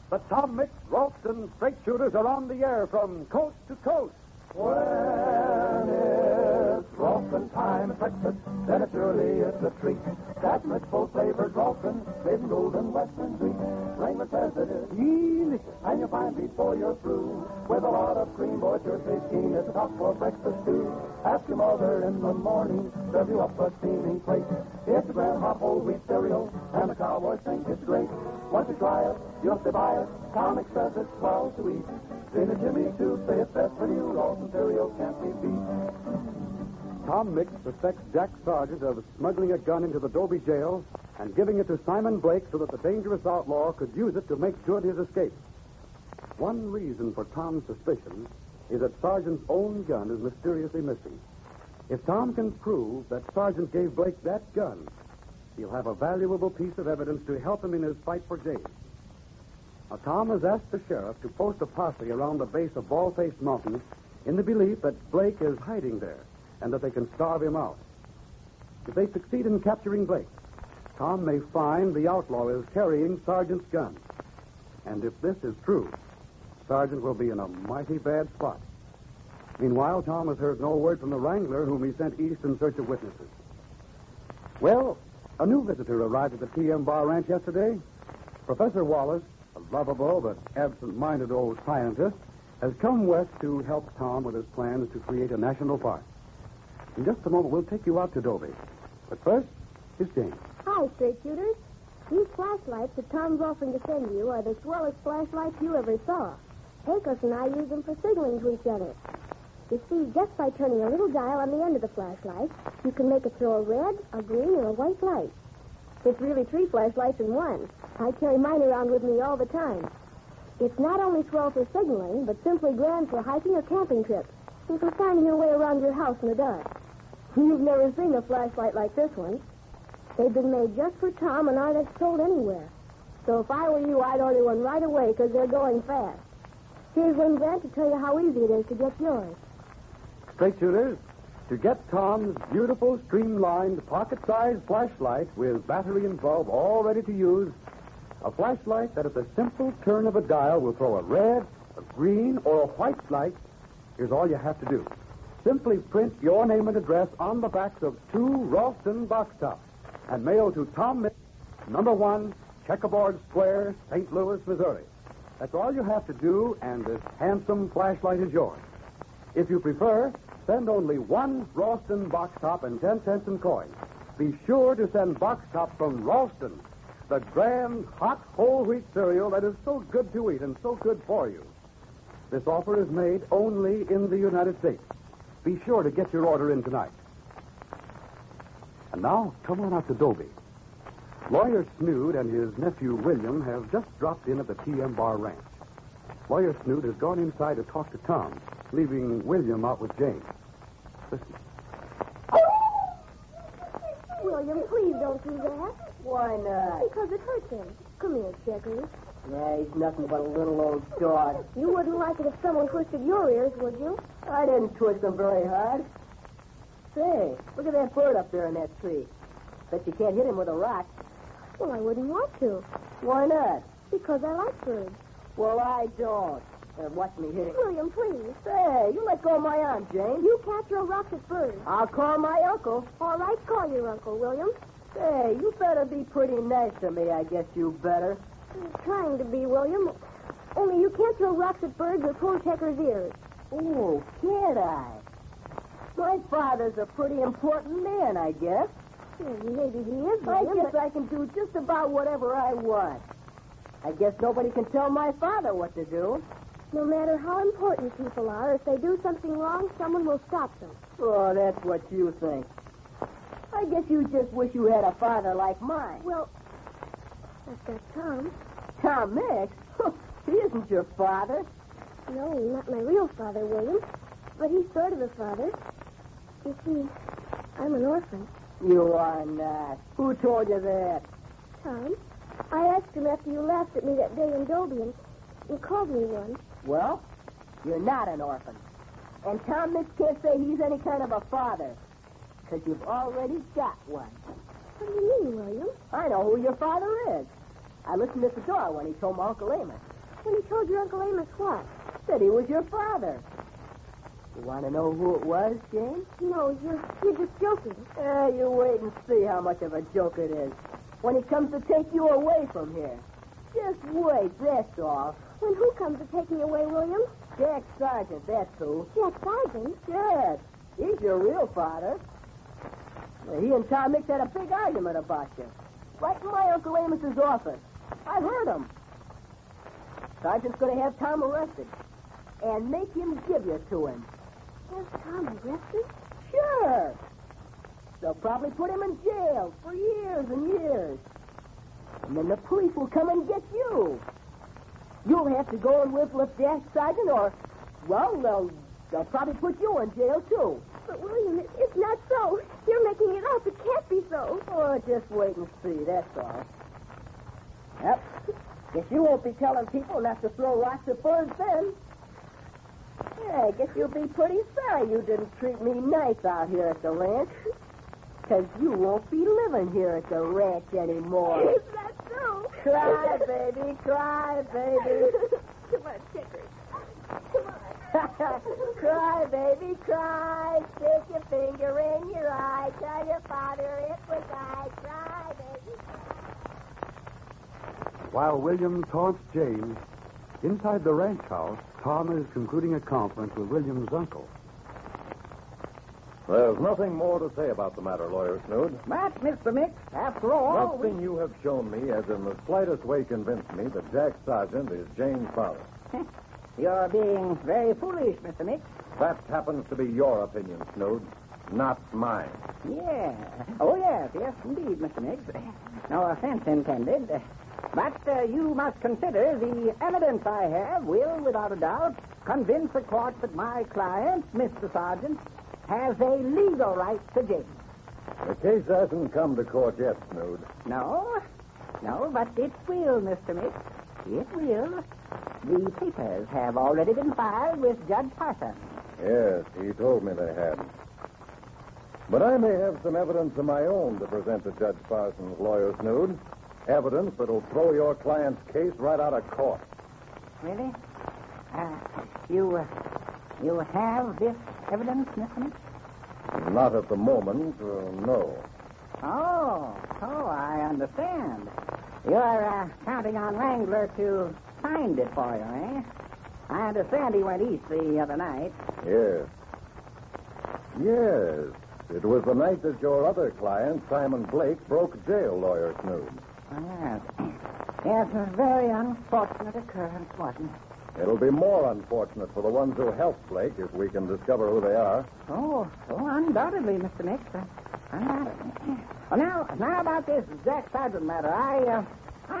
The Tom Mix, Ralston straight shooters are on the air from coast to coast. When it's Ralston time at breakfast, then it surely is a treat. That rich, full-flavored Ralston, made in golden western sweet. Wrangler says it is delicious, and you'll find before you're through. With a lot of cream, boy, your taste keen. It's a top for breakfast, too. Ask your mother in the morning, serve you up a steaming plate. It's a grandma whole wheat cereal, and the cowboys think it's great. Once you try it, you'll stay by it. Tom Mix says it's well to eat. Gina Jimmy, too, say it's best for you. Ralston cereal can't be beat. Tom Mix suspects Jack Sargent of smuggling a gun into the Dobie jail and giving it to Simon Blake so that the dangerous outlaw could use it to make good his escape. One reason for Tom's suspicion is that Sargent's own gun is mysteriously missing. If Tom can prove that Sargent gave Blake that gun, he'll have a valuable piece of evidence to help him in his fight for James. Now, Tom has asked the sheriff to post a posse around the base of Bald-Faced Mountain in the belief that Blake is hiding there and that they can starve him out. If they succeed in capturing Blake, Tom may find the outlaw is carrying Sargent's gun. And if this is true, Sargent will be in a mighty bad spot. Meanwhile, Tom has heard no word from the wrangler whom he sent east in search of witnesses. Well, a new visitor arrived at the T.M. Bar Ranch yesterday. Professor Wallace, a lovable but absent-minded old scientist, has come west to help Tom with his plans to create a national park. In just a moment, we'll take you out to Dobie. But first, here's James. Hi, straight shooters. These flashlights that Tom's offering to send you are the swellest flashlights you ever saw. Pecos and I use them for signaling to each other. You see, just by turning a little dial on the end of the flashlight, you can make it throw a red, a green, or a white light. It's really 3 flashlights in one. I carry mine around with me all the time. It's not only swell for signaling, but simply grand for hiking or camping trips. You can find your way around your house in the dark. You've never seen a flashlight like this one. They've been made just for Tom and aren't sold anywhere. So if I were you, I'd order one right away because they're going fast. Here's one grant to tell you how easy it is to get yours. Straight shooters, to get Tom's beautiful, streamlined, pocket-sized flashlight with battery and bulb all ready to use, a flashlight that at the simple turn of a dial will throw a red, a green, or a white light, here's all you have to do. Simply print your name and address on the backs of 2 Ralston box tops and mail to Tom Mix, number 1, Checkerboard Square, St. Louis, Missouri. That's all you have to do, and this handsome flashlight is yours. If you prefer, send only 1 Ralston box top and 10 cents in coin. Be sure to send box top from Ralston, the grand, hot, whole wheat cereal that is so good to eat and so good for you. This offer is made only in the United States. Be sure to get your order in tonight. And now, come on out to Dobie. Lawyer Snood and his nephew William have just dropped in at the T.M. Bar Ranch. Lawyer Snood has gone inside to talk to Tom, leaving William out with James. Listen. William, please don't do that. Why not? Because it hurts him. Come here, Checkers. Yeah, he's nothing but a little old dog. You wouldn't like it if someone twisted your ears, would you? I didn't twist them very hard. Say, look at that bird up there in that tree. Bet you can't hit him with a rock. Well, I wouldn't want to. Why not? Because I like birds. Well, I don't. Watch me hit it. William, please. Say, you let go of my arm, James. You can't throw rocks at birds. I'll call my uncle. All right, call your uncle, William. Say, you better be pretty nice to me, I guess you better. I'm trying to be, William. Only you can't throw rocks at birds or pull Checker's ears. Oh, can't I? My father's a pretty important man, I guess. Well, maybe he is, I William, guess I can do just about whatever I want. I guess nobody can tell my father what to do. No matter how important people are, if they do something wrong, someone will stop them. Oh, that's what you think. I guess you just wish you had a father like mine. Well, that's that Tom. Tom Mix? He isn't your father. No, not my real father, William. But he's sort of a father. You see, I'm an orphan. You are not. Who told you that? Tom, I asked him after you laughed at me that day in Dobie and called me one. Well, you're not an orphan. And Tom Mix can't say he's any kind of a father. Because you've already got one. What do you mean, William? I know who your father is. I listened at the door when he told my Uncle Amos. When he told your Uncle Amos what? Said he was your father. You want to know who it was, Jane? No, you're just joking. You wait and see how much of a joke it is. When he comes to take you away from here. Just wait, that's all. When who comes to take me away, William? Jack Sargent, that's who. Jack Sargent? Yes, he's your real father. He and Tom Mix had a big argument about you. Right in my Uncle Amos's office. I heard him. Sargent's going to have Tom arrested. And make him give you to him. Has Tom arrested? Sure. They'll probably put him in jail for years and years. And then the police will come and get you. You'll have to go and live with Jack Sargent or, well, they'll probably put you in jail, too. But, William, it's not so. You're making it up. It can't be so. Oh, just wait and see, that's all. Yep. Guess you won't be telling people not to throw rocks at birds then. Yeah, I guess you'll be pretty sorry you didn't treat me nice out here at the ranch. Because you won't be living here at the ranch anymore. It's not so. Cry, baby, cry, baby. Come on, Checkers. Come on. Cry, baby, cry. Stick your finger in your eye. Tell your father it was I. Cry, baby, cry. While William taunts Jane, inside the ranch house, Tom is concluding a conference with William's uncle. There's nothing more to say about the matter, Lawyer Snood. But, Mr. Mix, after all... Nothing you have shown me has in the slightest way convinced me that Jack Sargent is Jane's father. You're being very foolish, Mr. Mix. That happens to be your opinion, Snood, not mine. Yeah. Oh, yes, indeed, Mr. Mix. No offense intended. But you must consider the evidence I have will, without a doubt, convince the court that my client, Mr. Sargent, has a legal right to Jane. The case hasn't come to court yet, Snood. No, but it will, Mr. Mix. It will. The papers have already been filed with Judge Parsons. Yes, he told me they had. But I may have some evidence of my own to present to Judge Parsons, Lawyer Snood. Evidence that'll throw your client's case right out of court. Really? You have this evidence, Mr. Mix? Not at the moment, no. Oh, I understand. You're counting on Wrangler to find it for you, eh? I understand he went east the other night. Yes. Yes. It was the night that your other client, Simon Blake, broke jail, Lawyer Snood. Yes. Yes, a very unfortunate occurrence, wasn't it? It'll be more unfortunate for the ones who helped Blake if we can discover who they are. Oh, undoubtedly, Mr. Mix. Undoubtedly. Well, now about this Jack Sargent matter, I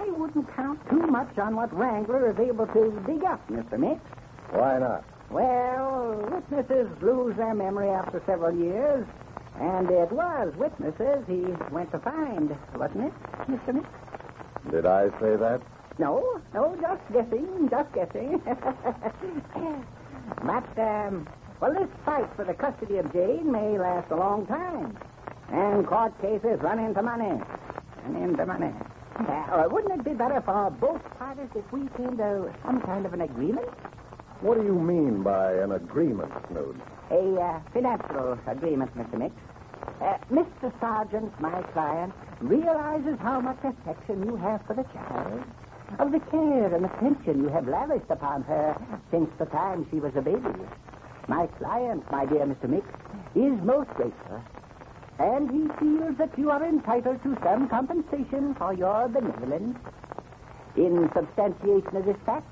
wouldn't count too much on what Wrangler is able to dig up, Mr. Mix. Why not? Well, witnesses lose their memory after several years, and it was witnesses he went to find, wasn't it, Mr. Mix? Did I say that? No, just guessing. But, well, this fight for the custody of Jane may last a long time, and court cases run into money. Wouldn't it be better for both parties if we came to some kind of an agreement? What do you mean by an agreement, Snood? A financial agreement, Mr. Mix. Mr. Sargent, my client, realizes how much affection you have for the child, of the care and attention you have lavished upon her since the time she was a baby. My client, my dear Mr. Mix, is most grateful, and he feels that you are entitled to some compensation for your benevolence. In substantiation of this fact,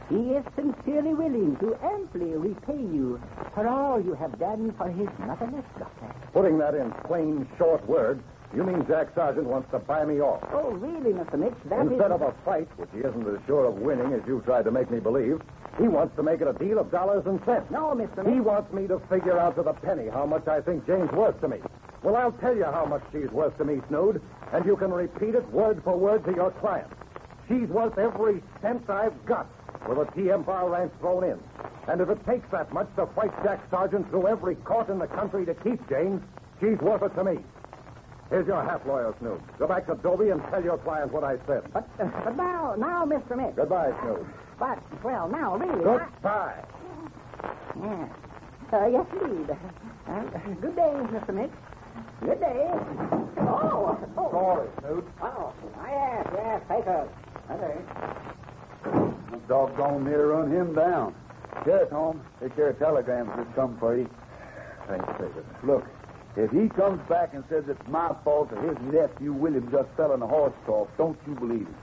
he is sincerely willing to amply repay you for all you have done for his motherless daughter. Putting that in plain, short words, you mean Jack Sargent wants to buy me off? Oh, really, Mr. Mix? Instead of a fight, which he isn't as sure of winning as you tried to make me believe, he wants to make it a deal of dollars and cents. No, Mr. Mix. He wants me to figure out to the penny how much I think Jane's worth to me. Well, I'll tell you how much she's worth to me, Snood, and you can repeat it word for word to your client. She's worth every cent I've got, with a TM Bar Ranch thrown in. And if it takes that much to fight Jack Sargent through every court in the country to keep Jane, she's worth it to me. Here's your hat, Lawyer Snood. Go back to Dobie and tell your client what I said. But now, Mr. Mix. Goodbye, Snood. But, well, now, really... Goodbye. Yes. Yes, indeed. Good day, Mr. Mix. Good day. Oh. Sorry, Snood. Oh, yes, take her. Okay. Doggone near run him down. Yes, Holmes. Take care of telegrams just come for you. Thanks, David. Look, if he comes back and says it's my fault that his nephew William just fell in a horse trough, don't you believe it.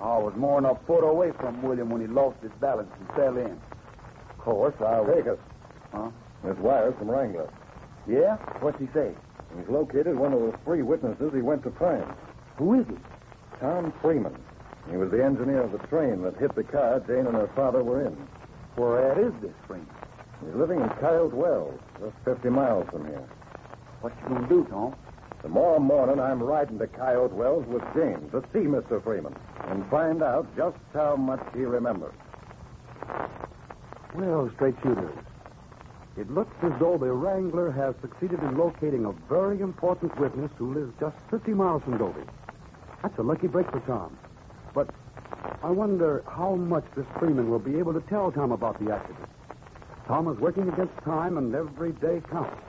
I was more than a foot away from William when he lost his balance and fell in. Of course, I'll take us. Huh? This wire's from Wrangler. Yeah? What's he say? He's located one of the 3 witnesses he went to find. Who is he? Tom Freeman. He was the engineer of the train that hit the car Jane and her father were in. Where is this Freeman? He's living in Coyote Wells, just 50 miles from here. What you gonna do, Tom? Tomorrow morning, I'm riding to Coyote Wells with Jane to see Mr. Freeman and find out just how much he remembers. Well, straight shooters, it looks as though the Wrangler has succeeded in locating a very important witness who lives just 50 miles from Goby. That's a lucky break for Tom. But I wonder how much this Freeman will be able to tell Tom about the accident. Tom is working against time, and every day counts.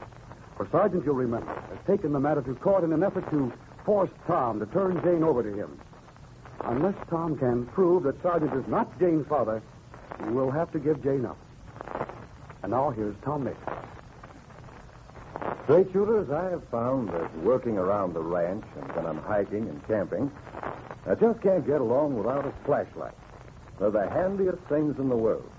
For Sergeant, you'll remember, has taken the matter to court in an effort to force Tom to turn Jane over to him. Unless Tom can prove that Sergeant is not Jane's father, he will have to give Jane up. And now here's Tom Mix. Straight shooters, I have found that working around the ranch and when I'm hiking and camping, I just can't get along without a flashlight. They're the handiest things in the world.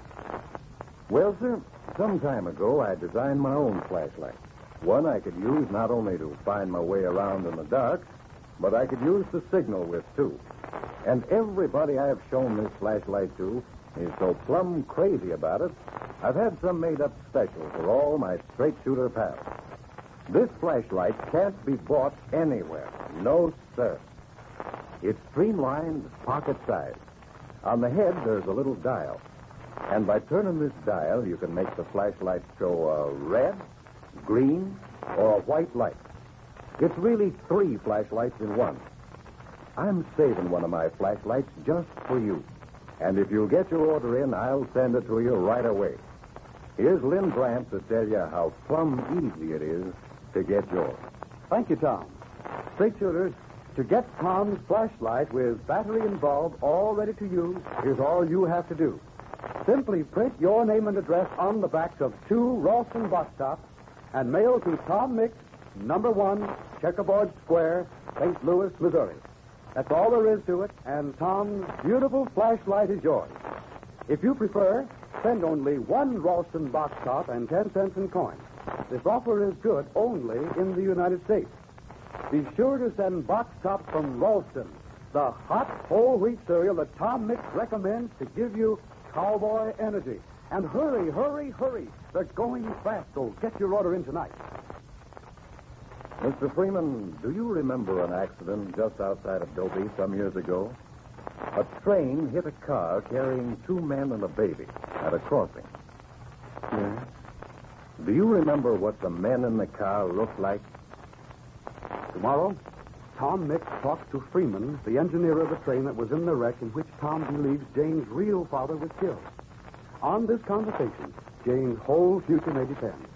Well, sir, some time ago I designed my own flashlight. One I could use not only to find my way around in the dark, but I could use to signal with, too. And everybody I have shown this flashlight to is so plumb crazy about it, I've had some made up special for all my straight shooter pals. This flashlight can't be bought anywhere. No, sir. It's streamlined, pocket size. On the head, there's a little dial. And by turning this dial, you can make the flashlight show a red, green, or a white light. It's really 3 flashlights in one. I'm saving one of my flashlights just for you. And if you'll get your order in, I'll send it to you right away. Here's Lynn Brandt to tell you how plumb easy it is to get yours. Thank you, Tom. Straight shooters, to get Tom's flashlight with battery and bulb all ready to use, here's all you have to do. Simply print your name and address on the backs of 2 Ralston box tops and mail to Tom Mix, number 1, Checkerboard Square, St. Louis, Missouri. That's all there is to it, and Tom's beautiful flashlight is yours. If you prefer, send only 1 Ralston box top and 10 cents in coins. This offer is good only in the United States. Be sure to send box tops from Ralston, the hot whole wheat cereal that Tom Mix recommends to give you cowboy energy. And hurry, hurry, hurry. They're going fast, so get your order in tonight. Mr. Freeman, do you remember an accident just outside of Dobie some years ago? A train hit a car carrying 2 men and a baby at a crossing. Yes? Do you remember what the men in the car looked like? Tomorrow, Tom Mix talks to Freeman, the engineer of the train that was in the wreck in which Tom believes Jane's real father was killed. On this conversation, Jane's whole future may depend.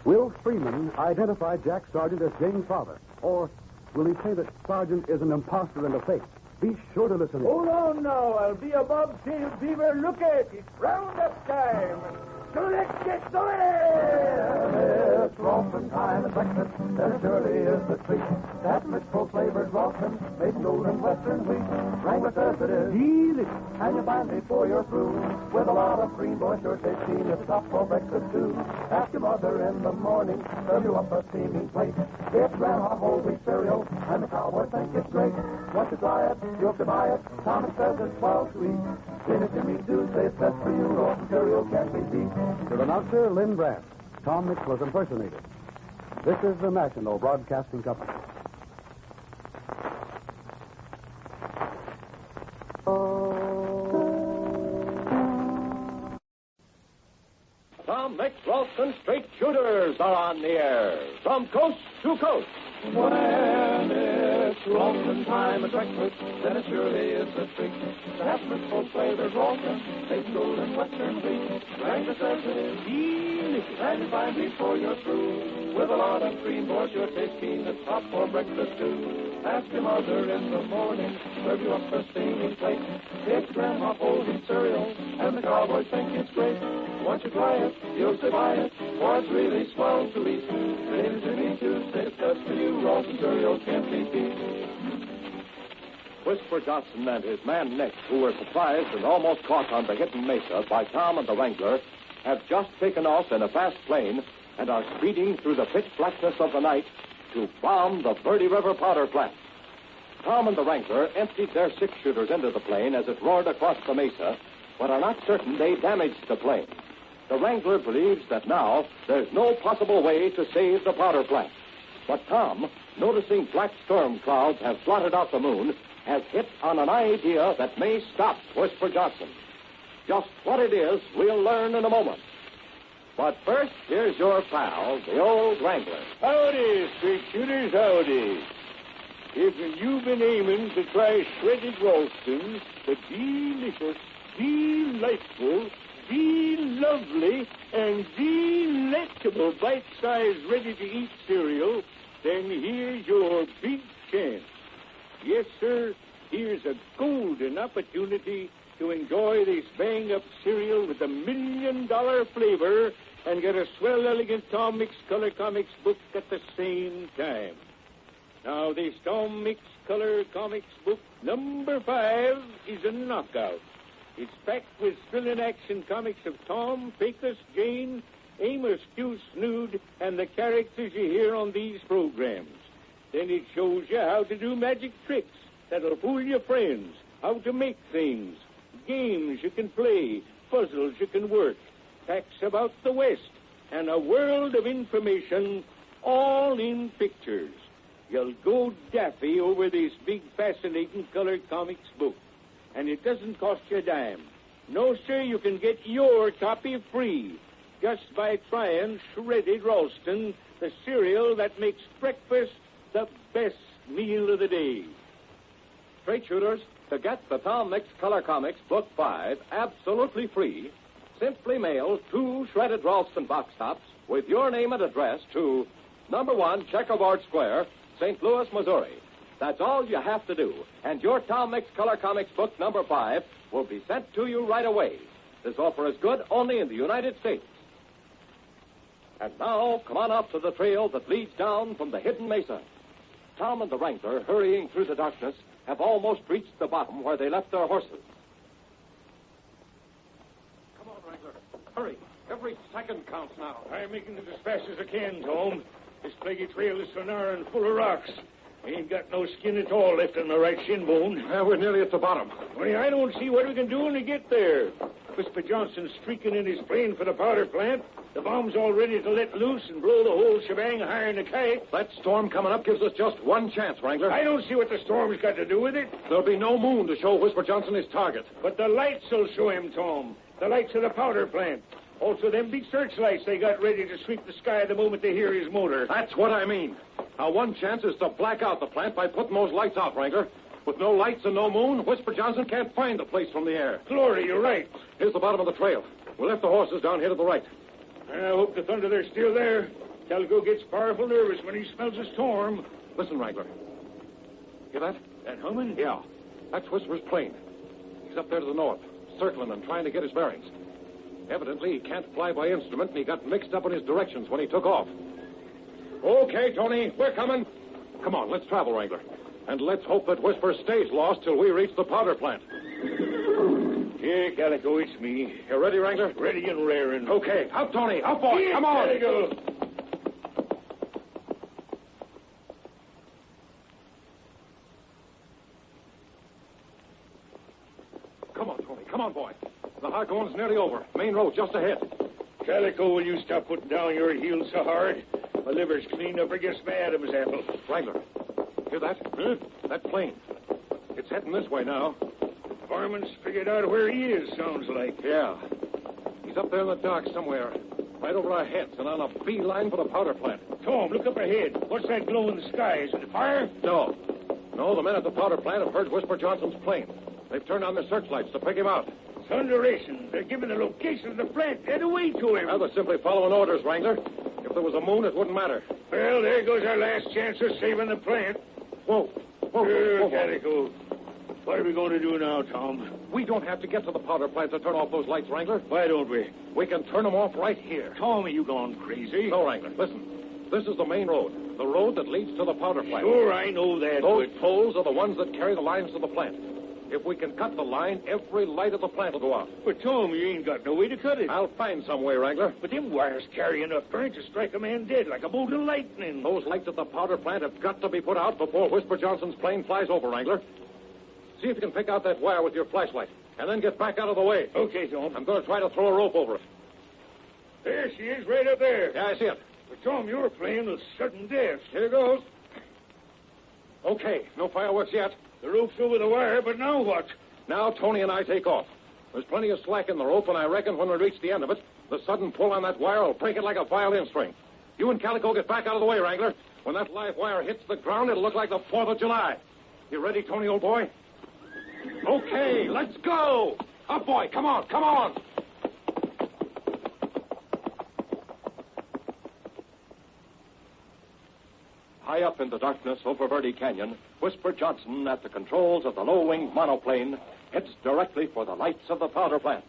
Will Freeman identify Jack Sargent as Jane's father? Or will he say that Sargent is an imposter and a fake? Be sure to listen in. Hold on now. I'll be a bobtail beaver. Look at it. Round-up time. So let's get started. It's Ralston time and breakfast. There surely is the treat. That rich full-flavored Ralston, made golden western wheat. Wrangler says it is delicious, and you buy it before you're through. With a lot of cream, boy, sure tastes keen. It's enough for breakfast, too. Ask your mother in the morning, serve you up a steaming plate. It's Grandma whole wheat cereal, and the cowboys think it's great. Once you try it, you'll have to buy it. Thomas says it's swell sweet. Spinach and meat do say it's best for you. Ralston cereal can't be beat. To announcer Lynn Brandt, Tom Mix was impersonated. This is the National Broadcasting Company. Tom Mix Ralston Straight Shooters are on the air from coast to coast. When it's Ralston time and breakfast, then it surely is a treat. That's full flavored Ralston, bacon, golden western wheat. Wrangler says it is delicious, and you find before you're through. With a lot of cream, boys, your taste keen, it's hot for breakfast too. Ask your mother in the morning, serve you up a steaming plate. It's Grandma Holden cereal, and the cowboys think it's great. Once you try it, you'll say buy it, for it's really swell to eat. Today to me Tuesday, it's just for you, Ralston cereal can't be beat. Whisper Johnson and his man Nick, who were surprised and almost caught on the hidden mesa by Tom and the Wrangler, have just taken off in a fast plane and are speeding through the pitch blackness of the night to bomb the Verde River powder plant. Tom and the Wrangler emptied their six-shooters into the plane as it roared across the mesa, but are not certain they damaged the plane. The Wrangler believes that now there's no possible way to save the powder plant. But Tom, noticing black storm clouds have blotted out the moon, has hit on an idea that may stop Whisper Johnson. Just what it is, we'll learn in a moment. But first, here's your pal, the old Wrangler. Howdy, straight shooters, howdy. If you've been aiming to try shredded Ralston, the delicious, delightful, lovely, and delectable bite-sized ready-to-eat cereal, then here's your big chance. Yes, sir, here's a golden opportunity to enjoy this bang-up cereal with a $1 million flavor and get a swell, elegant Tom Mix Color Comics book at the same time. Now, this Tom Mix Color Comics book number 5 is a knockout. It's packed with thrilling action comics of Tom, Pecos, Jane, Amos, Q, Snood, and the characters you hear on these programs. Then it shows you how to do magic tricks that'll fool your friends, how to make things, games you can play, puzzles you can work, facts about the West, and a world of information, all in pictures. You'll go daffy over this big, fascinating colored comics book. And it doesn't cost you a dime. No, sir, you can get your copy free just by trying shredded Ralston, the cereal that makes breakfast the best meal of the day. Straight shooters, to get the Tom Mix Color Comics Book 5 absolutely free, simply mail 2 shredded Ralston box tops with your name and address to number 1 Checkerboard Square, St. Louis, Missouri. That's all you have to do, and your Tom Mix Color Comics Book number 5 will be sent to you right away. This offer is good only in the United States. And now, come on up to the trail that leads down from the hidden mesa. Tom and the Wrangler, hurrying through the darkness, have almost reached the bottom where they left their horses. Come on, Wrangler. Hurry. Every second counts now. I'm making it as fast as I can, Tom. This plaguey trail is so narrow and full of rocks. I ain't got no skin at all left on my right shin bone. We're nearly at the bottom. Well, I don't see what we can do when we get there. Whisper Johnson's streaking in his plane for the powder plant. The bomb's all ready to let loose and blow the whole shebang higher than a kite. That storm coming up gives us just one chance, Wrangler. I don't see what the storm's got to do with it. There'll be no moon to show Whisper Johnson his target. But the lights will show him, Tom. The lights of the powder plant. Also, them big searchlights they got ready to sweep the sky the moment they hear his motor. That's what I mean. Our one chance is to black out the plant by putting those lights out, Wrangler. With no lights and no moon, Whisper Johnson can't find the place from the air. Glory, you're right. Here's the bottom of the trail. We left the horses down here to the right. I hope the thunder they're still there. Calico gets powerful nervous when he smells a storm. Listen, Wrangler. Hear that? That humming? Yeah. That's Whisper's plane. He's up there to the north, circling and trying to get his bearings. Evidently, he can't fly by instrument, and he got mixed up in his directions when he took off. Okay, Tony, we're coming. Come on, let's travel, Wrangler. And let's hope that Whisper stays lost till we reach the powder plant. Here, Calico, it's me. You ready, Wrangler? Ready and raring. Okay, up, Tony. Up, boy. Here, Come on. Calico. Come on, Tony. Come on, boy. The Hargone's nearly over. Main road just ahead. Calico, will you stop putting down your heels so hard? My liver's cleaned up against my Adam's apple. Wrangler, hear that? Huh? That plane. It's heading this way now. Farman's figured out where he is, sounds like. Yeah. He's up there in the dark somewhere, right over our heads and on a beeline for the powder plant. Tom, look up ahead. What's that glow in the sky? Is it fire? No. No, the men at the powder plant have heard Whisper Johnson's plane. They've turned on their searchlights to pick him out. Thunderation. They're giving the location of the plant. Head away to him. Well, they're simply following orders, Wrangler. If there was a moon, it wouldn't matter. Well, there goes our last chance of saving the plant. Whoa. Whoa. Calico. What are we going to do now, Tom? We don't have to get to the powder plant to turn off those lights, Wrangler. Why don't we? We can turn them off right here. Tom, are you gone crazy? No, Wrangler, listen. This is the main road. The road that leads to the powder plant. Sure, I know that, Those poles are the ones that carry the lines to the plant. If we can cut the line, every light of the plant will go out. But, Tom, you ain't got no way to cut it. I'll find some way, Wrangler. But them wires carry enough current to strike a man dead like a bolt of lightning. Those lights at the powder plant have got to be put out before Whisper Johnson's plane flies over, Wrangler. See if you can pick out that wire with your flashlight, and then get back out of the way. Okay, Tom. I'm going to try to throw a rope over it. There she is, right up there. Yeah, I see it. But, Tom, you're playing with sudden death. Here goes. Okay, no fireworks yet. The rope's over the wire, but now what? Now Tony and I take off. There's plenty of slack in the rope, and I reckon when we reach the end of it, the sudden pull on that wire will break it like a violin string. You and Calico get back out of the way, Wrangler. When that live wire hits the ground, it'll look like the 4th of July. You ready, Tony, old boy? Okay, let's go. Up, boy. Come on. High up in the darkness over Verde Canyon, Whisper Johnson, at the controls of the low-wing monoplane, heads directly for the lights of the powder plant.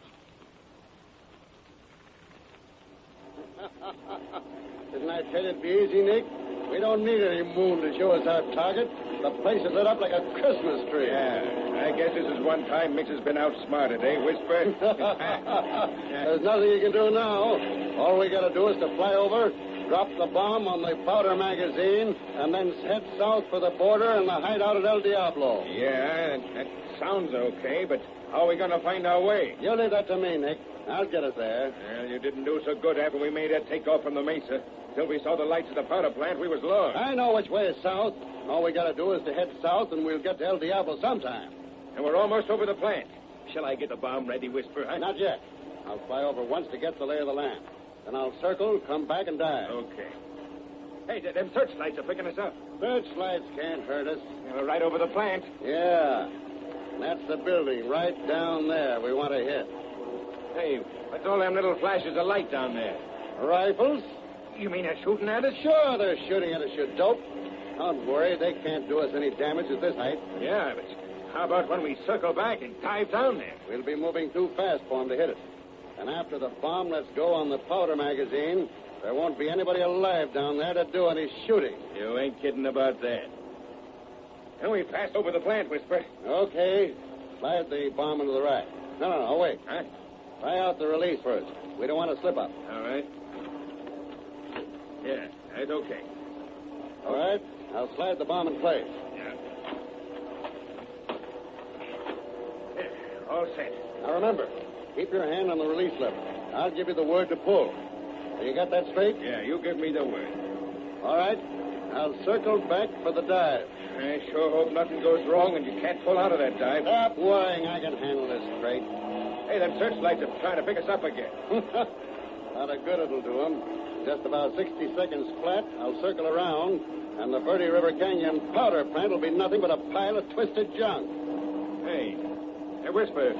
Didn't I tell you it'd be easy, Nick? We don't need any moon to show us our target. The place is lit up like a Christmas tree. Yeah, I guess this is one time Mix has been outsmarted, eh, Whisper? There's nothing you can do now. All we got to do is to fly over, drop the bomb on the powder magazine, and then head south for the border and the hideout at El Diablo. Yeah, that sounds okay, but how are we going to find our way? You leave that to me, Nick. I'll get us there. Well, you didn't do so good after we made that takeoff from the Mesa. Till we saw the lights of the powder plant, we was lost. I know which way is south. All we got to do is to head south, and we'll get to El Diablo sometime. And we're almost over the plant. Shall I get the bomb ready, Whisper? Huh? Not yet. I'll fly over once to get the lay of the land. Then I'll circle, come back, and dive. Okay. Hey, them searchlights are picking us up. Searchlights can't hurt us. We're right over the plant. Yeah. And that's the building right down there we want to hit. Hey, what's all them little flashes of light down there? Rifles? You mean they're shooting at us? Sure, they're shooting at us, you dope. Don't worry, they can't do us any damage at this height. Yeah, but how about when we circle back and dive down there? We'll be moving too fast for them to hit it. And after the bomb lets go on the powder magazine, there won't be anybody alive down there to do any shooting. You ain't kidding about that. And we passed over the plant, Whisper. Okay. Slide the bomb into the rack. No, wait. Huh? Try out the release first. We don't want to slip up. All right. Yeah, that's okay. All right. I'll slide the bomb in place. Yeah. All set. Now remember, keep your hand on the release lever. I'll give you the word to pull. You got that straight? Yeah, you give me the word. All right. I'll circle back for the dive. I sure hope nothing goes wrong and you can't pull out of that dive. Stop worrying. I can handle this straight. Hey, them searchlights are trying to pick us up again. Not a good it'll do them. Just about 60 seconds flat, I'll circle around, and the Verde River Canyon powder plant will be nothing but a pile of twisted junk. Hey, Whisper,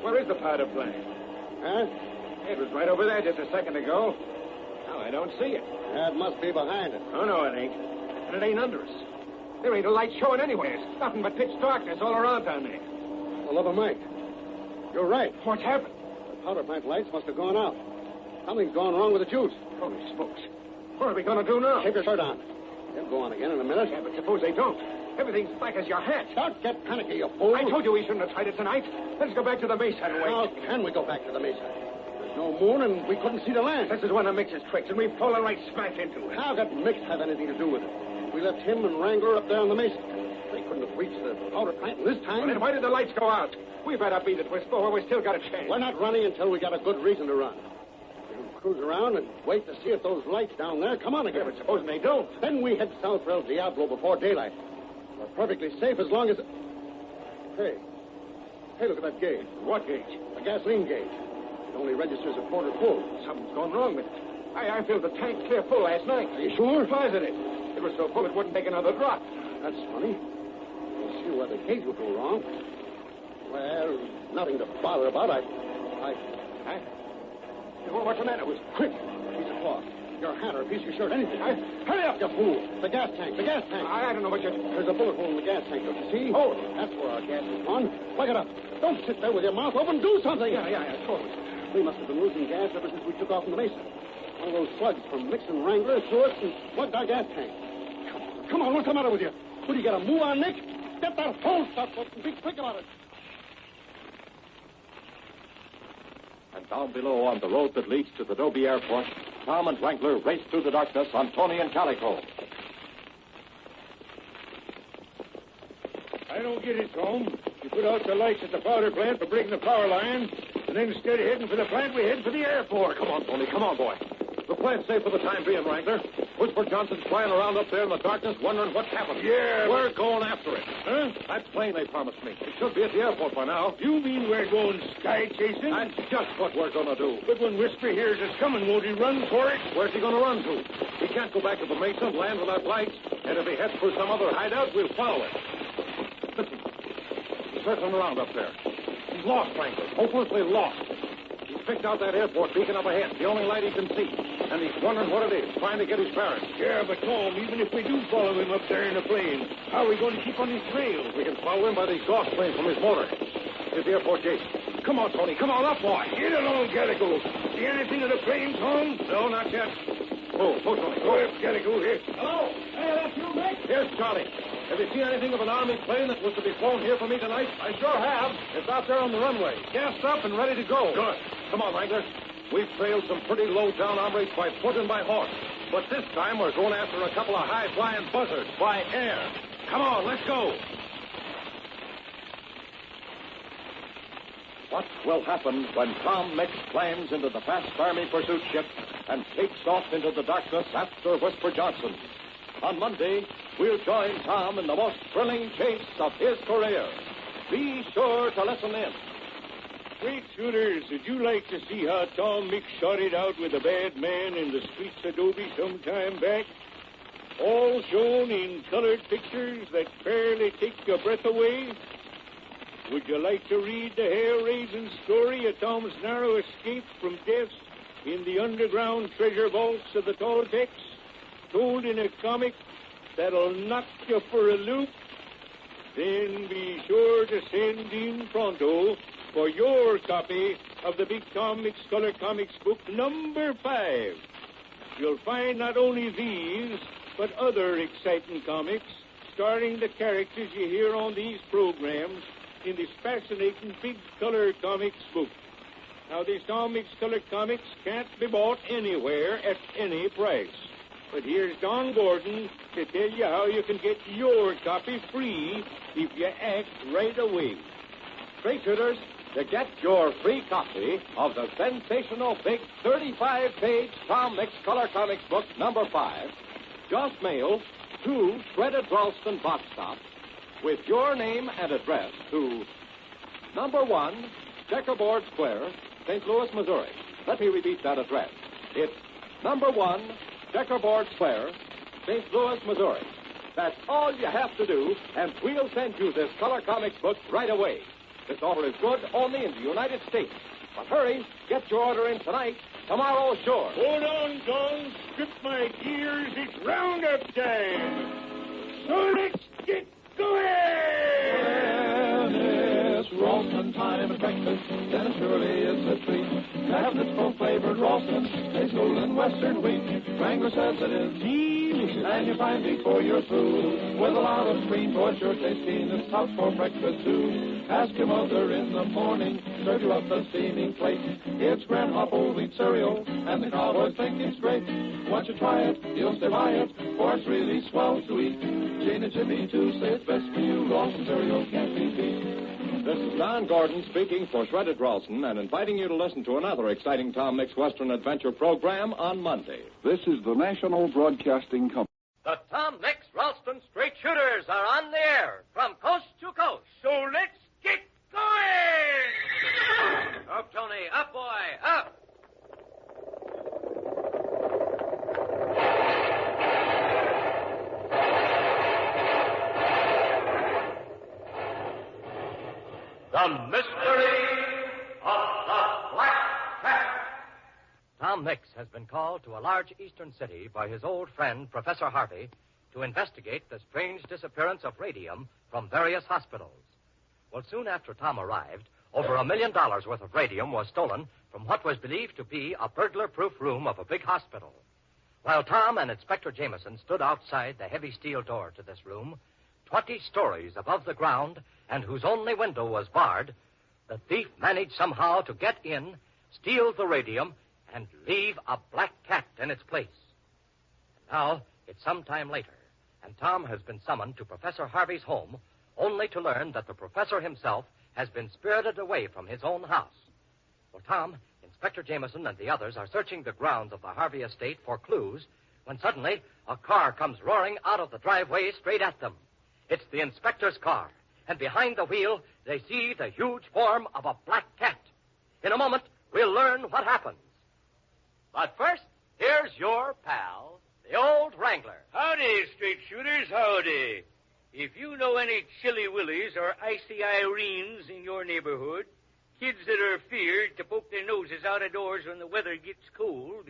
where is the powder plant? Huh? It was right over there just a second ago. Now I don't see it. That must be behind it. Oh, no, it ain't. And it ain't under us. There ain't a light showing anywhere. It's nothing but pitch darkness all around down there. The love of Mike. You're right. What's happened? The powder plant lights must have gone out. Something's gone wrong with the juice. Holy smokes. What are we going to do now? Keep your shirt on. They'll go on again in a minute. Yeah, but suppose they don't. Everything's black as your hat. Don't get panicky, you fool. I told you we shouldn't have tried it tonight. Let's go back to the Mesa and wait. How can we go back to the Mesa? There's no moon and we couldn't see the land. This is one of Mix's tricks, and we've fallen right smack into it. How could Mix have anything to do with it? We left him and Wrangler up there on the Mesa. They couldn't have reached the powder plant in this time. Well, then why did the lights go out? We better beat it, Whisper, or we still got a chance. We're not running until we got a good reason to run. We'll cruise around and wait to see if those lights down there come on again. Yeah, but supposing they don't? Then we head south for El Diablo before daylight. We're perfectly safe as long as... Hey, look at that gauge. What gauge? The gasoline gauge. It only registers a quarter full. Something's gone wrong with it. I filled the tank clear full last night. Are you sure? Positive. It was so full it wouldn't take another drop. That's funny. see where the cage would go wrong. Well, nothing to bother about. Hey? Well, what's the matter? It was Quick! Piece of cloth. Your hat or a piece of your shirt, anything. Hurry up, you fool! The gas tank. I don't know what you're... There's a bullet hole in the gas tank, don't you see? Oh, that's where our gas is gone. Plug it up. Don't sit there with your mouth open. Do something. Yeah, sure. We must have been losing gas ever since we took off from the Mesa. One of those slugs from Nixon Wrangler threw us and plugged our gas tank. Come on, what's the matter with you? What, do you got a move on, Nick? Get that whole stuff up and be quick about it. And down below on the road that leads to the Dobie Airport, Tom and Wrangler race through the darkness on Tony and Calico. I don't get it, Tom. You put out the lights at the powder plant for breaking the power line, and then instead of heading for the plant, we head for the airport. Come on, Tony. Come on, boy. The plant's safe for the time being, Wrangler. Whisper Johnson's flying around up there in the darkness, wondering what's happened. Yeah. We're going after it. Huh? That plane they promised me. It should be at the airport by now. You mean we're going sky chasing? That's just what we're going to do. But when Whisper hears us coming, won't he run for it? Where's he going to run to? He can't go back to the Mesa and land without lights. And if he heads for some other hideout, we'll follow it. Listen. He's circling around up there. He's lost, Wrangler. Hopelessly lost. He's picked out that airport beacon up ahead, the only light he can see. And he's wondering what it is, trying to get his bearings. Yeah, but Tom, even if we do follow him up there in the plane, how are we going to keep on his trail? We can follow him by the exhaust flame from his motor. Here's the airport gate. Come on, Tony. Come on up, boy. Get along, Calico. See anything of the plane, Tom? No, not yet. Oh, Tony. Go ahead, Calico, here. Hello? Hey, that's you, Mick? Here's Charlie. Have you seen anything of an Army plane that was to be flown here for me tonight? I sure have. It's out there on the runway, gassed up and ready to go. Good. Come on, Wrangler. We've trailed some pretty low-down hombres by foot and by horse. But this time we're going after a couple of high-flying buzzards by air. Come on, let's go. What will happen when Tom Mix climbs into the fast Army pursuit ship and takes off into the darkness after Whisper Johnson? On Monday, we'll join Tom in the most thrilling chase of his career. Be sure to listen in. Great shooters, would you like to see how Tom Mix shot it out with a bad man in the streets of Dobie some time back? All shown in colored pictures that fairly take your breath away? Would you like to read the hair-raising story of Tom's narrow escape from death in the underground treasure vaults of the Toltecs, told in a comic that'll knock you for a loop? Then be sure to send in pronto for your copy of the Big Tom Mix Color Comics book number 5. You'll find not only these, but other exciting comics starring the characters you hear on these programs in this fascinating Big Color Comics book. Now, these Tom Mix Color Comics can't be bought anywhere at any price. But here's Don Gordon to tell you how you can get your copy free if you act right away. Straight shooters, to get your free copy of the sensational big 35-page Tom Mix Color Comics book number 5, just mail 2 shredded Ralston box tops with your name and address to number 1, Checkerboard Square, St. Louis, Missouri. Let me repeat that address. It's number 1, Checkerboard Square, St. Louis, Missouri. That's all you have to do, and we'll send you this Color Comics book right away. This offer is good only in the United States. But hurry, get your order in tonight. Tomorrow, sure. Hold on, Don. Strip my gears. It's roundup time. So let's get going. Well, it's Ralston time at breakfast, then it surely is a treat. Cabinets full flavored Ralston, tastes golden western wheat. Wrangler says it is delicious, and you find before you're through. With a lot of cream, boy, sure tastes keen. It's tough for breakfast, too. Ask your mother in the morning, serve you up a steaming plate. It's Grandma whole wheat cereal, and the cowboys think it's great. Once you try it, you'll stay by it, for it's really swell to eat. Jane and Jimmy, too, say it's best for you. Ralston cereal can't be beat. This is Don Gordon speaking for Shredded Ralston and inviting you to listen to another exciting Tom Mix Western Adventure program on Monday. This is the National Broadcasting Company. The Tom Mix Ralston Straight Shooters are on the air from coast to coast. So let's get going! Up, Tony. Up, boy. Up. The Mystery of the Black Cat. Tom Mix has been called to a large eastern city by his old friend, Professor Harvey, to investigate the strange disappearance of radium from various hospitals. Well, soon after Tom arrived, over $1 million worth of radium was stolen from what was believed to be a burglar-proof room of a big hospital. While Tom and Inspector Jameson stood outside the heavy steel door to this room, 20 stories above the ground and whose only window was barred, the thief managed somehow to get in, steal the radium, and leave a black cat in its place. And now, it's some time later, and Tom has been summoned to Professor Harvey's home, only to learn that the professor himself has been spirited away from his own house. Well, Tom, Inspector Jameson, and the others are searching the grounds of the Harvey estate for clues when suddenly a car comes roaring out of the driveway straight at them. It's the inspector's car, and behind the wheel they see the huge form of a black cat. In a moment, we'll learn what happens. But first, here's your pal, the old Wrangler. Howdy, straight shooters, howdy. If you know any Chilly Willies or Icy Irenes in your neighborhood, kids that are feared to poke their noses out of doors when the weather gets cold,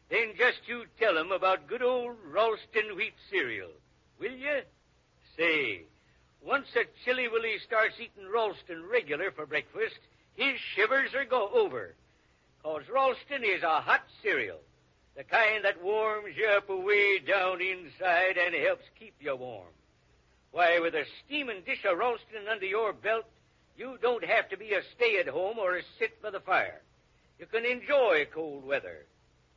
then just you tell 'em about good old Ralston wheat cereal. Will you? Say, once a Chilly Willie starts eating Ralston regular for breakfast, his shivers are over. 'Cause Ralston is a hot cereal, the kind that warms you up away down inside and helps keep you warm. Why, with a steaming dish of Ralston under your belt, you don't have to be a stay-at-home or a sit by the fire. You can enjoy cold weather.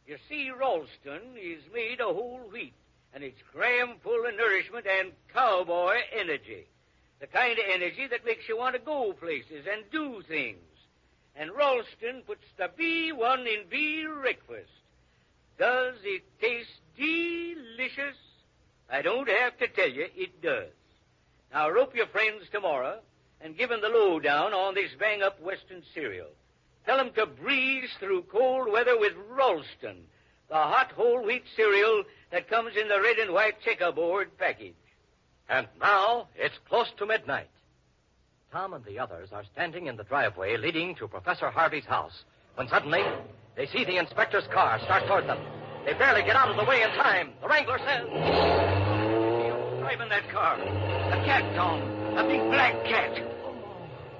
You see, Ralston is made of whole wheat, and it's cram full of nourishment and cowboy energy. The kind of energy that makes you want to go places and do things. And Ralston puts the B1 in breakfast. Does it taste delicious? I don't have to tell you, it does. Now, rope your friends tomorrow and give 'em the lowdown on this bang-up Western cereal. Tell 'em to breeze through cold weather with Ralston, the hot whole wheat cereal that comes in the red and white checkerboard package. And now, it's close to midnight. Tom and the others are standing in the driveway leading to Professor Harvey's house when suddenly they see the inspector's car start toward them. They barely get out of the way in time. The Wrangler says, "Who's driving that car? A cat, Tom. A big black cat."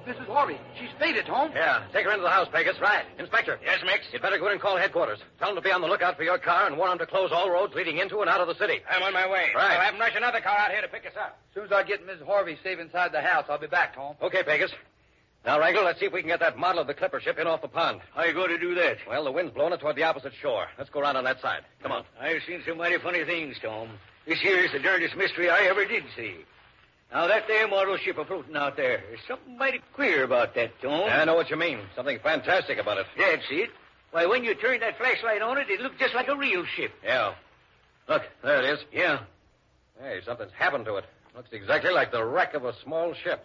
Mrs. Harvey, she's faded, Tom. Yeah, take her into the house, Pegas. Right. Inspector. Yes, Mix? You'd better go in and call headquarters. Tell them to be on the lookout for your car and warn them to close all roads leading into and out of the city. I'm on my way. Right. I'll have them rush another car out here to pick us up. As soon as I get Mrs. Harvey safe inside the house, I'll be back, Tom. Okay, Pegas. Now, Wrangler, let's see if we can get that model of the clipper ship in off the pond. How you going to do that? Well, the wind's blowing it toward the opposite shore. Let's go around on that side. Come on. I've seen some mighty funny things, Tom. This here is the darndest mystery I ever did see. Now, that there model ship a-floating out there, there's something mighty queer about that, Tom. I know what you mean. Something fantastic about it. That's it. Why, when you turned that flashlight on it, it looked just like a real ship. Yeah. Look, there it is. Yeah. Hey, something's happened to it. Looks exactly like the wreck of a small ship.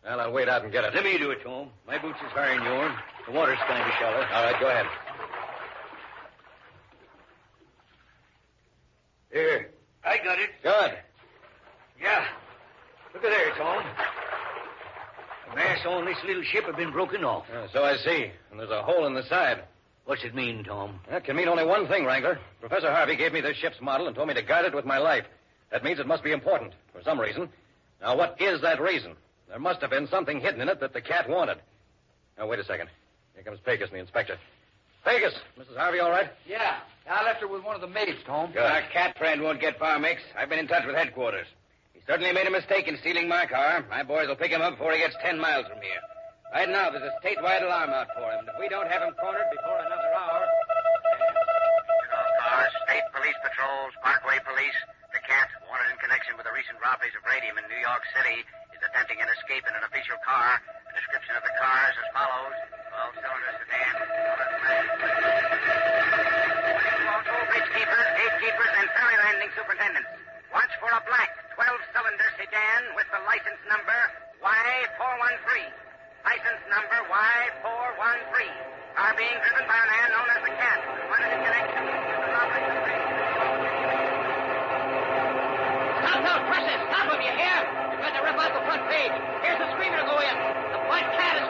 Well, I'll wait out and get it. Let me do it, Tom. My boots is higher than yours. The water's kind of shallow. All right, go ahead. There. I got it. Good. Yeah. Look at there, Tom. The mast on this little ship have been broken off. So I see. And there's a hole in the side. What's it mean, Tom? That can mean only one thing, Wrangler. Professor Harvey gave me this ship's model and told me to guard it with my life. That means it must be important, for some reason. Now, what is that reason? There must have been something hidden in it that the cat wanted. Now, wait a second. Here comes Pegas and the inspector. Pegas, Mrs. Harvey all right? Yeah. I left her with one of the maids, Tom. Good. Our cat friend won't get far, Mix. I've been in touch with headquarters. He certainly made a mistake in stealing my car. My boys will pick him up before he gets 10 miles from here. Right now, there's a statewide alarm out for him. If we don't have him cornered before another hour... Cars, state police patrols, Parkway police. The cat, wanted in connection with the recent robberies of radium in New York City, is attempting an escape in an official car. The description of the car is as follows. 12-cylinder sedan. All toll bridge keepers, gatekeepers, and ferry landing superintendents. Watch for a black 12-cylinder sedan with the license number Y413. License number Y413. Car being driven by a man known as the Cat. Wanted in connection with the robbery of radium. Stop, press it! Stop him, you hear? You're going to rip out the front page. Here's the screamer to go in. The white cat is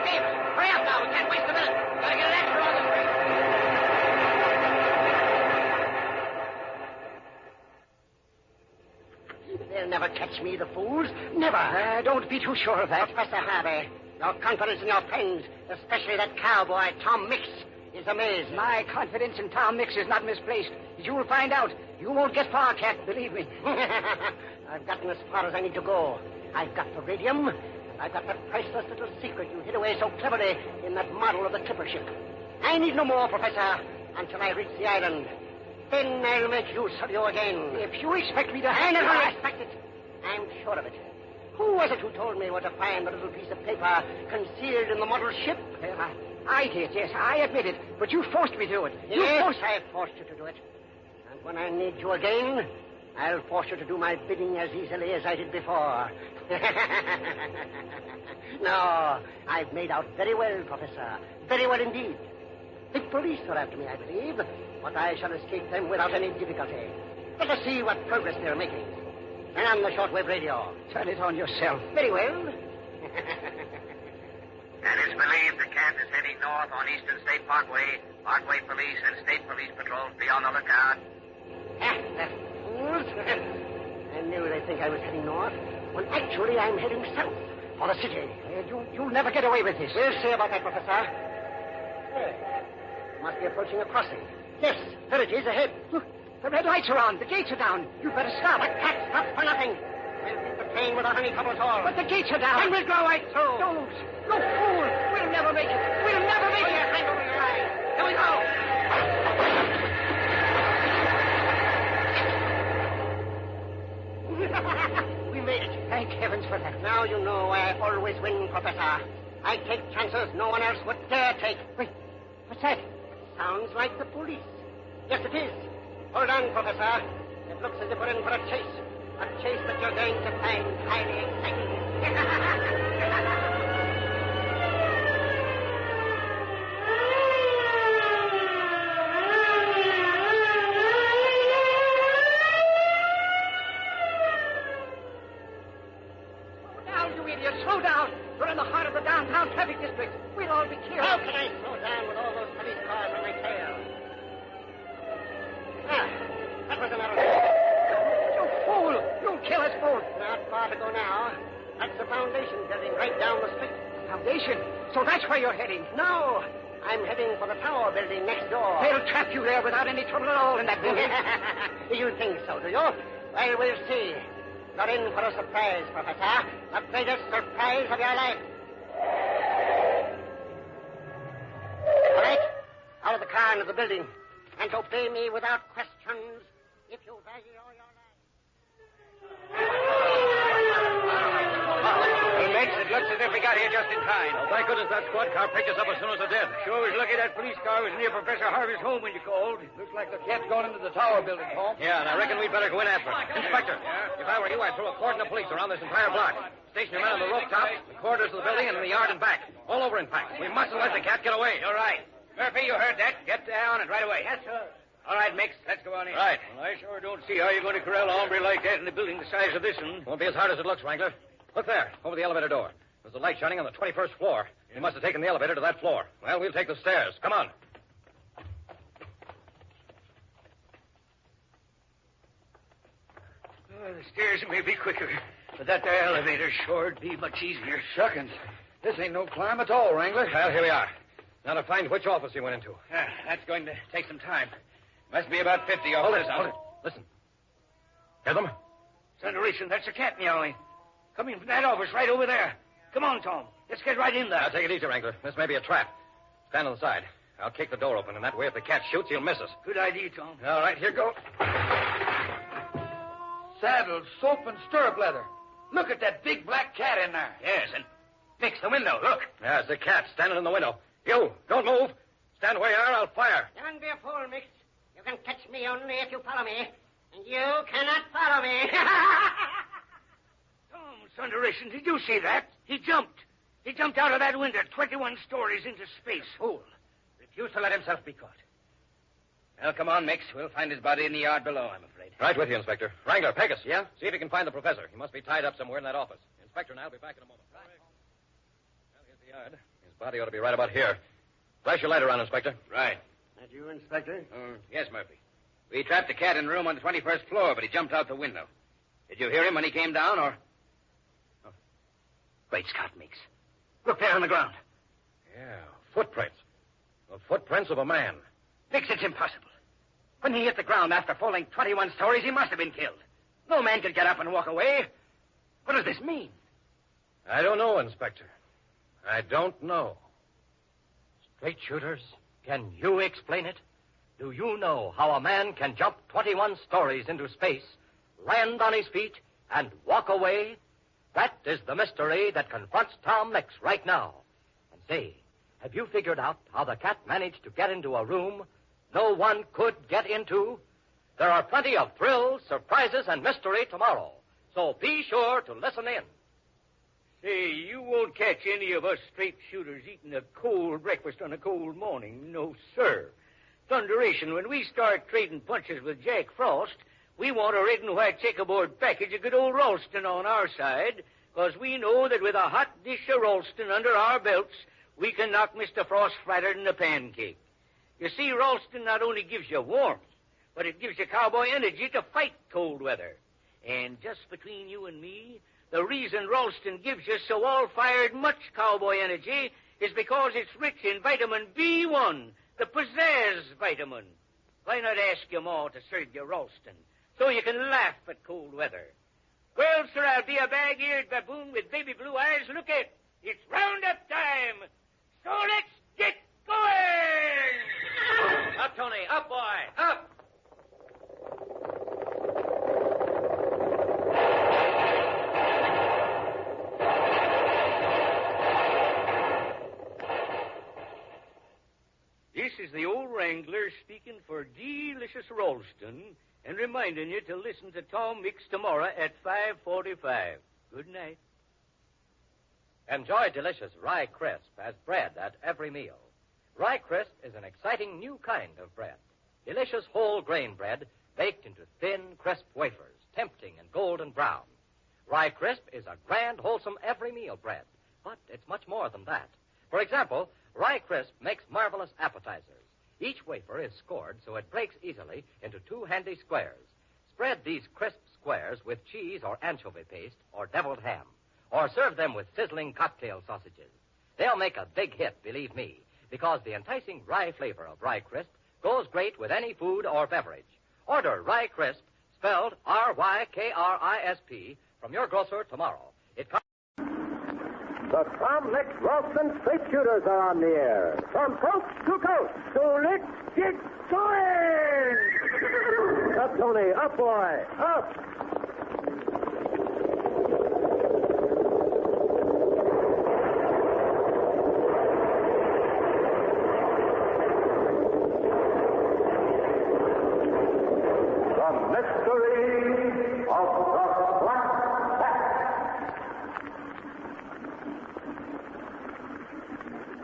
never catch me, the fools. Never. Don't be too sure of that. Professor Harvey, your confidence in your friends, especially that cowboy, Tom Mix, is amazing. My confidence in Tom Mix is not misplaced. You'll find out. You won't get far, Cat, believe me. I've gotten as far as I need to go. I've got the radium, and I've got that priceless little secret you hid away so cleverly in that model of the clipper ship. I need no more, Professor, until I reach the island. Then I'll make use of you again. If you expect me to... I never expect it. I'm sure of it. Who was it who told me where to find the little piece of paper concealed in the model ship? I did, yes, I admit it. But you forced me to it. Yes, I forced you to do it. And when I need you again, I'll force you to do my bidding as easily as I did before. No, I've made out very well, Professor. Very well indeed. The police are after me, I believe, but I shall escape them without any difficulty. Let us see what progress they're making. Turn on the shortwave radio. Turn it on yourself. Very well. And it's believed the cat is heading north on Eastern State Parkway. Parkway Police and State Police Patrols be on the lookout. Fools. I knew they'd think I was heading north, when actually I'm heading south for the city. You'll never get away with this. We'll see about that, Professor. Yes. Must be approaching a crossing. Yes, there it is ahead. Look, the red lights are on. The gates are down. You'd better stop. The cat stops for nothing. We'll beat the train without any trouble at all. But the gates are down. And we'll go right through. Don't. No, fool. We'll never make it. We'll never make it. Hang over your eyes. Here we go. We made it. Thank heavens for that. Now you know why I always win, Professor. I take chances no one else would dare take. Wait, what's that? Sounds like the police. Yes, it is. Hold on, Professor. It looks as if we're in for a chase. A chase that you're going to find highly exciting. Slow down. We're in the heart of the downtown traffic district. We'll all be killed. How can I slow down with all those police cars on my tail? That was another. You fool! You'll kill us both. Not far to go now. That's the foundation building right down the street. Foundation? So that's where you're heading? No. I'm heading for the tower building next door. They'll trap you there without any trouble at all in that building. You think so, do you? Well, we'll see. You're in for a surprise, Professor. The greatest surprise of your life. All right. Out of the car into the building. And obey me without questions if you value all your life. Well, Mix, it looks as if we got here just in time. Well, thank goodness that squad car picked us up as soon as it did. Sure was lucky that police car was near Professor Harvey's home when you called. Looks like the cat's going into the tower building, Holmes. Yeah, and I reckon we'd better go in after it. Inspector, if I were you, I'd throw a cordon of police around this entire block. Station your men on the rooftop, the corridors of the building, and in the yard and back. All over, in fact. We mustn't let the cat get away. You're right. Murphy, you heard that. Get down and right away. Yes, sir. All right, Mix, let's go on in. Right. Well, I sure don't see how you're going to corral a hombre like that in a building the size of this one. Won't be as hard as it looks, Wrangler. Look there, over the elevator door. There's a light shining on the 21st floor. He must have taken the elevator to that floor. Well, we'll take the stairs. Come on. The stairs may be quicker, but that there elevator shore'd be much easier. Shuckins. This ain't no climb at all, Wrangler. Well, here we are. Now to find which office he went into. That's going to take some time. Must be about 50 officers. Hold it. Listen. Hear them? Thunderation, that's a cat meowing. Coming from that office right over there. Come on, Tom. Let's get right in there. Now, take it easy, Wrangler. This may be a trap. Stand on the side. I'll kick the door open, and that way if the cat shoots, he'll miss us. Good idea, Tom. All right, here goes. Saddles, soap, and stirrup leather. Look at that big black cat in there. Yes, and fix the window. Look. Yeah, it's the cat standing in the window. You, don't move. Stand where you are, I'll fire. Don't be a fool, Mix. You can catch me only if you follow me. And you cannot follow me. Tom, thunderation, did you see that? He jumped. He jumped out of that window 21 stories into space. Fool. Refused to let himself be caught. Well, come on, Mix. We'll find his body in the yard below, I'm afraid. Right with you, Inspector. Wrangler, Pegasus. Yeah? See if you can find the professor. He must be tied up somewhere in that office. Inspector and I'll be back in a moment. Right. Well, here's the yard. His body ought to be right about here. Flash your light around, Inspector. Right. That you, Inspector? Yes, Murphy. We trapped the cat in a room on the 21st floor, but he jumped out the window. Did you hear him when he came down, or... Oh. Great Scott, Mix. Look there on the ground. Yeah, footprints. The footprints of a man. Mix, it's impossible. When he hit the ground after falling 21 stories, he must have been killed. No man could get up and walk away. What does this mean? I don't know, Inspector. I don't know. Straight shooters, can you explain it? Do you know how a man can jump 21 stories into space, land on his feet, and walk away? That is the mystery that confronts Tom Mix right now. And say, have you figured out how the cat managed to get into a room no one could get into? There are plenty of thrills, surprises, and mystery tomorrow. So be sure to listen in. Say, you won't catch any of us straight shooters eating a cold breakfast on a cold morning. No, sir. Thunderation, when we start trading punches with Jack Frost, we want a red and white checkerboard package of good old Ralston on our side, because we know that with a hot dish of Ralston under our belts, we can knock Mr. Frost flatter than a pancake. You see, Ralston not only gives you warmth, but it gives you cowboy energy to fight cold weather. And just between you and me, the reason Ralston gives you so all-fired much cowboy energy is because it's rich in vitamin B1, the pizzazz vitamin. Why not ask your ma to serve you Ralston, so you can laugh at cold weather? Well, sir, I'll be a bag-eared baboon with baby blue eyes. Look it. It's roundup time. So let's get going! Up, Tony. Up, boy. Up! This is the old Wrangler speaking for delicious Ralston and reminding you to listen to Tom Mix tomorrow at 5:45. Good night. Enjoy delicious Rye Crisp as bread at every meal. Rye Crisp is an exciting new kind of bread. Delicious whole grain bread baked into thin, crisp wafers, tempting and golden brown. Rye Crisp is a grand, wholesome every meal bread, but it's much more than that. For example, Rye Crisp makes marvelous appetizers. Each wafer is scored so it breaks easily into two handy squares. Spread these crisp squares with cheese or anchovy paste or deviled ham, or serve them with sizzling cocktail sausages. They'll make a big hit, believe me, because the enticing rye flavor of Rye Crisp goes great with any food or beverage. Order Rye Crisp, spelled R-Y-K-R-I-S-P, from your grocer tomorrow. It comes... The Tom Mix Ralston Straight Shooters are on the air. From coast to coast. So let's get going! Up, Tony. Up, boy. Up! The mystery of the Black Cat.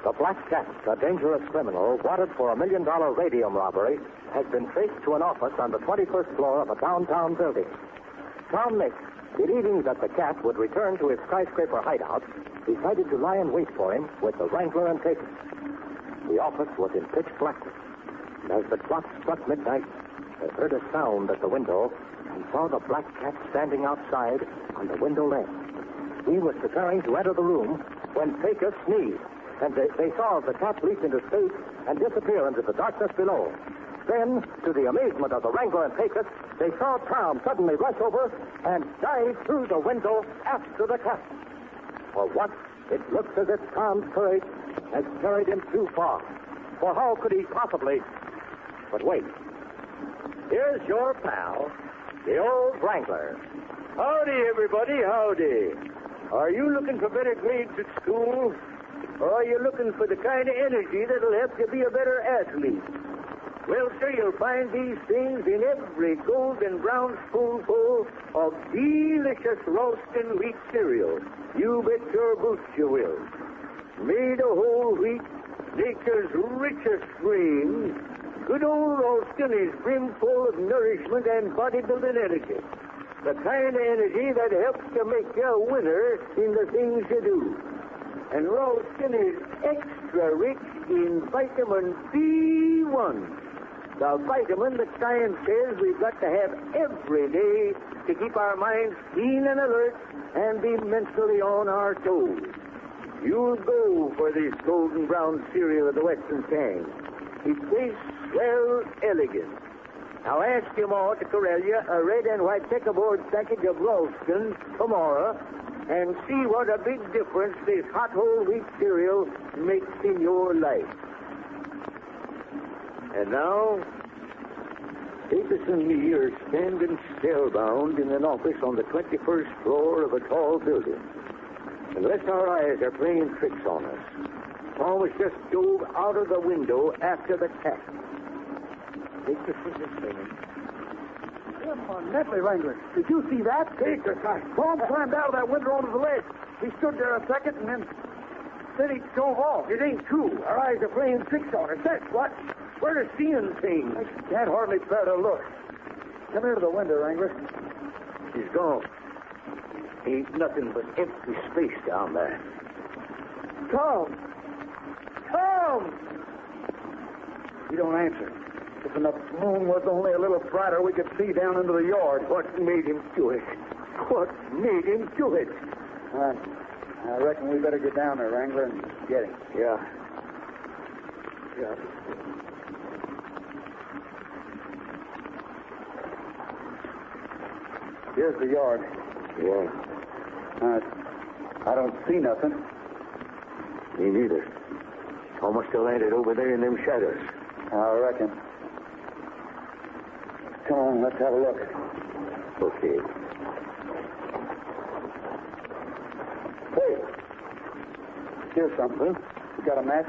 The Black Cat, a dangerous criminal wanted for $1 million radium robbery, has been traced to an office on the 21st floor of a downtown building. Tom Mix, believing that the cat would return to his skyscraper hideout, decided to lie in wait for him with the Wrangler and papers. The office was in pitch blackness. And as the clock struck midnight, they heard a sound at the window and saw the Black Cat standing outside on the window ledge. He was preparing to enter the room when Pecos sneezed, and they saw the cat leap into space and disappear into the darkness below. Then, to the amazement of the Wrangler and Pecos, they saw Tom suddenly rush over and dive through the window after the cat. For once, it looks as if Tom's courage has carried him too far. For how could he possibly... But wait. Here's your pal, the old Wrangler. Howdy, everybody, howdy. Are you looking for better grades at school? Or are you looking for the kind of energy that'll help you be a better athlete? Well, sir, you'll find these things in every golden brown spoonful of delicious Ralston wheat cereal. You bet your boots you will. Made of whole wheat, nature's richest grain, good old Ralston is brimful of nourishment and bodybuilding energy. The kind of energy that helps to make you a winner in the things you do. And Ralston is extra rich in vitamin B1. The vitamin that science says we've got to have every day to keep our minds keen and alert and be mentally on our toes. You'll go for this golden brown cereal of the Western Tang. It tastes, well, elegant. Now ask your ma to corral you a red and white checkerboard package of Ralston tomorrow and see what a big difference this hot whole wheat cereal makes in your life. And now, Davis and me are standing spellbound in an office on the 21st floor of a tall building. Unless our eyes are playing tricks on us, Tom has just dove out of the window after the cat. Take the scissors, Damon. Nephew, Wrangler, did you see that? Take the sight. Tom climbed out of that window onto the ledge. He stood there a second and then he drove off. It ain't true. Our eyes are playing tricks on us. That's what. We're seeing things. I can't hardly bear to look. Come here to the window, Wrangler. He's gone. Ain't nothing but empty space down there. Tom! Tom! He don't answer. If the moon was only a little brighter, we could see down into the yard. What made him do it? What made him do it? I reckon we better get down there, Wrangler, and get him. Yeah. Here's the yard. Yeah. I don't see nothing. Me neither. Tom must have landed over there in them shadows. I reckon. Come on, let's have a look. Okay. Hey, here's something. You got a match?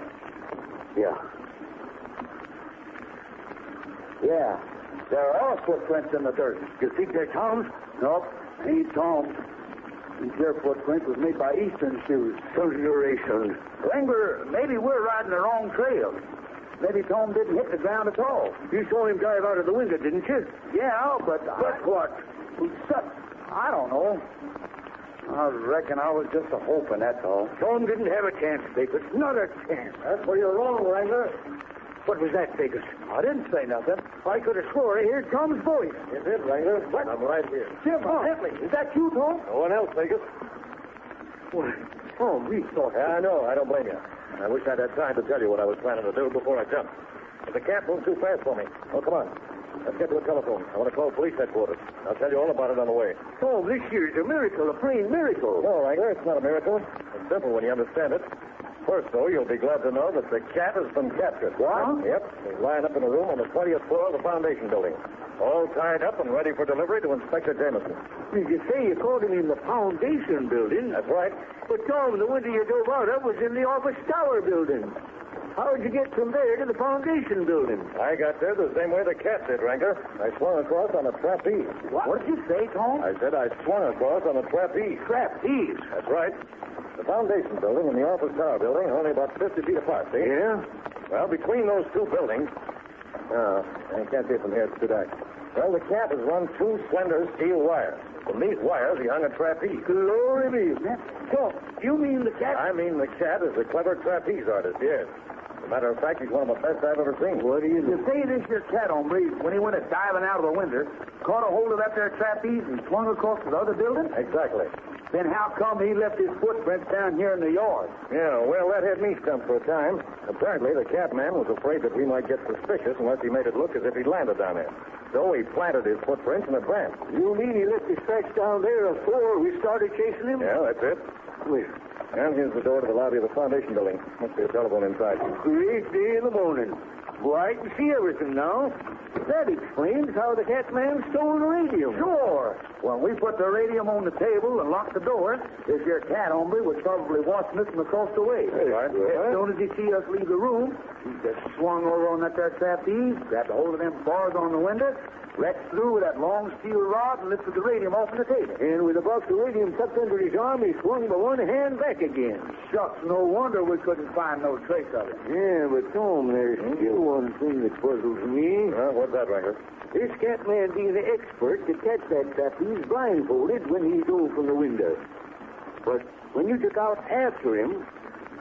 Yeah. Yeah. There are footprints in the dirt. You think they're Tom's? Nope, ain't Tom. These here footprints was made by Eastern shoes. Thunderation. Wrangler, maybe we're riding the wrong trail. Maybe Tom didn't hit the ground at all. You saw him dive out of the window, didn't you? Yeah, but what? I don't know. I reckon I was just a-hoping, that's all. Tom didn't have a chance, Vegas. Not a chance. That's where you're wrong, Wrangler. What was that, Vegas? I didn't say nothing. I could have swore I heard Tom's voice. You did, Wrangler. What? I'm right here. Jim, Bentley, is that you, Tom? No one else, Vegas. What? Tom, we thought... Yeah, I know. I don't blame you. I wish I'd had time to tell you what I was planning to do before I jumped. But the cat moved too fast for me. Oh, come on. Let's get to a telephone. I want to call police headquarters. I'll tell you all about it on the way. Tom, this here's a miracle, a plain miracle. No, Wrangler, it's not a miracle. It's simple when you understand it. First, though, you'll be glad to know that the cat has been captured. What? Yep. He's lying up in a room on the 20th floor of the foundation building. All tied up and ready for delivery to Inspector Jameson. You say you caught him in the foundation building? That's right. But, Tom, the window you dove out of was in the office tower building. How'd you get from there to the foundation building? I got there the same way the cat did, Wrangler. I swung across on a trapeze. What did you say, Tom? I said I swung across on a trapeze. Trapeze? That's right. The foundation building and the office tower building are only about 50 feet apart, see? Yeah? Well, between those two buildings... Oh, I can't see it from here. It's too dark. Well, the cat has run two slender steel wires. From these wires, he hung a trapeze. Glory be. So, you mean the cat? I mean the cat is a clever trapeze artist, yes. As a matter of fact, he's one of the best I've ever seen. What do you You say this your cat, hombre, when he went diving out of the window, caught a hold of that there trapeze and swung across to the other building? Exactly. Then how come he left his footprints down here in the yard? Yeah, well, that had me stumped for a time. Apparently, the cat man was afraid that we might get suspicious unless he made it look as if he'd landed down there. So he planted his footprints in advance. You mean he left his tracks down there before we started chasing him? Yeah, that's it. Where? And here's the door to the lobby of the foundation building. Must be a telephone inside. Great day in the morning. Well, I can see everything now. That explains how the cat man stole the radium. Sure. When we put the radium on the table and locked the door, this your cat, hombre, was probably watching us from across the way. Right. As soon as he see us leave the room, he just swung over on that there trapeze, grabbed a hold of them bars on the window, wrecked through with that long steel rod and lifted the radium off the table. And with a box of radium tucked under his arm, he swung by one hand back again. Shucks, no wonder we couldn't find no trace of it. Yeah, but Tom, there's still one thing that puzzles me. What's that, Wrangler? This cat man being the expert to catch that trapeze blindfolded when he dove from the window. But when you took out after him,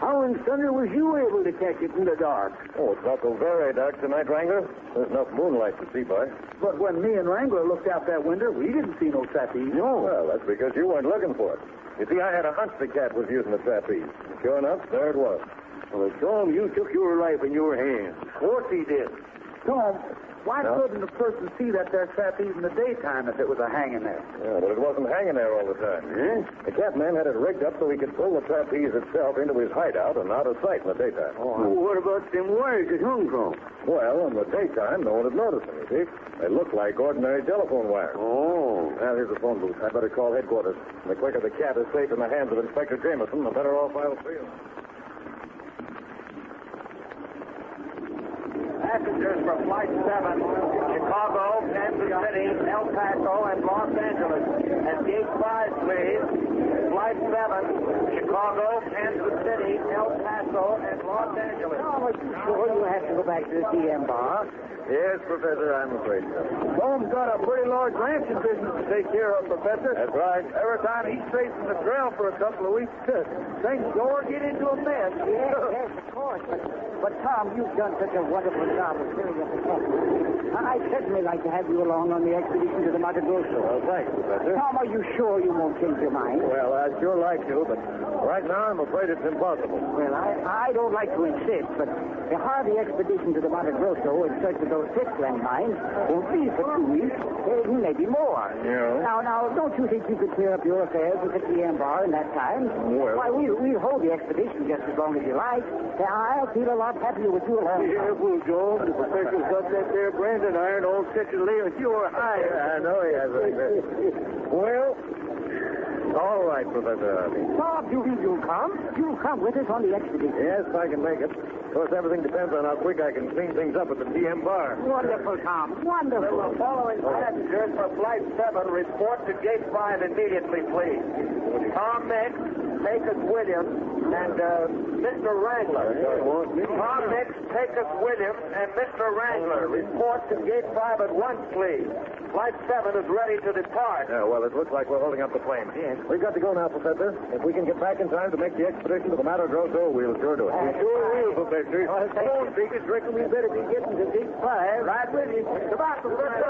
How in thunder was you able to catch it in the dark? Oh, it's not so very dark tonight, Wrangler. There's enough moonlight to see by. But when me and Wrangler looked out that window, we didn't see no trapeze. No. Well, that's because you weren't looking for it. You see, I had a hunch the cat was using the trapeze. Sure enough, there it was. Well, Tom, you took your life in your hands. Of course he did. Tom, why couldn't a person see that there trapeze in the daytime if it was a hanging there? Yeah, but it wasn't hanging there all the time. Yeah? The catman had it rigged up so he could pull the trapeze itself into his hideout and out of sight in the daytime. Oh, what about them wires it hung from? Well, in the daytime, no one would notice them, you see. They look like ordinary telephone wires. Oh. Now, here's the phone booth. I'd better call headquarters. And the quicker the cat is safe in the hands of Inspector Jameson, the better off I'll feel. Passengers for Flight 7, Chicago, Kansas City, El Paso, and Los Angeles. At Gate 5, please. Flight 7, Chicago, Kansas City, El Paso, and Los Angeles. Oh, are you sure you have to go back to the TM bar? Yes, Professor, I'm afraid so. Tom's got a pretty large ranching business to take care of, Professor. That's right. Every time he's tracing the trail for a couple of weeks, things sure get into a mess. Yes, of course. But Tom, you've done such a wonderful job of clearing up the problem. I'd certainly like to have you along on the expedition to the Mato Grosso. Well, thanks, Professor. Tom, are you sure you won't change your mind? Well, I'd sure like to, but right now I'm afraid it's impossible. Well, I don't like to insist, but the Harvey expedition to the Mato Grosso in search of those fixed landmines won't be for 2 weeks, maybe more. Yeah. Now, don't you think you could clear up your affairs with the TM bar in that time? Well. Why, we'll hold the expedition just as long as you like. I'll feel a lot happier with you along. Careful, Joe. The professor's got that there branding iron all set to lay with your hide. I know he has, Well, all right, Professor Harvey. Bob, you'll come? You'll come with us on the expedition. Yes, I can make it. Of course, everything depends on how quick I can clean things up at the TM bar. Wonderful, Tom. Wonderful. The following passengers for Flight 7 report to Gate 5 immediately, please. Tom Mix, Pecos Williams, and Mr. Wrangler. Tom Mix, Pecos Williams, and Mr. Wrangler report to Gate 5 at once, please. Flight 7 is ready to depart. Yeah, well, it looks like we're holding up the plane. Yes. We've got to go now, Professor. If we can get back in time to make the expedition to the Mato Grosso, we'll sure do it. Sure will, Professor. Come on, Pecos. Reckon we better be getting to Gate 5. Right with you. Come on, Professor.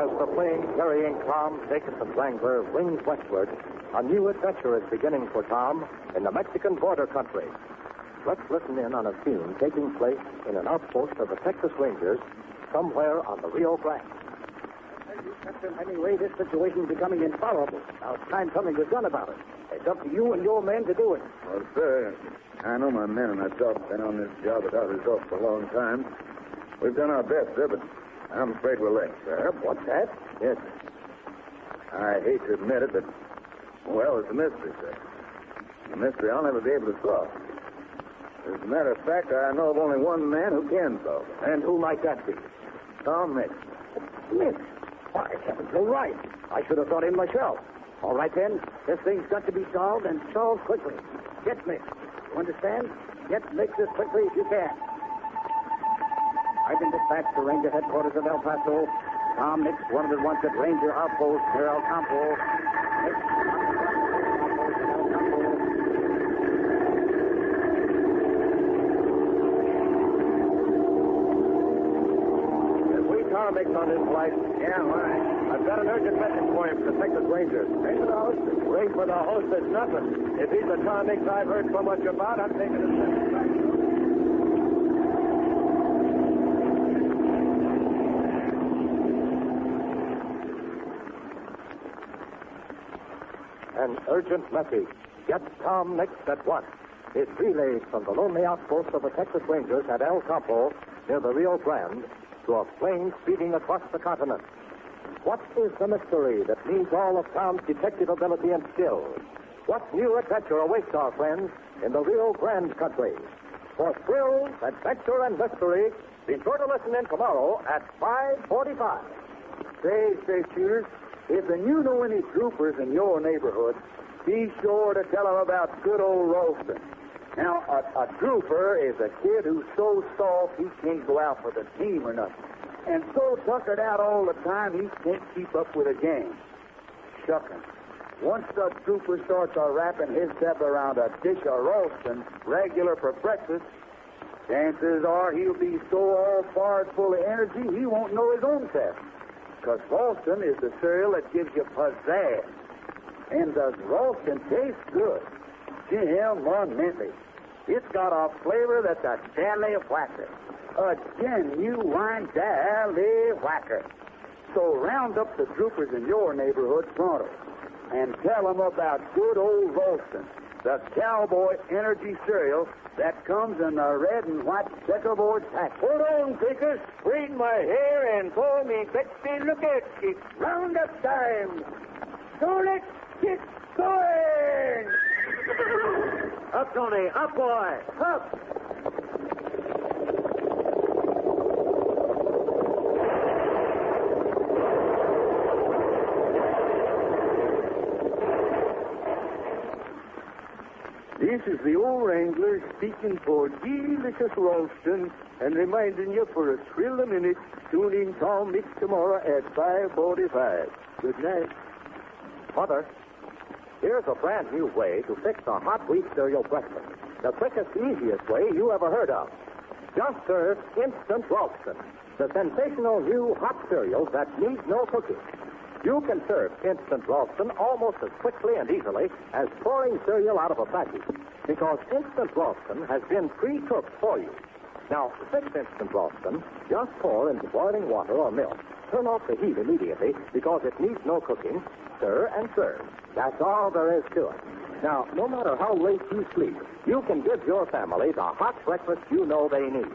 As the plane carrying Tom, Dickson, and Wrangler wings westward, a new adventure is beginning for Tom in the Mexican border country. Let's listen in on a scene taking place in an outpost of the Texas Rangers somewhere on the Rio Grande. Captain Hemingway, this situation is becoming intolerable. Now it's time something was done about it. It's up to you and your men to do it. Well, sir, I know my men and myself have been on this job without results for a long time. We've done our best, sir, but I'm afraid we're late, sir. What's that? Yes. I hate to admit it, but, well, it's a mystery, sir. A mystery I'll never be able to solve. As a matter of fact, I know of only one man who can solve it. And who might that be? Tom Mix. Mix? Why, heavens, you're right. I should have thought him myself. All right, then. This thing's got to be solved, and solved quickly. Get Mix. You understand? Get Mix as quickly as you can. I've been dispatched to Ranger headquarters of El Paso. Tom Mix wanted at once at Ranger outpost near El Campo. Tom Mix on this flight. Yeah, why? I've got an urgent message for him from the Texas Rangers. Ring for the hostess. Ring for the hostess, nothing. If he's the Tom Mix I've heard so much about, I'm taking his message back. An urgent message. Get Tom Mix at once. It's relayed from the lonely outpost of the Texas Rangers at El Campo, near the Rio Grande, to a plane speeding across the continent. What is the mystery that needs all of Tom's detective ability and skill? What new adventure awaits our friends in the Rio Grande country? For thrills, adventure, and mystery, be sure to listen in tomorrow at 5:45. Say, straight shooters, if you know any troopers in your neighborhood, be sure to tell them about good old Ralston. Now, a trooper is a kid who's so soft he can't go out for the team or nothing. And so tuckered out all the time he can't keep up with a gang. Shuckin'. Once the trooper starts wrapping himself around a dish of Ralston regular for breakfast, chances are he'll be so all fired full of energy he won't know his own self. Because Ralston is the cereal that gives you pizzazz. And does Ralston taste good? Jim, monumentally. It's got a flavor that's a jelly whacker. A genuine jelly whacker. So round up the troopers in your neighborhood pronto and tell them about good old Ralston, the cowboy energy cereal that comes in a red and white checkerboard pack. Hold on, Pickers. Braid my hair and call me Betsy. Look at it. It's round-up time. So let's get going. Up, Tony. Up, boy. Up. This is the old Wrangler speaking for delicious Ralston and reminding you for a thrill a minute, tune in Tom Mix tomorrow at 5:45. Good night. Mother, here's a brand new way to fix a hot wheat cereal breakfast. The quickest, easiest way you ever heard of. Just serve Instant Ralston, the sensational new hot cereal that needs no cooking. You can serve Instant Ralston almost as quickly and easily as pouring cereal out of a package, because Instant Ralston has been pre-cooked for you. Now, to fix Instant Ralston, just pour into boiling water or milk. Turn off the heat immediately, because it needs no cooking. Stir and serve. That's all there is to it. Now, no matter how late you sleep, you can give your family the hot breakfast you know they need.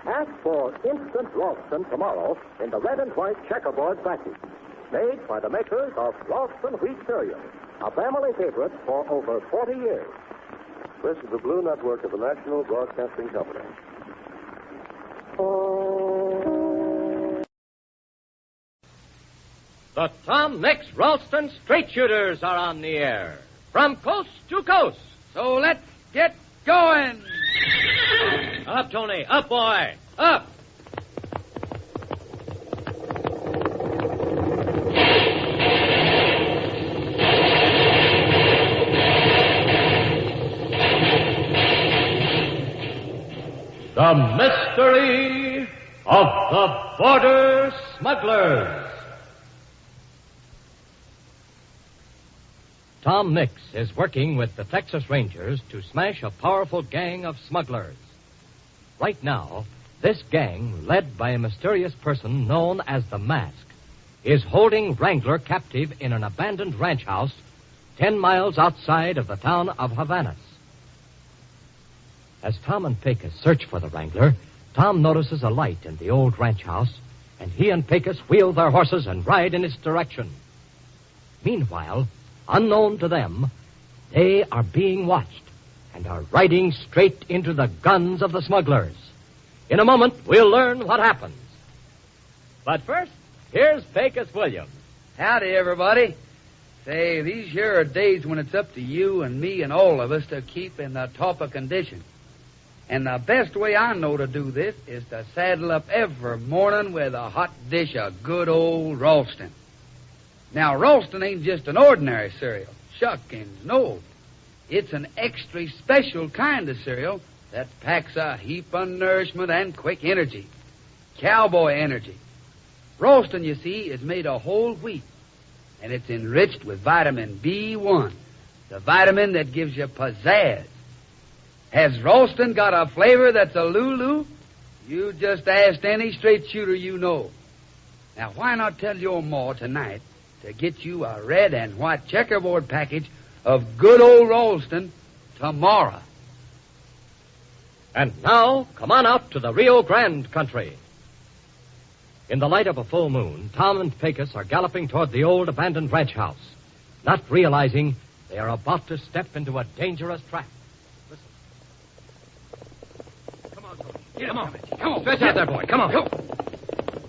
Ask for Instant Ralston tomorrow in the red and white checkerboard package. Made by the makers of Ralston Wheat Cereal, a family favorite for over 40 years. This is the Blue Network of the National Broadcasting Company. The Tom Mix Ralston Straight Shooters are on the air. From coast to coast. So let's get going. Up, Tony. Up, boy. Up. The Mystery of the Border Smugglers. Tom Mix is working with the Texas Rangers to smash a powerful gang of smugglers. Right now, this gang, led by a mysterious person known as the Mask, is holding Wrangler captive in an abandoned ranch house 10 miles outside of the town of Havanas. As Tom and Pecos search for the Wrangler, Tom notices a light in the old ranch house, and he and Pecos wheel their horses and ride in its direction. Meanwhile, unknown to them, they are being watched and are riding straight into the guns of the smugglers. In a moment, we'll learn what happens. But first, here's Pecos Williams. Howdy, everybody. Say, these here are days when it's up to you and me and all of us to keep in the top of condition. And the best way I know to do this is to saddle up every morning with a hot dish of good old Ralston. Now, Ralston ain't just an ordinary cereal. Shuckins, no. It's an extra special kind of cereal that packs a heap of nourishment and quick energy. Cowboy energy. Ralston, you see, is made of whole wheat, and it's enriched with vitamin B1, the vitamin that gives you pizzazz. Has Ralston got a flavor that's a Lulu? You just ask any straight shooter you know. Now, why not tell your ma tonight to get you a red and white checkerboard package of good old Ralston tomorrow? And now, come on out to the Rio Grande country. In the light of a full moon, Tom and Pecos are galloping toward the old abandoned ranch house, not realizing they are about to step into a dangerous trap. Listen. Come on, Coach. Come on. Stretch out there, boy. Come on.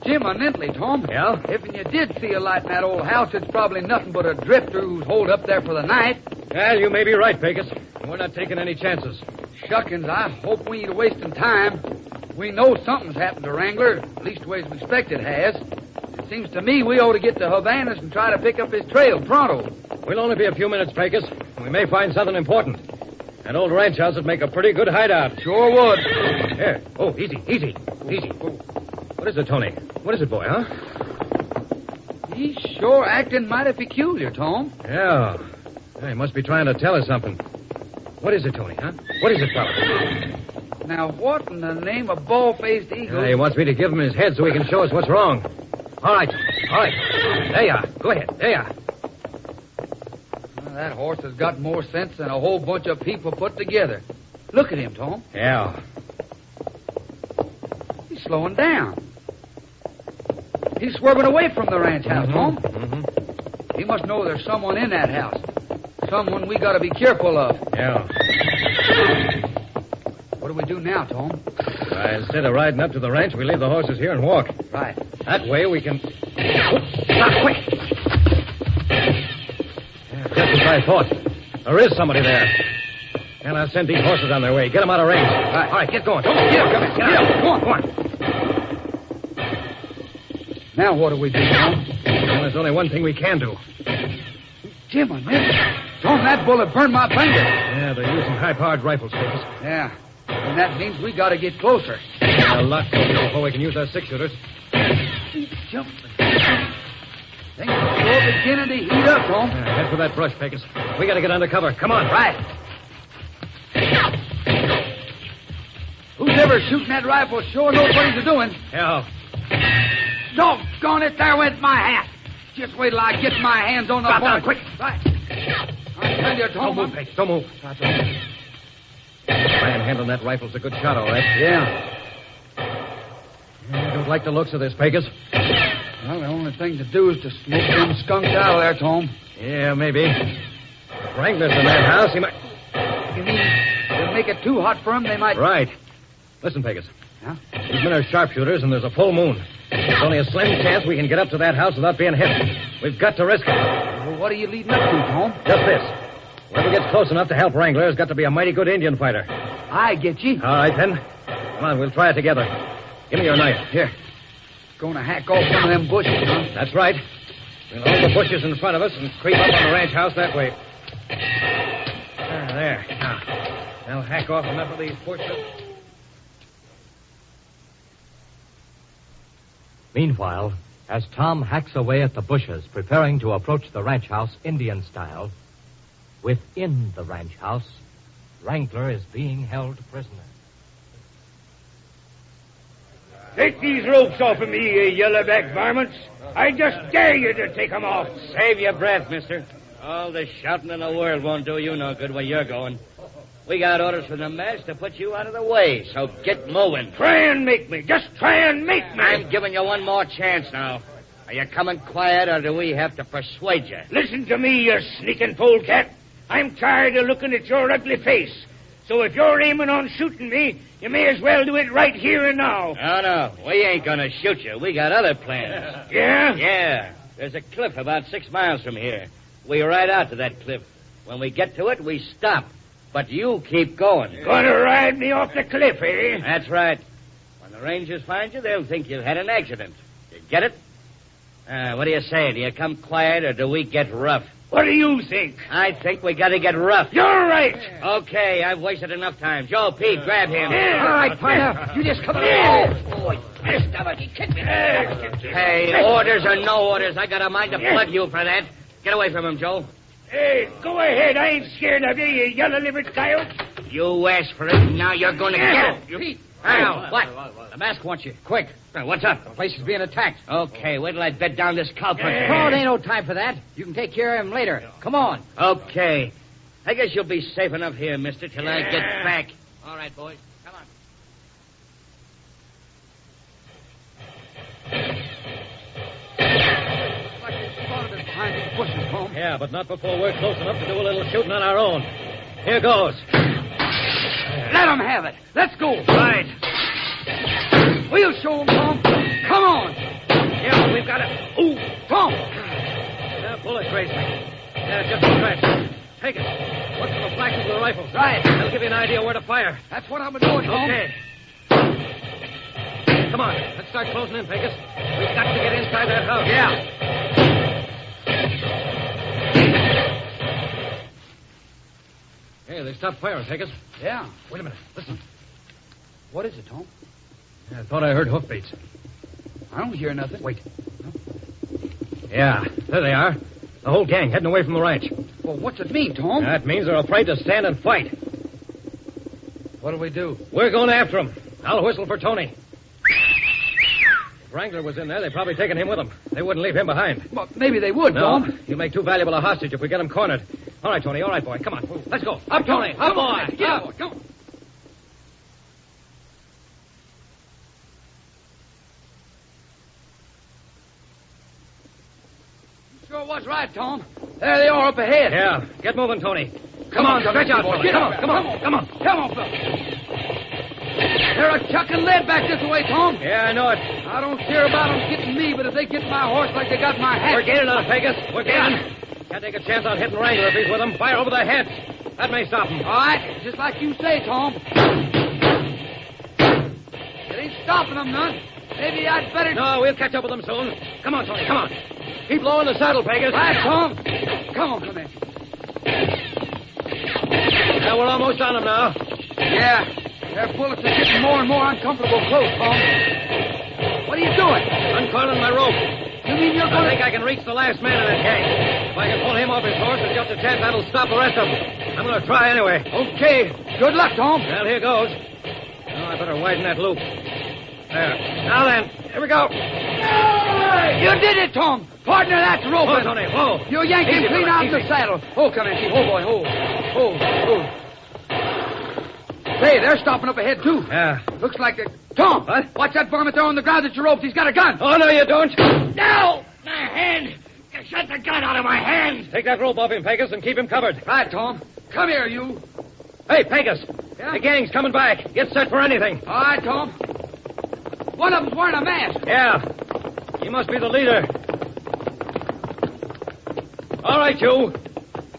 Jim, eminently, Tom. Yeah? If you did see a light in that old house, it's probably nothing but a drifter who's holed up there for the night. Well, you may be right, Pecos. We're not taking any chances. Shuckins, I hope we ain't wasting time. We know something's happened to Wrangler. Leastways we expect it has. It seems to me we ought to get to Havana's and try to pick up his trail pronto. We'll only be a few minutes, Pecos. We may find something important. That old ranch house would make a pretty good hideout. Sure would. Here. Oh, easy. What is it, Tony? What is it, boy, huh? He's sure acting mighty peculiar, Tom. Yeah. He must be trying to tell us something. What is it, Tony, huh? What is it, fella? Now, what in the name of bald-faced eagle... He wants me to give him his head so he can show us what's wrong. All right. There you are. Go ahead. There you are. Well, that horse has got more sense than a whole bunch of people put together. Look at him, Tom. Yeah. He's slowing down. He's swerving away from the ranch house, Tom. Mm-hmm. He must know there's someone in that house. Someone we got to be careful of. Yeah. What do we do now, Tom? Instead of riding up to the ranch, we leave the horses here and walk. Right. That way we can... Stop, quick! Yeah, just as I thought. There is somebody there. And I'll send these horses on their way. Get them out of range. All right, get going. Come on, get up. Come on. Now what do we do, Tom? Well, there's only one thing we can do. Jim, I missed. Tom, that bullet burned my finger. Yeah, they're using high-powered rifles, Pecos. Yeah. And that means we got to get closer. A lot closer before we can use our six-shooters. He's jumping. Things are sure beginning to heat up, Tom. Yeah, head for that brush, Pecos. We got to get under cover. Come on. Right. Who's ever shooting that rifle sure knows what he's doing. Yeah. Doggone it, there went my hat. Just wait till I get my hands on the Drop bullet. down, quick. Right. I tell you, Tom. Don't move, Pecos. Don't move. Man handling that rifle's a good shot, all right. Yeah. I don't like the looks of this, Pecos. Well, the only thing to do is to smoke them skunks out of there, Tom. Yeah, maybe. If Wrangler's in that house, he might... You mean to make it too hot for him, they might... Right. Listen, Pecos. Huh? These men are sharpshooters, and there's a full moon. There's only a slim chance we can get up to that house without being hit. We've got to risk it. Well, what are you leading up to, Tom? Just this. Whoever gets close enough to help Wrangler has got to be a mighty good Indian fighter. I get you. All right, then. Come on, we'll try it together. Give me your knife. Here. Going to hack off some of them bushes, huh? That's right. We'll hold the bushes in front of us and creep up on the ranch house that way. There. Now, I'll hack off enough of these bushes. Meanwhile, as Tom hacks away at the bushes, preparing to approach the ranch house Indian style, within the ranch house, Wrangler is being held prisoner. Take these ropes off of me, you yellowback varmints. I just dare you to take them off. Save your breath, mister. All the shouting in the world won't do you no good where you're going. We got orders from the mess to put you out of the way, so get moving. Try and make me. Just try and make me. I'm giving you one more chance now. Are you coming quiet, or do we have to persuade you? Listen to me, you sneaking polecat. I'm tired of looking at your ugly face. So if you're aiming on shooting me, you may as well do it right here and now. No, we ain't gonna shoot you. We got other plans. Yeah? Yeah. There's a cliff about 6 miles from here. We ride out to that cliff. When we get to it, we stop. But you keep going. Gonna ride me off the cliff, eh? That's right. When the rangers find you, they'll think you've had an accident. You get it? What do you say? Do you come quiet, or do we get rough? What do you think? I think we gotta get rough. You're right. Okay, I've wasted enough time. Joe, Pete, grab him. Yeah. All right, partner. You just come along. Oh, boy. My stomach, he kicked me. Hey, orders or no orders, I got a mind to plug you for that. Get away from him, Joe. Hey, go ahead. I ain't scared of you, you yellow-livered coyote. You asked for it, now you're gonna get it. Pete. Now, what? The mask wants you. Quick. What's up? The place is being attacked. Okay, wait till I bed down this culprit. Oh, it ain't no time for that. You can take care of him later. Come on. Okay. I guess you'll be safe enough here, mister, till I get back. All right, boys. Come on. Behind these bushes, Tom. Yeah, but not before we're close enough to do a little shooting on our own. Here goes. Let them have it. Let's go. Right. We'll show them, Tom. Come on. Yeah, we've got it. Ooh, Tom. Bullet grazed me. Yeah, just a scratch. Take it. Look for the flashes of the rifles. Right. I'll give you an idea where to fire. That's what I'm doing, Tom. Okay. Come on. Let's start closing in, Pecos. We've got to get inside that house. Yeah. Hey, they stopped firing, Pecos. Yeah. Wait a minute. Listen. What is it, Tom? I thought I heard hoofbeats. I don't hear nothing. Wait. Yeah, there they are. The whole gang heading away from the ranch. Well, what's it mean, Tom? That means they're afraid to stand and fight. What'll we do? We're going after them. I'll whistle for Tony. If Wrangler was in there, they'd probably taken him with them. They wouldn't leave him behind. Well, maybe they would, No, Tom. he'll make too valuable a hostage if we get him cornered. All right, Tony. All right, boy. Come on. Let's go. Up, Tony. Up, boy. Yeah, boy. Come on. Sure was right, Tom. There they are up ahead. Yeah. Get moving, Tony. Come on, stretch out, boy. Come on. Come on, Phil. They're a chucking lead back this way, Tom. Yeah, I know it. I don't care about them getting me, but if they get my horse like they got my hat... We're gaining on Pecos. We're gaining. Can't take a chance on hitting Wrangler if he's with them. Fire over their heads. That may stop them. All right, just like you say, Tom. It ain't stopping them none. Maybe I'd better... No, we'll catch up with them soon. Come on, Tony, come on. Keep low in the saddle, Pecos. Right, Tom. Come on, come in. Yeah, we're almost on them now. Yeah, their bullets are getting more and more uncomfortable close, Tom. What are you doing? Uncoiling my rope. You mean you're going I think I can reach the last man in that gang. If I can pull him off his horse, there's just a chance that'll stop the rest of them. I'm going to try anyway. Okay. Good luck, Tom. Well, here goes. Now, I better widen that loop. There. Now then, here we go. You did it, Tom. Partner, that's roping. Whoa, Tony, whoa. You yanked him clean out of the saddle. Oh, come in, Chief. Oh, boy, oh. Hey, they're stopping up ahead, too. Yeah. Looks like they... Tom! What? Watch that varmint there on the ground that you roped. He's got a gun. Oh, no, you don't. No! My hand! Get the gun out of my hand! Take that rope off him, Pecos, and keep him covered. Right, Tom. Come here, you. Hey, Pecos. Yeah? The gang's coming back. Get set for anything. All right, Tom. One of them's wearing a mask. Yeah. You must be the leader. All right, you.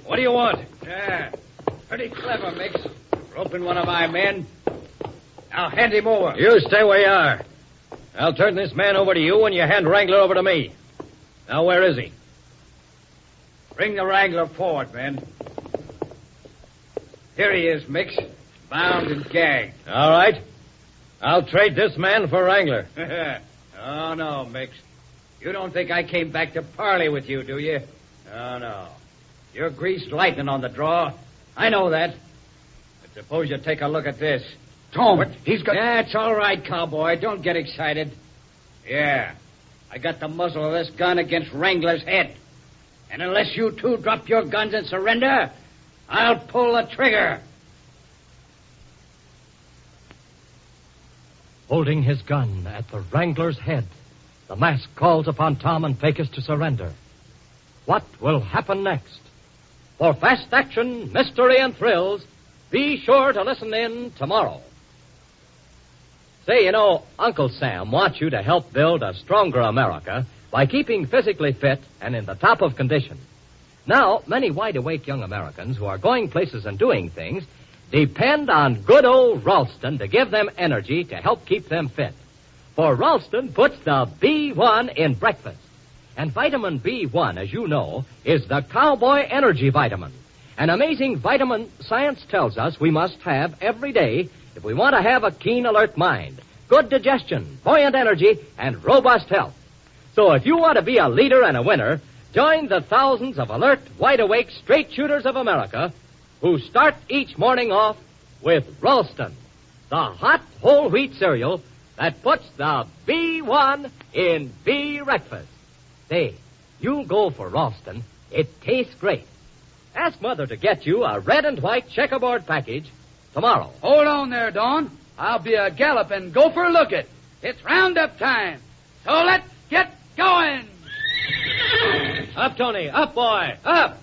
What do you want? Yeah. Pretty clever, Mix. Roping one of my men. Now hand him over. You stay where you are. I'll turn this man over to you and you hand Wrangler over to me. Now, where is he? Bring the Wrangler forward, men. Here he is, Mix. Bound and gagged. All right. I'll trade this man for Wrangler. Oh, no, Mix. You don't think I came back to parley with you, do you? Oh, no. You're greased lightning on the draw. I know that. But suppose you take a look at this. Tom, What? he's got... That's all right, cowboy. Don't get excited. Yeah. I got the muzzle of this gun against Wrangler's head. And unless you two drop your guns and surrender, I'll pull the trigger. Holding his gun at the Wrangler's head, the mask calls upon Tom and Pecos to surrender. What will happen next? For fast action, mystery, and thrills, be sure to listen in tomorrow. Say, Uncle Sam wants you to help build a stronger America by keeping physically fit and in the top of condition. Now, many wide-awake young Americans who are going places and doing things depend on good old Ralston to give them energy to help keep them fit. For Ralston puts the B1 in breakfast. And vitamin B1, as you know, is the cowboy energy vitamin. An amazing vitamin science tells us we must have every day if we want to have a keen, alert mind, good digestion, buoyant energy, and robust health. So if you want to be a leader and a winner, join the thousands of alert, wide-awake, straight-shooters of America who start each morning off with Ralston, the hot whole wheat cereal that puts the B1 in breakfast. Say, you go for Ralston. It tastes great. Ask Mother to get you a red and white checkerboard package tomorrow. Hold on there, Don. I'll be a gallop and go for a look at. It's roundup time. So let's get going. Up, Tony. Up, boy. Up.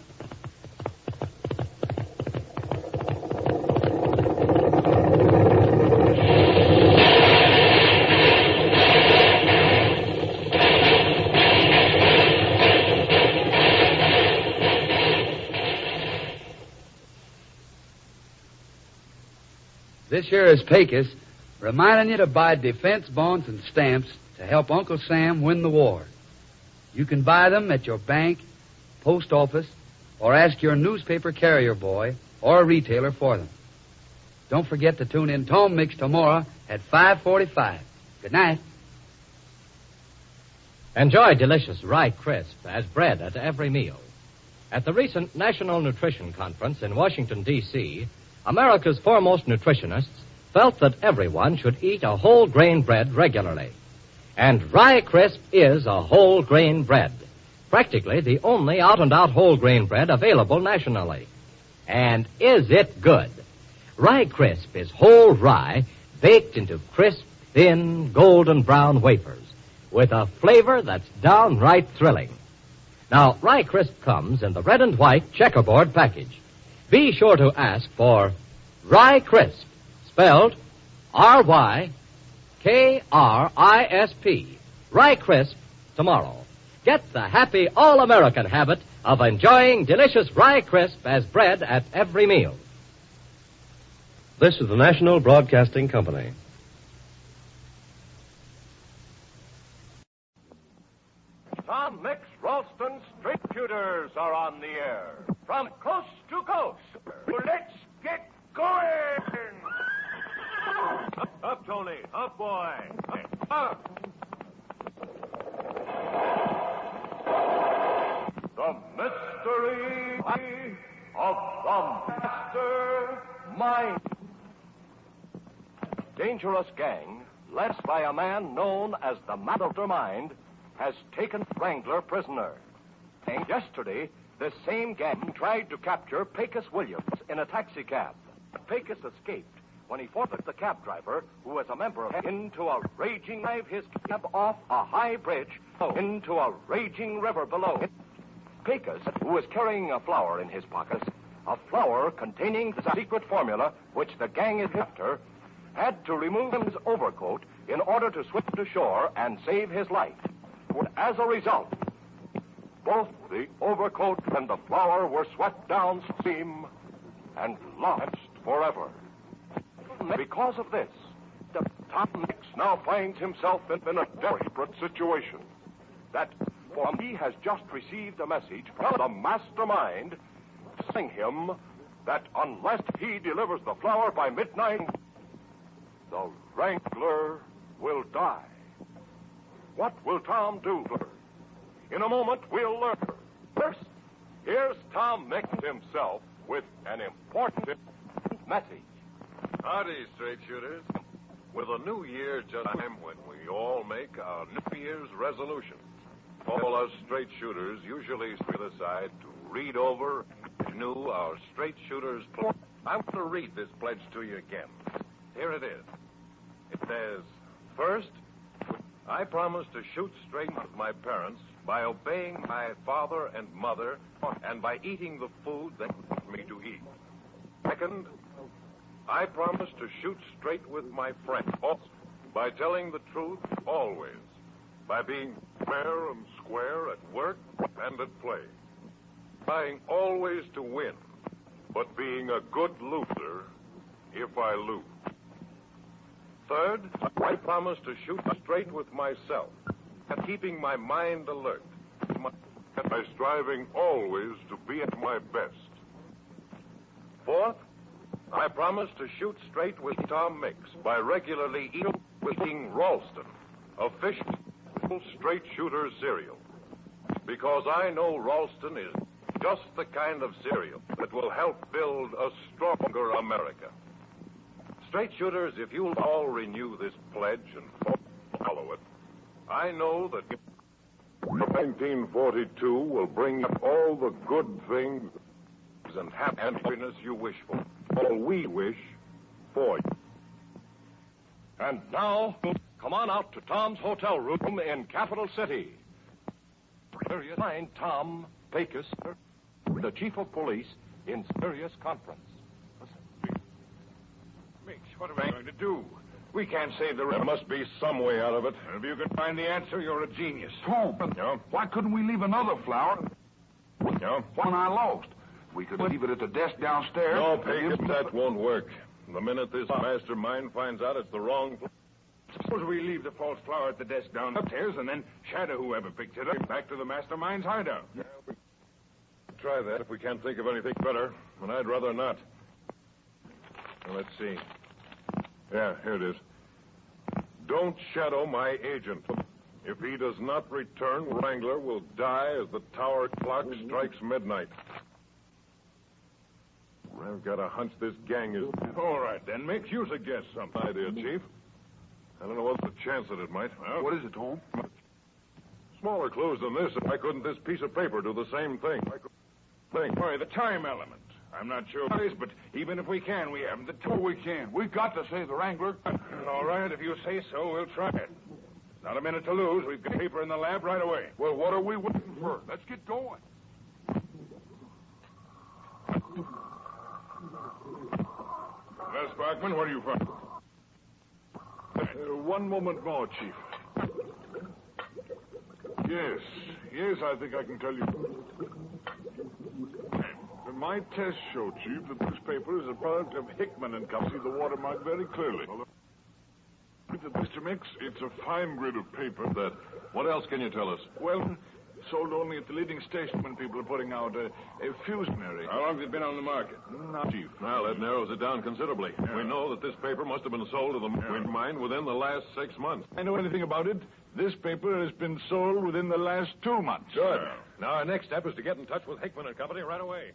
This here is Pecos, reminding you to buy defense bonds and stamps to help Uncle Sam win the war. You can buy them at your bank, post office, or ask your newspaper carrier boy or a retailer for them. Don't forget to tune in Tom Mix tomorrow at 5:45. Good night. Enjoy delicious rye crisp as bread at every meal. At the recent National Nutrition Conference in Washington, D.C., America's foremost nutritionists felt that everyone should eat a whole grain bread regularly. And rye crisp is a whole grain bread, practically the only out-and-out whole grain bread available nationally. And is it good? Rye crisp is whole rye baked into crisp, thin, golden brown wafers with a flavor that's downright thrilling. Now, rye crisp comes in the red and white checkerboard package. Be sure to ask for rye crisp, spelled R-Y-K-R-I-S-P. Rye crisp tomorrow. Get the happy all-American habit of enjoying delicious rye crisp as bread at every meal. This is the National Broadcasting Company. Tom Mix Ralston Straight Shooters are on the air. From coast to coast. Let's get going! Up, Tony. Up, boy. Up. The mystery of the Mastermind. Dangerous gang, led by a man known as the Mastermind, has taken Wrangler prisoner. And yesterday, this same gang tried to capture Pecos Williams in a taxicab. Pecos escaped when he forced the cab driver, who was a member of into a raging drive his cab off a high bridge into a raging river below. Pecos, who was carrying a flower in his pocket, a flower containing the secret formula which the gang is after, had to remove his overcoat in order to swim to shore and save his life. As a result, both the overcoat and the flower were swept downstream and lost forever. Because of this, Tom Mix now finds himself in a desperate situation. That for he has just received a message from the Mastermind telling him that unless he delivers the flower by midnight, the Wrangler will die. What will Tom do? In a moment, we'll learn. First, here's Tom Mix himself with an important message. Howdy, straight shooters. With a new year just time when we all make our New Year's resolutions, all us straight shooters usually set aside to read over and renew our straight shooters pledge. I want to read this pledge to you again. Here it is. It says, first, I promise to shoot straight with my parents by obeying my father and mother and by eating the food they want me to eat. Second, I promise to shoot straight with my friends by telling the truth always, by being fair and square at work and at play, trying always to win, but being a good loser if I lose. Third, I promise to shoot straight with myself and keeping my mind alert by striving always to be at my best. Fourth, I promise to shoot straight with Tom Mix by regularly eating Ralston, official straight shooter cereal, because I know Ralston is just the kind of cereal that will help build a stronger America. Straight shooters, if you'll all renew this pledge and follow it, I know that 1942 will bring you all the good things and happiness you wish for. All we wish for you. And now, come on out to Tom's hotel room in Capital City. Here you find Tom Pecos, the chief of police, in serious conference. Mix, what are we going to do? We can't save the river. There must be some way out of it. If you can find the answer, you're a genius. Tom, No? why couldn't we leave another flower? No? One I lost. We could leave it at the desk downstairs. No, Pecos, that won't work. The minute this mastermind finds out it's the wrong place. Suppose we leave the false flower at the desk down upstairs and then shadow whoever picked it up back to the mastermind's hideout. Yeah, we try that if we can't think of anything better, and I'd rather not. Now, let's see. Yeah, here it is. Don't shadow my agent. If he does not return, Wrangler will die as the tower clock strikes midnight. I've got a hunch this gang is... All right, then. Mix, you suggest something. Idea, Chief. I don't know what's the chance that it might. Well, what is it, Tom? Smaller clues than this. Why couldn't this piece of paper do the same thing? Why, the time element. I'm not sure what it is, but even if we can, we haven't the time. We can. We've got to save the Wrangler. All right, if you say so, we'll try it. Not a minute to lose. We've got paper in the lab right away. Well, what are we waiting for? Let's get going. Well, Sparkman, what do you find? One moment more, Chief. Yes, I think I can tell you. My tests show, Chief, that this paper is a product of Hickman and Company, the watermark very clearly. Mr. Mix, it's a fine grid of paper. What else can you tell us? Well, sold only at the leading station when people are putting out a fusionary. How long has it been on the market? Not, Chief. Well, that narrows it down considerably. Yeah. We know that this paper must have been sold to the mine within the last 6 months. I know anything about it. This paper has been sold within the last 2 months. Good. Now, our next step is to get in touch with Hickman and Company right away.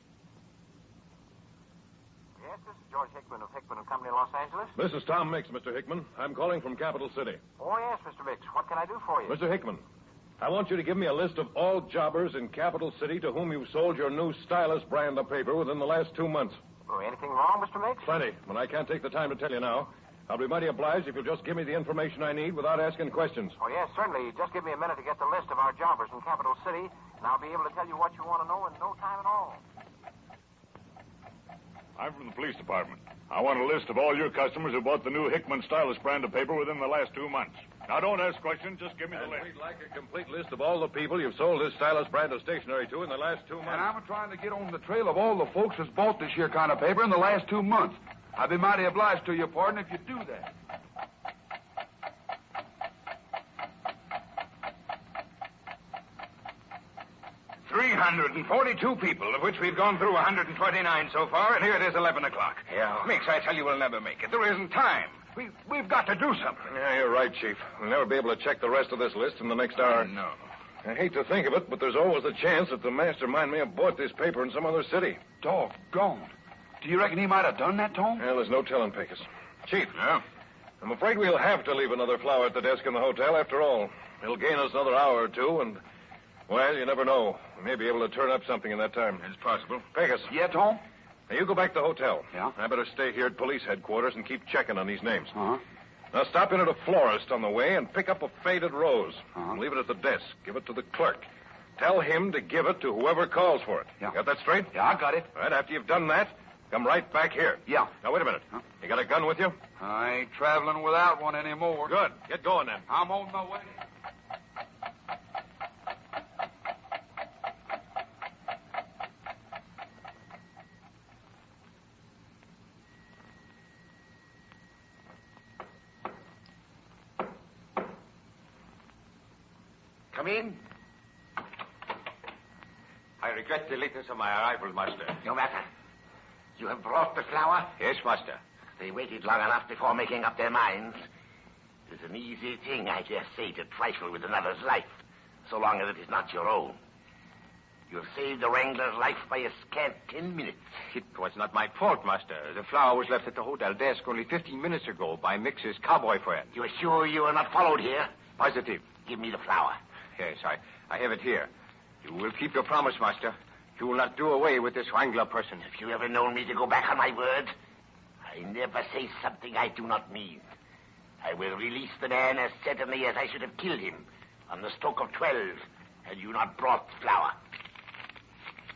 Yes, this is George Hickman of Hickman and Company, Los Angeles. This is Tom Mix, Mr. Hickman. I'm calling from Capital City. Oh, yes, Mr. Mix. What can I do for you? Mr. Hickman, I want you to give me a list of all jobbers in Capital City to whom you've sold your new Stylus brand of paper within the last 2 months. Oh, anything wrong, Mr. Mix? Plenty, but I can't take the time to tell you now. I'll be mighty obliged if you'll just give me the information I need without asking questions. Oh, yes, certainly. Just give me a minute to get the list of our jobbers in Capital City, and I'll be able to tell you what you want to know in no time at all. I'm from the police department. I want a list of all your customers who bought the new Hickman Stylus brand of paper within the last 2 months. Now, don't ask questions. Just give me the list. We'd like a complete list of all the people you've sold this Stylus brand of stationery to in the last 2 months. And I'm trying to get on the trail of all the folks that's bought this here kind of paper in the last 2 months. I'd be mighty obliged to you, pardon, if you do that. $342 people, of which we've gone through 129 so far, and here it is 11 o'clock. Yeah. Mix, I tell you we'll never make it. There isn't time. We've got to do something. Yeah, you're right, Chief. We'll never be able to check the rest of this list in the next hour. No. I hate to think of it, but there's always a chance that the mastermind may have bought this paper in some other city. Doggone. Do you reckon he might have done that, Tom? Well, there's no telling, Pecos. Chief. Yeah? I'm afraid we'll have to leave another flower at the desk in the hotel after all. It'll gain us another hour or two, and, well, you never know. We may be able to turn up something in that time. It's possible. Pecos. Yeah, Tom? Now, you go back to the hotel. Yeah? I better stay here at police headquarters and keep checking on these names. Uh-huh. Now, stop in at a florist on the way and pick up a faded rose. Uh-huh. Leave it at the desk. Give it to the clerk. Tell him to give it to whoever calls for it. Yeah. Got that straight? Yeah, I got it. All right, after you've done that, come right back here. Yeah. Now, wait a minute. Huh? You got a gun with you? I ain't traveling without one anymore. Good. Get going, then. I'm on my way. Come in. I regret the lateness of my arrival, Master. No matter. You have brought the flower? Yes, Master. They waited long enough before making up their minds. It's an easy thing, I dare say, to trifle with another's life, so long as it is not your own. You have saved the Wrangler's life by a scant 10 minutes. It was not my fault, Master. The flower was left at the hotel desk only 15 minutes ago by Mix's cowboy friend. You are sure you are not followed here? Positive. Give me the flower. Yes, I have it here. You will keep your promise, Master. You will not do away with this Wrangler person. Have you ever known me to go back on my word? I never say something I do not mean. I will release the man as certainly as I should have killed him on the stroke of 12 had you not brought the flower.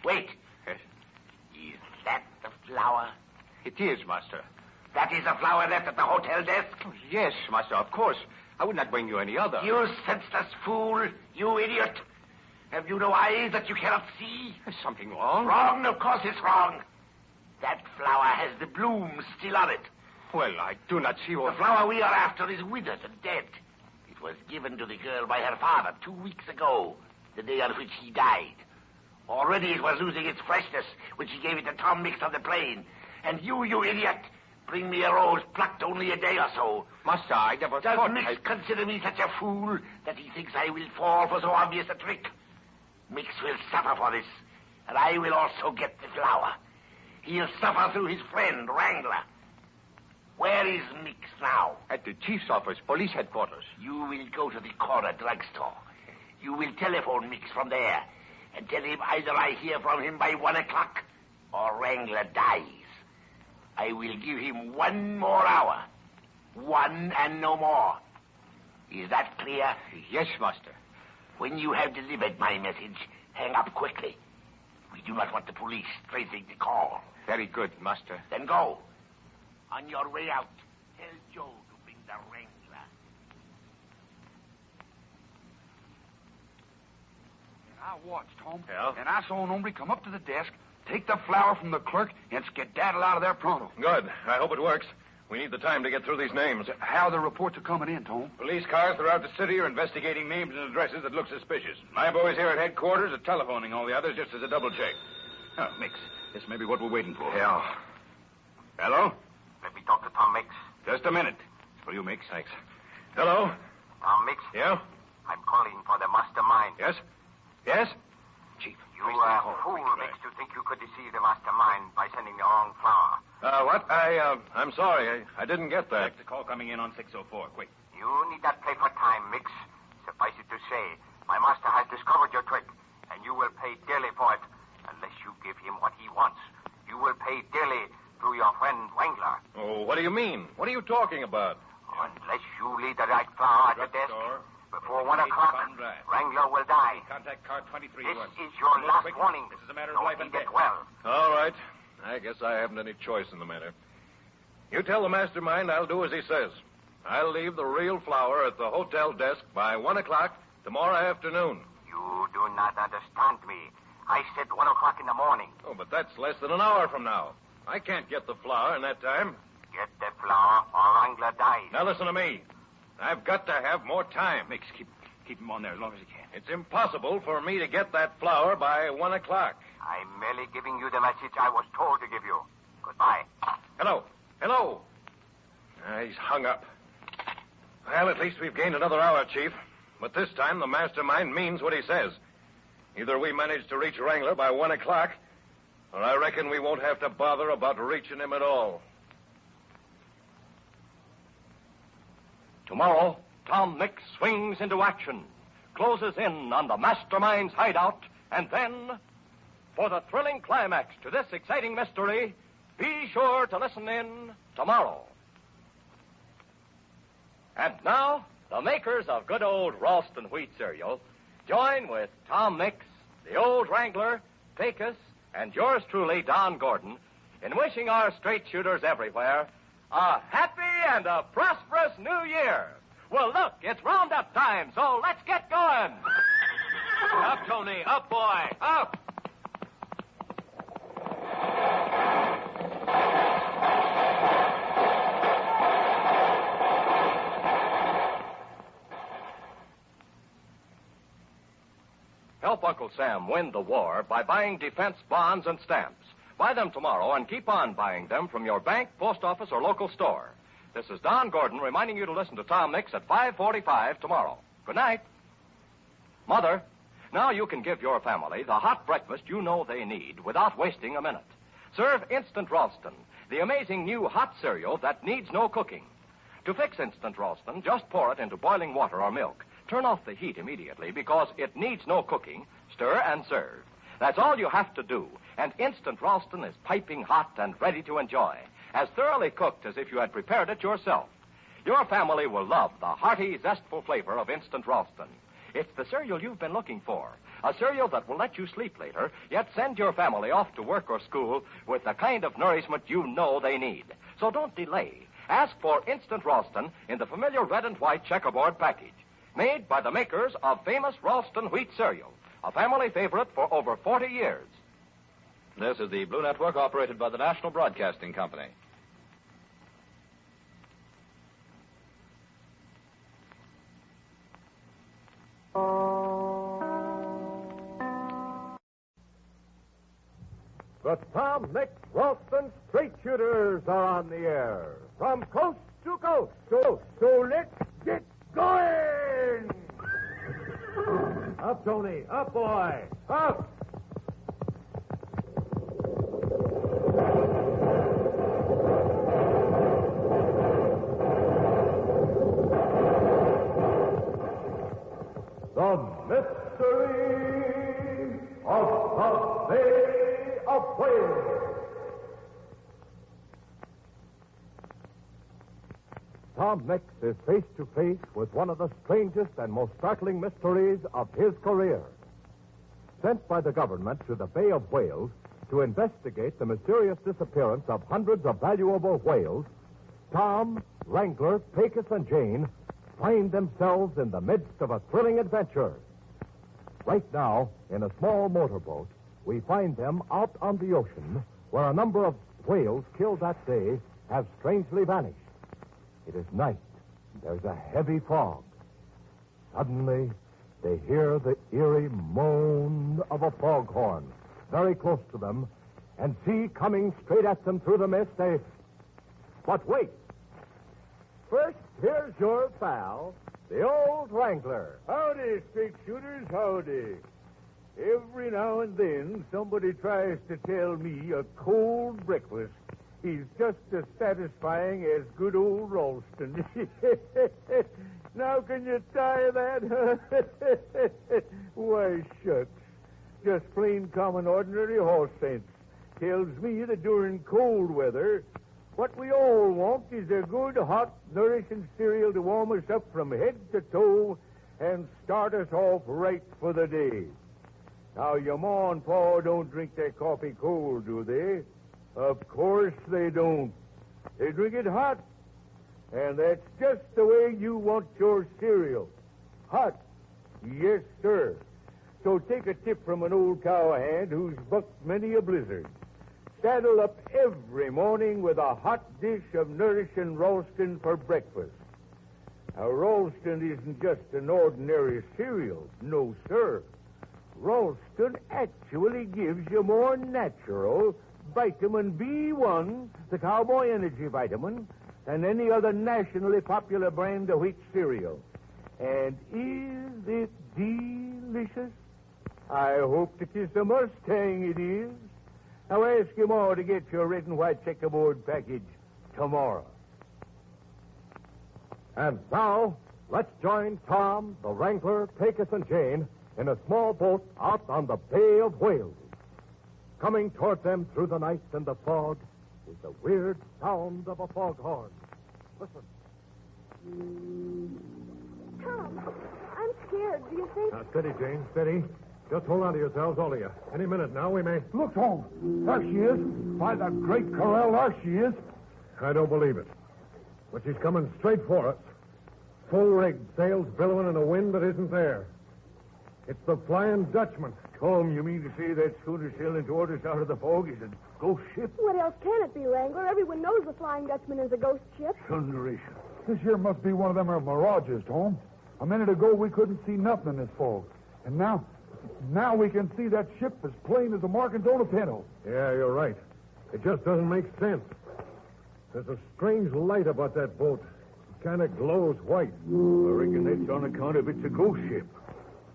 Wait. Yes. Is that the flower? It is, Master. That is a flower left at the hotel desk? Oh, yes, Master, of course. I would not bring you any other. You senseless fool. You idiot. Have you no eyes that you cannot see? Is something wrong? Wrong, of course it's wrong. That flower has the bloom still on it. Well, I do not see what... The flower we are after is withered and dead. It was given to the girl by her father 2 weeks ago, the day on which he died. Already it was losing its freshness when she gave it to Tom Mix on the plane. And you idiot, bring me a rose plucked only a day or so. Master, I never Does thought... Mix consider me such a fool that he thinks I will fall for so obvious a trick? Mix will suffer for this, and I will also get the flower. He'll suffer through his friend, Wrangler. Where is Mix now? At the chief's office, police headquarters. You will go to the corner drugstore. You will telephone Mix from there and tell him either I hear from him by 1 o'clock or Wrangler dies. I will give him 1 more hour. 1 and no more. Is that clear? Yes, Master. When you have delivered my message, hang up quickly. We do not want the police tracing the call. Very good, Master. Then go. On your way out, tell Joe to bring the Wrangler. And I watched, Tom. Yeah? And I saw an hombre come up to the desk, take the flower from the clerk, and skedaddle out of there pronto. Good. I hope it works. We need the time to get through these names. How the reports are coming in, Tom? Police cars throughout the city are investigating names and addresses that look suspicious. My boys here at headquarters are telephoning all the others just as a double check. Oh, Mix, this may be what we're waiting for. Yeah. Hello? Let me talk to Tom Mix. Just a minute. It's for you, Mix. Thanks. Hello? Tom Mix? Yeah? I'm calling for the Mastermind. Yes? Yes? Chief. You fool, Mix, to think you could deceive the Mastermind by sending the wrong flower. What? I'm sorry. I didn't get that. Check the call coming in on 604. Quick. You need not play for time, Mix. Suffice it to say, my master has discovered your trick, and you will pay dearly for it, unless you give him what he wants. You will pay dearly through your friend Wrangler. Oh, what do you mean? What are you talking about? Unless you leave the right flower at the desk, before 1 o'clock, Wrangler will die. Contact car 23. This is your last warning. This is a matter of life and death. Well. All right. I guess I haven't any choice in the matter. You tell the Mastermind I'll do as he says. I'll leave the real flower at the hotel desk by 1 o'clock tomorrow afternoon. You do not understand me. I said 1 o'clock in the morning. Oh, but that's less than an hour from now. I can't get the flower in that time. Get the flower or Wrangler dies. Now listen to me. I've got to have more time. Mix, keep him on there as long as you can. It's impossible for me to get that flower by 1 o'clock. I'm merely giving you the message I was told to give you. Goodbye. Hello. He's hung up. Well, at least we've gained another hour, Chief. But this time the Mastermind means what he says. Either we manage to reach Wrangler by 1 o'clock, or I reckon we won't have to bother about reaching him at all. Tomorrow, Tom Mix swings into action, closes in on the Mastermind's hideout, and then, for the thrilling climax to this exciting mystery, be sure to listen in tomorrow. And now, the makers of good old Ralston wheat cereal join with Tom Mix, the old Wrangler, Pecos, and yours truly, Don Gordon, in wishing our straight shooters everywhere a happy and a prosperous new year. Well, look, it's roundup time, so let's get going. Up, Tony. Up, boy. Up. Help Uncle Sam win the war by buying defense bonds and stamps. Buy them tomorrow and keep on buying them from your bank, post office, or local store. This is Don Gordon reminding you to listen to Tom Mix at 5:45 tomorrow. Good night. Mother, now you can give your family the hot breakfast you know they need without wasting a minute. Serve Instant Ralston, the amazing new hot cereal that needs no cooking. To fix Instant Ralston, just pour it into boiling water or milk. Turn off the heat immediately because it needs no cooking. Stir and serve. That's all you have to do. And Instant Ralston is piping hot and ready to enjoy, as thoroughly cooked as if you had prepared it yourself. Your family will love the hearty, zestful flavor of Instant Ralston. It's the cereal you've been looking for. A cereal that will let you sleep later, yet send your family off to work or school with the kind of nourishment you know they need. So don't delay. Ask for Instant Ralston in the familiar red and white checkerboard package. Made by the makers of famous Ralston wheat cereal, a family favorite for over 40 years. This is the Blue Network operated by the National Broadcasting Company. The Tom Mix Ralston Straight Shooters are on the air. From coast to coast. So let's get going! Up, Tony. Up, boy. Up! The Mystery of the Bay of Whales. Tom Mix is face to face with one of the strangest and most startling mysteries of his career. Sent by the government to the Bay of Whales to investigate the mysterious disappearance of hundreds of valuable whales, Tom, Wrangler, Pecos, and Jane find themselves in the midst of a thrilling adventure. Right now, in a small motorboat, we find them out on the ocean where a number of whales killed that day have strangely vanished. It is night. There's a heavy fog. Suddenly, they hear the eerie moan of a foghorn very close to them and see coming straight at them through the mist a... But wait. First, here's your pal, the old Wrangler. Howdy, straight shooters, howdy. Every now and then, somebody tries to tell me a cold breakfast is just as satisfying as good old Ralston. Now can you tie that? Why, shucks. Just plain common ordinary horse sense tells me that during cold weather, what we all want is a good, hot, nourishing cereal to warm us up from head to toe and start us off right for the day. Now, your ma and pa don't drink their coffee cold, do they? Of course they don't. They drink it hot. And that's just the way you want your cereal. Hot. Yes, sir. So take a tip from an old cowhand who's bucked many a blizzard. Saddle up every morning with a hot dish of nourishing Ralston for breakfast. Now, Ralston isn't just an ordinary cereal. No, sir. Ralston actually gives you more natural vitamin B1, the cowboy energy vitamin, than any other nationally popular brand of wheat cereal. And is it delicious? I hope to kiss a Mustang it is. Now ask your ma to get your red and white checkerboard package tomorrow. And now, let's join Tom, the Wrangler, Pecos, and Jane in a small boat out on the Bay of Whales. Coming toward them through the night and the fog is the weird sound of a foghorn. Listen. Tom, I'm scared. Do you think... Now, steady, Jane, steady. Just hold on to yourselves, all of you. Any minute now, we may... Look, Holmes. There she is. By the great corral, there she is. I don't believe it. But she's coming straight for us. Full-rigged, sails billowing in a wind that isn't there. It's the Flying Dutchman. Tom, you mean to say that schooner sailing toward us out of the fog is a ghost ship? What else can it be, Wrangler? Everyone knows the Flying Dutchman is a ghost ship. Thunderation. This here must be one of them mirages, Holmes. A minute ago, we couldn't see nothing in this fog. And now we can see that ship as plain as the markings on a pinhole. Yeah, you're right. It just doesn't make sense. There's a strange light about that boat. It kind of glows white. I reckon that's on account of it's a ghost ship.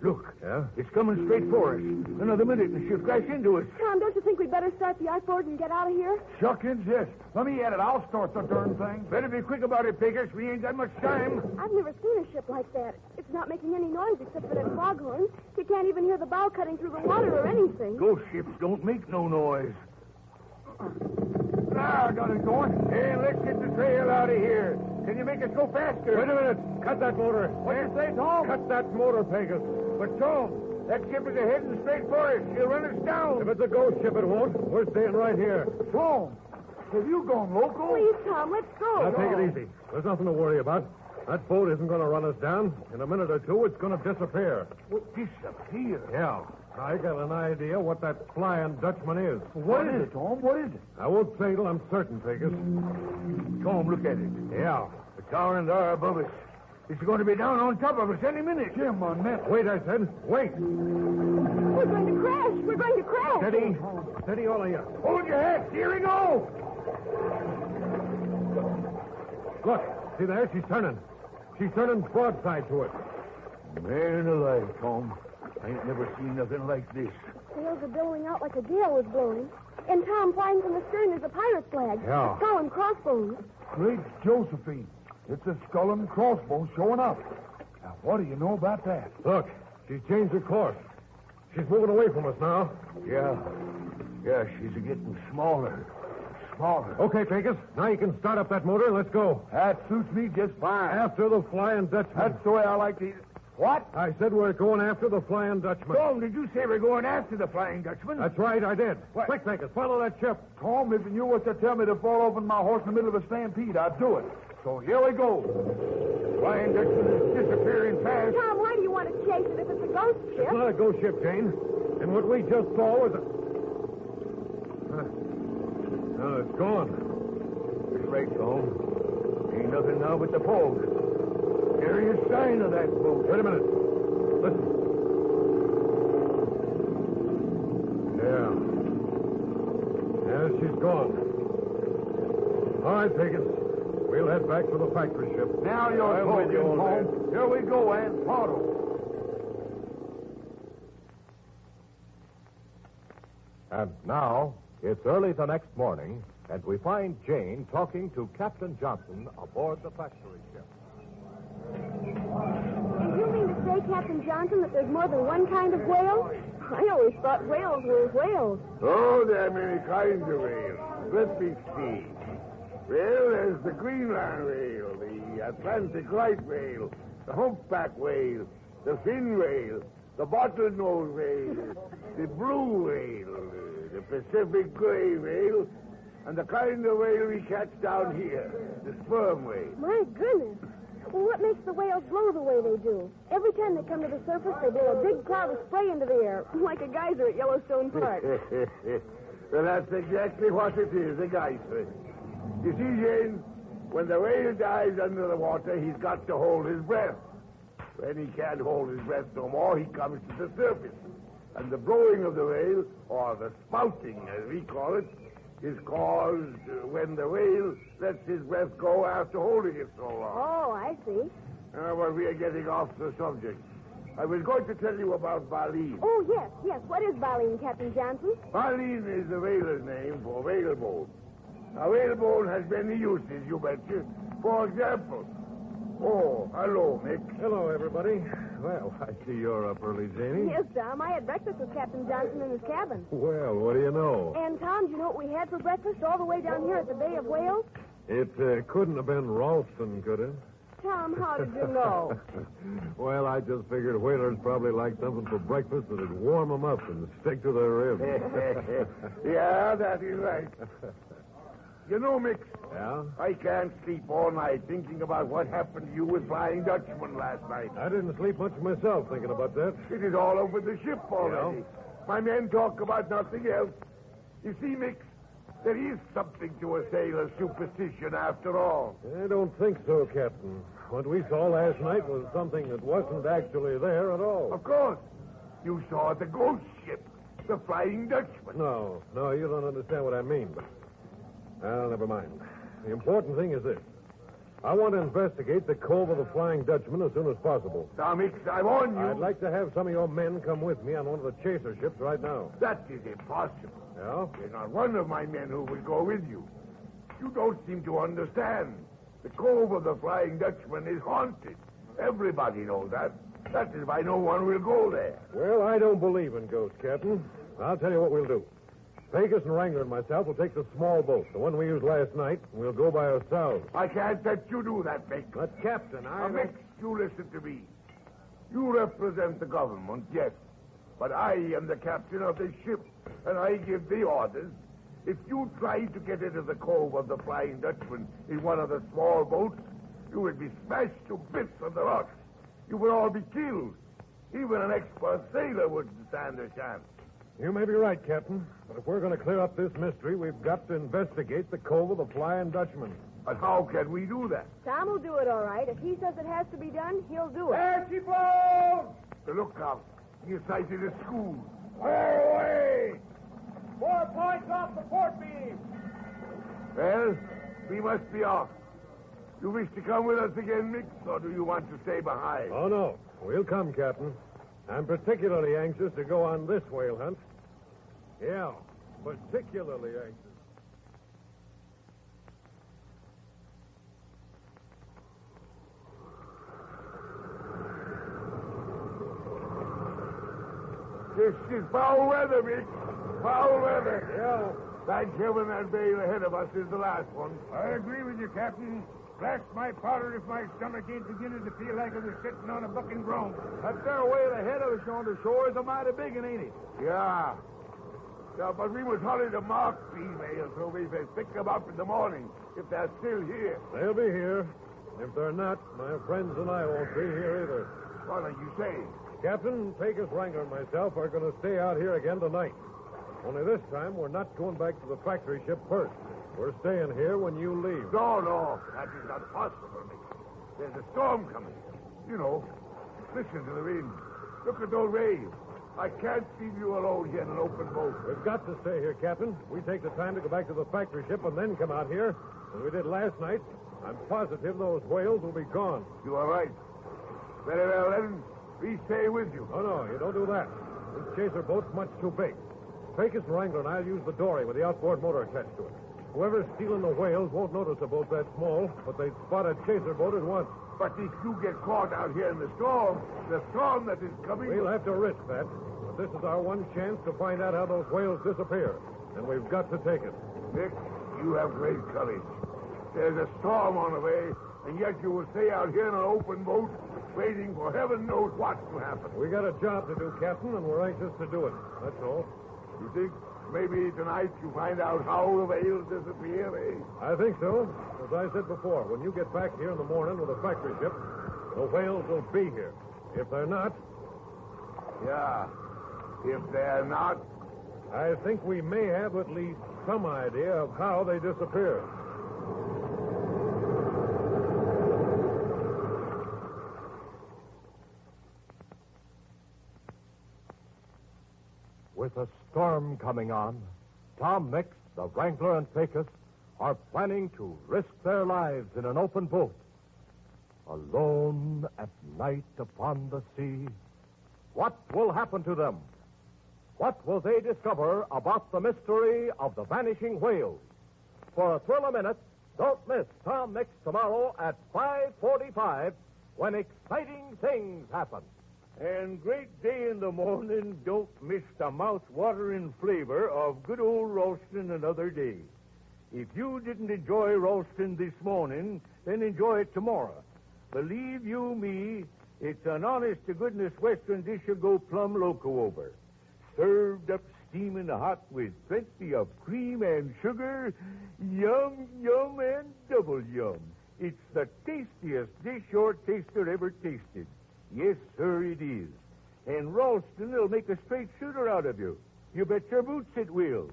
Look. Yeah? It's coming straight for us. Another minute and she'll crash into us. Tom, don't you think we'd better start the outboard and get out of here? Shuckins, yes. Let me at it. I'll start the darn thing. Better be quick about it, Pecos. We ain't got much time. I've never seen a ship like that. It's not making any noise except for that foghorn. You can't even hear the bow cutting through the water or anything. Ghost ships don't make no noise. Now I got it going. Hey, let's get the trail out of here. Can you make us go faster? Wait a minute. Cut that motor. What do you say, Tom? Cut that motor, Pecos. But, Tom, that ship is heading straight for us. She'll run us down. If it's a ghost ship, it won't. We're staying right here. Tom, have you gone local? Please, Tom, let's go. Now, take it easy. There's nothing to worry about. That boat isn't going to run us down. In a minute or two, it's going to disappear. Disappear? Yeah. I got an idea what that Flying Dutchman is. What is it, Tom? What is it? I won't say till I'm certain, Pecos. Tom, look at it. Yeah. The towering there above us. It's going to be down on top of us any minute. Jim, on that. Wait, I said. Wait. We're going to crash. We're going to crash. Steady. Steady, all of you. Hold your head. Here we go. Look, see there? She's turning. She's turning broadside to us. Man alive, Tom. I ain't never seen nothing like this. Sails are billowing out like a gale was blowing. And Tom, flying from the stern is a pirate's flag. Yeah. Skull and crossbones. Great Josephine. It's a skull and crossbones showing up. Now, what do you know about that? Look, she's changed her course. She's moving away from us now. Yeah, she's getting smaller. Smaller. Okay, Pecos. Now you can start up that motor and let's go. That suits me just fine. After the Flying Dutchman. That's the way I like to... What? I said we're going after the Flying Dutchman. Tom, did you say we're going after the Flying Dutchman? That's right, I did. What? Quick, Pecos, follow that ship. Tom, if you was to tell me to fall over my horse in the middle of a stampede, I'd do it. So here we go. Flying Dutchman is disappearing fast. Tom, why do you want to chase it if it's a ghost ship? It's not a ghost ship, Jane. And what we just saw was a... No, it's gone. That's right, Tom. Ain't nothing now but the fog. There is a sign of that boat. Wait a minute. Listen. Yeah. Yeah, she's gone. All right, Pecos. We'll head back for the factory ship. Now you're talking, Tom. Here we go, Aunt Otto. And now, it's early the next morning, and we find Jane talking to Captain Johnson aboard the factory ship. And you mean to say, Captain Johnson, that there's more than one kind of whale? I always thought whales were whales. Oh, there are many kinds of whales. Let me see. Well, there's the Greenland whale, the Atlantic right whale, the humpback whale, the fin whale, the bottlenose whale, the blue whale, the Pacific gray whale, and the kind of whale we catch down here, the sperm whale. My goodness. Well, what makes the whales blow the way they do? Every time they come to the surface, they blow a big cloud of spray into the air, like a geyser at Yellowstone Park. Well, that's exactly what it is, a geyser. You see, Jane, when the whale dives under the water, he's got to hold his breath. When he can't hold his breath no more, he comes to the surface. And the blowing of the whale, or the spouting, as we call it, is caused when the whale lets his breath go after holding it so long. Oh, I see. But we are getting off the subject. I was going to tell you about Baleen. Oh, yes. What is Baleen, Captain Johnson? Baleen is the whaler's name for whalebone. Now, whalebone has many uses, you betcha. For example... Oh, hello, Mick. Hello, everybody. Well, I see you're up early, Janie. Yes, Tom. I had breakfast with Captain Johnson in his cabin. Well, what do you know? And, Tom, do you know what we had for breakfast all the way down here at the Bay of Whales? It couldn't have been Ralston, could it? Tom, how did you know? Well, I just figured whalers probably like something for breakfast that'd warm them up and stick to their ribs. Yeah, that is right. You know, Mick. Yeah? I can't sleep all night thinking about what happened to you with Flying Dutchman last night. I didn't sleep much myself thinking about that. It is all over the ship already. Yeah? My men talk about nothing else. You see, Mick, there is something to a sailor's superstition after all. I don't think so, Captain. What we saw last night was something that wasn't actually there at all. Of course. You saw the ghost ship, the Flying Dutchman. No, you don't understand what I mean. Well, never mind. The important thing is this. I want to investigate the Cove of the Flying Dutchman as soon as possible. Now, Mick, I warn you. I'd like to have some of your men come with me on one of the chaser ships right now. That is impossible. Yeah? There's not one of my men who will go with you. You don't seem to understand. The Cove of the Flying Dutchman is haunted. Everybody knows that. That is why no one will go there. Well, I don't believe in ghosts, Captain. I'll tell you what we'll do. Pecos and Wrangler and myself will take the small boat, the one we used last night, and we'll go by ourselves. I can't let you do that, Mick. But, Captain, Now, Mick, you listen to me. You represent the government, yes. But I am the captain of this ship, and I give the orders. If you try to get into the Cove of the Flying Dutchman in one of the small boats, you would be smashed to bits on the rocks. You would all be killed. Even an expert sailor wouldn't stand a chance. You may be right, Captain. But if we're going to clear up this mystery, we've got to investigate the Cove of the Flying Dutchman. But how can we do that? Tom will do it all right. If he says it has to be done, he'll do it. There she blows! Look out. He sighted a school. Fire away! Well, we must be off. You wish to come with us again, Mix, or do you want to stay behind? Oh, no. We'll come, Captain. I'm particularly anxious to go on this whale hunt. Yeah, particularly anxious. This is foul weather, Mick. Foul weather. Yeah. Thank heaven that bay ahead of us is the last one. I agree with you, Captain. Blast my powder if my stomach ain't beginning to feel like it was sitting on a bucking groan. That there whale ahead of us on the shore is a mighty big one, ain't it? Yeah. Yeah, but we must hurry to mark these whales so we can pick them up in the morning if they're still here. They'll be here. If they're not, my friends and I won't be here either. What are you saying? Captain, Pecos, Wrangler, and myself are going to stay out here again tonight. Only this time, we're not going back to the factory ship first. We're staying here when you leave. No. That is not possible, Mick. There's a storm coming. You know, listen to the wind. Look at those waves. I can't leave you alone here in an open boat. We've got to stay here, Captain. We take the time to go back to the factory ship and then come out here, as we did last night. I'm positive those whales will be gone. You are right. Very well, then. We stay with you. Oh, no, you don't do that. This chaser boat's much too big. Pecos and Wrangler and I'll use the dory with the outboard motor attached to it. Whoever's stealing the whales won't notice a boat that small, but they'd spot a chaser boat at once. But if you get caught out here in the storm that is coming... We'll have to risk that. But this is our one chance to find out how those whales disappear. And we've got to take it. Nick, you have great courage. There's a storm on the way, and yet you will stay out here in an open boat waiting for heaven knows what to happen. We got a job to do, Captain, and we're anxious to do it. That's all. You think maybe tonight you find out how the whales disappear, eh? I think so. As I said before, when you get back here in the morning with the factory ship, the whales will be here. If they're not... Yeah. If they're not... I think we may have at least some idea of how they disappeared. With a storm coming on, Tom Mix, the Wrangler, and Pecos are planning to risk their lives in an open boat. Alone at night upon the sea. What will happen to them? What will they discover about the mystery of the vanishing whales? For a thrill a minute, don't miss Tom Mix tomorrow at 5:45 when exciting things happen. And great day in the morning, don't miss the mouth-watering flavor of good old Ralston another day. If you didn't enjoy Ralston this morning, then enjoy it tomorrow. Believe you me, it's an honest-to-goodness Western dish you'll go plumb loco over. Served up steaming hot with plenty of cream and sugar. Yum, yum, and double yum. It's the tastiest dish your taster ever tasted. Yes, sir, it is. And Ralston will make a straight shooter out of you. You bet your boots it will.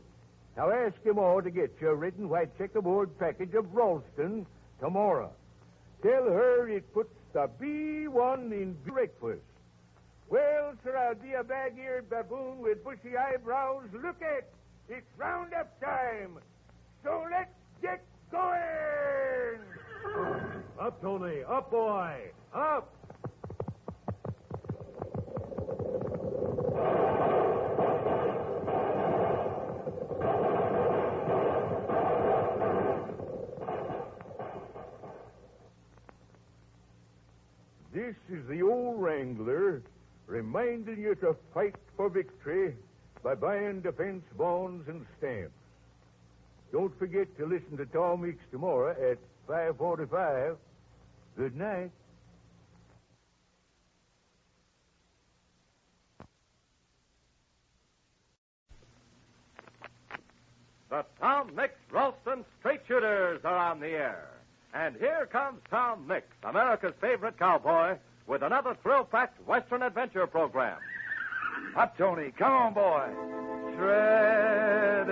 Now ask him all to get you a red and white checkerboard package of Ralston tomorrow. Tell her it puts the B1 in breakfast. Well, sir, I'll be a bag-eared baboon with bushy eyebrows. Look at, it's roundup time. So let's get going. Up, Tony. Up, boy. Up. This is the old Wrangler reminding you to fight for victory by buying defense bonds and stamps. Don't forget to listen to Tom Mix tomorrow at 5:45. Good night. The Tom Mix Ralston Straight Shooters are on the air. And here comes Tom Mix, America's favorite cowboy, with another thrill-packed Western adventure program. Up, Tony. Come on, boy. Shredded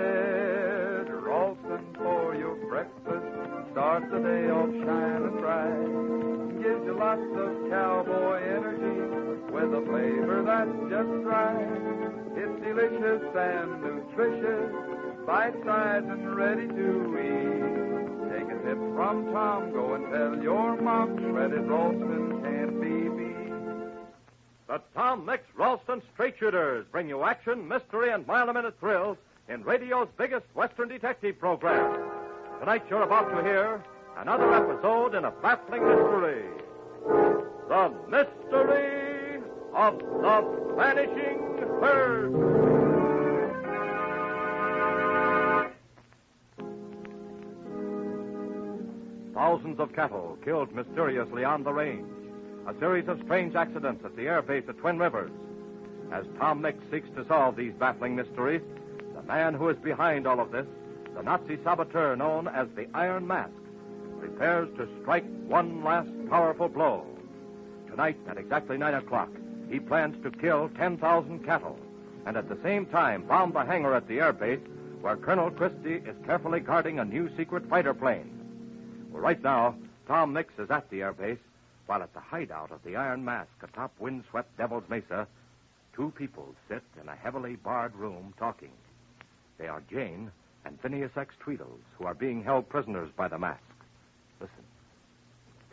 Ralston for your breakfast. Starts the day off shining bright. Gives you lots of cowboy energy with a flavor that's just right. It's delicious and nutritious, bite-sized and ready to eat. Take a tip from Tom, go and tell your mom shredded Ralston can't be beat. The Tom Mix Ralston Straight Shooters bring you action, mystery, and mile-a-minute thrills in radio's biggest Western detective program. Tonight you're about to hear another episode in a baffling mystery. The Mystery of the Vanishing Herd. Thousands of cattle killed mysteriously on the range. A series of strange accidents at the air base at Twin Rivers. As Tom Mix seeks to solve these baffling mysteries, the man who is behind all of this, the Nazi saboteur known as the Iron Mask, prepares to strike one last powerful blow. Tonight, at exactly 9 o'clock, he plans to kill 10,000 cattle and at the same time bomb the hangar at the air base where Colonel Christie is carefully guarding a new secret fighter plane. Well, right now, Tom Mix is at the air base, while at the hideout of the Iron Mask atop windswept Devil's Mesa, two people sit in a heavily barred room talking. They are Jane and Phineas X. Tweedles, who are being held prisoners by the Mask. Listen.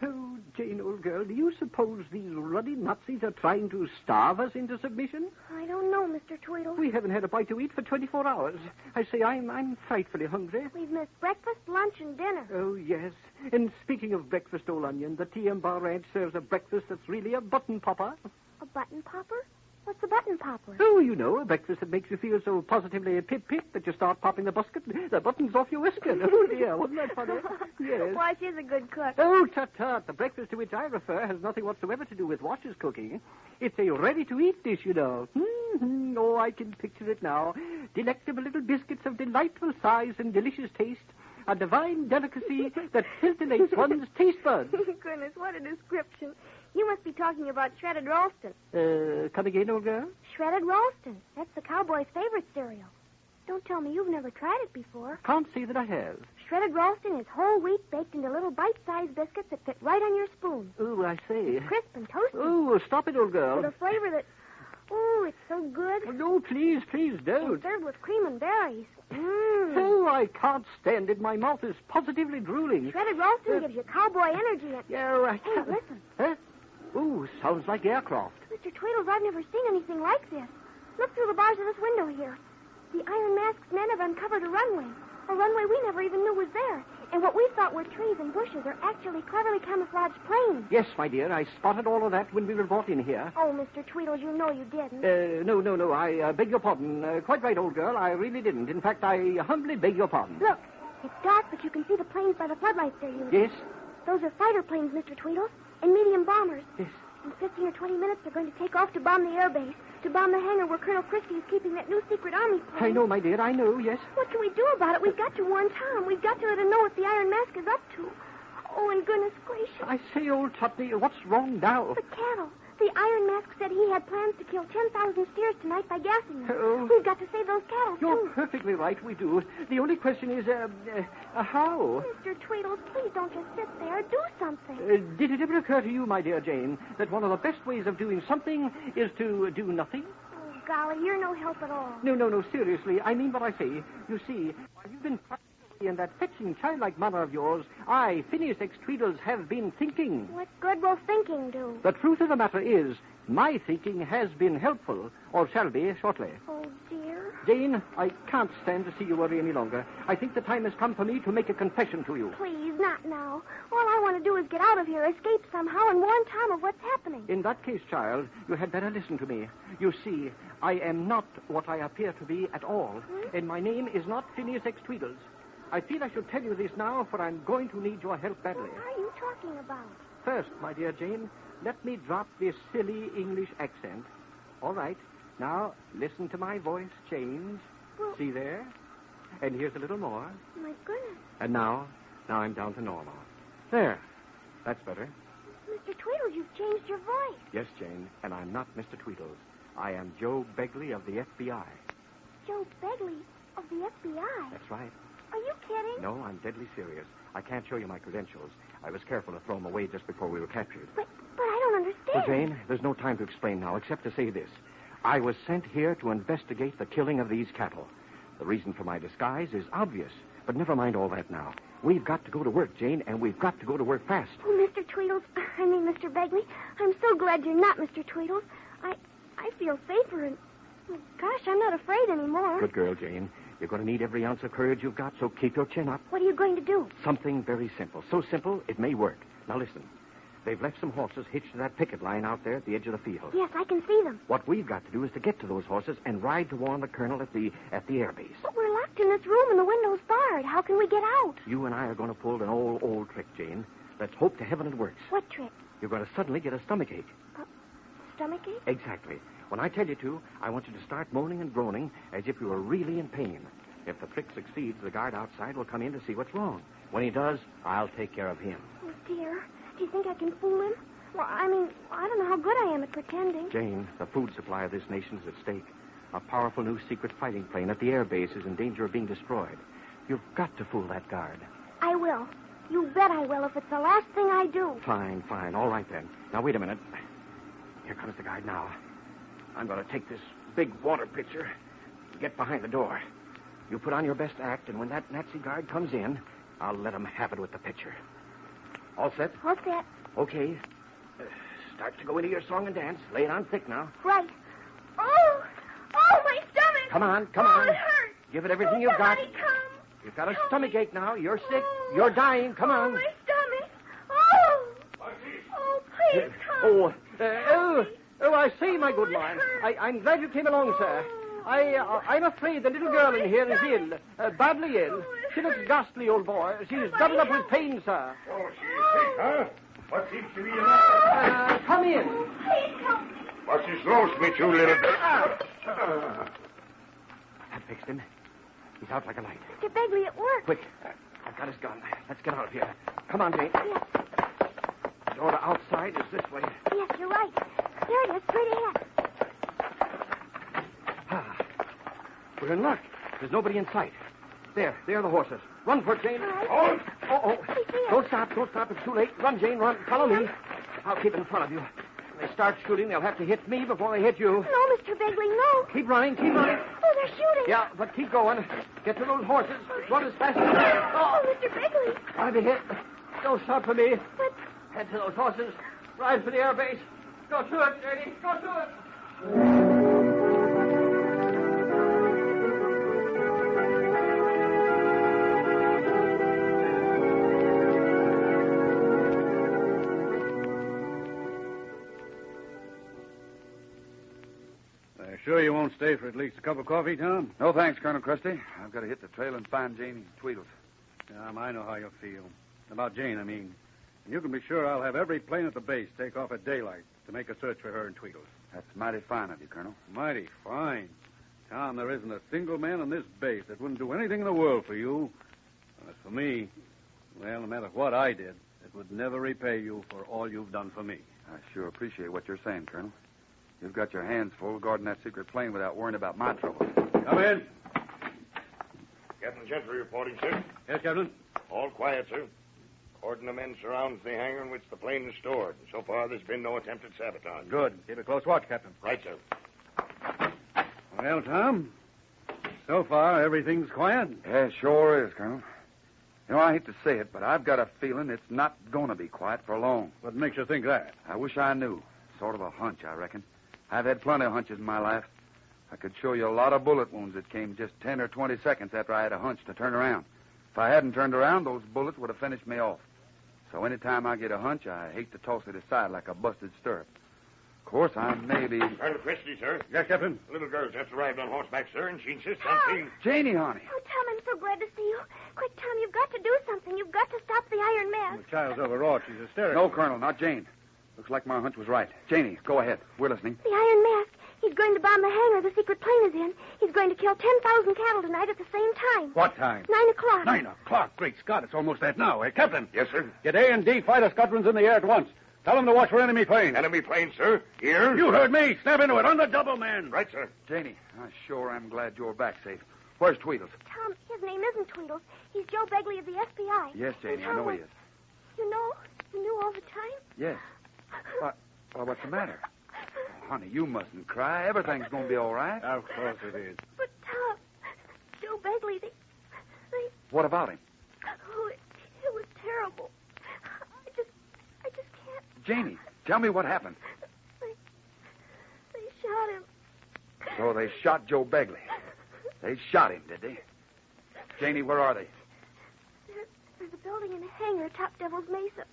Oh, Jane, old girl, do you suppose these ruddy Nazis are trying to starve us into submission? I don't know, Mr. Tweedle. We haven't had a bite to eat for 24 hours. I say, I'm frightfully hungry. We've missed breakfast, lunch, and dinner. Oh, yes. And speaking of breakfast, old onion, the TM Bar Ranch serves a breakfast that's really a button popper. A button popper? What's a button popper? Oh, you know, a breakfast that makes you feel so positively pip-pip that you start popping the buttons off your waistcoat. Oh, dear, wasn't that funny? Yes. Why, she's a good cook. Oh, tut-tut. The breakfast to which I refer has nothing whatsoever to do with Wash's cooking. It's a ready-to-eat dish, you know. Mm-hmm. Oh, I can picture it now. Delectable little biscuits of delightful size and delicious taste. A divine delicacy that scintillates one's taste buds. Goodness, what a description. You must be talking about shredded Ralston. Come again, old girl? Shredded Ralston. That's the cowboy's favorite cereal. Don't tell me you've never tried it before. Can't say that I have. Shredded Ralston is whole wheat baked into little bite-sized biscuits that fit right on your spoon. Oh, I say. It's crisp and toasty. Oh, stop it, old girl. With a flavor that... Oh, it's so good. Oh, no, please don't. And served with cream and berries. Oh, I can't stand it. My mouth is positively drooling. Shredded Ralston gives you cowboy energy. And... Yeah, right. Hey, listen. Huh? Ooh, sounds like aircraft. Mr. Tweedles, I've never seen anything like this. Look through the bars of this window here. The Iron Mask's men have uncovered a runway we never even knew was there. And what we thought were trees and bushes are actually cleverly camouflaged planes. Yes, my dear, I spotted all of that when we were brought in here. Oh, Mr. Tweedles, you know you didn't. No, I beg your pardon. Quite right, old girl, I really didn't. In fact, I humbly beg your pardon. Look, it's dark, but you can see the planes by the floodlights they're using. Yes? Those are fighter planes, Mr. Tweedles, and medium bombers. Yes. In 15 or 20 minutes, they're going to take off to bomb the air base, to bomb the hangar where Colonel Christie is keeping that new secret army plane. I know, my dear, I know, yes. What can we do about it? We've got to warn Tom. We've got to let him know what the Iron Mask is up to. Oh, and goodness gracious. I say, old Tutney, what's wrong now? The cattle. The Iron Mask said he had plans to kill 10,000 steers tonight by gassing them. Oh. We've got to save those cattle, You're too. perfectly right, we do. The only question is, how? Mr. Tweedles, please don't just sit there. Do something. Did it ever occur to you, my dear Jane, that one of the best ways of doing something is to do nothing? Oh, golly, you're no help at all. No, seriously. I mean what I say. You see, while you've been in that fetching childlike manner of yours, I, Phineas X. Tweedles, have been thinking. What good will thinking do? The truth of the matter is, my thinking has been helpful, or shall be shortly. Oh, dear. Jane, I can't stand to see you worry any longer. I think the time has come for me to make a confession to you. Please, not now. All I want to do is get out of here, escape somehow, and warn Tom of what's happening. In that case, child, you had better listen to me. You see, I am not what I appear to be at all, and my name is not Phineas X. Tweedles. I feel I should tell you this now, for I'm going to need your help badly. What are you talking about? First, my dear Jane, let me drop this silly English accent. All right. Now, listen to my voice change. Well, see there? And here's a little more. My goodness. And now I'm down to normal. There. That's better. Mr. Tweedles, you've changed your voice. Yes, Jane, and I'm not Mr. Tweedles. I am Joe Begley of the FBI. Joe Begley of the FBI? That's right. Are you kidding? No, I'm deadly serious. I can't show you my credentials. I was careful to throw them away just before we were captured. But I don't understand. Well, Jane, there's no time to explain now, except to say this. I was sent here to investigate the killing of these cattle. The reason for my disguise is obvious. But never mind all that now. We've got to go to work, Jane, and we've got to go to work fast. Oh, Mr. Tweedles. I mean, Mr. Begley. I'm so glad you're not Mr. Tweedles. I feel safer and... Oh, gosh, I'm not afraid anymore. Good girl, Jane. You're going to need every ounce of courage you've got, so keep your chin up. What are you going to do? Something very simple. So simple, it may work. Now, listen. They've left some horses hitched to that picket line out there at the edge of the field. Yes, I can see them. What we've got to do is to get to those horses and ride to warn the colonel at the air base. But we're locked in this room and the window's barred. How can we get out? You and I are going to pull an old trick, Jane. Let's hope to heaven it works. What trick? You're going to suddenly get a stomachache. Stomachache? Exactly. When I tell you to, I want you to start moaning and groaning as if you were really in pain. If the trick succeeds, the guard outside will come in to see what's wrong. When he does, I'll take care of him. Oh, dear. Do you think I can fool him? Well, I mean, I don't know how good I am at pretending. Jane, the food supply of this nation is at stake. A powerful new secret fighting plane at the air base is in danger of being destroyed. You've got to fool that guard. I will. You bet I will if it's the last thing I do. Fine. All right, then. Now, wait a minute. Here comes the guard now. I'm going to take this big water pitcher and get behind the door. You put on your best act, and when that Nazi guard comes in, I'll let him have it with the pitcher. All set? All set. Okay. Start to go into your song and dance. Lay it on thick now. Right. Oh, my stomach. Come on. It hurts. Give it everything you've got. Somebody come. You've got a stomachache now. You're sick. You're dying. Come on. My stomach. Oh, please come. Oh, I say, my good man. I'm glad you came along, sir. I'm afraid the little girl in here is ill, badly ill. She looks ghastly, old boy. She's doubled up with pain, sir. Oh, she's sick, huh? What seems to be the matter? Come in. Please help me. What's this roast me to, little bit? That fixed him. He's out like a light. Mr. Begley, it worked. Quick. I've got his gun. Let's get out of here. Come on, Jane. Yes. The door to outside is this way. Yes, you're right. There it is, straight ahead. We're in luck. There's nobody in sight. There are the horses. Run for it, Jane. Right. Oh. Don't stop. It's too late. Run, Jane, run. Follow me. I'll keep in front of you. When they start shooting, they'll have to hit me before they hit you. No, Mr. Begley, no. Keep running. Oh, they're shooting. Yeah, but keep going. Get to those horses. Run as fast as you can. Oh, Mr. Begley. I'll be hit. Don't stop for me. But... Head to those horses. Ride for the air base. Go to it, Janie. Go to it. Sure you won't stay for at least a cup of coffee, Tom? No, thanks, Colonel Krusty. I've got to hit the trail and find Janie Tweedles. Tom, I know how you feel. About Jane, I mean. And you can be sure I'll have every plane at the base take off at daylight to make a search for her and Tweedles. That's mighty fine of you, Colonel. Mighty fine. Tom, there isn't a single man on this base that wouldn't do anything in the world for you. As for me, well, no matter what I did, it would never repay you for all you've done for me. I sure appreciate what you're saying, Colonel. You've got your hands full guarding that secret plane without worrying about my trouble. Come in. Captain Gentry reporting, sir. Yes, Captain? All quiet, sir. Cordon of men surrounds the hangar in which the plane is stored. So far, there's been no attempted sabotage. Good. Keep a close watch, Captain. Right, sir. Well, Tom, so far everything's quiet. Yeah, sure is, Colonel. You know, I hate to say it, but I've got a feeling it's not going to be quiet for long. What makes you think that? I wish I knew. Sort of a hunch, I reckon. I've had plenty of hunches in my life. I could show you a lot of bullet wounds that came just 10 or 20 seconds after I had a hunch to turn around. If I hadn't turned around, those bullets would have finished me off. So anytime I get a hunch, I hate to toss it aside like a busted stirrup. Of course, I may be... Colonel Christie, sir. Yes, Captain? The little girl just arrived on horseback, sir, and she insists on seeing... Janie, honey. Oh, Tom, I'm so glad to see you. Quick, Tom, you've got to do something. You've got to stop the Iron Mask. The child's overwrought. She's hysterical. No, Colonel, not Jane. Looks like my hunch was right. Janie, go ahead. We're listening. The Iron Mask. He's going to bomb the hangar the secret plane is in. He's going to kill 10,000 cattle tonight at the same time. What time? 9 o'clock. 9 o'clock? Great Scott, it's almost that now. Hey, Captain. Yes, sir. Get A and D fighter squadrons in the air at once. Tell them to watch for enemy planes. Enemy plane, sir. Here. You heard me. Snap into it. On the double, man. Right, sir. Janie, I sure am glad you're back safe. Where's Tweedles? Tom, his name isn't Tweedles. He's Joe Begley of the FBI. Yes, Janie, I know he is. You know? You knew all the time? Yes. Well, what's the matter? Oh, honey, you mustn't cry. Everything's going to be all right. Of course it is. But, Tom, Joe What about him? Oh, it was terrible. I just can't. Janie, tell me what happened. They shot him. So they shot Joe Begley. They shot him, did they? Janie, where are they? There's a building in a hangar atop Devil's Mesa.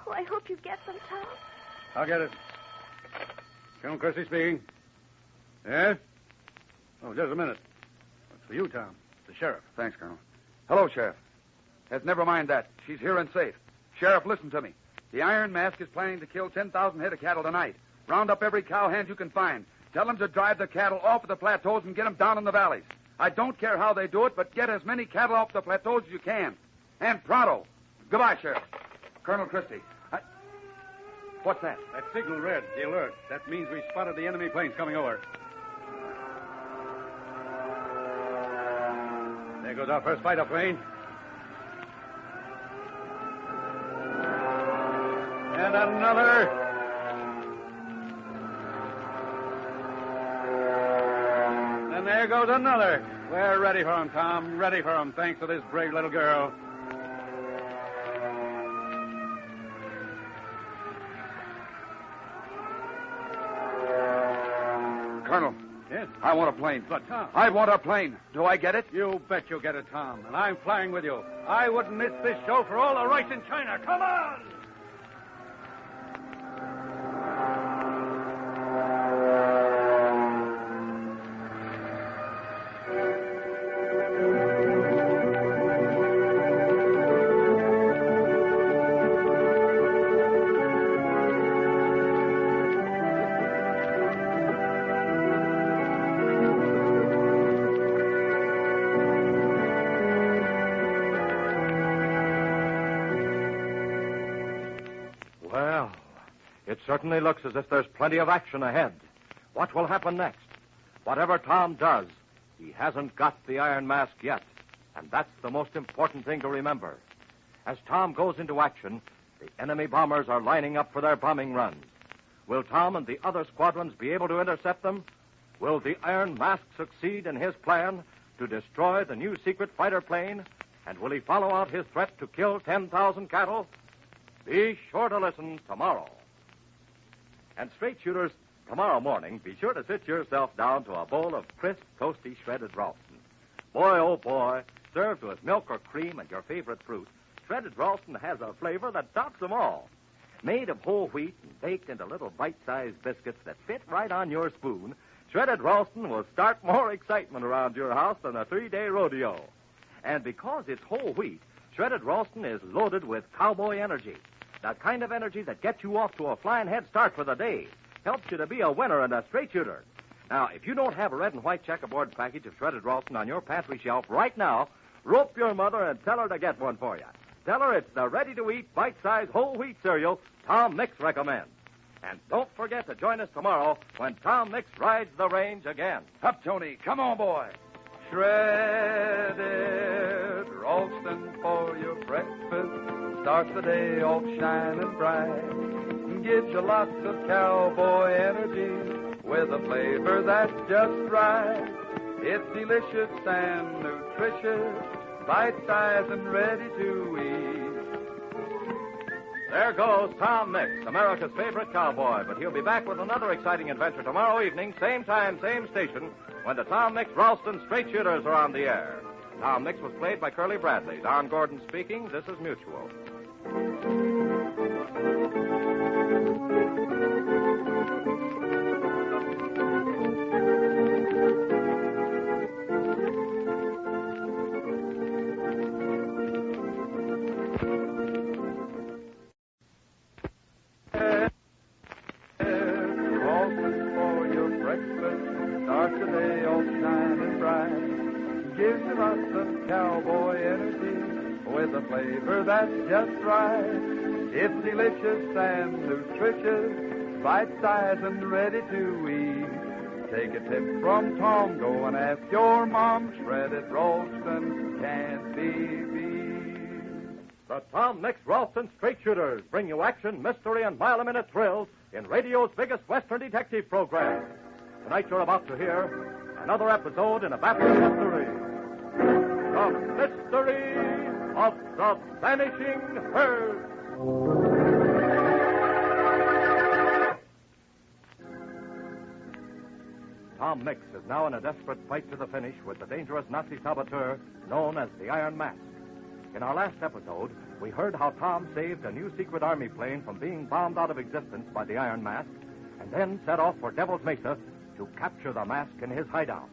Oh, I hope you get them, Tom. I'll get it. Colonel Christie speaking. Yes? Oh, just a minute. It's for you, Tom. The sheriff. Thanks, Colonel. Hello, Sheriff. Yes, never mind that. She's here and safe. Sheriff, listen to me. The Iron Mask is planning to kill 10,000 head of cattle tonight. Round up every cowhand you can find. Tell them to drive the cattle off of the plateaus and get them down in the valleys. I don't care how they do it, but get as many cattle off the plateaus as you can. And pronto. Goodbye, Sheriff. Colonel Christie. What's that? That signal red, the alert. That means we spotted the enemy planes coming over. There goes our first fighter plane. And another. And there goes another. We're ready for him, Tom. Ready for him, thanks to this brave little girl. Colonel. Yes? I want a plane. But, Tom. I want a plane. Do I get it? You bet you'll get it, Tom. And I'm flying with you. I wouldn't miss this show for all the rice in China. Come on! It certainly looks as if there's plenty of action ahead. What will happen next? Whatever Tom does, he hasn't got the Iron Mask yet. And that's the most important thing to remember. As Tom goes into action, the enemy bombers are lining up for their bombing runs. Will Tom and the other squadrons be able to intercept them? Will the Iron Mask succeed in his plan to destroy the new secret fighter plane? And will he follow out his threat to kill 10,000 cattle? Be sure to listen tomorrow. And straight shooters, tomorrow morning, be sure to sit yourself down to a bowl of crisp, toasty, shredded Ralston. Boy, oh boy, served with milk or cream and your favorite fruit, shredded Ralston has a flavor that tops them all. Made of whole wheat and baked into little bite-sized biscuits that fit right on your spoon, shredded Ralston will start more excitement around your house than a 3-day rodeo. And because it's whole wheat, shredded Ralston is loaded with cowboy energy. That kind of energy that gets you off to a flying head start for the day. Helps you to be a winner and a straight shooter. Now, if you don't have a red and white checkerboard package of shredded Ralston on your pantry shelf right now, rope your mother and tell her to get one for you. Tell her it's the ready-to-eat, bite-sized whole wheat cereal Tom Mix recommends. And don't forget to join us tomorrow when Tom Mix rides the range again. Up, Tony. Come on, boy. Shredded Ralston for your breakfast. Starts the day off shining bright. Gives you lots of cowboy energy with a flavor that's just right. It's delicious and nutritious, bite-sized and ready to eat. There goes Tom Mix, America's favorite cowboy. But he'll be back with another exciting adventure tomorrow evening, same time, same station, when the Tom Mix Ralston Straight Shooters are on the air. Tom Mix was played by Curley Bradley. Don Gordon speaking. This is Mutual. Cowboy energy with a flavor that's just right. It's delicious and nutritious, bite-sized and ready to eat. Take a tip from Tom, go and ask your mom. Shredded Ralston can't be beat. The Tom Mix Ralston Straight Shooters bring you action, mystery, and mile-a-minute thrills in radio's biggest Western detective program. Tonight you're about to hear another episode in a baffling mystery. The mystery of the vanishing herd. Tom Mix is now in a desperate fight to the finish with the dangerous Nazi saboteur known as the Iron Mask. In our last episode, we heard how Tom saved a new secret army plane from being bombed out of existence by the Iron Mask, and then set off for Devil's Mesa to capture the mask in his hideout.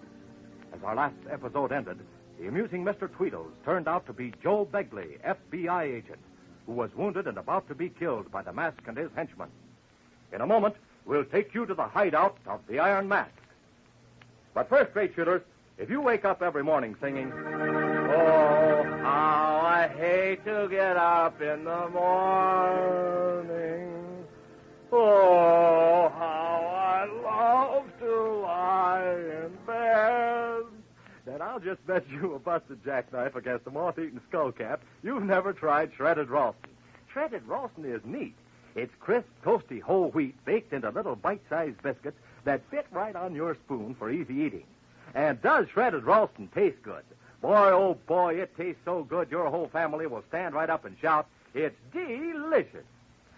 As our last episode ended, the amusing Mr. Tweedles turned out to be Joe Begley, FBI agent, who was wounded and about to be killed by the mask and his henchmen. In a moment, we'll take you to the hideout of the Iron Mask. But first, straight shooters, if you wake up every morning singing, "Oh, how I hate to get up in the morning. Oh, how I love to lie in bed," then I'll just bet you a busted jackknife against a moth-eaten skullcap you've never tried shredded Ralston. Shredded Ralston is neat. It's crisp, toasty whole wheat baked into little bite-sized biscuits that fit right on your spoon for easy eating. And does shredded Ralston taste good? Boy, oh boy, it tastes so good your whole family will stand right up and shout, "It's delicious."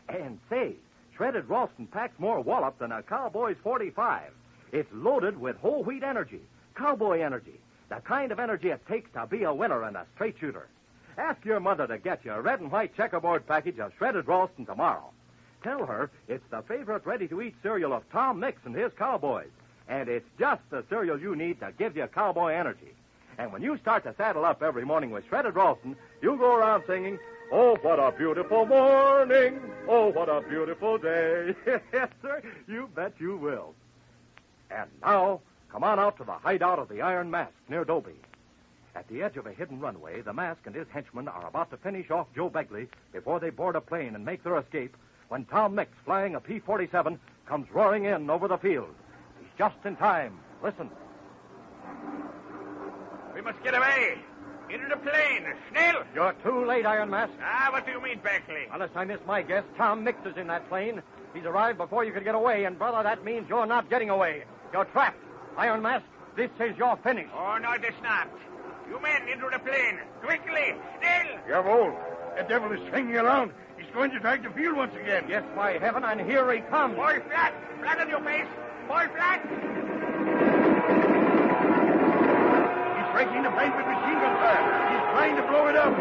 And say, shredded Ralston packs more wallop than a cowboy's 45. It's loaded with whole wheat energy, cowboy energy, the kind of energy it takes to be a winner and a straight shooter. Ask your mother to get you a red and white checkerboard package of shredded Ralston tomorrow. Tell her it's the favorite ready-to-eat cereal of Tom Mix and his cowboys. And it's just the cereal you need to give you cowboy energy. And when you start to saddle up every morning with shredded Ralston, you'll go around singing, "Oh, what a beautiful morning. Oh, what a beautiful day." Yes, sir, you bet you will. And now, come on out to the hideout of the Iron Mask near Dobie. At the edge of a hidden runway, the Mask and his henchmen are about to finish off Joe Begley before they board a plane and make their escape when Tom Mix, flying a P-47, comes roaring in over the field. He's just in time. Listen. We must get away. Into the plane. Schnell! You're too late, Iron Mask. What do you mean, Beckley? Unless I miss my guess, Tom Mix is in that plane. He's arrived before you could get away, and, brother, that means you're not getting away. You're trapped. Iron Mask, this is your finish. Oh, no, it is not. You men, into the plane. Quickly. Schnell! Jawohl. That devil is swinging around. He's going to drag the field once again. Yes, by heaven, and here he comes. Boy flat. Flat on your face. Boy flat. He's striking the plane with machine gun fire. He's trying to blow it up.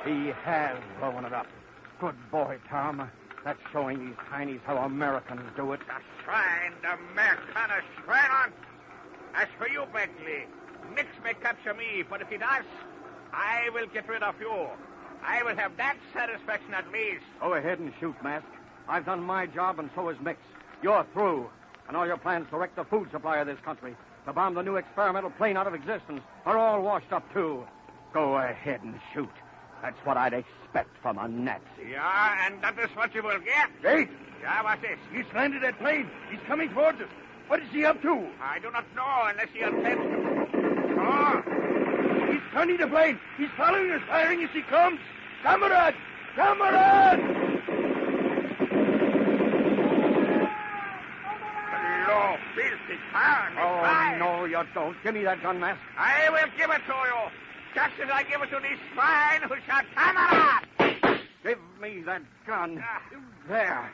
He has blown it up. Good boy, Tom. That's showing these heinies how Americans do it. The shrine, the Americana shrine on. As for you, Beckley, Mix may capture me, but if he does, I will get rid of you. I will have that satisfaction at least. Go ahead and shoot, Mask. I've done my job, and so has Mix. You're through. And all your plans to wreck the food supply of this country, to bomb the new experimental plane out of existence, are all washed up, too. Go ahead and shoot. That's what I'd expect from a Nazi. Yeah, and that is what you will get. Wait. Yeah, what's this? He's landed that plane. He's coming towards us. What is he up to? I do not know unless he intends to. Oh! He's turning the plane. He's following us, firing as he comes. Kamerad! Kamerad! Hello, filthy clown. Oh, no, you don't. Give me that gun, Mask. I will give it to you. Just as I give it to these swine who shot Kamerad. Give me that gun. There.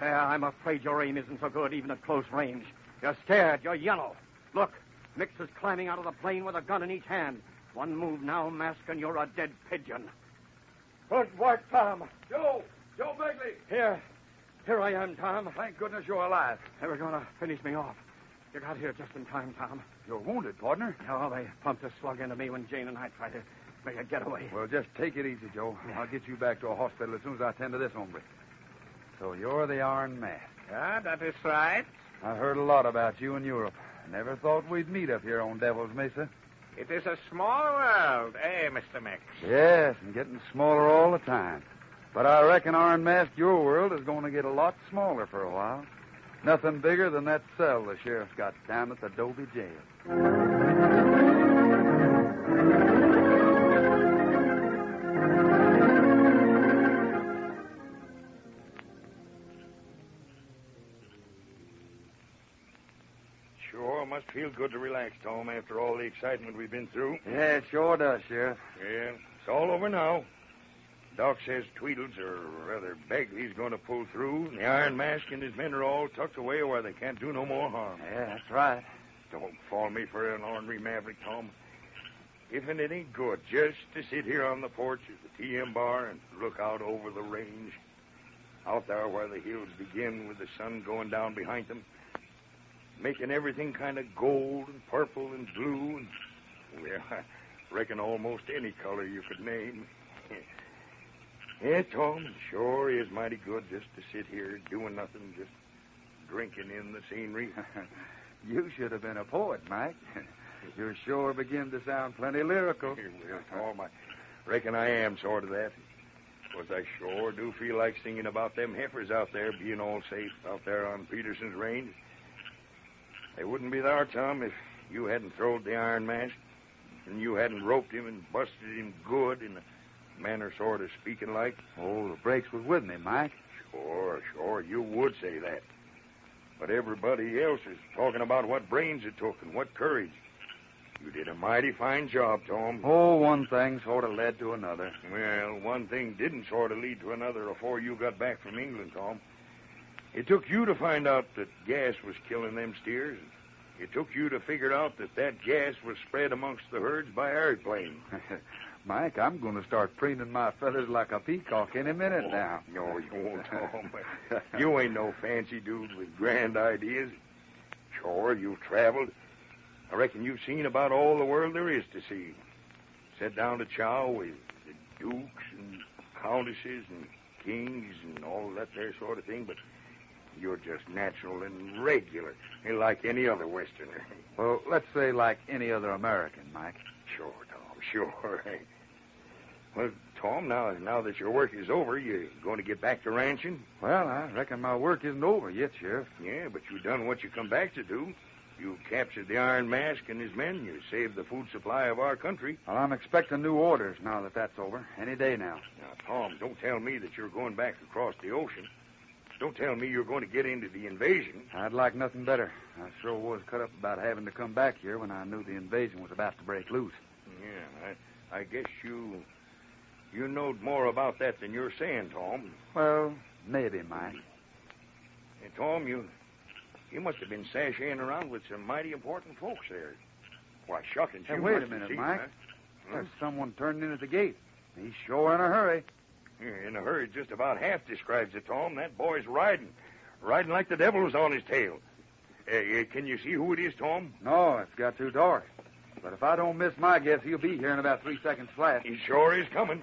I'm afraid your aim isn't so good, even at close range. You're scared. You're yellow. Look, Mix is climbing out of the plane with a gun in each hand. One move now, Mask, and you're a dead pigeon. Good work, Tom. Joe Begley. Here I am, Tom. Thank goodness you're alive. They were going to finish me off. You got here just in time, Tom. You're wounded, partner. No, they pumped a slug into me when Jane and I tried to make a getaway. Well, just take it easy, Joe. I'll get you back to a hospital as soon as I attend to this hombre. So you're the Iron Mask. Yeah, that is right. I heard a lot about you in Europe. Never thought we'd meet up here on Devil's Mesa. It is a small world, Mr. Mix? Yes, and getting smaller all the time. But I reckon, Iron Mask, your world is going to get a lot smaller for a while. Nothing bigger than that cell the sheriff's got down at the Dobie jail. Sure must feel good to relax, Tom, after all the excitement we've been through. Yeah, it sure does, Sheriff. Yeah, it's all over now. Doc says Tweedles, or rather Begley's going to pull through, and the Iron Mask and his men are all tucked away where they can't do no more harm. Yeah, that's right. Don't fall me for an ornery maverick, Tom. If it ain't good just to sit here on the porch of the TM bar and look out over the range, out there where the hills begin with the sun going down behind them, making everything kind of gold and purple and blue and, well, I reckon almost any color you could name. Yeah, Tom, it sure is mighty good just to sit here doing nothing, just drinking in the scenery. You should have been a poet, Mike. You sure begin to sound plenty lyrical. Well, Tom, I reckon I am sort of that. Because I sure do feel like singing about them heifers out there being all safe out there on Peterson's range. They wouldn't be there, Tom, if you hadn't throwed the Iron Mask and you hadn't roped him and busted him good in a manner sort of speaking like. Oh, the breaks was with me, Mike. Sure, you would say that. But everybody else is talking about what brains it took and what courage. You did a mighty fine job, Tom. Oh, one thing sort of led to another. Well, one thing didn't sort of lead to another before you got back from England, Tom. It took you to find out that gas was killing them steers. It took you to figure out that gas was spread amongst the herds by airplane. Mike, I'm going to start preening my feathers like a peacock any minute now. No, you won't, Tom. You ain't no fancy dude with grand ideas. Sure, you've traveled. I reckon you've seen about all the world there is to see. Sat down to chow with the dukes and countesses and kings and all that there sort of thing, but you're just natural and regular, like any other Westerner. Well, let's say like any other American, Mike. Sure, Tom, sure. Well, Tom, now that your work is over, you going to get back to ranching? Well, I reckon my work isn't over yet, Sheriff. Yeah, but you done what you come back to do. You captured the Iron Mask and his men. You saved the food supply of our country. Well, I'm expecting new orders now that that's over. Any day now. Now, Tom, don't tell me that you're going back across the ocean. Don't tell me you're going to get into the invasion. I'd like nothing better. I sure was cut up about having to come back here when I knew the invasion was about to break loose. Yeah, I guess you knowed more about that than you're saying, Tom. Well, maybe, Mike. Hey, Tom, you must have been sashaying around with some mighty important folks there. Why, shuckings, Hey, you wait must a minute, have seen Mike. that. There's someone turning in at the gate. He's sure in a hurry. Yeah, in a hurry, just about half describes it, Tom. That boy's riding like the devil was on his tail. Can you see who it is, Tom? No, it's got too dark. But if I don't miss my guess, he'll be here in about 3 seconds flat. He sure is coming.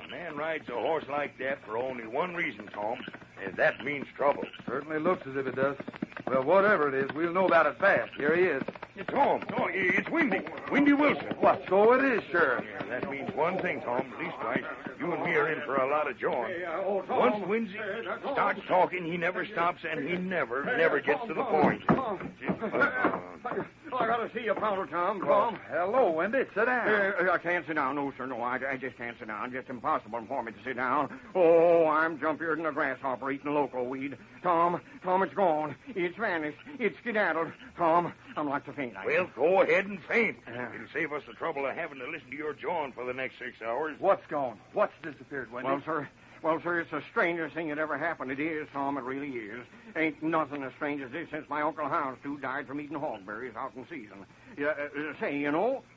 A man rides a horse like that for only one reason, Tom, and that means trouble. Certainly looks as if it does. Well, whatever it is, we'll know about it fast. Here he is. Tom, it's Windy. Windy Wilson. What? So it is, Sheriff. Yeah, that means one thing, Tom. Leastwise, you and me are in for a lot of jawing. Once Windy starts talking, he never stops, and he never gets to the point. I gotta see you, Powder Tom. Well, hello, Wendy. Sit down. I can't sit down. No, sir. No, I just can't sit down. Just impossible for me to sit down. Oh, I'm jumpier than a grasshopper eating local weed. Tom, it's gone. It's vanished. It's skedaddled. Tom, I'm like to faint. Well, go ahead and faint. It'll save us the trouble of having to listen to your jawing for the next 6 hours. What's gone? What's disappeared, Wendy? Well, sir, it's the strangest thing that ever happened. It is, Tom, it really is. Ain't nothing as strange as this since my Uncle Houndstooth died from eating hogberries out in season.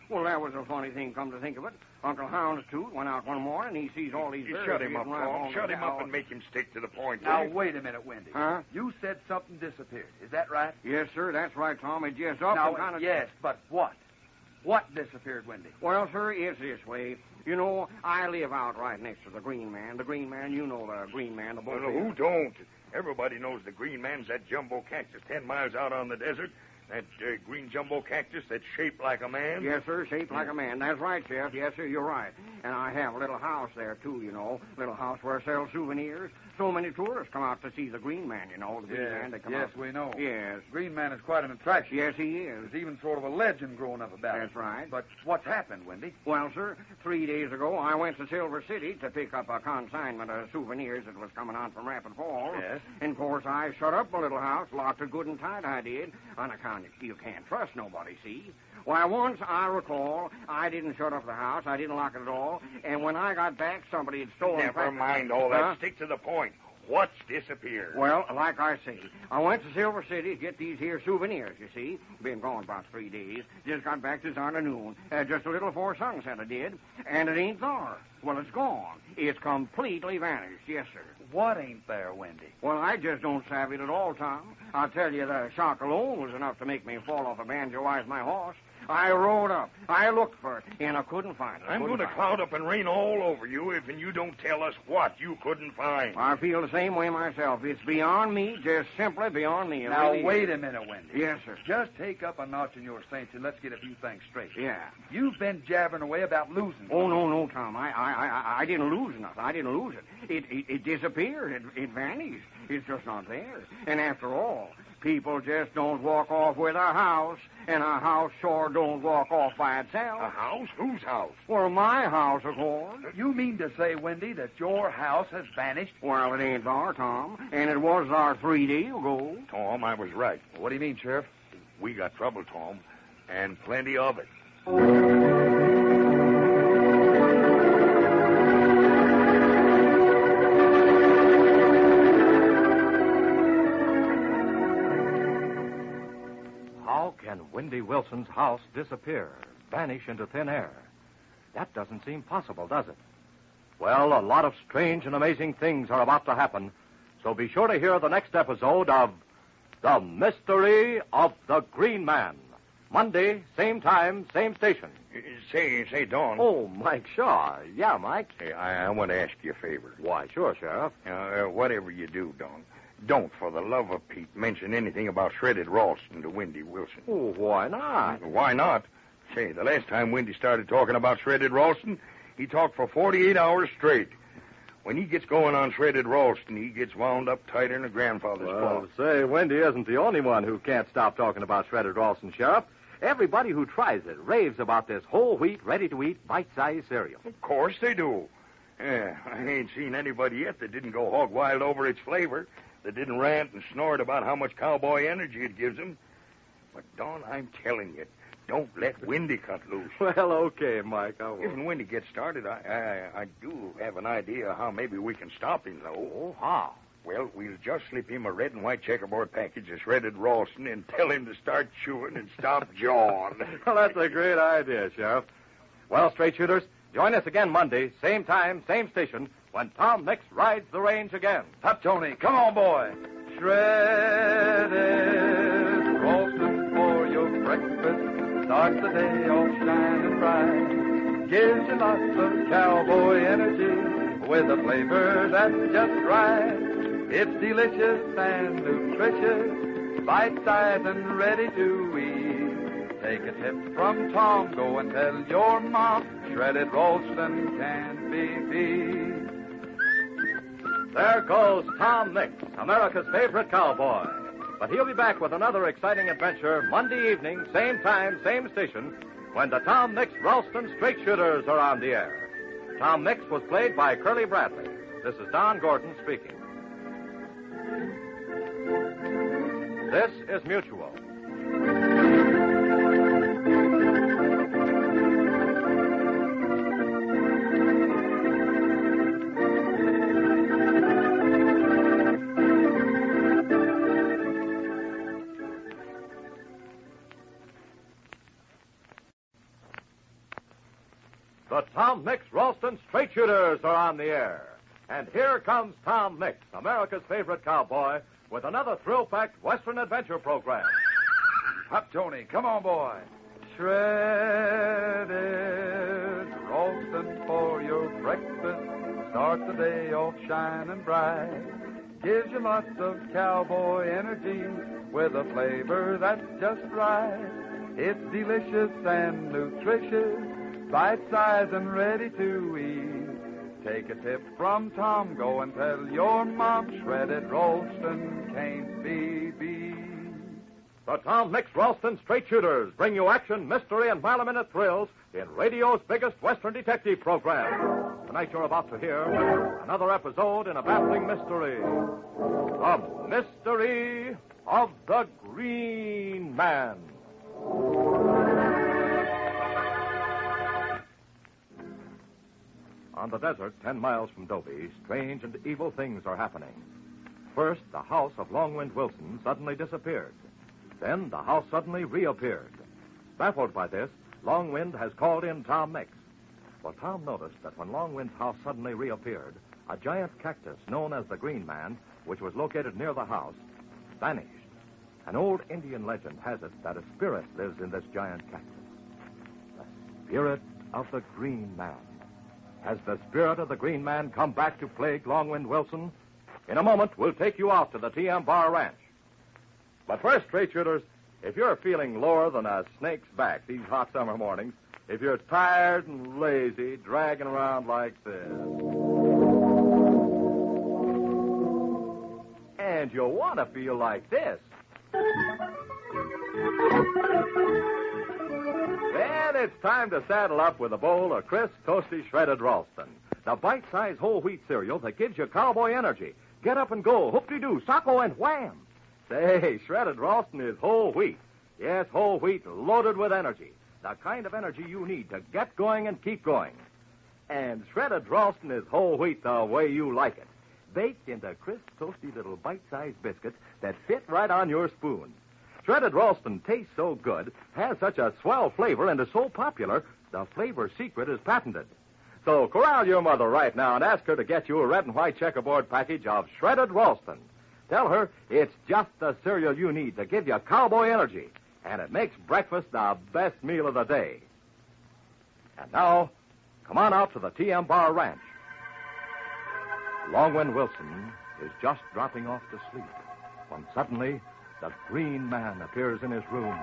Well, that was a funny thing, come to think of it. Uncle Houndstooth went out one morning and he sees all these berries. Shut him up, right Tom. Shut him up and make him stick to the point. Now, wait a minute, Wendy. Huh? You said something disappeared. Is that right? Yes, sir, that's right, Tom. It just up now, and kind of... Yes, but what? What disappeared, Wendy? Well, sir, it's this way. You know, I live out right next to the Green Man. The Green Man, you know the Green Man. Well, who don't? Everybody knows the Green Man's that jumbo cactus 10 miles out on the desert. That green jumbo cactus that's shaped like a man. Yes, sir, shaped like a man. That's right, Sheriff. Yes, sir, you're right. And I have a little house there, too, you know. Little house where I sell souvenirs. So many tourists come out to see the Green Man, you know. The Green Man, they come out. Yes, we know. Yes. Green Man is quite an attraction. Yes, he is. There's even sort of a legend growing up about That's right. But what's happened, Wendy? Well, sir, 3 days ago, I went to Silver City to pick up a consignment of souvenirs that was coming on from Rapid Falls. Yes. And, of course, I shut up my little house, locked it good and tight, I did, on account town, you can't trust nobody, see? Why, once I recall, I didn't shut up the house. I didn't lock it at all. And when I got back, somebody had stolen... Never mind all that. Huh? Stick to the point. What's disappeared? Well, like I say, I went to Silver City to get these here souvenirs, you see. Been gone about 3 days. Just got back this afternoon. Just a little before sunset I did. And it ain't there. Well, it's gone. It's completely vanished, yes, sir. What ain't there, Wendy? Well, I just don't savvy it at all, Tom. I'll tell you, the shock alone was enough to make me fall off a banjo-wise my horse. I rode up. I looked for it, and I couldn't find it. I'm going to cloud up and rain all over you if you don't tell us what you couldn't find. I feel the same way myself. It's beyond me, just simply beyond me. Now, really wait is. a minute, Wendy. Yes, sir. Just take up a notch in your saints and let's get a few things straight. Yeah. You've been jabbering away about losing. Oh, no, Tom. I didn't lose nothing. I didn't lose it. It disappeared. It vanished. It's just not there. And after all, people just don't walk off with a house, and a house sure don't walk off by itself. A house? Whose house? Well, my house, of course. You mean to say, Wendy, that your house has vanished? Well, it ain't there, Tom, and it was there 3 days ago. Tom, I was right. What do you mean, Sheriff? We got trouble, Tom, and plenty of it. How can Wendy Wilson's house disappear, vanish into thin air? That doesn't seem possible, does it? Well, a lot of strange and amazing things are about to happen, so be sure to hear the next episode of The Mystery of the Green Man. Monday, same time, same station. Say, Don. Oh, Mike Shaw. Yeah, Mike. Hey, I want to ask you a favor. Why, sure, Sheriff. Whatever you do, Don, don't, for the love of Pete, mention anything about shredded Ralston to Wendy Wilson. Oh, why not? Why not? Say, the last time Wendy started talking about shredded Ralston, he talked for 48 hours straight. When he gets going on shredded Ralston, he gets wound up tighter than a grandfather's Well, paw. say, Wendy isn't the only one who can't stop talking about shredded Ralston, Sheriff. Everybody who tries it raves about this whole wheat, ready-to-eat, bite-sized cereal. Of course they do. Yeah, I ain't seen anybody yet that didn't go hog wild over its flavor, that didn't rant and snort about how much cowboy energy it gives them. But, Don, I'm telling you, don't let Wendy cut loose. Well, okay, Mike, I If and when he gets started, I do have an idea how maybe we can stop him, though. Oh, how? Well, we'll just slip him a red and white checkerboard package of shredded Ralston and tell him to start chewing and stop jawing. Well, that's a great idea, Sheriff. Well, straight shooters, join us again Monday, same time, same station, when Tom Mix rides the range again. Up, Tony. Come on, boy. Shredded Ralston for your breakfast. Starts the day off shining bright. Gives you lots of cowboy energy with a flavor that's just right. It's delicious and nutritious, bite-sized and ready to eat. Take a tip from Tom, go and tell your mom, shredded Ralston can't be beat. There goes Tom Mix, America's favorite cowboy. But he'll be back with another exciting adventure Monday evening, same time, same station, when the Tom Mix Ralston Straight Shooters are on the air. Tom Mix was played by Curley Bradley. This is Don Gordon speaking. This is Mutual. The Tom Mix Ralston Straight Shooters are on the air. And here comes Tom Mix, America's favorite cowboy, with another thrill-packed Western adventure program. Up, Tony. Come on, boy. Shredded Ralston for your breakfast. Start the day off shining bright. Gives you lots of cowboy energy with a flavor that's just right. It's delicious and nutritious, bite-sized and ready to eat. Take a tip from Tom, go and tell your mom, shredded Ralston can't be beat. The Tom Mix Ralston Straight Shooters bring you action, mystery, and mile-a-minute thrills in radio's biggest Western detective program. Tonight you're about to hear another episode in a baffling mystery. The Mystery of the Green Man. On the desert, 10 miles from Dobie, strange and evil things are happening. First, the house of Longwind Wilson suddenly disappeared. Then the house suddenly reappeared. Baffled by this, Longwind has called in Tom Mix. Well, Tom noticed that when Longwind's house suddenly reappeared, a giant cactus known as the Green Man, which was located near the house, vanished. An old Indian legend has it that a spirit lives in this giant cactus. The spirit of the Green Man. Has the spirit of the Green Man come back to plague Longwind Wilson? In a moment, we'll take you out to the TM Bar Ranch. But first, straight shooters, if you're feeling lower than a snake's back these hot summer mornings, if you're tired and lazy, dragging around like this, and you want to feel like this, then it's time to saddle up with a bowl of crisp, toasty, shredded Ralston. The bite-sized whole wheat cereal that gives you cowboy energy. Get up and go, hoop-de-doo, socko, and wham. Say, shredded Ralston is whole wheat. Yes, whole wheat loaded with energy. The kind of energy you need to get going and keep going. And shredded Ralston is whole wheat the way you like it. Baked into crisp, toasty little bite-sized biscuits that fit right on your spoon. Shredded Ralston tastes so good, has such a swell flavor, and is so popular, the flavor secret is patented. So corral your mother right now and ask her to get you a red and white checkerboard package of shredded Ralston. Tell her it's just the cereal you need to give you cowboy energy, and it makes breakfast the best meal of the day. And now, come on out to the TM Bar Ranch. Longwind Wilson is just dropping off to sleep when suddenly the Green Man appears in his room,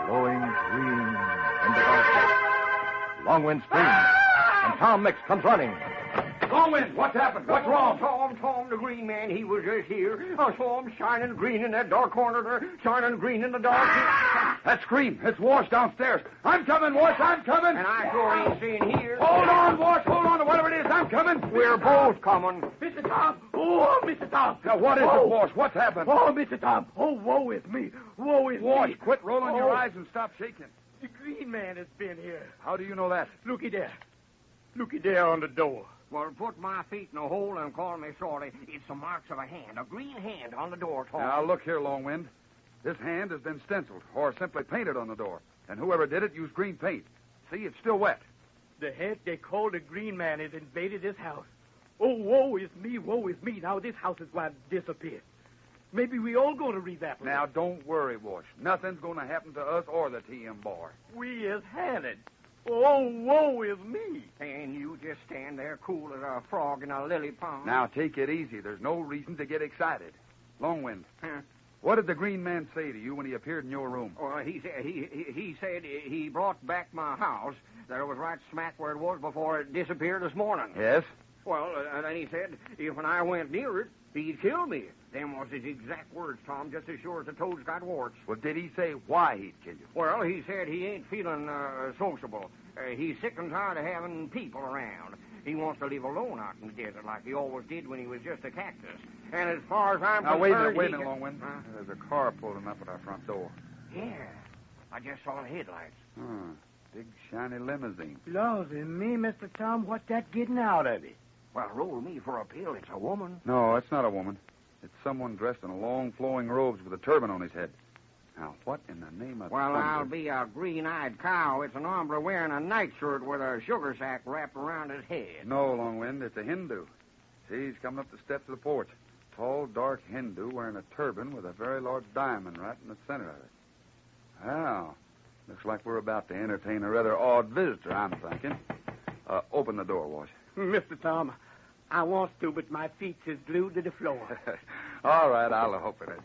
glowing green in the darkness. Longwind screams, and Tom Mix comes running. Longwind, what's happened? What's wrong? Tom, the Green Man, he was just here. I saw him shining green in that dark corner there, shining green in the dark. That scream, it's Wash downstairs. I'm coming, Wash, I'm coming. And I sure ain't seeing here. Hold on, Wash, hold on to whatever it is, I'm coming. We're both coming. Mr. Tom! Oh, Mr. Tom! Now, what is it, Wash? What's happened? Oh, Mr. Tom! Oh, woe is me! Woe is Wash, me! quit rolling your eyes and stop shaking. The Green Man has been here. How do you know that? Looky there. Looky there on the door. Well, put my feet in a hole and call me Shorty. It's the marks of a hand, a green hand on the door, Tom. Now, look here, Longwind. This hand has been stenciled or simply painted on the door. And whoever did it used green paint. See, it's still wet. The head they call the Green Man has invaded this house. Oh, woe is me, woe is me. Now this house is going to disappear. Maybe we all going to re-evaporate. Now, don't worry, Wash. Nothing's going to happen to us or the TM Bar. We is handed. Oh, woe is me. And you just stand there cool as a frog in a lily pond. Now, take it easy. There's no reason to get excited. Longwind, Huh? what did the Green Man say to you when he appeared in your room? Well, he said he brought back my house. That it was right smack where it was before it disappeared this morning. Yes? Well, and then he said if when I went near it, he'd kill me. Them was his exact words, Tom, just as sure as the toad's got warts. Well, did he say why he'd kill you? Well, he said he ain't feeling sociable. He's sick and tired of having people around. He wants to live alone out in the desert like he always did when he was just a cactus. And as far as I'm concerned... Now, wait a minute, Longwind. There's a car pulling up at our front door. Yeah, I just saw the headlights. Big, shiny limousine. Laws and me, Mr. Tom, what's that getting out of it? Well, roll me for a pill. It's a woman. No, it's not a woman. It's someone dressed in long, flowing robes with a turban on his head. Now, what in the name of... Well, thunder? I'll be a green-eyed cow. It's an hombre wearing a nightshirt with a sugar sack wrapped around his head. No, Longwind, it's a Hindu. See, he's coming up the steps of the porch. Tall, dark Hindu wearing a turban with a very large diamond right in the center of it. Well, looks like we're about to entertain a rather odd visitor, I'm thinking. Open the door, Wash. Mr. Tom, I want to, but my feet is glued to the floor. All right, I'll open it.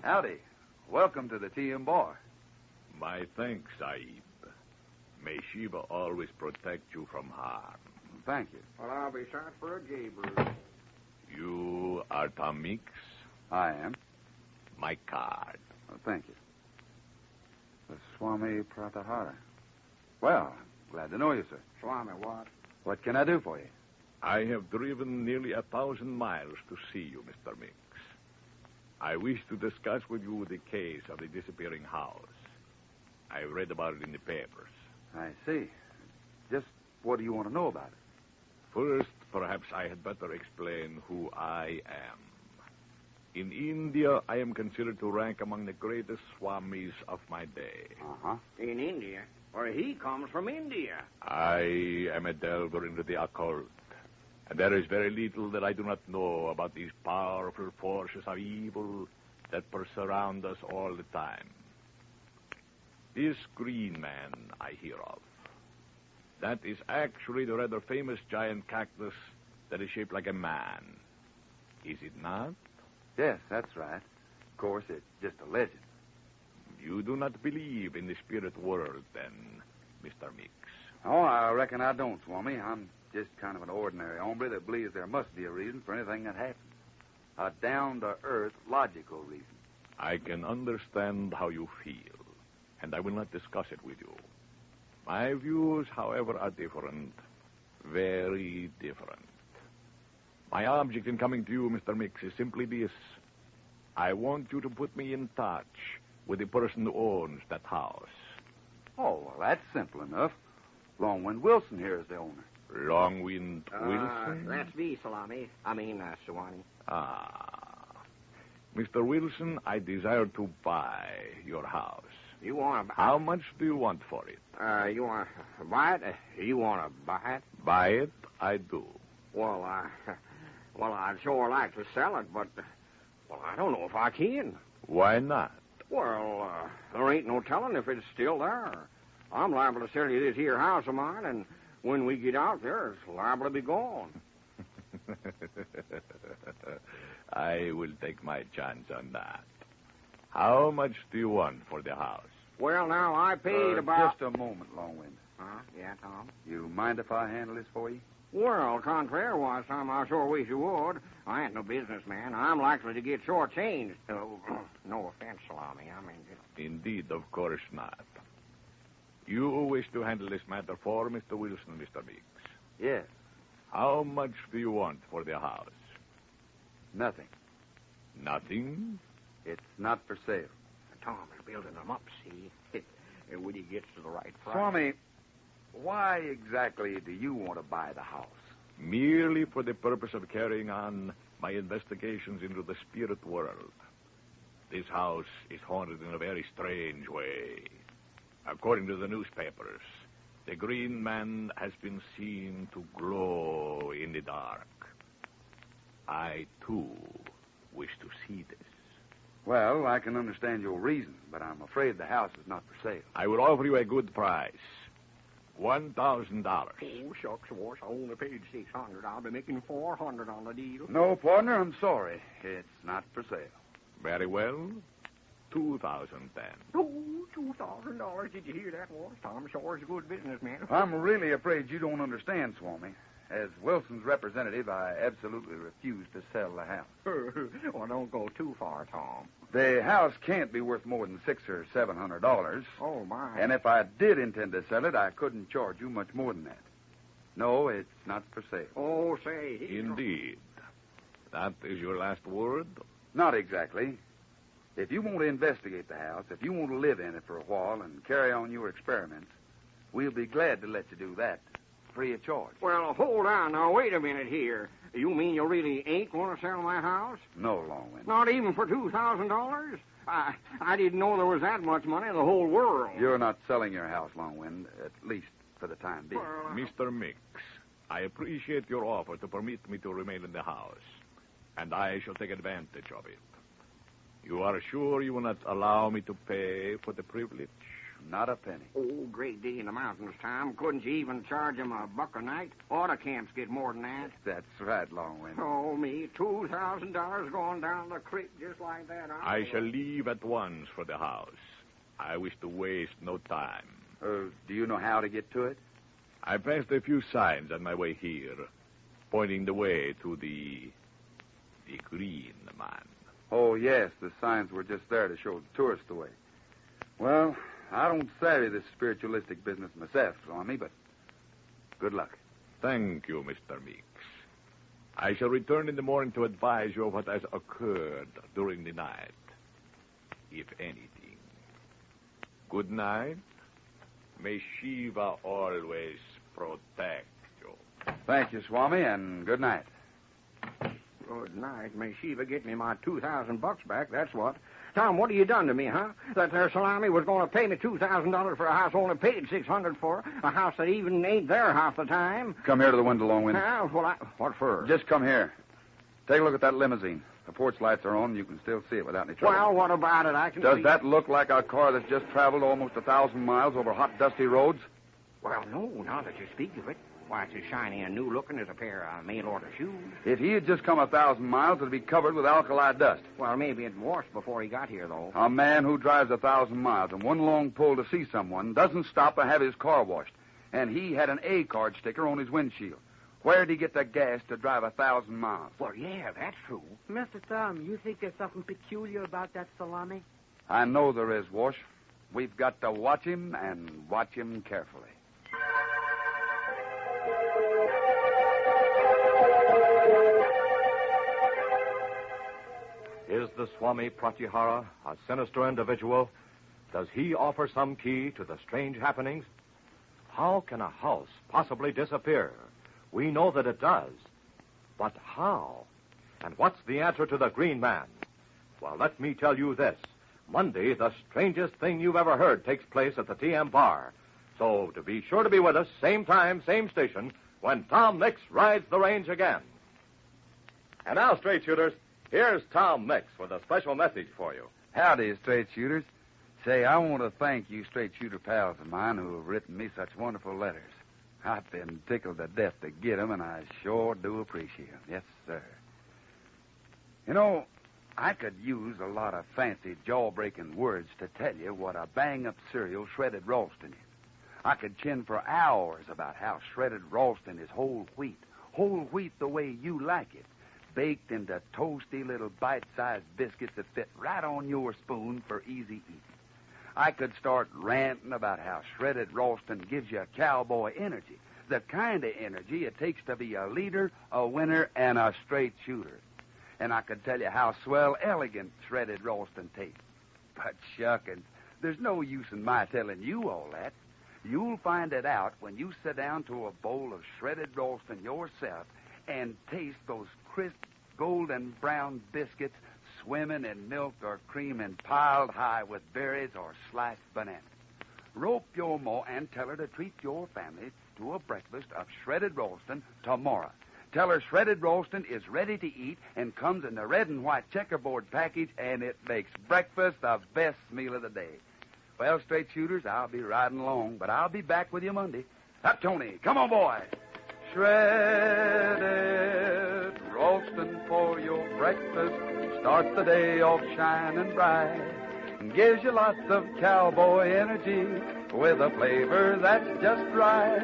Howdy. Welcome to the TM Bar. My thanks, Sahib. May Shiva always protect you from harm. Thank you. Well, I'll be shot for a jaybird. You are Tom Mix? I am. My card. Thank you. The Swami Pratahara. Well, glad to know you, sir. Swami, what? What can I do for you? I have driven nearly 1,000 miles to see you, Mr. Mix. I wish to discuss with you the case of the disappearing house. I read about it in the papers. I see. Just what do you want to know about it? First, perhaps I had better explain who I am. In India, I am considered to rank among the greatest swamis of my day. Uh-huh. In India? Or he comes from India. I am a delver into the occult. And there is very little that I do not know about these powerful forces of evil that surround us all the time. This green man I hear of, that is actually the rather famous giant cactus that is shaped like a man. Is it not? Yes, that's right. Of course, it's just a legend. You do not believe in the spirit world, then, Mr. Mix? Oh, I reckon I don't, Swami. I'm just kind of an ordinary hombre that believes there must be a reason for anything that happens. A down-to-earth, logical reason. I can understand how you feel, and I will not discuss it with you. My views, however, are different. Very different. My object in coming to you, Mr. Mix, is simply this. I want you to put me in touch with the person who owns that house. Oh, well, that's simple enough. Longwind Wilson here is the owner. Longwind Wilson? That's me, Salami. Suwani. Mr. Wilson, I desire to buy your house. You want to buy How much do you want for it? You want to buy it? You want to buy it? Buy it, I do. Well, I'd sure like to sell it, but, I don't know if I can. Why not? Well, there ain't no telling if it's still there. I'm liable to sell you this here house of mine, and when we get out there, it's liable to be gone. I will take my chance on that. How much do you want for the house? Well, now, I paid about... Just a moment, Longwind. Huh? Yeah, Tom? You mind if I handle this for you? Well, contrary-wise, Tom, I sure wish you would. I ain't no businessman. I'm likely to get short-changed. No offense, Salami. Indeed, of course not. You wish to handle this matter for Mr. Wilson, Mr. Mix? Yes. How much do you want for the house? Nothing. Nothing? It's not for sale. Tom is building them up, see? When he gets to the right price. Swami, why exactly do you want to buy the house? Merely for the purpose of carrying on my investigations into the spirit world. This house is haunted in a very strange way. According to the newspapers, the green man has been seen to glow in the dark. I, too, wish to see this. Well, I can understand your reason, but I'm afraid the house is not for sale. I will offer you a good price. $1,000. Oh, shucks, Wash. I only paid $600. I'll be making $400 on the deal. No, partner, I'm sorry. It's not for sale. Very well. $2,000 then. Oh, $2,000. Did you hear that, Wash? Tom sure is a good businessman. I'm really afraid you don't understand, Swami. As Wilson's representative, I absolutely refuse to sell the house. Well, don't go too far, Tom. The house can't be worth more than $600 or $700. Oh, my. And if I did intend to sell it, I couldn't charge you much more than that. No, it's not for sale. Oh, say. Indeed. That is your last word? Not exactly. If you want to investigate the house, if you want to live in it for a while and carry on your experiments, we'll be glad to let you do that. Free of charge. Well, hold on. Now, wait a minute here. You mean you really ain't going to sell my house? No, Longwind. Not even for $2,000? I didn't know there was that much money in the whole world. You're not selling your house, Longwind, at least for the time being. Mr. Mix, I appreciate your offer to permit me to remain in the house, and I shall take advantage of it. You are sure you will not allow me to pay for the privilege? Not a penny. Oh, great day in the mountains, Tom. Couldn't you even charge him $1 a night? Auto camps get more than that. That's right, Longwind. Oh, me. $2,000 going down the creek just like that. I shall leave at once for the house. I wish to waste no time. Do you know how to get to it? I passed a few signs on my way here, pointing the way to the green man. Oh, yes. The signs were just there to show the tourist the way. Well, I don't savvy this spiritualistic business myself, Swami, but good luck. Thank you, Mr. Meeks. I shall return in the morning to advise you of what has occurred during the night, if anything. Good night. May Shiva always protect you. Thank you, Swami, and good night. Good night. May Shiva get me my $2,000 back, that's what. Tom, what have you done to me, huh? That there salami was going to pay me $2,000 for a house only paid $600 for, a house that even ain't there half the time. Come here to the window, Longwind. What for? Just come here. Take a look at that limousine. The porch lights are on, and you can still see it without any trouble. Well, what about it? I can Does see... that look like a car that's just traveled almost 1,000 miles over hot, dusty roads? Well, no, now that you speak of it. Why, it's as shiny and new-looking as a pair of mail-order shoes. If he had just come 1,000 miles, it'd be covered with alkali dust. Well, maybe it washed before he got here, though. A man who drives 1,000 miles in one long pull to see someone doesn't stop to have his car washed. And he had an A-card sticker on his windshield. Where'd he get the gas to drive 1,000 miles? Well, yeah, that's true. Mr. Tom, you think there's something peculiar about that salami? I know there is, Wash. We've got to watch him and watch him carefully. Is the Swami Pratyahara a sinister individual? Does he offer some key to the strange happenings? How can a house possibly disappear? We know that it does. But how? And what's the answer to the Green Man? Well, let me tell you this. Monday, the strangest thing you've ever heard takes place at the TM Bar. So to be sure to be with us, same time, same station, when Tom Mix rides the range again. And now, straight shooters, here's Tom Mix with a special message for you. Howdy, straight shooters. Say, I want to thank you straight shooter pals of mine who have written me such wonderful letters. I've been tickled to death to get them, and I sure do appreciate them. Yes, sir. You know, I could use a lot of fancy jaw-breaking words to tell you what a bang-up cereal shredded Ralston is. I could chin for hours about how shredded Ralston is whole wheat the way you like it, baked into toasty little bite-sized biscuits that fit right on your spoon for easy eating. I could start ranting about how shredded Ralston gives you cowboy energy, the kind of energy it takes to be a leader, a winner, and a straight shooter. And I could tell you how swell elegant shredded Ralston tastes. But shuckins, there's no use in my telling you all that. You'll find it out when you sit down to a bowl of shredded Ralston yourself and taste those crisp golden brown biscuits swimming in milk or cream and piled high with berries or sliced bananas. Rope your ma and tell her to treat your family to a breakfast of shredded Ralston tomorrow. Tell her shredded Ralston is ready to eat and comes in the red and white checkerboard package, and it makes breakfast the best meal of the day. Well, straight shooters, I'll be riding along, but I'll be back with you Monday. Up, Tony. Come on, boy. Shredded Ralston for your breakfast. Starts the day off shining bright. And gives you lots of cowboy energy with a flavor that's just right.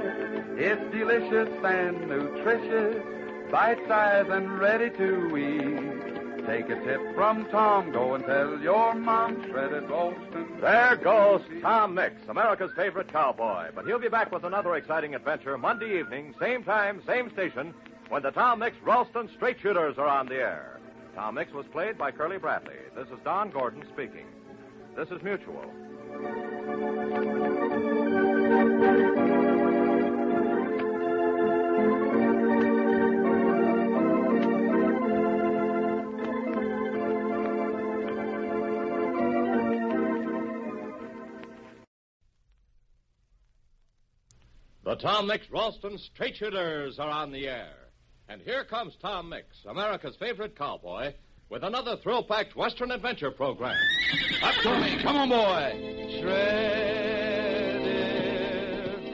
It's delicious and nutritious, bite-sized and ready to eat. Take a tip from Tom. Go and tell your mom shredded Ralston. There goes Tom Mix, America's favorite cowboy. But he'll be back with another exciting adventure Monday evening, same time, same station, when the Tom Mix Ralston Straight Shooters are on the air. Tom Mix was played by Curley Bradley. This is Don Gordon speaking. This is Mutual. The Tom Mix Ralston Straight Shooters are on the air. And here comes Tom Mix, America's favorite cowboy, with another thrill-packed Western adventure program. Up, Tony. Come on, boy. Shredded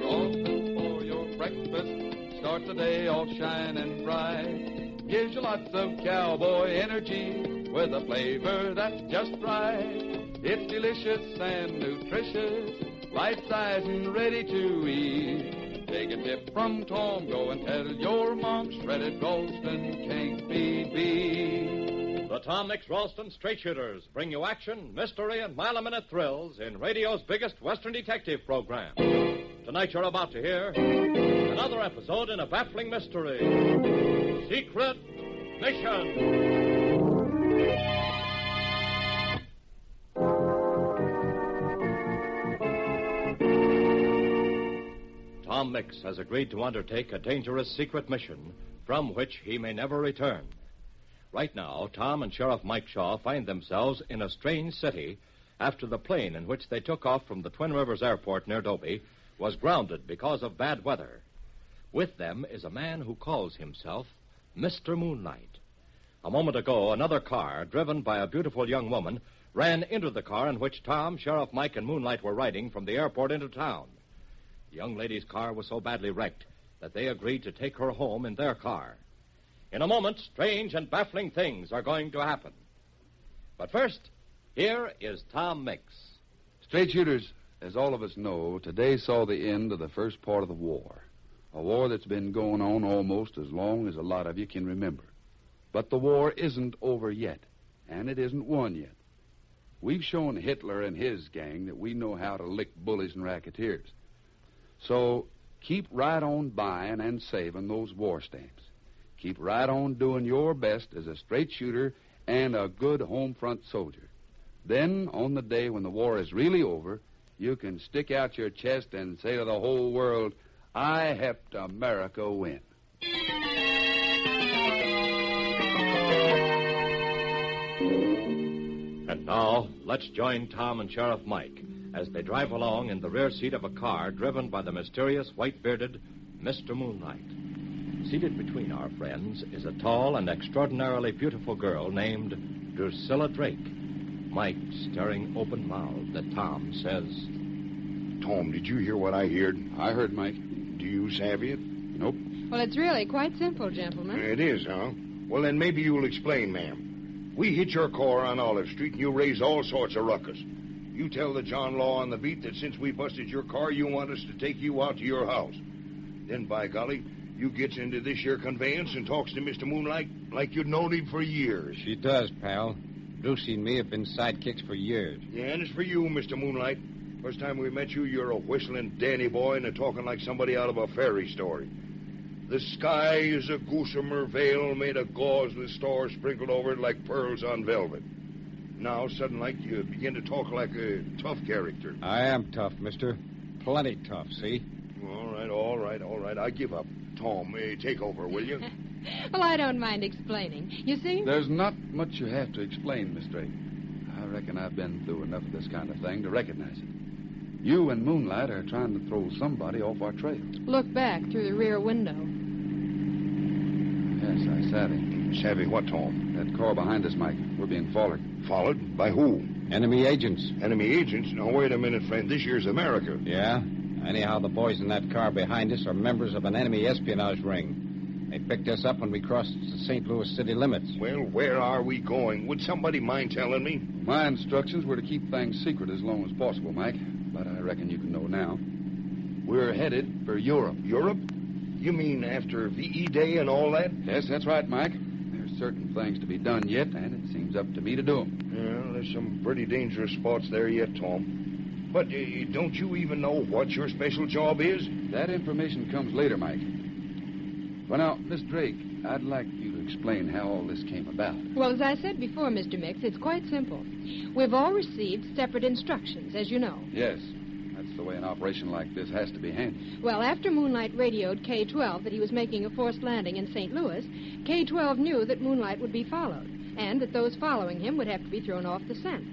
Ralston for your breakfast. Start the day off shining bright. Gives you lots of cowboy energy with a flavor that's just right. It's delicious and nutritious, bite-sized and ready to eat. Take a tip from Tom. Go and tell your mom shredded Ralston can't be beat. The Tom Mix Ralston Straight Shooters bring you action, mystery, and mile-a-minute thrills in radio's biggest Western detective program. Tonight you're about to hear another episode in a baffling mystery. Secret Mission. Tom Mix has agreed to undertake a dangerous secret mission from which he may never return. Right now, Tom and Sheriff Mike Shaw find themselves in a strange city after the plane in which they took off from the Twin Rivers Airport near Dobie was grounded because of bad weather. With them is a man who calls himself Mr. Moonlight. A moment ago, another car, driven by a beautiful young woman, ran into the car in which Tom, Sheriff Mike, and Moonlight were riding from the airport into town. The young lady's car was so badly wrecked that they agreed to take her home in their car. In a moment, strange and baffling things are going to happen. But first, here is Tom Mix. Straight shooters, as all of us know, today saw the end of the first part of the war. A war that's been going on almost as long as a lot of you can remember. But the war isn't over yet, and it isn't won yet. We've shown Hitler and his gang that we know how to lick bullies and racketeers. So keep right on buying and saving those war stamps. Keep right on doing your best as a straight shooter and a good home front soldier. Then, on the day when the war is really over, you can stick out your chest and say to the whole world, I helped America win. And now, let's join Tom and Sheriff Mike as they drive along in the rear seat of a car driven by the mysterious white-bearded Mr. Moonlight. Seated between our friends is a tall and extraordinarily beautiful girl named Drusilla Drake. Mike, staring open-mouthed at Tom, says, Tom, did you hear what I heard? I heard, Mike. Do you savvy it? Nope. Well, it's really quite simple, gentlemen. It is, huh? Well, then maybe you'll explain, ma'am. We hit your car on Olive Street, and you raise all sorts of ruckus. You tell the John Law on the beat that since we busted your car, you want us to take you out to your house. Then, by golly, you gets into this here conveyance and talks to Mr. Moonlight like you'd known him for years. She does, pal. Lucy and me have been sidekicks for years. Yeah, and it's for you, Mr. Moonlight. First time we met you, you're a whistling Danny boy and a talking like somebody out of a fairy story. The sky is a gossamer veil made of gauze with stars sprinkled over it like pearls on velvet. Now, sudden like, you begin to talk like a tough character. I am tough, mister. Plenty tough, see? All right. I give up. Tom, take over, will you? Well, I don't mind explaining. You see? There's not much you have to explain, Miss Drake. I reckon I've been through enough of this kind of thing to recognize it. You and Moonlight are trying to throw somebody off our trail. Look back through the rear window. Yes, I savvy. Savvy what, Tom? That car behind us, Mike. We're being followed. Followed? By who? Enemy agents. Enemy agents? Now, wait a minute, friend. This year's America. Yeah? Anyhow, the boys in that car behind us are members of an enemy espionage ring. They picked us up when we crossed the St. Louis city limits. Well, where are we going? Would somebody mind telling me? My instructions were to keep things secret as long as possible, Mike. But I reckon you can know now. We're headed for Europe. Europe? You mean after VE Day and all that? Yes, that's right, Mike. There's certain things to be done yet, and it seems up to me to do them. Yeah, there's some pretty dangerous spots there yet, Tom. But don't you even know what your special job is? That information comes later, Mike. Well, now, Miss Drake, I'd like you to explain how all this came about. Well, as I said before, Mr. Mix, it's quite simple. We've all received separate instructions, as you know. Yes. That's the way an operation like this has to be handled. Well, after Moonlight radioed K-12 that he was making a forced landing in St. Louis, K-12 knew that Moonlight would be followed, and that those following him would have to be thrown off the scent.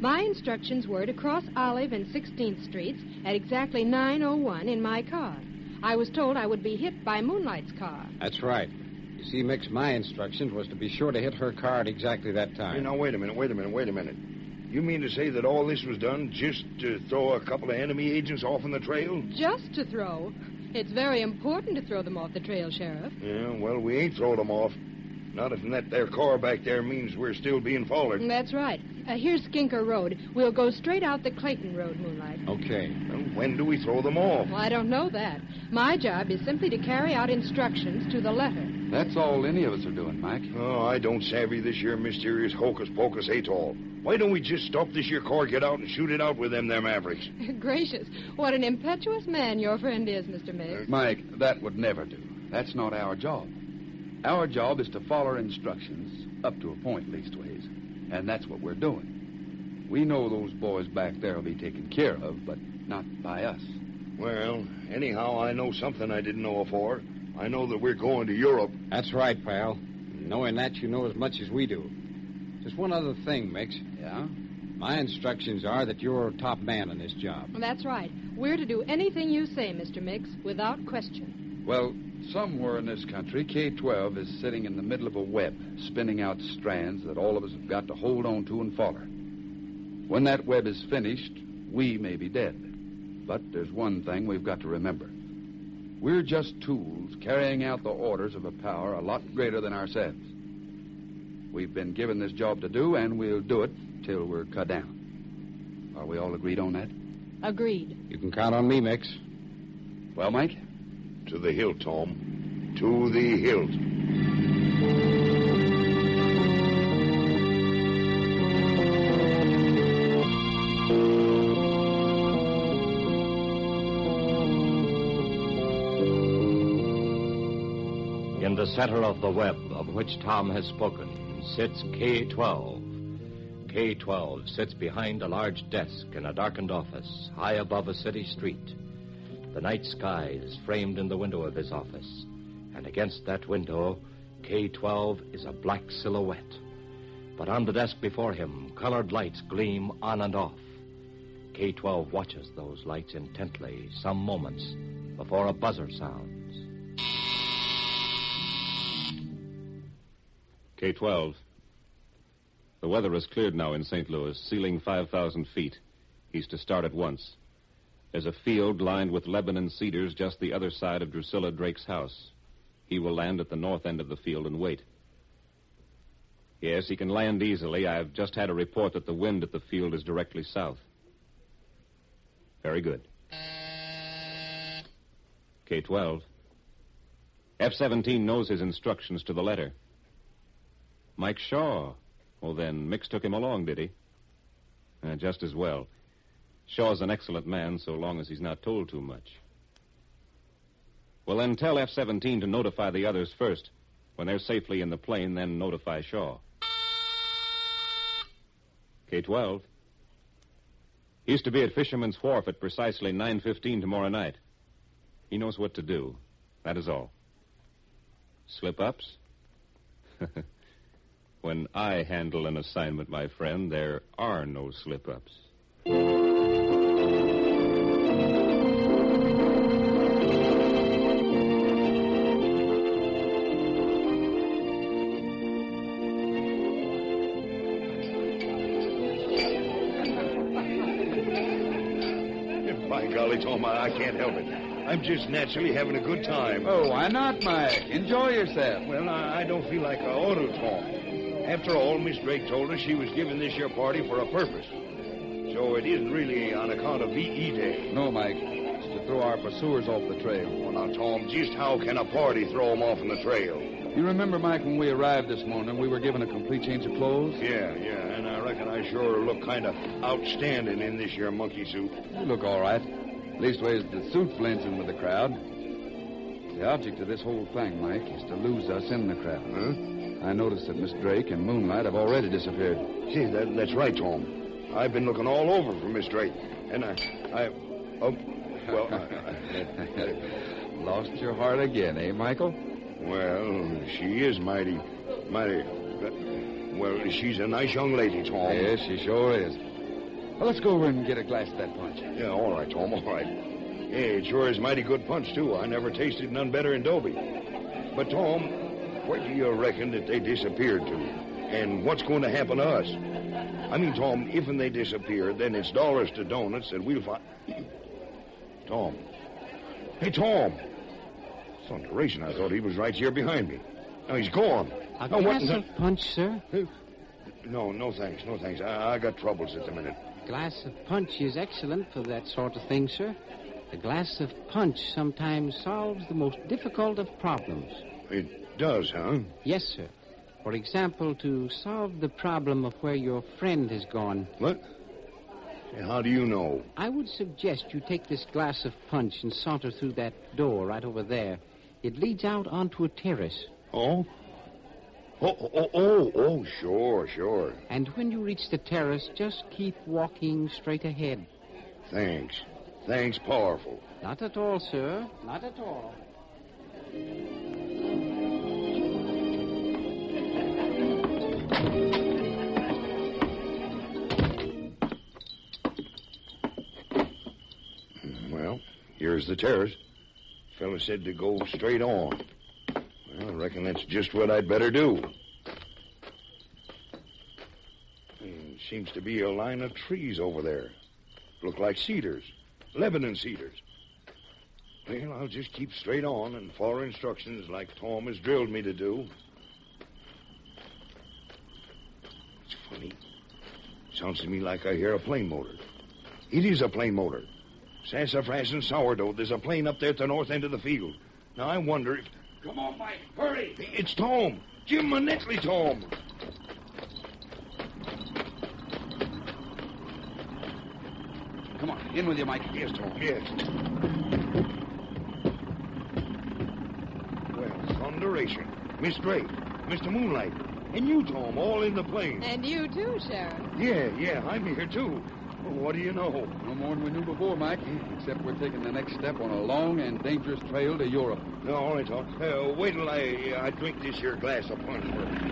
My instructions were to cross Olive and 16th Streets at exactly 9:01 in my car. I was told I would be hit by Moonlight's car. That's right. You see, Mix, my instructions was to be sure to hit her car at exactly that time. Hey, now, wait a minute. You mean to say that all this was done just to throw a couple of enemy agents off on the trail? Just to throw? It's very important to throw them off the trail, Sheriff. Yeah, well, we ain't throwed them off. Not if that there car back there means we're still being followed. That's right. Here's Skinker Road. We'll go straight out the Clayton Road, Moonlight. Okay. Well, when do we throw them off? Well, I don't know that. My job is simply to carry out instructions to the letter. That's all any of us are doing, Mike. Oh, I don't savvy this here mysterious hocus-pocus at all. Why don't we just stop this here car, get out, and shoot it out with them there Mavericks? Gracious, what an impetuous man your friend is, Mr. Mix. Mike, that would never do. That's not our job. Our job is to follow instructions, up to a point, leastways. And that's what we're doing. We know those boys back there will be taken care of, but not by us. Well, anyhow, I know something I didn't know afore. I know that we're going to Europe. That's right, pal. Knowing that, you know as much as we do. Just one other thing, Mix. Yeah? My instructions are that you're top man on this job. Well, that's right. We're to do anything you say, Mr. Mix, without question. Well, somewhere in this country, K-12 is sitting in the middle of a web, spinning out strands that all of us have got to hold on to and follow. When that web is finished, we may be dead. But there's one thing we've got to remember. We're just tools carrying out the orders of a power a lot greater than ourselves. We've been given this job to do, and we'll do it till we're cut down. Are we all agreed on that? Agreed. You can count on me, Mix. Well, Mike? To the hilt, Tom. To the hilt. In the center of the web of which Tom has spoken sits K-12. K-12 sits behind a large desk in a darkened office high above a city street. The night sky is framed in the window of his office, and against that window, K-12 is a black silhouette. But on the desk before him, colored lights gleam on and off. K-12 watches those lights intently some moments before a buzzer sounds. K-12. The weather has cleared now in St. Louis, ceiling 5,000 feet. He's to start at once. There's a field lined with Lebanon cedars just the other side of Drusilla Drake's house. He will land at the north end of the field and wait. Yes, he can land easily. I've just had a report that the wind at the field is directly south. Very good. K-12. F-17 knows his instructions to the letter. Mike Shaw. Well, then, Mix took him along, did he? Just as well. Shaw's an excellent man, so long as he's not told too much. Well, then tell F-17 to notify the others first. When they're safely in the plane, then notify Shaw. K-12. He's to be at Fisherman's Wharf at precisely 9:15 tomorrow night. He knows what to do. That is all. Slip-ups? When I handle an assignment, my friend, there are no slip-ups. By golly, Tom, I can't help it. I'm just naturally having a good time. Oh, why not, Mike? Enjoy yourself. Well, I don't feel like I ought to, Tom. After all, Miss Drake told us she was giving this here party for a purpose. So it isn't really on account of V.E. Day. No, Mike. It's to throw our pursuers off the trail. Well, now, Tom, just how can a party throw them off on the trail? You remember, Mike, when we arrived this morning, we were given a complete change of clothes? Yeah, and I reckon I sure look kind of outstanding in this here monkey suit. You look all right. Leastways, the suit blends in with the crowd. The object of this whole thing, Mike, is to lose us in the crowd. Huh? I noticed that Miss Drake and Moonlight have already disappeared. See, that's right, Tom. I've been looking all over for Miss Drake, and Lost your heart again, eh, Michael? Well, she is mighty... Well, she's a nice young lady, Tom. Yes, she sure is. Well, let's go over and get a glass of that punch. Yeah, all right, Tom, all right. Hey, it sure is mighty good punch, too. I never tasted none better in Dobie. But, Tom, where do you reckon that they disappeared to? And what's going to happen to us? I mean, Tom, if they disappear, then it's dollars to donuts that we'll find... Tom. Hey, Tom. Thunderation, I thought he was right here behind me. Now, he's gone. A glass of punch, sir? No thanks. I got troubles at the minute. A glass of punch is excellent for that sort of thing, sir. A glass of punch sometimes solves the most difficult of problems. It does, huh? Yes, sir. For example, to solve the problem of where your friend has gone. What? How do you know? I would suggest you take this glass of punch and saunter through that door right over there. It leads out onto a terrace. Oh? Sure. And when you reach the terrace, just keep walking straight ahead. Thanks, powerful. Not at all, sir. Not at all. Well, here's the terrace. Fella said to go straight on. Well, I reckon that's just what I'd better do. Seems to be a line of trees over there. Look like cedars. Lebanon cedars. Well, I'll just keep straight on and follow instructions like Tom has drilled me to do. It's funny. Sounds to me like I hear a plane motor. It is a plane motor. Sassafras and sourdough. There's a plane up there at the north end of the field. Now, I wonder if... Come on, Mike. Hurry. It's Tom. Jim Manetly, Tom. Come on, in with you, Mike. Yes, Tom, yes. Well, thunderation. Miss Drake, Mr. Moonlight, and you, Tom, all in the plane. And you too, Sheriff. Yeah, I'm here, too. Well, what do you know? No more than we knew before, Mike, except we're taking the next step on a long and dangerous trail to Europe. No, all right, Tom. Wait till I drink this here glass of punch first.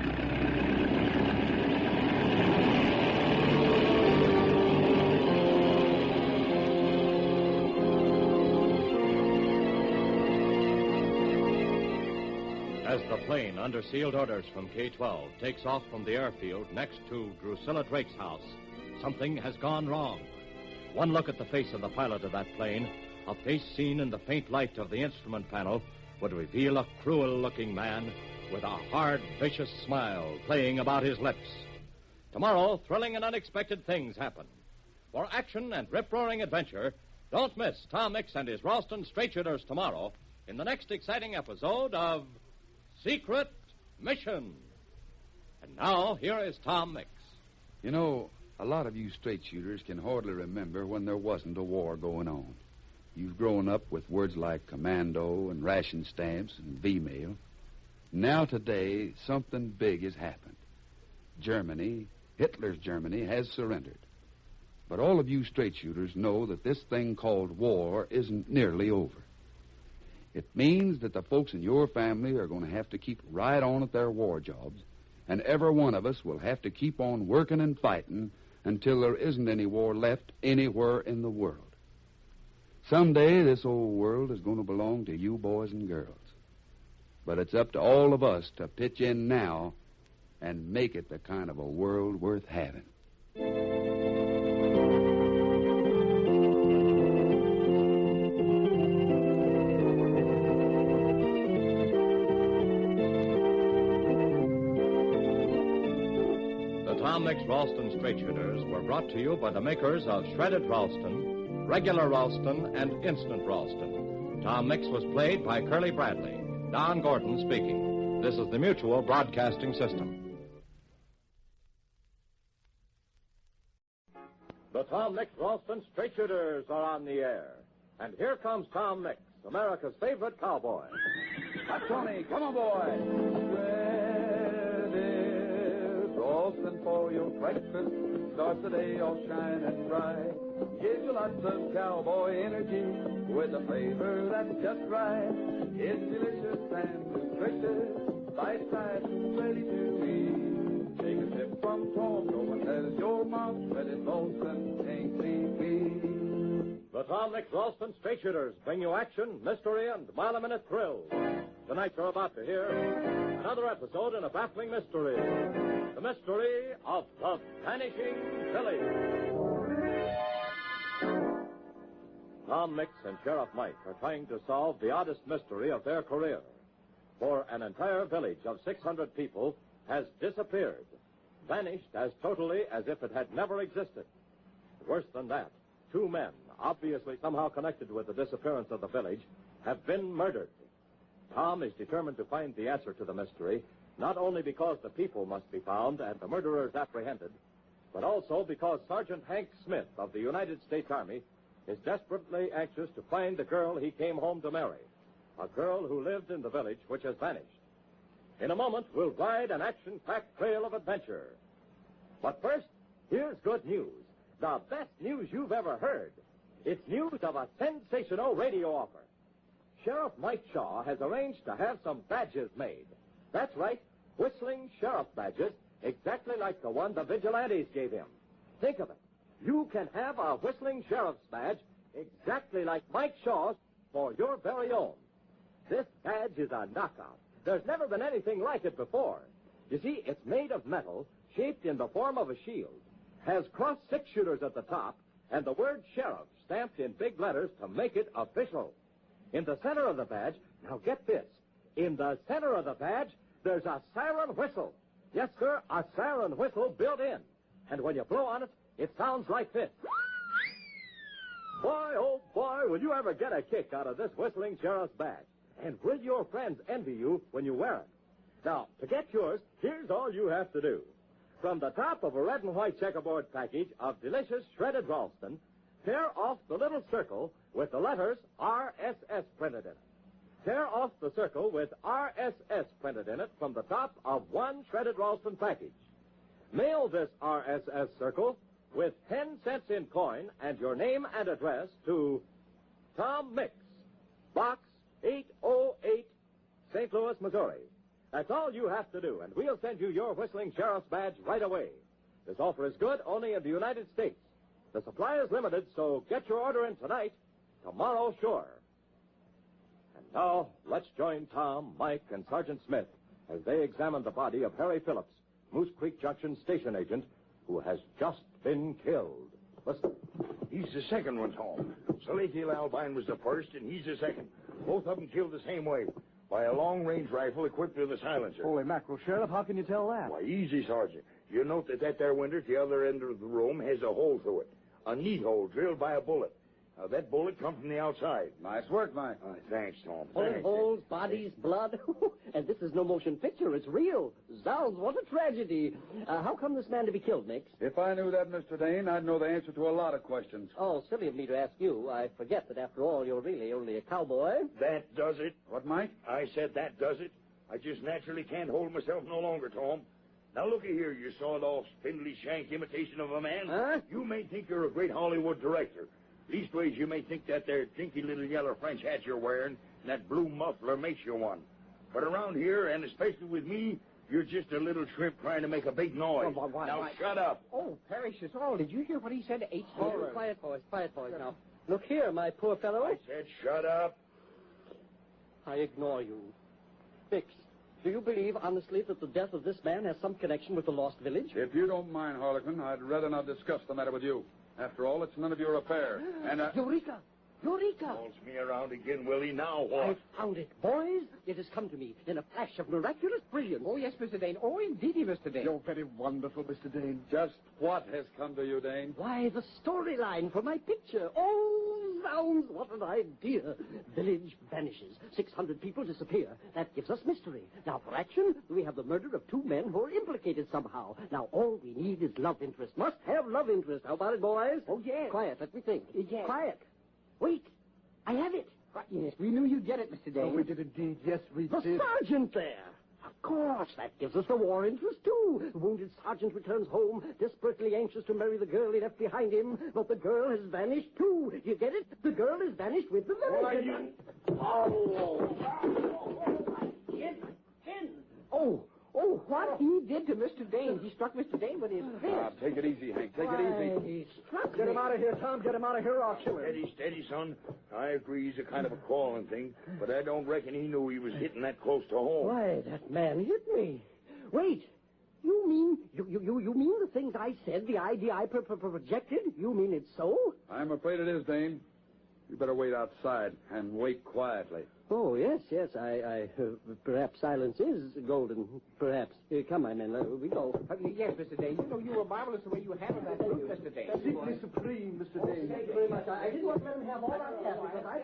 As the plane, under sealed orders from K-12, takes off from the airfield next to Drusilla Drake's house, something has gone wrong. One look at the face of the pilot of that plane, a face seen in the faint light of the instrument panel, would reveal a cruel-looking man with a hard, vicious smile playing about his lips. Tomorrow, thrilling and unexpected things happen. For action and rip-roaring adventure, don't miss Tom Mix and his Ralston Straight Shooters tomorrow in the next exciting episode of Secret Mission. And now, here is Tom Mix. You know, a lot of you straight shooters can hardly remember when there wasn't a war going on. You've grown up with words like commando and ration stamps and V-mail. Now today, something big has happened. Germany, Hitler's Germany, has surrendered. But all of you straight shooters know that this thing called war isn't nearly over. It means that the folks in your family are going to have to keep right on at their war jobs, and every one of us will have to keep on working and fighting until there isn't any war left anywhere in the world. Someday, this old world is going to belong to you boys and girls. But it's up to all of us to pitch in now and make it the kind of a world worth having. Tom Mix Ralston Straight Shooters were brought to you by the makers of Shredded Ralston, Regular Ralston, and Instant Ralston. Tom Mix was played by Curley Bradley. Don Gordon speaking. This is the Mutual Broadcasting System. The Tom Mix Ralston Straight Shooters are on the air. And here comes Tom Mix, America's favorite cowboy. Hot Tony, come on, boy. Ralston for your breakfast. Start the day all shining bright. Gives you lots of cowboy energy with a flavor that's just right. It's delicious and nutritious, bite-sized, ready to eat. Take a sip from Tom, go and tell your mom that it's Ralston ain't me. The Tom Mix Ralston Straight Shooters bring you action, mystery, and mile-a-minute thrills. Tonight you're about to hear another episode in a baffling mystery. The mystery of the Vanishing Village. Tom Mix and Sheriff Mike are trying to solve the oddest mystery of their career. For an entire village of 600 people has disappeared, vanished as totally as if it had never existed. Worse than that, 2 men, obviously somehow connected with the disappearance of the village, have been murdered. Tom is determined to find the answer to the mystery, not only because the people must be found and the murderers apprehended, but also because Sergeant Hank Smith of the United States Army is desperately anxious to find the girl he came home to marry, a girl who lived in the village which has vanished. In a moment, we'll ride an action-packed trail of adventure. But first, here's good news. The best news you've ever heard. It's news of a sensational radio offer. Sheriff Mike Shaw has arranged to have some badges made. That's right, whistling sheriff badges, exactly like the one the vigilantes gave him. Think of it. You can have a whistling sheriff's badge exactly like Mike Shaw's for your very own. This badge is a knockout. There's never been anything like it before. You see, it's made of metal, shaped in the form of a shield, has crossed six-shooters at the top, and the word sheriff stamped in big letters to make it official. In the center of the badge, now get this, in the center of the badge, there's a siren whistle. Yes, sir, a siren whistle built in. And when you blow on it, it sounds like this. Boy, oh boy, will you ever get a kick out of this whistling sheriff's badge. And will your friends envy you when you wear it? Now, to get yours, here's all you have to do. From the top of a red and white checkerboard package of delicious shredded Ralston, tear off the little circle with the letters RSS printed in it. Tear off the circle with RSS printed in it from the top of one shredded Ralston package. Mail this RSS circle with 10 cents in coin and your name and address to Tom Mix, Box 808, St. Louis, Missouri. That's all you have to do, and we'll send you your whistling sheriff's badge right away. This offer is good only in the United States. The supply is limited, so get your order in tonight. Tomorrow, sure. And now, let's join Tom, Mike, and Sergeant Smith as they examine the body of Harry Phillips, Moose Creek Junction station agent, who has just been killed. Listen. He's the second one, Tom. Salatiel Albine was the first, and he's the second. Both of them killed the same way, by a long-range rifle equipped with a silencer. Holy mackerel, Sheriff, how can you tell that? Why, easy, Sergeant. You note that there window at the other end of the room has a hole through it. A neat hole drilled by a bullet. Now, that bullet come from the outside. Nice work, Mike. Thanks, Tom. Bullet Thanks. holes, bodies, blood. And this is no motion picture. It's real. Zounds, what a tragedy. How come this man to be killed, Nix? If I knew that, Mr. Dane, I'd know the answer to a lot of questions. Oh, silly of me to ask you. I forget that after all, you're really only a cowboy. That does it. What, Mike? I said that does it. I just naturally can't hold myself no longer, Tom. Now, looky here, you sawed-off, spindly shank imitation of a man. Huh? You may think you're a great Hollywood director. Leastways, you may think that there dinky little yellow French hat you're wearing and that blue muffler makes you one. But around here, and especially with me, you're just a little shrimp trying to make a big noise. Now, shut up. Oh, Parish's all. Did you hear what he said? Quiet, boys, now. Look here, my poor fellow. I said shut up. I ignore you. Fix. Do you believe, honestly, that the death of this man has some connection with the lost village? If you don't mind, Harlequin, I'd rather not discuss the matter with you. After all, it's none of your affair. And, Eureka! Calls me around again, Willie. Now what? I found it. Boys, it has come to me in a flash of miraculous brilliance. Oh, yes, Mr. Dane. Oh, indeedy, Mr. Dane. You're very wonderful, Mr. Dane. Just what has come to you, Dane? Why, the storyline for my picture. Oh, zounds, what an idea. Village vanishes. 600 people disappear. That gives us mystery. Now, for action, we have the murder of two men who are implicated somehow. Now, all we need is love interest. Must have love interest. How about it, boys? Oh, yes. Quiet, let me think. Yes. Quiet. Wait, I have it. Yes, we knew you'd get it, Mr. Dane. Oh, we did indeed. Yes, we The did. sergeant there. Of course, that gives us the war interest, too. The wounded sergeant returns home, desperately anxious to marry the girl he left behind him, but the girl has vanished, too. You get it? The girl has vanished with the village. Oh, what he did to Mr. Dane. He struck Mr. Dane with his fist. Take it easy, Hank. Take it easy. He struck Get him out of here, Tom. Get him out of here, or I'll kill him. Steady, son. I agree he's a kind of a crawling thing, but I don't reckon he knew he was hitting that close to home. Why, that man hit me. Wait. You mean the things I said, the idea I projected? You mean it's so? I'm afraid it is, Dane. You better wait outside and wait quietly. Oh, yes. I perhaps silence is golden. Perhaps. Come, my men. We go. Yes, Mr. Dane. You know, you were marvelous the way you handled that, Mr. Dane. Simply supreme, Mr. Dane. Thank you very much. I didn't want to let him have all that because I...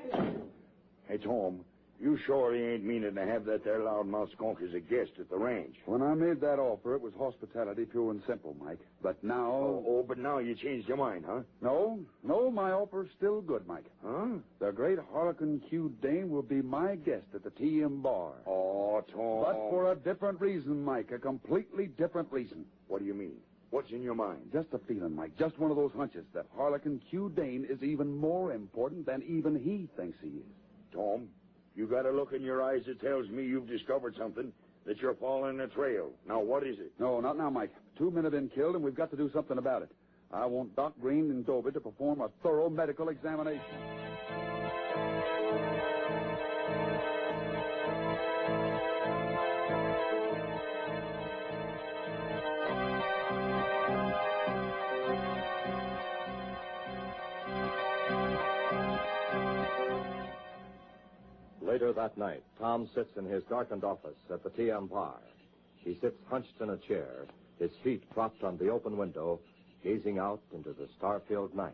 Hey, Tom, You surely ain't meaning to have that there loudmouth skunk as a guest at the ranch. When I made that offer, it was hospitality, pure and simple, Mike. But now... But now you changed your mind, huh? No, my offer's still good, Mike. Huh? The great Harlequin Q. Dane will be my guest at the T.M. Bar. Oh, Tom. But for a different reason, Mike, a completely different reason. What do you mean? What's in your mind? Just a feeling, Mike, just one of those hunches that Harlequin Q. Dane is even more important than even he thinks he is. Tom, you got a look in your eyes that tells me you've discovered something, that you're following a trail. Now, what is it? No, not now, Mike. 2 men have been killed, and we've got to do something about it. I want Doc Green and Dobie to perform a thorough medical examination. Later that night, Tom sits in his darkened office at the TM Bar. He sits hunched in a chair, his feet propped on the open window, gazing out into the star-filled night.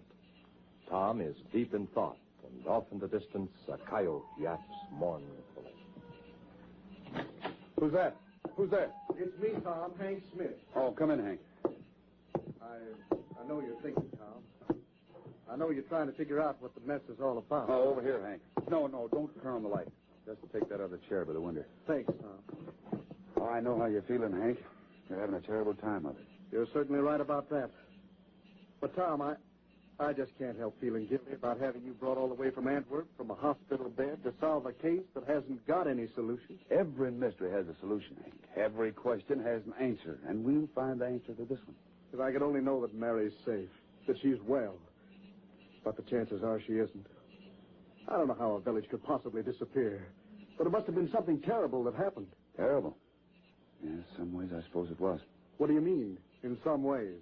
Tom is deep in thought, and off in the distance, a coyote yaps mournfully. Who's that? Who's there? It's me, Tom, Hank Smith. Oh, come in, Hank. I know you're thinking, Tom. I know you're trying to figure out what the mess is all about. Oh, over here, Hank. No, don't turn on the light. Just take that other chair by the window. Thanks, Tom. Oh, I know how you're feeling, Hank. You're having a terrible time of it. You're certainly right about that. But, Tom, I just can't help feeling guilty about having you brought all the way from Antwerp, from a hospital bed, to solve a case that hasn't got any solution. Every mystery has a solution, Hank. Every question has an answer, and we'll find the answer to this one. If I could only know that Mary's safe, that she's well. But the chances are she isn't. I don't know how a village could possibly disappear, but it must have been something terrible that happened. Terrible? Yeah, in some ways I suppose it was. What do you mean, in some ways?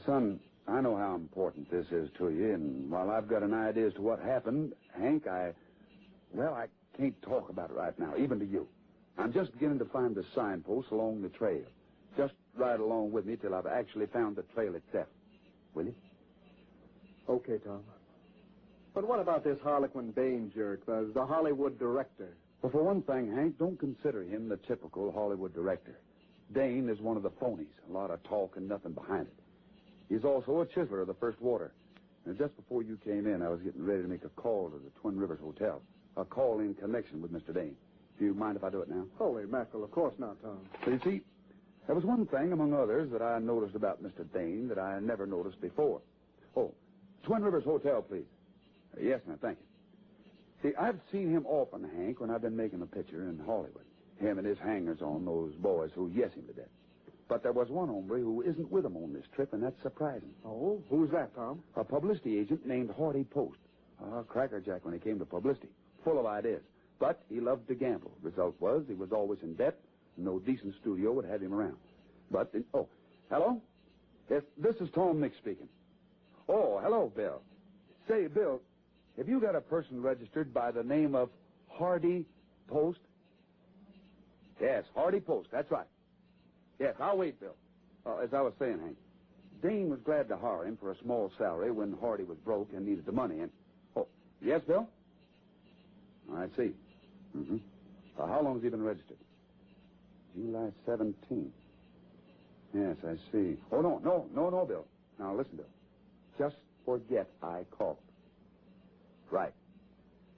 Son, I know how important this is to you, and while I've got an idea as to what happened, Hank, I can't talk about it right now, even to you. I'm just beginning to find the signposts along the trail. Just ride along with me till I've actually found the trail itself. Will you? Okay, Tom. But what about this Harlequin Dane jerk, the Hollywood director? Well, for one thing, Hank, don't consider him the typical Hollywood director. Dane is one of the phonies. A lot of talk and nothing behind it. He's also a chiseler of the first water. And just before you came in, I was getting ready to make a call to the Twin Rivers Hotel. A call in connection with Mr. Dane. Do you mind if I do it now? Holy mackerel, of course not, Tom. So you see, there was one thing, among others, that I noticed about Mr. Dane that I never noticed before. Oh, Twin Rivers Hotel, please. Yes, ma'am, thank you. See, I've seen him often, Hank, when I've been making a picture in Hollywood. Him and his hangers-on, those boys who yes him to death. But there was one hombre who isn't with him on this trip, and that's surprising. Oh, who's that, Tom? A publicity agent named Hardy Post. A crackerjack when it came to publicity. Full of ideas. But he loved to gamble. Result was he was always in debt. No decent studio would have him around. But, hello? Yes, this is Tom Mix speaking. Oh, hello, Bill. Say, Bill, have you got a person registered by the name of Hardy Post? Yes, Hardy Post, that's right. Yes, I'll wait, Bill. As I was saying, Hank, Dane was glad to hire him for a small salary when Hardy was broke and needed the money. And yes, Bill? I see. Mm-hmm. How long has he been registered? July 17th. Yes, I see. Oh, no, Bill. Now, listen, Bill. Just forget I called. Right.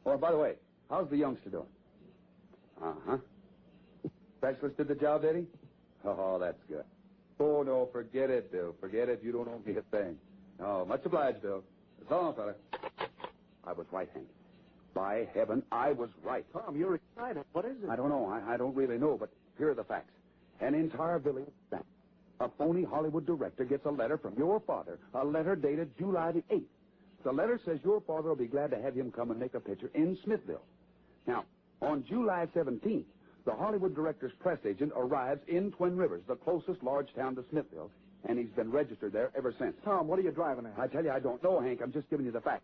Oh, by the way, how's the youngster doing? Uh-huh. Specialist did the job, did he? Oh, that's good. Oh, no, forget it, Bill. Forget it. You don't owe me a thing. Oh, much obliged, Bill. So long, fella. I was right, Hank. By heaven, I was right. Tom, you're excited. What is it? I don't know. I don't really know, but here are the facts. An entire village bank. A phony Hollywood director gets a letter from your father, a letter dated July the 8th. The letter says your father will be glad to have him come and make a picture in Smithville. Now, on July 17th, the Hollywood director's press agent arrives in Twin Rivers, the closest large town to Smithville, and he's been registered there ever since. Tom, what are you driving at? I tell you, I don't know, Hank. I'm just giving you the facts.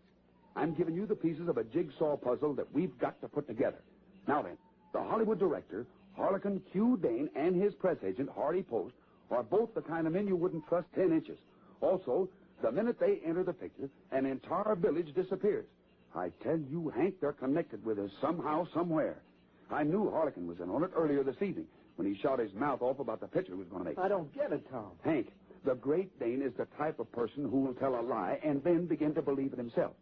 I'm giving you the pieces of a jigsaw puzzle that we've got to put together. Now then, the Hollywood director, Harlequin Q. Dane, and his press agent, Hardy Post, are both the kind of men you wouldn't trust 10 inches. Also, the minute they enter the picture, an entire village disappears. I tell you, Hank, they're connected with us somehow, somewhere. I knew Harlequin was in on it earlier this evening when he shot his mouth off about the picture he was going to make. I don't get it, Tom. Hank, the Great Dane is the type of person who will tell a lie and then begin to believe it himself.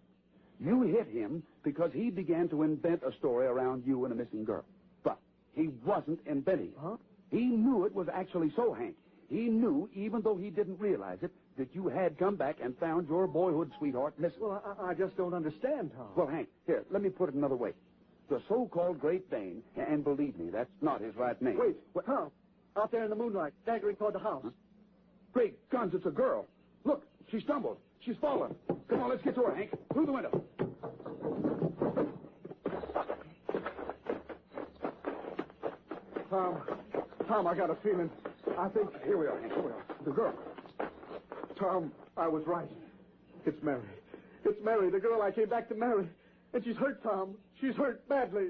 You hit him because he began to invent a story around you and a missing girl. But he wasn't inventing it. Huh? He knew it was actually so, Hank. He knew, even though he didn't realize it, that you had come back and found your boyhood sweetheart missing. Well, I just don't understand, Tom. Well, Hank, here, let me put it another way. The so-called Great Dane, and believe me, that's not his right name. Wait, Tom, out there in the moonlight, staggering toward the house. Huh? Great guns, it's a girl. Look, she stumbled. She's fallen. Come on, let's get to her, Hank. Through the window. Tom, I got a feeling. I think... Here we are, Hank. Here we are. The girl. Tom, I was right. It's Mary. It's Mary, the girl I came back to marry. And she's hurt, Tom. She's hurt badly.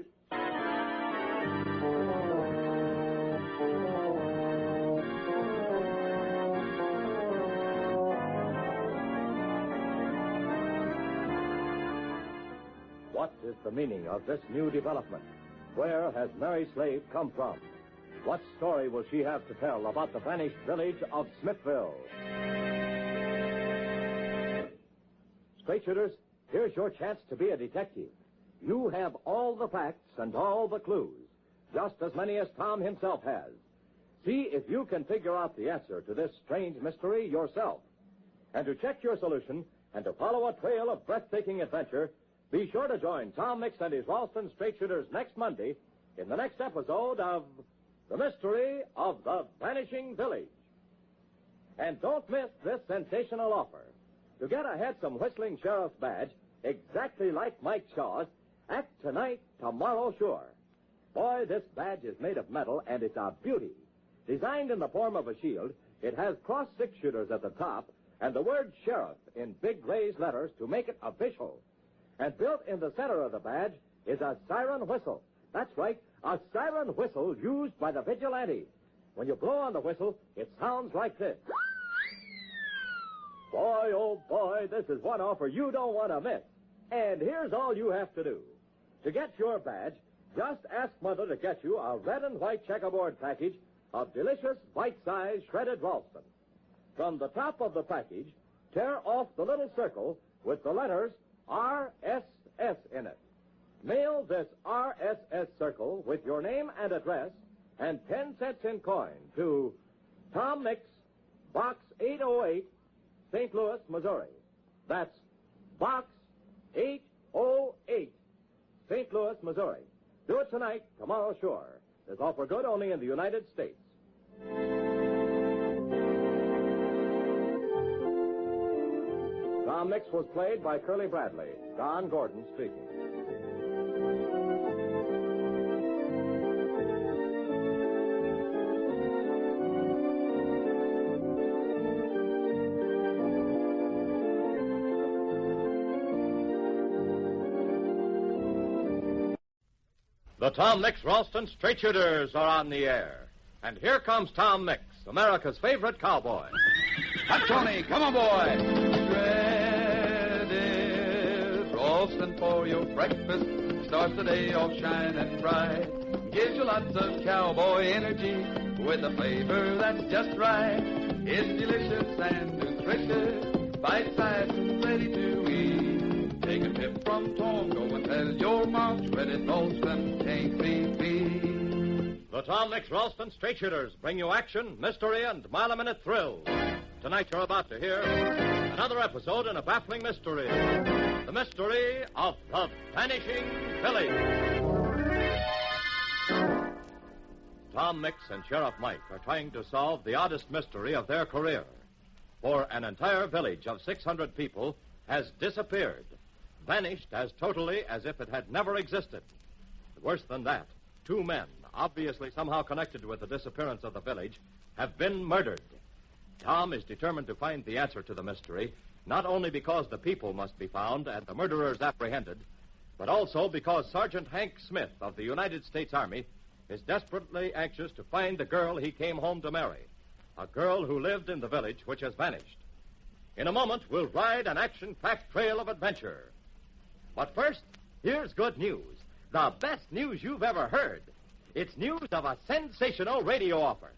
What is the meaning of this new development? Where has Mary Slade come from? What story will she have to tell about the vanished village of Smithville? Straight shooters, here's your chance to be a detective. You have all the facts and all the clues, just as many as Tom himself has. See if you can figure out the answer to this strange mystery yourself. And to check your solution and to follow a trail of breathtaking adventure, be sure to join Tom Mix and his Ralston Straight Shooters next Monday in the next episode of The Mystery of the Vanishing Village. And don't miss this sensational offer. To get a handsome whistling sheriff's badge, exactly like Mike Shaw's, act tonight, tomorrow sure. Boy, this badge is made of metal, and it's a beauty. Designed in the form of a shield, it has cross six-shooters at the top and the word sheriff in big raised letters to make it official. And built in the center of the badge is a siren whistle. That's right, a siren whistle used by the vigilante. When you blow on the whistle, it sounds like this. Boy, oh boy, this is one offer you don't want to miss. And here's all you have to do. To get your badge, just ask Mother to get you a red and white checkerboard package of delicious bite-sized shredded Ralston. From the top of the package, tear off the little circle with the letters RSS in it. Mail this RSS circle with your name and address and 10 cents in coin to Tom Mix, Box 808, St. Louis, Missouri. That's Box 808, St. Louis, Missouri. Do it tonight, tomorrow sure. This offer good only in the United States. Tom Mix was played by Curley Bradley. Don Gordon speaking. The Tom Mix Ralston Straight Shooters are on the air. And here comes Tom Mix, America's favorite cowboy. Hot Tony, come on, boy. Shredded Ralston for your breakfast. Starts the day off shining bright. Gives you lots of cowboy energy with a flavor that's just right. It's delicious and nutritious, bite-sized and ready to eat. Take a tip from Tom, go and tell your mom shredded Ralston can't be beat. The Tom Mix Ralston Straight Shooters bring you action, mystery, and mile-a-minute thrills. Tonight you're about to hear another episode in a baffling mystery. The mystery of the Vanishing Village. Tom Mix and Sheriff Mike are trying to solve the oddest mystery of their career. For an entire village of 600 people has disappeared, vanished as totally as if it had never existed. Worse than that, 2 men, obviously somehow connected with the disappearance of the village, have been murdered. Tom is determined to find the answer to the mystery, not only because the people must be found and the murderers apprehended, but also because Sergeant Hank Smith of the United States Army is desperately anxious to find the girl he came home to marry, a girl who lived in the village which has vanished. In a moment, we'll ride an action-packed trail of adventure. But first, here's good news. The best news you've ever heard. It's news of a sensational radio offer.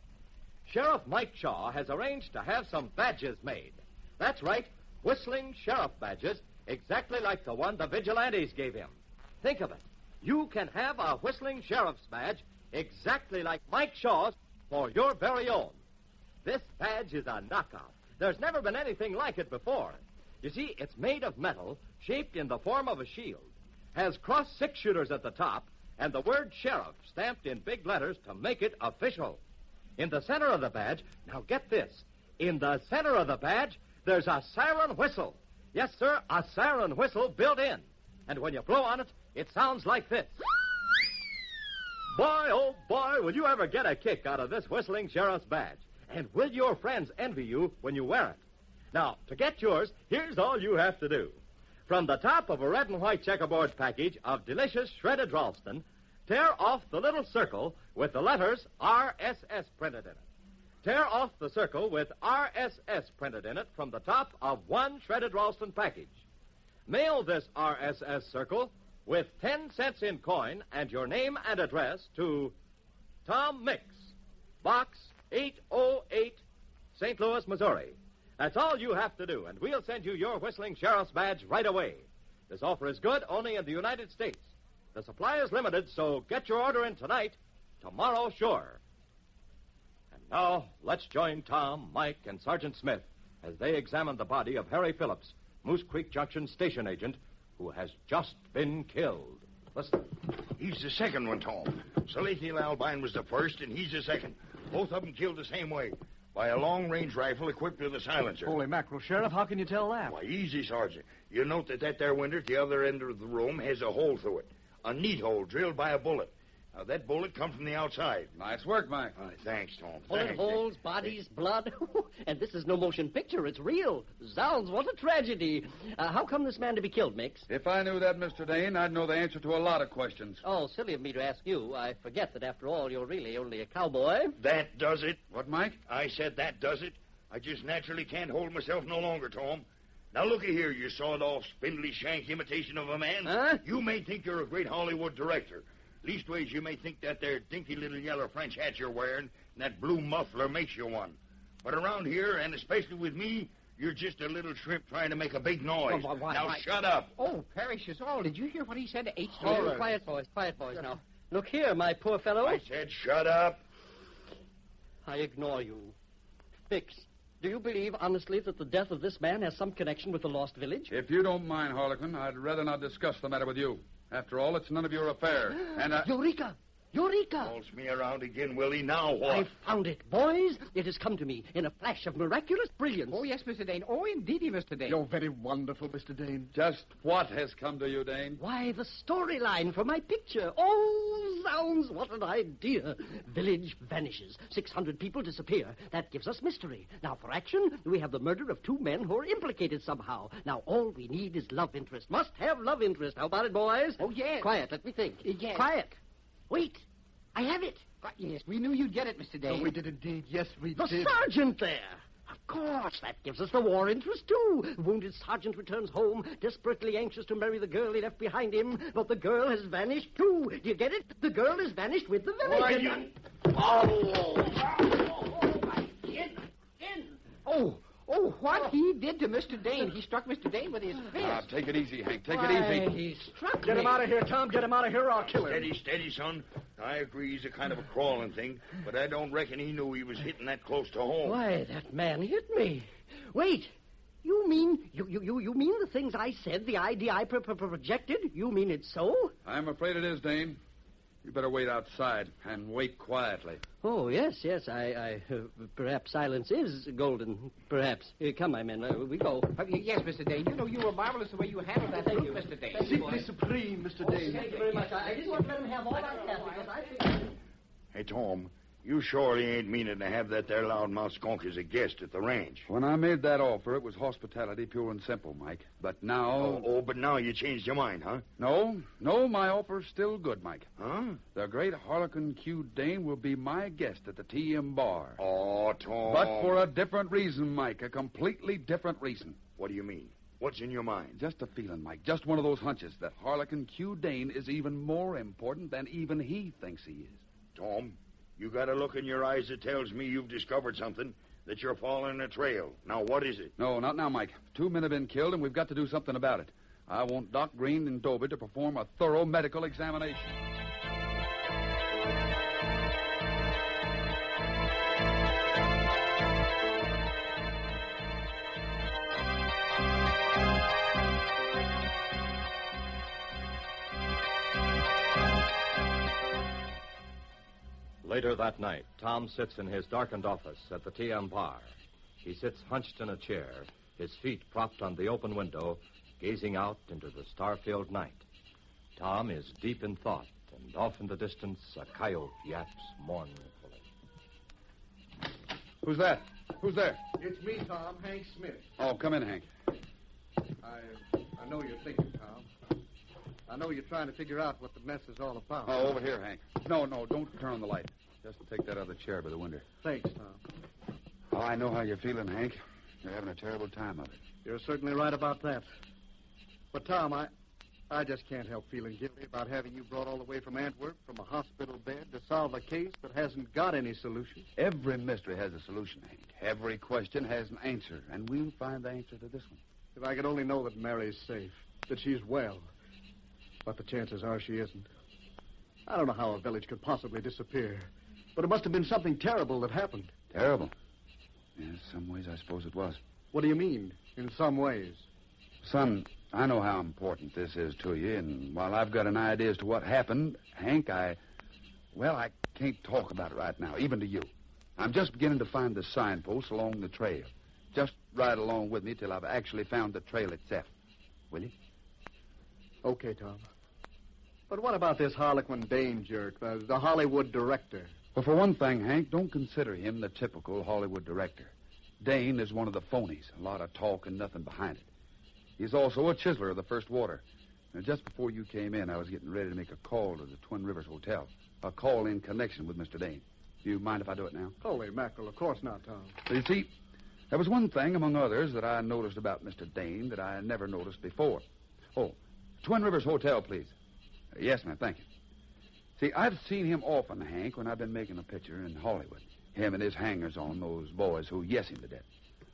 Sheriff Mike Shaw has arranged to have some badges made. That's right, whistling sheriff badges, exactly like the one the vigilantes gave him. Think of it. You can have a whistling sheriff's badge exactly like Mike Shaw's for your very own. This badge is a knockout. There's never been anything like it before. You see, it's made of metal, shaped in the form of a shield, has crossed six-shooters at the top, and the word sheriff stamped in big letters to make it official. In the center of the badge, now get this, in the center of the badge, there's a siren whistle. Yes, sir, a siren whistle built in. And when you blow on it, it sounds like this. Boy, oh boy, will you ever get a kick out of this whistling sheriff's badge. And will your friends envy you when you wear it? Now, to get yours, here's all you have to do. From the top of a red and white checkerboard package of delicious shredded Ralston, tear off the little circle with the letters RSS printed in it. Tear off the circle with RSS printed in it from the top of one shredded Ralston package. Mail this RSS circle with 10 cents in coin and your name and address to Tom Mix, Box 808, St. Louis, Missouri. That's all you have to do, and we'll send you your whistling sheriff's badge right away. This offer is good only in the United States. The supply is limited, so get your order in tonight. Tomorrow, sure. And now, let's join Tom, Mike, and Sergeant Smith as they examine the body of Harry Phillips, Moose Creek Junction station agent, who has just been killed. Listen. He's the second one, Tom. Celestial Albine was the first, and he's the second. Both of them killed the same way, by a long-range rifle equipped with a silencer. Holy mackerel, Sheriff, how can you tell that? Why, easy, Sergeant. You'll note that there window at the other end of the room has a hole through it. A neat hole drilled by a bullet. Now, that bullet come from the outside. Nice work, Mike. Thanks, Tom. Bullet Thanks. holes, bodies, blood. And this is no motion picture. It's real. Zounds, what a tragedy. How come this man to be killed, Mix? If I knew that, Mr. Dane, I'd know the answer to a lot of questions. Oh, silly of me to ask you. I forget that, after all, you're really only a cowboy. That does it. What, Mike? I said that does it. I just naturally can't hold myself no longer, Tom. Now, looky here, you sawed-off, spindly shank imitation of a man. Huh? You may think you're a great Hollywood director. Leastways, you may think that there dinky little yellow French hat you're wearing and that blue muffler makes you one. But around here, and especially with me, you're just a little shrimp trying to make a big noise. Now, shut up. Oh, Parrish's all. Did you hear what he said to H? Quiet, boys, now. Look here, my poor fellow. I said shut up. I ignore you. Mix, do you believe, honestly, that the death of this man has some connection with the lost village? If you don't mind, Harlequin, I'd rather not discuss the matter with you. After all, it's none of your affair. And Eureka! Eureka! Calls me around again, Willie. Now what? I found it. Boys, it has come to me in a flash of miraculous brilliance. Oh, yes, Mr. Dane. Oh, indeedy, Mr. Dane. You're very wonderful, Mr. Dane. Just what has come to you, Dane? Why, the storyline for my picture. Oh, zounds, what an idea. Village vanishes. 600 people disappear. That gives us mystery. Now, for action, we have the murder of two men who are implicated somehow. Now, all we need is love interest. Must have love interest. How about it, boys? Oh, yes. Quiet, let me think. Yes. Quiet. Wait. I have it. Yes, we knew you'd get it, Mr. Dane. Oh, we did indeed. Yes, we The did. sergeant there. Of course, that gives us the war interest, too. Wounded sergeant returns home, desperately anxious to marry the girl he left behind him, but the girl has vanished, too. Do you get it? The girl has vanished with the village. Oh, what he did to Mr. Dane. He struck Mr. Dane with his fist. Now, take it easy, Hank. Take it easy. He struck Get me. him out of here, Tom. Get him out of here or I'll kill him. Steady, son. I agree he's a kind of a crawling thing, but I don't reckon he knew he was hitting that close to home. Why, that man hit me. Wait. You mean you mean the things I said, the idea I projected? You mean it's so? I'm afraid it is, Dane. You better wait outside and wait quietly. Oh, yes. I perhaps silence is golden. Perhaps. Come, my men. We go. Yes, Mr. Dane. You know, you were marvelous the way you handled that too, Mr. Dane. Simply supreme, Mr. Dane. Thank you very much. I didn't want to let him have all that stuff because I think... Hey, Tom, you surely ain't meaning to have that there loudmouth skunk as a guest at the ranch. When I made that offer, it was hospitality, pure and simple, Mike. But now... But now you changed your mind, huh? No, my offer's still good, Mike. Huh? The great Harlequin Q. Dane will be my guest at the TM bar. Oh, Tom. But for a different reason, Mike. A completely different reason. What do you mean? What's in your mind? Just a feeling, Mike. Just one of those hunches that Harlequin Q. Dane is even more important than even he thinks he is. Tom, you got a look in your eyes that tells me you've discovered something, that you're following a trail. Now, what is it? No, not now, Mike. 2 men have been killed, and we've got to do something about it. I want Doc Green and Dobie to perform a thorough medical examination. Later that night, Tom sits in his darkened office at the TM bar. He sits hunched in a chair, his feet propped on the open window, gazing out into the star-filled night. Tom is deep in thought, and off in the distance, a coyote yaps mournfully. Who's that? Who's there? It's me, Tom, Hank Smith. Oh, come in, Hank. I know you're thinking, Tom. I know you're trying to figure out what the mess is all about. Oh, over here, Hank. No, don't turn on the light. Just take that other chair by the window. Thanks, Tom. Oh, I know how you're feeling, Hank. You're having a terrible time of it. You're certainly right about that. But, Tom, I just can't help feeling guilty about having you brought all the way from Antwerp from a hospital bed to solve a case that hasn't got any solution. Every mystery has a solution, Hank. Every question has an answer, and we'll find the answer to this one. If I could only know that Mary's safe, that she's well. But the chances are she isn't. I don't know how a village could possibly disappear, but it must have been something terrible that happened. Terrible? In some ways, I suppose it was. What do you mean, in some ways? Son, I know how important this is to you, and while I've got an idea as to what happened, Hank, I can't talk about it right now, even to you. I'm just beginning to find the signposts along the trail. Just ride along with me till I've actually found the trail itself. Will you? Okay, Tom. But what about this Harlequin Dane jerk, the Hollywood director? Well, for one thing, Hank, don't consider him the typical Hollywood director. Dane is one of the phonies. A lot of talk and nothing behind it. He's also a chiseler of the first water. Now, just before you came in, I was getting ready to make a call to the Twin Rivers Hotel. A call in connection with Mr. Dane. Do you mind if I do it now? Holy mackerel, of course not, Tom. You see, there was one thing, among others, that I noticed about Mr. Dane that I never noticed before. Oh, Twin Rivers Hotel, please. Yes, ma'am, thank you. See, I've seen him often, Hank, when I've been making a picture in Hollywood. Him and his hangers-on, those boys who yes him to death.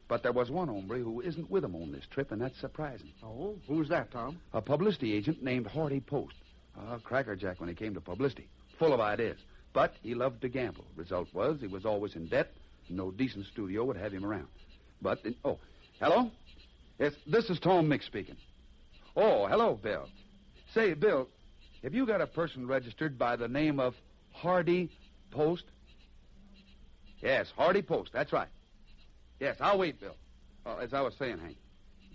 But there was one hombre who isn't with him on this trip, and that's surprising. Oh? Who's that, Tom? A publicity agent named Hardy Post. A crackerjack when he came to publicity. Full of ideas. But he loved to gamble. Result was he was always in debt. No decent studio would have him around. But, hello? Yes, this is Tom Mix speaking. Oh, hello, Bill. Say, Bill, have you got a person registered by the name of Hardy Post? Yes, Hardy Post, that's right. Yes, I'll wait, Bill. As I was saying, Hank,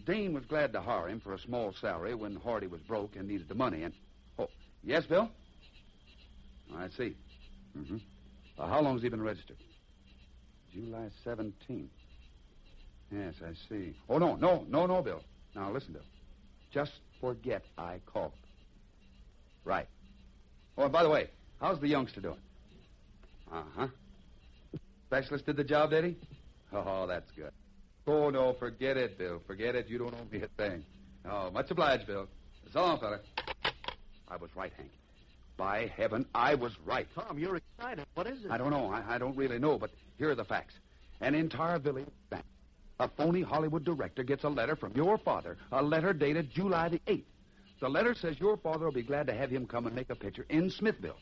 Dane was glad to hire him for a small salary when Hardy was broke and needed the money. And yes, Bill? I see. Mm-hmm. How long's he been registered? July 17th. Yes, I see. Oh, no, Bill. Now, listen, Bill. Just forget I called. Right. Oh, and by the way, how's the youngster doing? Uh-huh. Specialist did the job, did he? Oh, that's good. Oh, no, forget it, Bill. Forget it. You don't owe me a thing. Oh, much obliged, Bill. So long, fella. I was right, Hank. By heaven, I was right. Tom, you're excited. What is it? I don't know. I don't really know, but here are the facts. An entire village bank. A phony Hollywood director gets a letter from your father, a letter dated July the 8th. The letter says your father will be glad to have him come and make a picture in Smithville.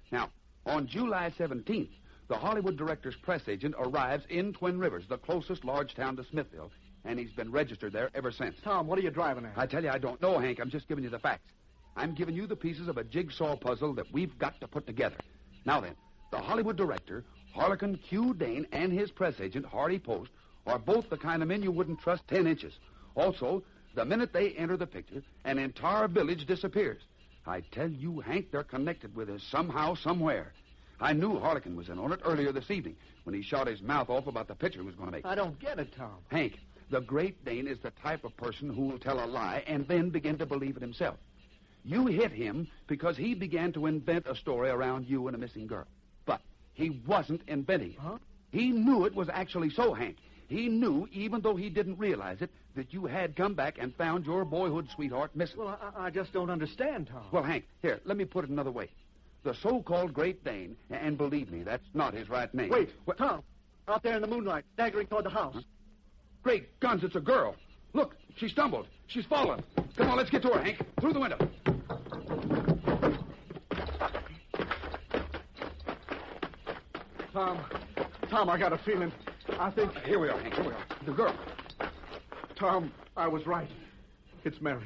Now, on July 17th, the Hollywood director's press agent arrives in Twin Rivers, the closest large town to Smithville, and he's been registered there ever since. Tom, what are you driving at? I tell you, I don't know, Hank. I'm just giving you the facts. I'm giving you the pieces of a jigsaw puzzle that we've got to put together. Now then, the Hollywood director, Harlequin Q. Dane, and his press agent, Hardy Post, are both the kind of men you wouldn't trust 10 inches. Also, the minute they enter the picture, an entire village disappears. I tell you, Hank, they're connected with us somehow, somewhere. I knew Harlequin was in on it earlier this evening when he shot his mouth off about the picture he was going to make. I don't get it, Tom. Hank, the great Dane is the type of person who will tell a lie and then begin to believe it himself. You hit him because he began to invent a story around you and a missing girl. But he wasn't inventing it. Huh? He knew it was actually so, Hank. He knew, even though he didn't realize it, that you had come back and found your boyhood sweetheart missing. Well, I just don't understand, Tom. Well, Hank, here, let me put it another way. The so-called Great Dane, and believe me, that's not his right name. Wait, Tom, out there in the moonlight, staggering toward the house. Huh? Great guns, it's a girl. Look, she stumbled. She's fallen. Come on, let's get to her, Hank. Through the window. Tom, I got a feeling. I think... Here we are, Hank. Here we are. The girl. Tom, I was right. It's Mary.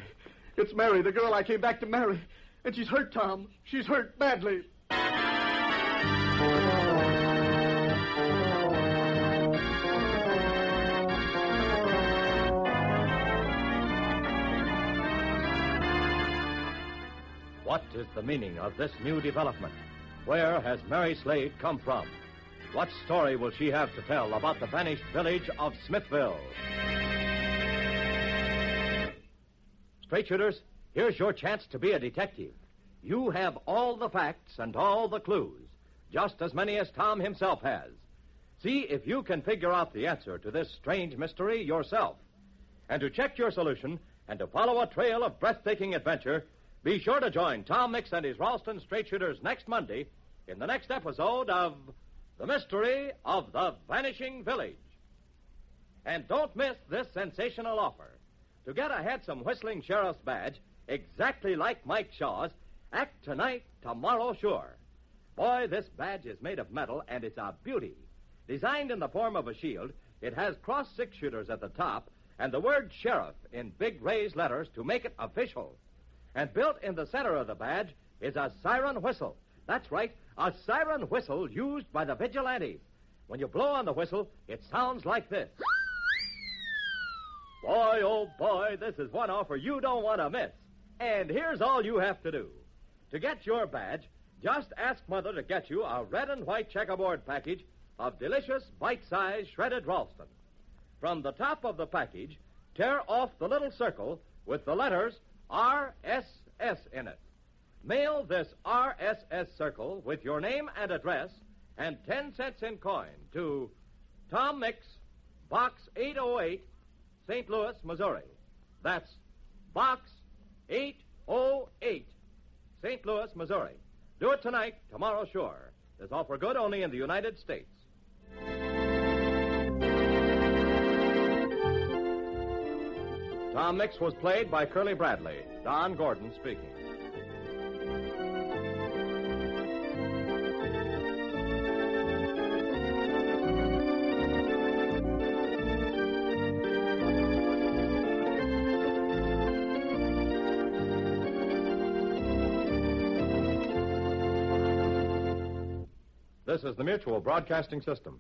It's Mary, the girl I came back to marry. And she's hurt, Tom. She's hurt badly. What is the meaning of this new development? Where has Mary Slade come from? What story will she have to tell about the vanished village of Smithville? Straight shooters, here's your chance to be a detective. You have all the facts and all the clues, just as many as Tom himself has. See if you can figure out the answer to this strange mystery yourself. And to check your solution and to follow a trail of breathtaking adventure, be sure to join Tom Mix and his Ralston Straight Shooters next Monday in the next episode of The Mystery of the Vanishing Village. And don't miss this sensational offer. To get a handsome whistling sheriff's badge, exactly like Mike Shaw's, act tonight, tomorrow sure. Boy, this badge is made of metal, and it's a beauty. Designed in the form of a shield, it has cross six-shooters at the top and the word sheriff in big raised letters to make it official. And built in the center of the badge is a siren whistle. That's right, a siren whistle used by the vigilantes. When you blow on the whistle, it sounds like this. Boy, oh boy, this is one offer you don't want to miss. And here's all you have to do. To get your badge, just ask Mother to get you a red and white checkerboard package of delicious bite-sized shredded Ralston. From the top of the package, tear off the little circle with the letters RSS in it. Mail this RSS circle with your name and address and 10 cents in coin to Tom Mix, Box 808, St. Louis, Missouri. That's Box 808, St. Louis, Missouri. Do it tonight, tomorrow sure. This offer good only in the United States. Tom Mix was played by Curley Bradley. Don Gordon speaking. This is the Mutual Broadcasting System.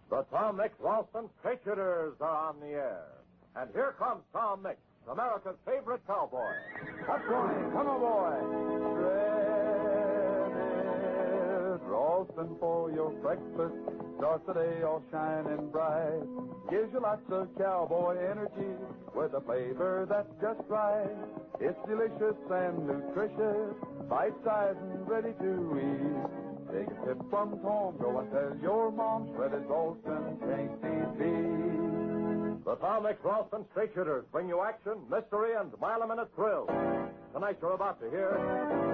The Tom Mix Ralston Straight Shooters are on the air. And here comes Tom Mix, America's favorite cowboy. That's right, come on, boy. Shredded Ralston for your breakfast. Starts the day all shining bright. Gives you lots of cowboy energy with a flavor that's just right. It's delicious and nutritious, bite-sized and ready to eat. Take a tip from Tom, go and tell your mom shredded Ralston can't be beat. The Tom Mix Ralston Straight Shooters bring you action, mystery, and mile-a-minute thrills. Tonight you're about to hear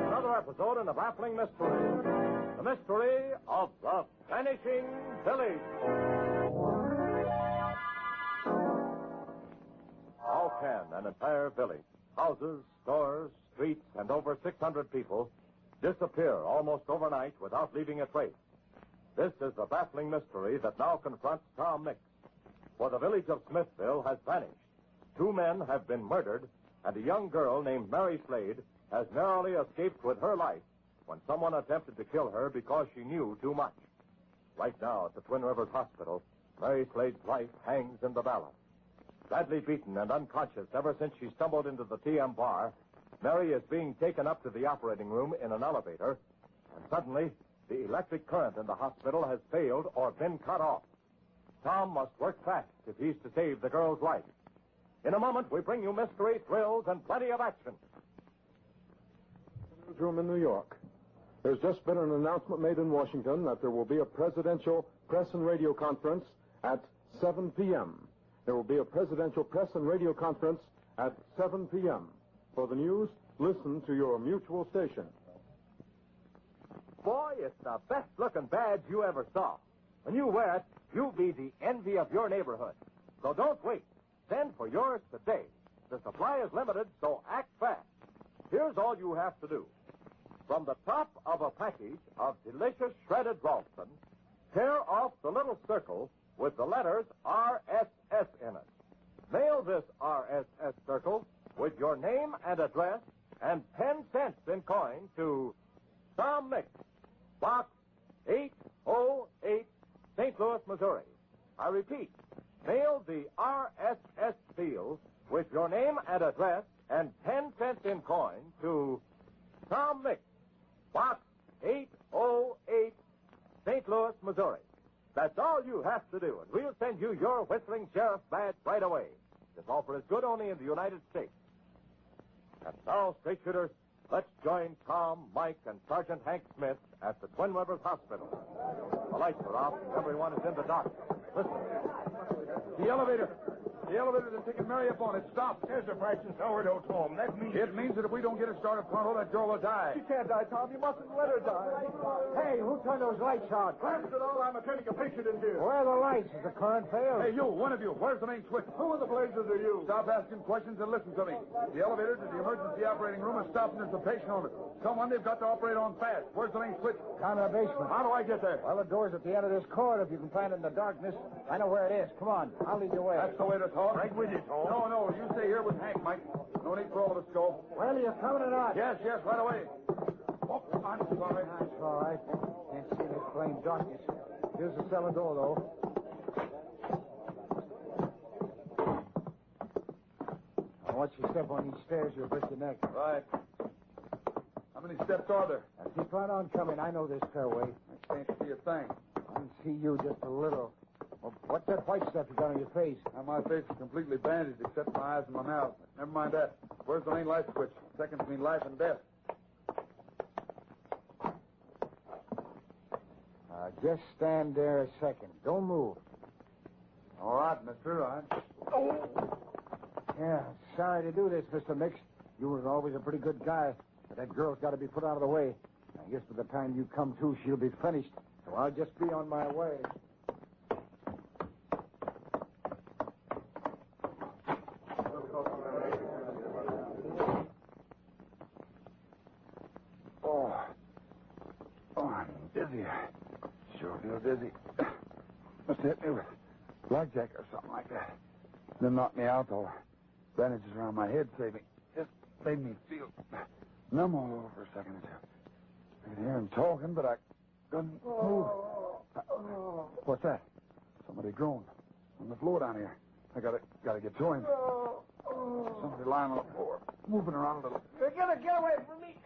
another episode in the baffling mystery. The mystery of the Vanishing Village. How can an entire village, houses, stores, streets, and over 600 people disappear almost overnight without leaving a trace? This is the baffling mystery that now confronts Tom Mix. For the village of Smithville has vanished. 2 men have been murdered, and a young girl named Mary Slade has narrowly escaped with her life when someone attempted to kill her because she knew too much. Right now at the Twin Rivers Hospital, Mary Slade's life hangs in the balance. Badly beaten and unconscious ever since she stumbled into the TM bar, Mary is being taken up to the operating room in an elevator, and suddenly the electric current in the hospital has failed or been cut off. Tom must work fast if he's to save the girl's life. In a moment, we bring you mystery, thrills, and plenty of action. Newsroom in New York. There's just been an announcement made in Washington that there will be a presidential press and radio conference at 7 p.m. There will be a presidential press and radio conference at 7 p.m. For the news, listen to your mutual station. Boy, it's the best-looking badge you ever saw. When you wear it, you'll be the envy of your neighborhood. So don't wait. Send for yours today. The supply is limited, so act fast. Here's all you have to do. From the top of a package of delicious shredded Ralston, tear off the little circle with the letters RSS in it. Mail this RSS circle with your name and address and 10 cents in coin to Tom Mix, Box 808, St. Louis, Missouri. I repeat, mail the RSS seal with your name and address and 10 cents in coin to Tom Mix, Box 808, St. Louis, Missouri. That's all you have to do, and we'll send you your whistling sheriff's badge right away. This offer is good only in the United States. And now, straight shooters, let's join Tom, Mike, and Sergeant Hank Smith at the Twin Rivers Hospital. The lights are off, and everyone is in the dark. Listen. The elevator that's taking Mary up on it. Stop. There's a fraction sourdough, Tom. That means... It means that if we don't get her started pronto, that girl will die. She can't die, Tom. You mustn't let her die. Hey, who turned those lights on? Blast it all, I'm turning a picture in here. Where are the lights? Is the current failed? Hey, you, one of you. Where's the main switch? Who in the blazes are you? Stop asking questions and listen to me. The elevator to the emergency operating room is stopped and there's a patient on it. Someone they've got to operate on fast. Where's the main switch? Down in the basement. How do I get there? Well, the door's at the end of this corridor. If you can find it in the darkness, I know where it is. Come on, I'll lead the way. That's the way to talk. Right with you, Tom. No, you stay here with Hank, Mike. No need for all of us to go. Well, are you coming or not? Yes, right away. Oh, I'm sorry. That's all right. Can't see this plain darkness. Here's the cellar door, though. Now, once you step on these stairs, you'll break your neck. Right. How many steps are there? Now, keep right on coming. I know this stairway. I can't see a thing. I can see you just a little. Well, what's that white stuff you got on your face? Now, my face is completely bandaged except my eyes and my mouth. Never mind that. Where's the main light switch? Seconds mean life and death. Just stand there a second. Don't move. All right, mister. Yeah, sorry to do this, Mr. Mix. You were always a pretty good guy, but that girl's got to be put out of the way. I guess by the time you come to, she'll be finished. So I'll just be on my way. Dizzy. Sure feel dizzy. Must hit me with blackjack or something like that. Then knock me out, though. Bandages around my head saved me. Just made me feel numb all over for a second or two. I could hear him talking, but I couldn't move. What's that? Somebody groaned on the floor down here. I gotta get to him. Somebody lying on the floor, moving around a little. Get away from me.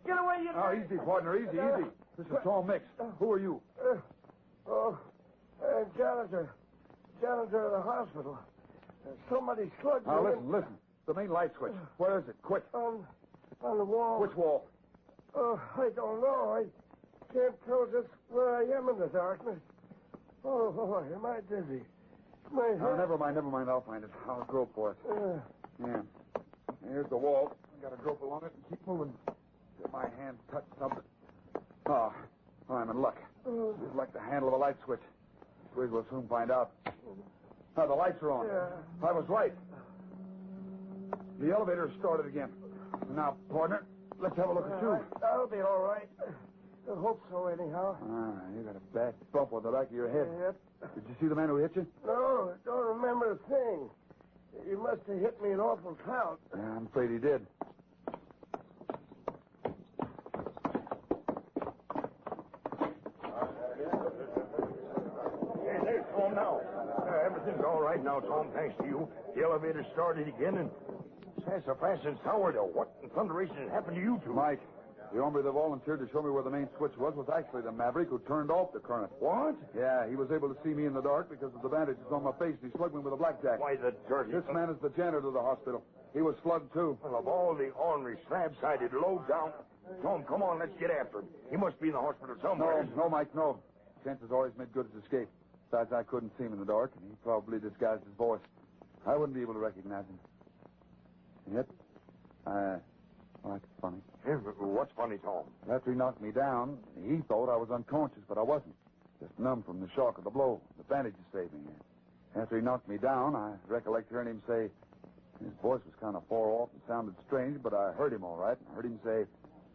Get away, you... Oh, easy, partner, easy. This is Tom Mix. Who are you? Janitor. Janitor of the hospital. Somebody slugged me. Now, listen. The main light switch. Where is it? Quick. On the wall. Which wall? I don't know. I can't tell just where I am in the darkness. Oh, am I dizzy? My head... Never mind. I'll find it. I'll grope for it. Yeah. Here's the wall. I gotta grope along it and keep moving. Till my hand touch something. Oh, I'm in luck. It's like the handle of a light switch. We'll soon find out. Now, the lights are on. Yeah. I was right. The elevator started again. Now, partner, let's have a look at you. I'll be all right. I hope so, anyhow. You got a bad bump on the back of your head. Yep. Did you see the man who hit you? No, I don't remember a thing. He must have hit me an awful count. Yeah, I'm afraid he did. There's Tom now. Everything's all right now, Tom, thanks to you. The elevator started again, and sassafras and sourdough. What in thunderation happened to you two? Mike, the hombre that volunteered to show me where the main switch was actually the maverick who turned off the current. What? Yeah, he was able to see me in the dark because of the bandages on my face, and he slugged me with a blackjack. Why, the dirty... This man is the janitor of the hospital. He was slugged, too. Well, of all the ornery, slab-sided, low-down... Tom, come on, let's get after him. He must be in the hospital somewhere. No, Mike, no. Chances are he's made good his escape. Besides, I couldn't see him in the dark, and he probably disguised his voice. I wouldn't be able to recognize him. And yet, that's funny. Hey, what's funny, Tom? After he knocked me down, he thought I was unconscious, but I wasn't. Just numb from the shock of the blow. The bandages saved me. After he knocked me down, I recollect hearing him say, his voice was kind of far off and sounded strange, but I heard him all right. I heard him say,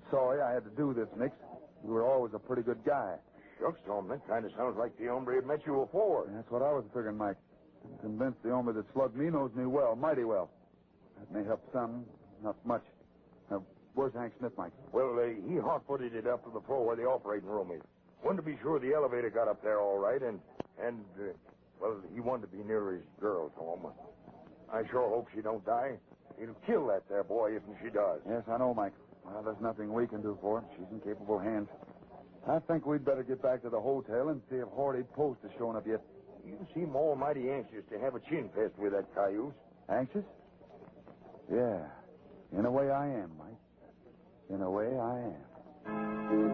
sorry I had to do this, Mix. You were always a pretty good guy. Shucks, Tom, that kind of sounds like the hombre had met you before. That's what I was figuring, Mike. I'm convinced the hombre that slugged me knows me well, mighty well. That may help some, not much. Now, where's Hank Smith, Mike? Well, he hot-footed it up to the floor where the operating room is. Wanted to be sure the elevator got up there all right, and well, he wanted to be near his girl, Tom. I sure hope she don't die. He'll kill that there boy if she does. Yes, I know, Mike. Well, there's nothing we can do for her. She's in capable hands. I think we'd better get back to the hotel and see if Hardy Post has shown up yet. You seem almighty anxious to have a chin fest with that cayuse. Anxious? Yeah. In a way I am, Mike. In a way I am.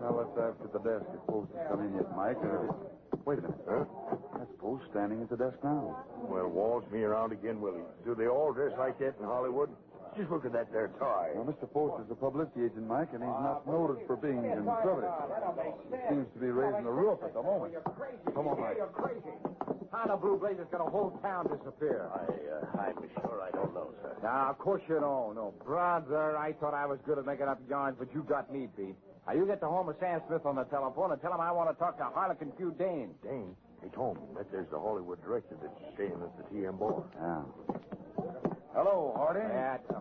Now, let's ask at the desk if Post has come in yet, Mike. Wait a minute. Huh? That's Post standing at the desk now. Well, waltz me around again, Willie. Do they all dress like that in Hollywood? Just look at that there tie. Well, Mr. Post is a publicity agent, Mike, and he's not noted for being conservative. He seems to be raising the roof at the moment. Come on, Mike. You're crazy. How the Blue Blazers going to whole town disappear? I'm sure I don't know, sir. Nah, of course you don't. No, brother, I thought I was good at making up yarns, but you got me beat. Now, you get to Homer Sam Smith on the telephone and tell him I want to talk to Harlequin Q. Dane. Dane? Hey, Tom, there's the Hollywood director that's staying at the TM bar. Yeah. Hello, Hardy.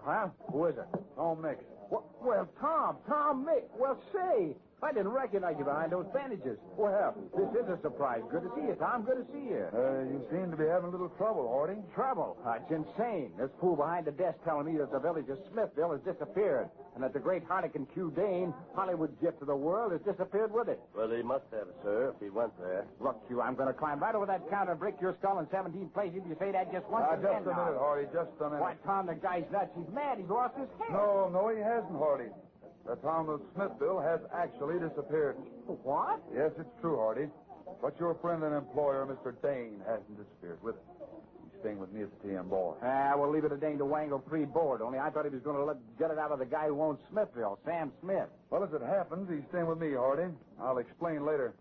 Huh? Who is it? Tom Mix. Well, Tom Mix. Well, say, I didn't recognize you behind those bandages. Well, this is a surprise. Good to see you, Tom. Good to see you. You seem to be having a little trouble, Hardy. Trouble? It's insane. This fool behind the desk telling me that the village of Smithville has disappeared and that the great Harlequin Q. Dane, Hollywood's gift to the world, has disappeared with it. Well, he must have, sir, if he went there. Look, you, I'm going to climb right over that counter and break your skull in 17 places if you say that just once Just a minute, Hardy. Just a minute. Why, Tom, the guy's nuts. He's mad. He's lost his head. No, he hasn't, Hardy. The town of Smithville has actually disappeared. What? Yes, it's true, Hardy. But your friend and employer, Mr. Dane, hasn't disappeared with it. He's staying with me at the TM bar. We'll leave it to Dane to wangle pre-board. Only I thought he was going to get it out of the guy who owns Smithville, Sam Smith. Well, as it happens, he's staying with me, Hardy. I'll explain later.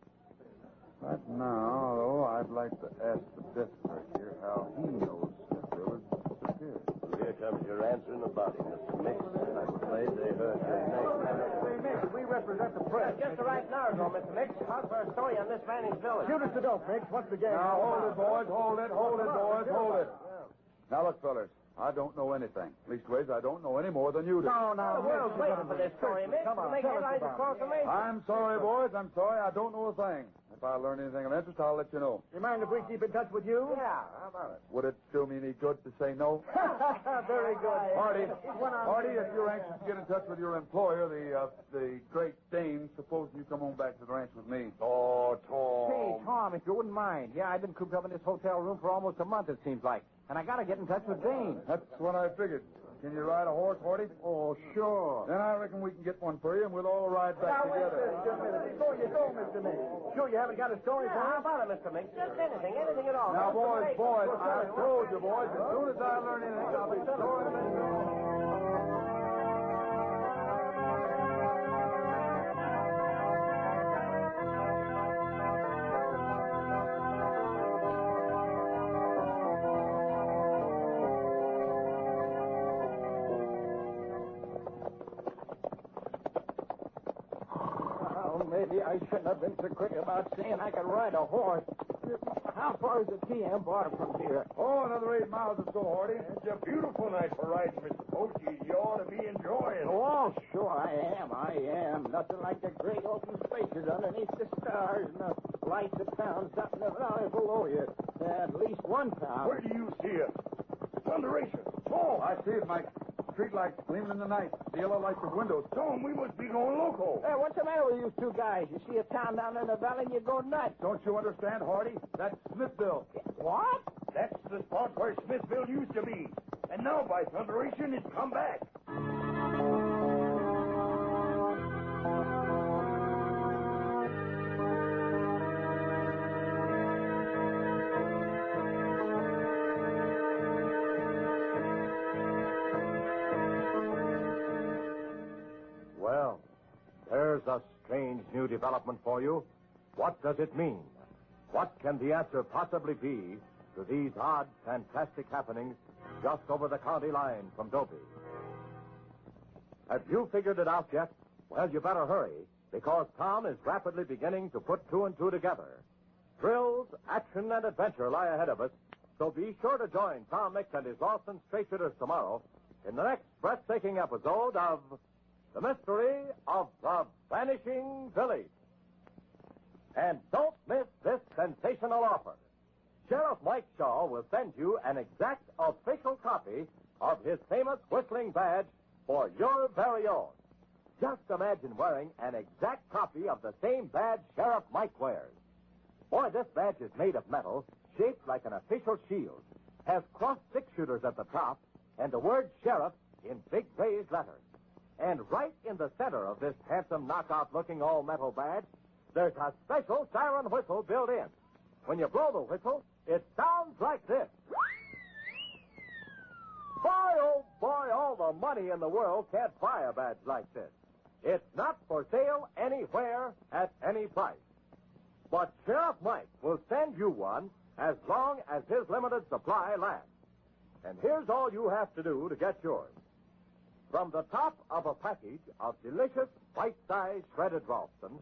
But now, though, I'd like to ask the desk clerk here how he knows Smithville has disappeared. Well, here comes your answer in the body, Mr. Mix. I'm afraid they heard your name. Hey, Mix, we represent the press. Just the right now, Mr. Mix. How's for a story on this vanishing village? Shoot us the dope, Mix. What's the game? Now, hold it, boys. Hold it, boys. Hold it. Now, look, fellas. I don't know anything. Leastways, I don't know any more than you do. No, the world's waiting for this story, Mix. Come on, make headlines across the nation. I'm sorry, boys. I'm sorry. I don't know a thing. If I learn anything of interest, I'll let you know. You mind if we keep in touch with you? Yeah, how about it? Would it do me any good to say no? Very good. Hardy, if you're anxious to get in touch with your employer, the great Dane, suppose you come on back to the ranch with me. Oh, Tom. Hey, Tom, if you wouldn't mind. Yeah, I've been cooped up in this hotel room for almost a month, it seems like. And I got to get in touch with Dane. That's what I figured. Can you ride a horse, Hardy? Oh, sure. Then I reckon we can get one for you, and we'll all ride back together. Just a minute. Before you go, Mr. Mix. Sure you haven't got a story for How us? about it, Mr. Mix? Just anything at all. Now, boys, I told you, boys, as soon as I learn anything, I'll be sure to let you know. Maybe I shouldn't have been so quick about saying I could ride a horse. How far is the TM bar from here? Oh, another 8 miles or so, Hardy. It's a beautiful night for riding, Mr. Post. You ought to be enjoying it. Oh, sure, I am. Nothing like the great open spaces underneath the stars and the lights of towns up in the valley below you. At least one town. Where do you see us? thunderation. Oh, I see it, Mike. Street lights gleaming in the night. The yellow lights of windows. Tom, we must be going loco. Hey, what's the matter with you two guys? You see a town down in the valley and you go nuts. Don't you understand, Hardy? That's Smithville. What? That's the spot where Smithville used to be. And now, by thunderation, it's come back. Well, there's a strange new development for you. What does it mean? What can the answer possibly be to these odd, fantastic happenings just over the county line from Dopey? Have you figured it out yet? Well, you better hurry, because Tom is rapidly beginning to put two and two together. Thrills, action, and adventure lie ahead of us, so be sure to join Tom Mix and his Ralston Straight Shooters tomorrow in the next breathtaking episode of The Mystery of the Vanishing Village. And don't miss this sensational offer. Sheriff Mike Shaw will send you an exact official copy of his famous whistling badge for your very own. Just imagine wearing an exact copy of the same badge Sheriff Mike wears. Boy, this badge is made of metal, shaped like an official shield, has crossed six-shooters at the top, and the word Sheriff in big raised letters. And right in the center of this handsome knockout-looking all-metal badge, there's a special siren whistle built in. When you blow the whistle, it sounds like this. Boy, oh boy, all the money in the world can't buy a badge like this. It's not for sale anywhere at any price. But Sheriff Mike will send you one as long as his limited supply lasts. And here's all you have to do to get yours. From the top of a package of delicious bite-sized shredded Ralston,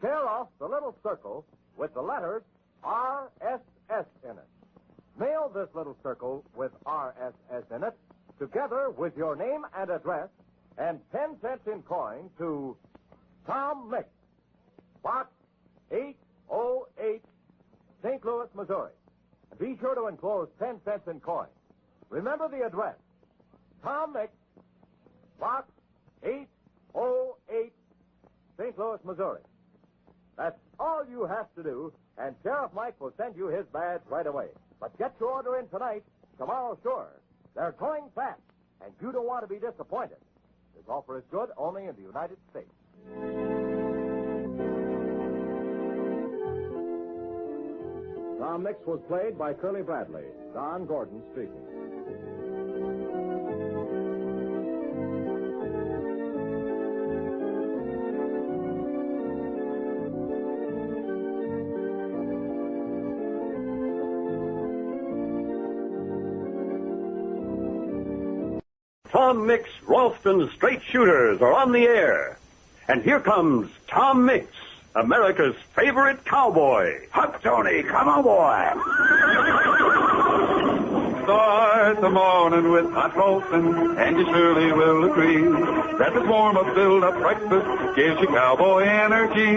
tear off the little circle with the letters RSS in it. Mail this little circle with RSS in it together with your name and address and 10 cents in coin to Tom Mix, Box 808, St. Louis, Missouri. Be sure to enclose 10 cents in coin. Remember the address. Tom Mix, Box 808, St. Louis, Missouri. That's all you have to do, and Sheriff Mike will send you his badge right away. But get your order in tonight, tomorrow sure. They're going fast, and you don't want to be disappointed. This offer is good only in the United States. Tom Mix was played by Curley Bradley. Don Gordon speaking. Tom Mix Ralston Straight Shooters are on the air. And here comes Tom Mix, America's favorite cowboy. Huck, Tony, come on, boy. Start the morning with hot Ralston, and you surely will agree that this warm-up, build-up breakfast gives you cowboy energy.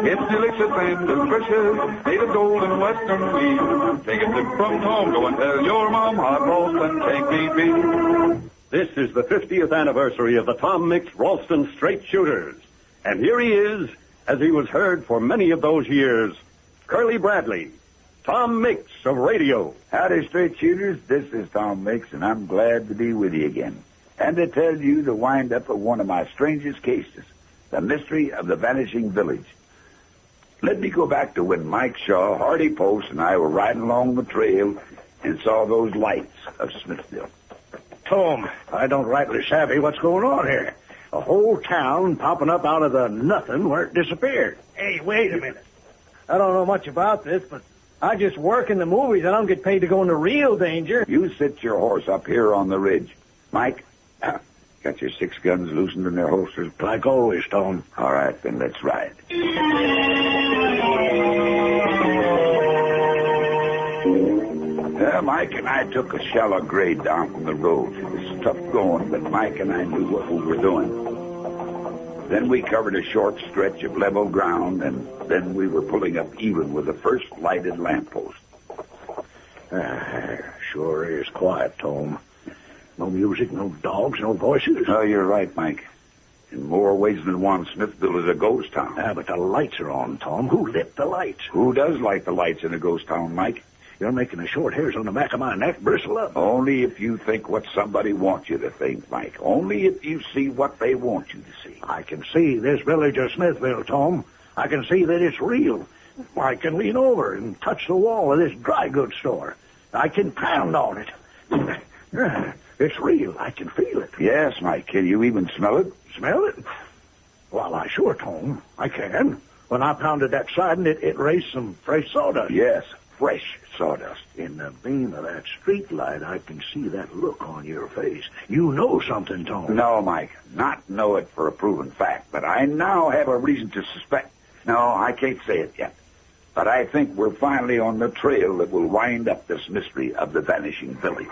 It's delicious and nutritious, made of golden western wheat. Take a sip from home, go and tell your mom hot Ralston can't be beat. This is the 50th anniversary of the Tom Mix Ralston Straight Shooters. And here he is, as he was heard for many of those years, Curley Bradley, Tom Mix of radio. Howdy, Straight Shooters. This is Tom Mix, and I'm glad to be with you again. And to tell you the wind-up of one of my strangest cases, the mystery of the Vanishing Village. Let me go back to when Mike Shaw, Hardy Post, and I were riding along the trail and saw those lights of Smithville. Tom, I don't rightly savvy what's going on here. A whole town popping up out of the nothing where it disappeared. Hey, wait a minute. I don't know much about this, but I just work in the movies. I don't get paid to go into real danger. You sit your horse up here on the ridge. Mike, got your 6 guns loosened in their holsters? Like always, Tom. All right, then let's ride. Mike and I took a shallow grade down from the road. It was tough going, but Mike and I knew what we were doing. Then we covered a short stretch of level ground, and then we were pulling up even with the first lighted lamppost. Sure is quiet, Tom. No music, no dogs, no voices. No, you're right, Mike. In more ways than one, Smithville is a ghost town. Ah, but the lights are on, Tom. Who lit the lights? Who does light the lights in a ghost town, Mike? You're making the short hairs on the back of my neck bristle up. Only if you think what somebody wants you to think, Mike. Only if you see what they want you to see. I can see this village of Smithville, Tom. I can see that it's real. I can lean over and touch the wall of this dry goods store. I can pound on it. It's real. I can feel it. Yes, Mike. Can you even smell it? Smell it? Well, I sure, Tom. I can. When I pounded that siding, it raised some fresh sawdust. Yes, fresh sawdust. In the beam of that street light, I can see that look on your face. You know something, Tom. No, Mike. Not know it for a proven fact, but I now have a reason to suspect. No, I can't say it yet. But I think we're finally on the trail that will wind up this mystery of the Vanishing Village.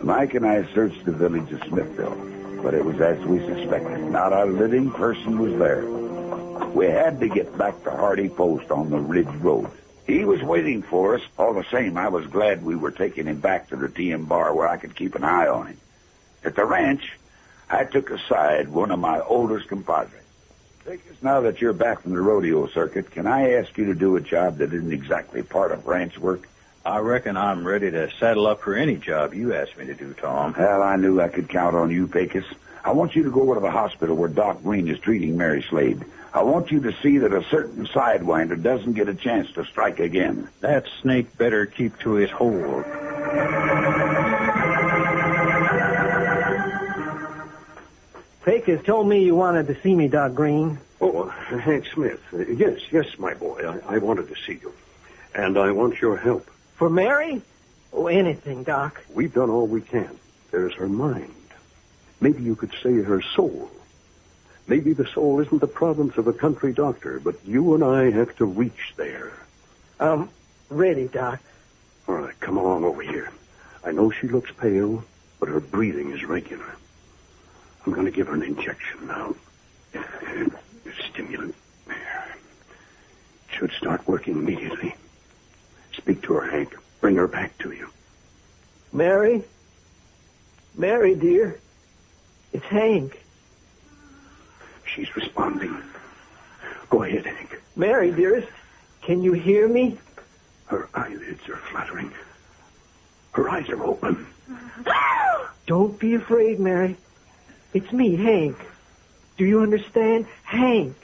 Mike and I searched the village of Smithville, but it was as we suspected. Not a living person was there. We had to get back to Hardy Post on the Ridge Road. He was waiting for us. All the same, I was glad we were taking him back to the TM bar where I could keep an eye on him. At the ranch, I took aside one of my oldest compadres. Now that you're back from the rodeo circuit, can I ask you to do a job that isn't exactly part of ranch work? I reckon I'm ready to saddle up for any job you ask me to do, Tom. Well, I knew I could count on you, Pecos. I want you to go over to the hospital where Doc Green is treating Mary Slade. I want you to see that a certain sidewinder doesn't get a chance to strike again. That snake better keep to his hold. Pecos told me you wanted to see me, Doc Green. Oh, Hank Smith. Yes, my boy. I wanted to see you. And I want your help. For Mary? Oh, anything, Doc. We've done all we can. There's her mind. Maybe you could say her soul. Maybe the soul isn't the province of a country doctor, but you and I have to reach there. I'm ready, Doc. All right, come along over here. I know she looks pale, but her breathing is regular. I'm going to give her an injection now. Stimulant. It should start working immediately. Speak to her, Hank. Bring her back to you. Mary? Mary, dear. It's Hank. She's responding. Go ahead, Hank. Mary, dearest, can you hear me? Her eyelids are fluttering. Her eyes are open. Don't be afraid, Mary. It's me, Hank. Do you understand? Hank.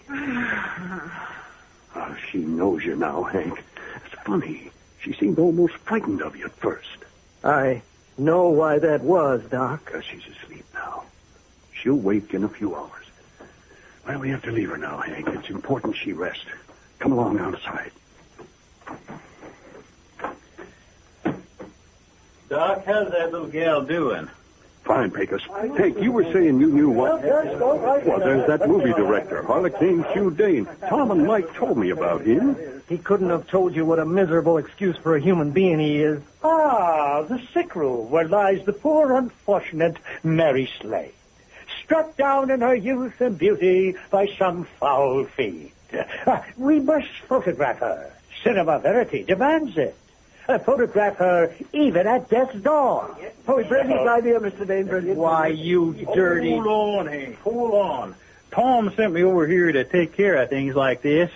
She knows you now, Hank. It's funny. She seemed almost frightened of you at first. I know why that was, Doc. Because she's asleep now. She'll wake in a few hours. Well, we have to leave her now, Hank. It's important she rest. Come along outside. Doc, how's that little gal doing? Fine, Pecos. Hank, you were saying you knew what... Well, there's that movie director, Harlequin Dane. Tom and Mike told me about him. He couldn't have told you what a miserable excuse for a human being he is. Ah, the sick room where lies the poor unfortunate Mary Slade, struck down in her youth and beauty by some foul fiend. We must photograph her. Cinema Verity demands it. Photograph her even at death's door. Oh, brilliant idea, Mr. Dane, brilliant. Why, you dirty... Hold on, Hank, hold on. Tom sent me over here to take care of things like this.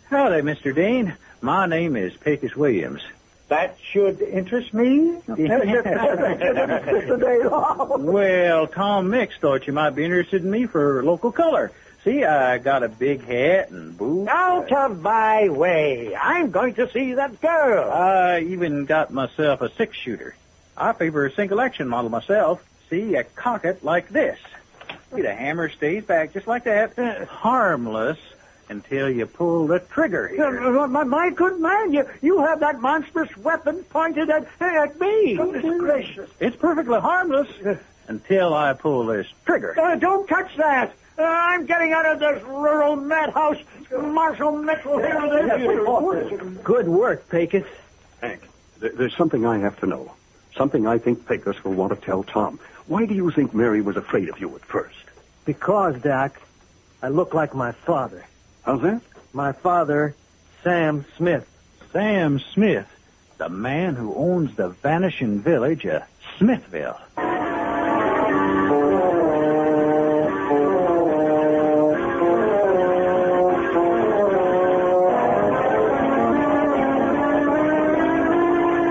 Howdy, Mr. Dane. My name is Pecos Williams. That should interest me. Mr. Dane. Well, Tom Mix thought you might be interested in me for local color. See, I got a big hat and boots. Out of my way. I'm going to see that girl. I even got myself a six-shooter. I favor a single-action model myself. See, I cock it like this. See, the hammer stays back just like that. Harmless until you pull the trigger here. My good man, you have that monstrous weapon pointed at me. Goodness gracious. It's perfectly harmless until I pull this trigger. Don't touch that. I'm getting out of this rural madhouse. Marshal Mitchell here. Good work, Pecos. Hank, there's something I have to know. Something I think Pecos will want to tell Tom. Why do you think Mary was afraid of you at first? Because, Doc, I look like my father. How's that? My father, Sam Smith. Sam Smith, the man who owns the vanishing village of Smithville.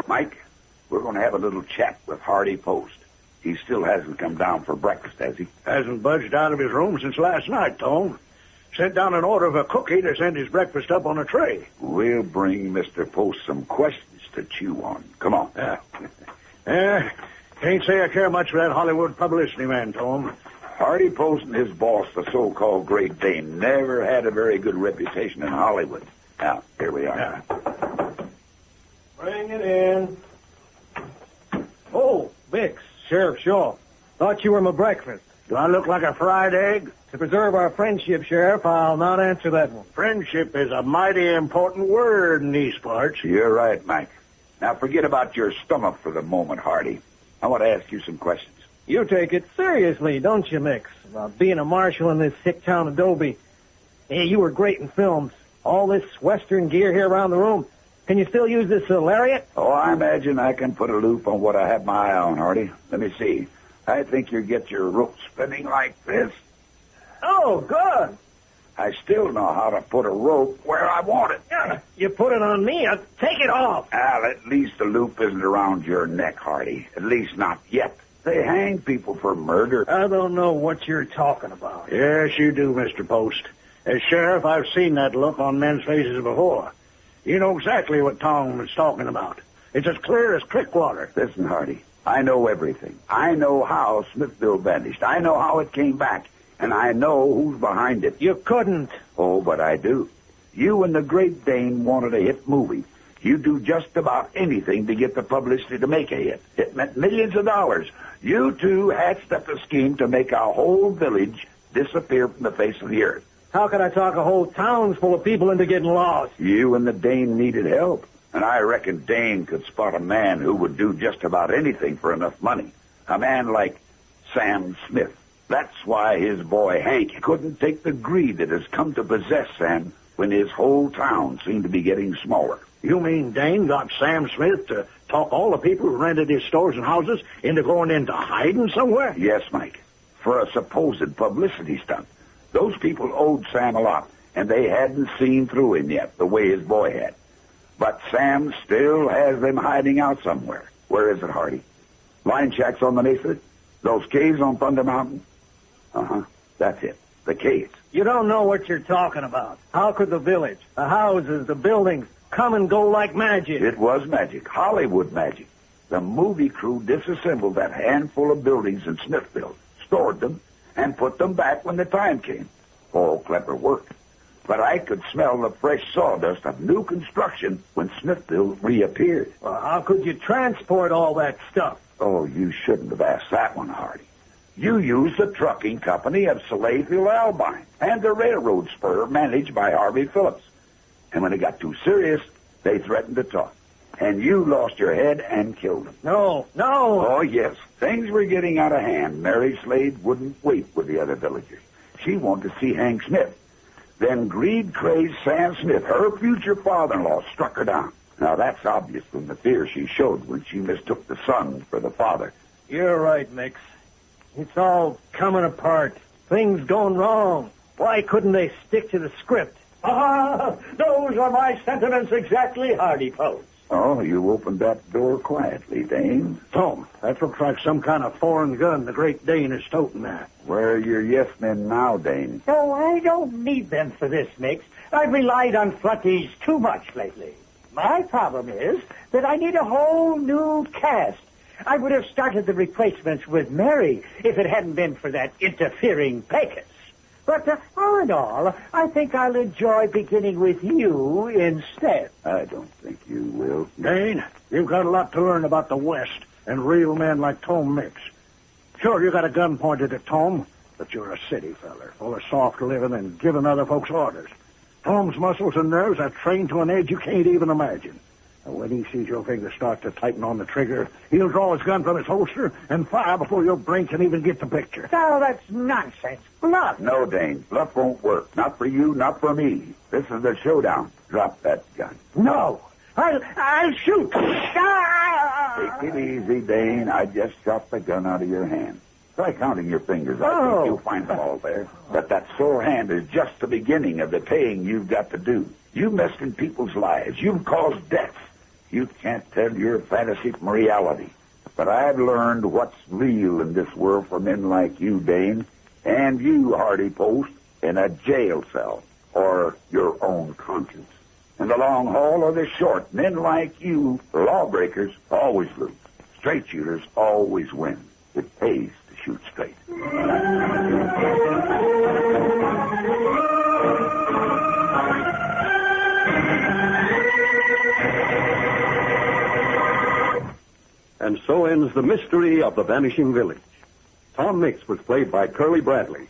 Mike, we're going to have a little chat with Hardy Post. He still hasn't come down for breakfast, has he? Hasn't budged out of his room since last night, Tom. Sent down an order of a cookie to send his breakfast up on a tray. We'll bring Mr. Post some questions to chew on. Come on. Can't say I care much for that Hollywood publicity man, Tom. Hardy Post and his boss, the so-called Great Dane, never had a very good reputation in Hollywood. Now, here we are. Yeah. Bring it in. Oh, Bix, Sheriff Shaw. Thought you were my breakfast. Do I look like a fried egg? To preserve our friendship, Sheriff, I'll not answer that one. Friendship is a mighty important word in these parts. You're right, Mike. Now, forget about your stomach for the moment, Hardy. I want to ask you some questions. You take it seriously, don't you, Mix? About being a marshal in this hick town of Dobie. Hey, you were great in films. All this Western gear here around the room. Can you still use this lariat? Oh, I imagine I can put a loop on what I have my eye on, Hardy. Let me see. I think you get your rope spinning like this. Oh, good. I still know how to put a rope where I want it. You put it on me, I'll take it off. Well, at least the loop isn't around your neck, Hardy. At least not yet. They hang people for murder. I don't know what you're talking about. Yes, you do, Mr. Post. As sheriff, I've seen that look on men's faces before. You know exactly what Tom is talking about. It's as clear as creek water. Listen, Hardy, I know everything. I know how Smithville vanished. I know how it came back. And I know who's behind it. You couldn't. Oh, but I do. You and the Great Dane wanted a hit movie. You do just about anything to get the publicity to make a hit. It meant millions of dollars. You two hatched up a scheme to make our whole village disappear from the face of the earth. How could I talk a whole town full of people into getting lost? You and the Dane needed help. And I reckon Dane could spot a man who would do just about anything for enough money. A man like Sam Smith. That's why his boy Hank couldn't take the greed that has come to possess Sam when his whole town seemed to be getting smaller. You mean Dane got Sam Smith to talk all the people who rented his stores and houses into going into hiding somewhere? Yes, Mike. For a supposed publicity stunt. Those people owed Sam a lot, and they hadn't seen through him yet the way his boy had. But Sam still has them hiding out somewhere. Where is it, Hardy? Line shacks on the Mesa? Those caves on Thunder Mountain? Uh-huh. That's it. The caves. You don't know what you're talking about. How could the village, the houses, the buildings come and go like magic? It was magic. Hollywood magic. The movie crew disassembled that handful of buildings in Smithville, stored them, and put them back when the time came. All clever work. But I could smell the fresh sawdust of new construction when Smithville reappeared. Well, how could you transport all that stuff? Oh, you shouldn't have asked that one, Hardy. You used the trucking company of Saleyville Albine and the railroad spur managed by Harvey Phillips. And when it got too serious, they threatened to talk. And you lost your head and killed them. No. Oh, yes. Things were getting out of hand. Mary Slade wouldn't wait with the other villagers. She wanted to see Hank Smith. Then greed-crazed Sam Smith, her future father-in-law, struck her down. Now, that's obvious from the fear she showed when she mistook the son for the father. You're right, Mix. It's all coming apart. Things going wrong. Why couldn't they stick to the script? Ah, those are my sentiments exactly, Hardy Post. Oh, you opened that door quietly, Dane. Tom, that looks like some kind of foreign gun the Great Dane is toting there. Where are your yes men now, Dane? No, I don't need them for this, Mix. I've relied on flunkies too much lately. My problem is that I need a whole new cast. I would have started the replacements with Mary if it hadn't been for that interfering Pecos. But all in all, I think I'll enjoy beginning with you instead. I don't think you will. Dane, you've got a lot to learn about the West and real men like Tom Mix. Sure, you got a gun pointed at Tom, but you're a city feller, full of soft living and giving other folks orders. Tom's muscles and nerves are trained to an edge you can't even imagine. When he sees your fingers start to tighten on the trigger, he'll draw his gun from his holster and fire before your brain can even get the picture. Now, that's nonsense. Bluff. No, Dane. Bluff won't work. Not for you, not for me. This is the showdown. Drop that gun. No. I'll shoot. Take it easy, Dane. I just dropped the gun out of your hand. Try counting your fingers. I think you'll find them all there. But that sore hand is just the beginning of the paying you've got to do. You've messed in people's lives. You've caused death. You can't tell your fantasy from reality. But I've learned what's real in this world for men like you, Dane, and you, Hardy Post, in a jail cell or your own conscience. In the long haul or the short, men like you, lawbreakers, always lose. Straight shooters always win. It pays to shoot straight. And so ends the mystery of the Vanishing Village. Tom Mix was played by Curley Bradley,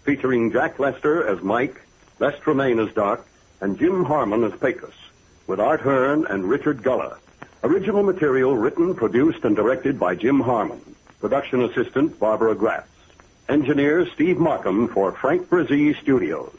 featuring Jack Lester as Mike, Les Tremaine as Doc, and Jim Harmon as Pecos, with Art Hearn and Richard Gulla. Original material written, produced, and directed by Jim Harmon. Production assistant Barbara Gratz. Engineer Steve Markham for Frank Brzee Studios.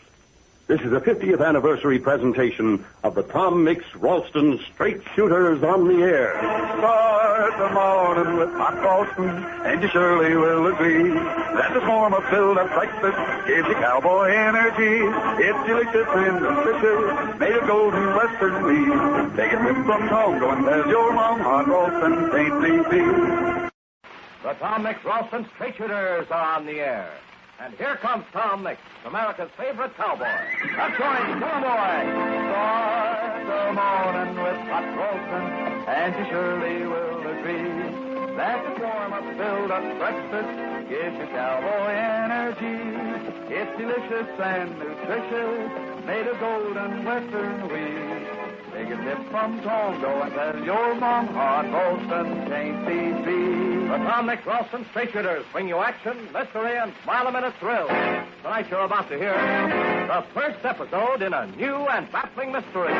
This is a 50th anniversary presentation of the Tom Mix Ralston Straight Shooters on the Air. Start the morning with hot Ralston, and you surely will agree that the form of filled-up breakfast gives you cowboy energy. It's delicious and nutritious, made of golden western wheat. Take a sip from Congo and tell your mom hot Ralston ain't beef. The Tom Mix Ralston Straight Shooters are on the air. And here comes Tom Mix, America's favorite cowboy. That's right, cowboy! Start the morning with hot Ralston, and you surely will agree that the form of filled-up breakfast gives you cowboy energy. It's delicious and nutritious, made of golden western wheat. Take a sip from Congo and tell your mom hot Ralston ain't beef. The Tom Mix Ralston Straight Shooters bring you action, mystery, and smile-a-minute thrill. Tonight you're about to hear the first episode in a new and baffling mystery,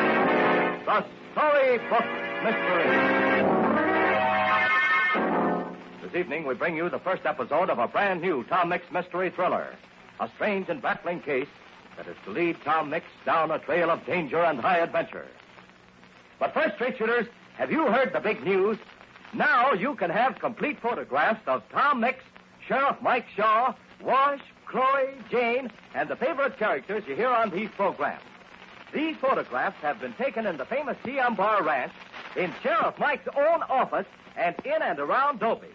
the Storybook Mystery. This evening we bring you the first episode of a brand new Tom Mix mystery thriller, a strange and baffling case that is to lead Tom Mix down a trail of danger and high adventure. But first, Straight Shooters, have you heard the big news? Now you can have complete photographs of Tom Mix, Sheriff Mike Shaw, Wash, Chloe, Jane, and the favorite characters you hear on these programs. These photographs have been taken in the famous CM Bar Ranch, in Sheriff Mike's own office, and in and around Dobie.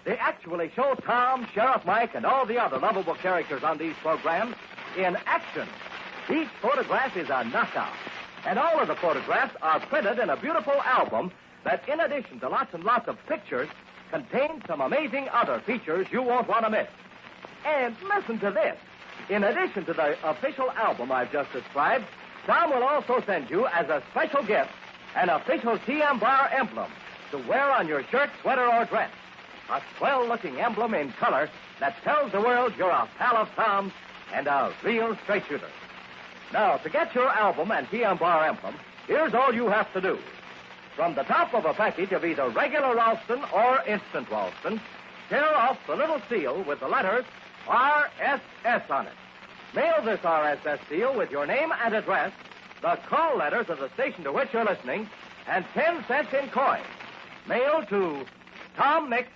They actually show Tom, Sheriff Mike, and all the other lovable characters on these programs in action. Each photograph is a knockout. And all of the photographs are printed in a beautiful album that, in addition to lots and lots of pictures, contains some amazing other features you won't want to miss. And listen to this. In addition to the official album I've just described, Tom will also send you, as a special gift, an official TM Bar emblem to wear on your shirt, sweater, or dress. A swell-looking emblem in color that tells the world you're a pal of Tom's and a real straight shooter. Now, to get your album and TM Bar emblem, here's all you have to do. From the top of a package of either regular Ralston or instant Ralston, tear off the little seal with the letters RSS on it. Mail this RSS seal with your name and address, the call letters of the station to which you're listening, and 10 cents in coin. Mail to Tom Mix,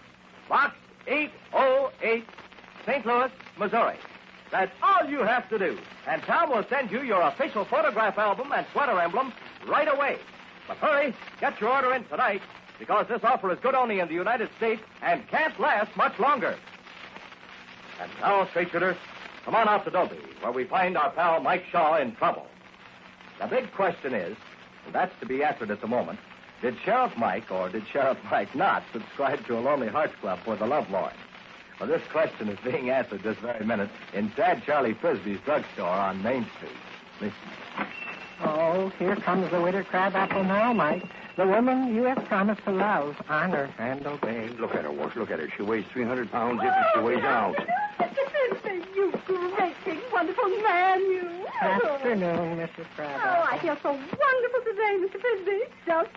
Box 808, St. Louis, Missouri. That's all you have to do. And Tom will send you your official photograph album and sweater emblem right away. But hurry, get your order in tonight, because this offer is good only in the United States and can't last much longer. And now, Straight Shooters, come on out to Dobie, where we find our pal Mike Shaw in trouble. The big question is, and that's to be answered at the moment, did Sheriff Mike or did Sheriff Mike not subscribe to a Lonely Hearts Club for the Lovelorn? Well, this question is being answered this very minute in Sad Charlie Frisbee's drugstore on Main Street. Listen. Oh, here comes the withered crabapple now, Mike. The woman you have promised to love, honor, and obey. Look at her, Wash. Look at her. She weighs 300 pounds if she weighs an ounce. You great big wonderful man, you. Afternoon, Mrs. Crabapple. Oh, I feel so wonderful today, Mr. Frisbee. Just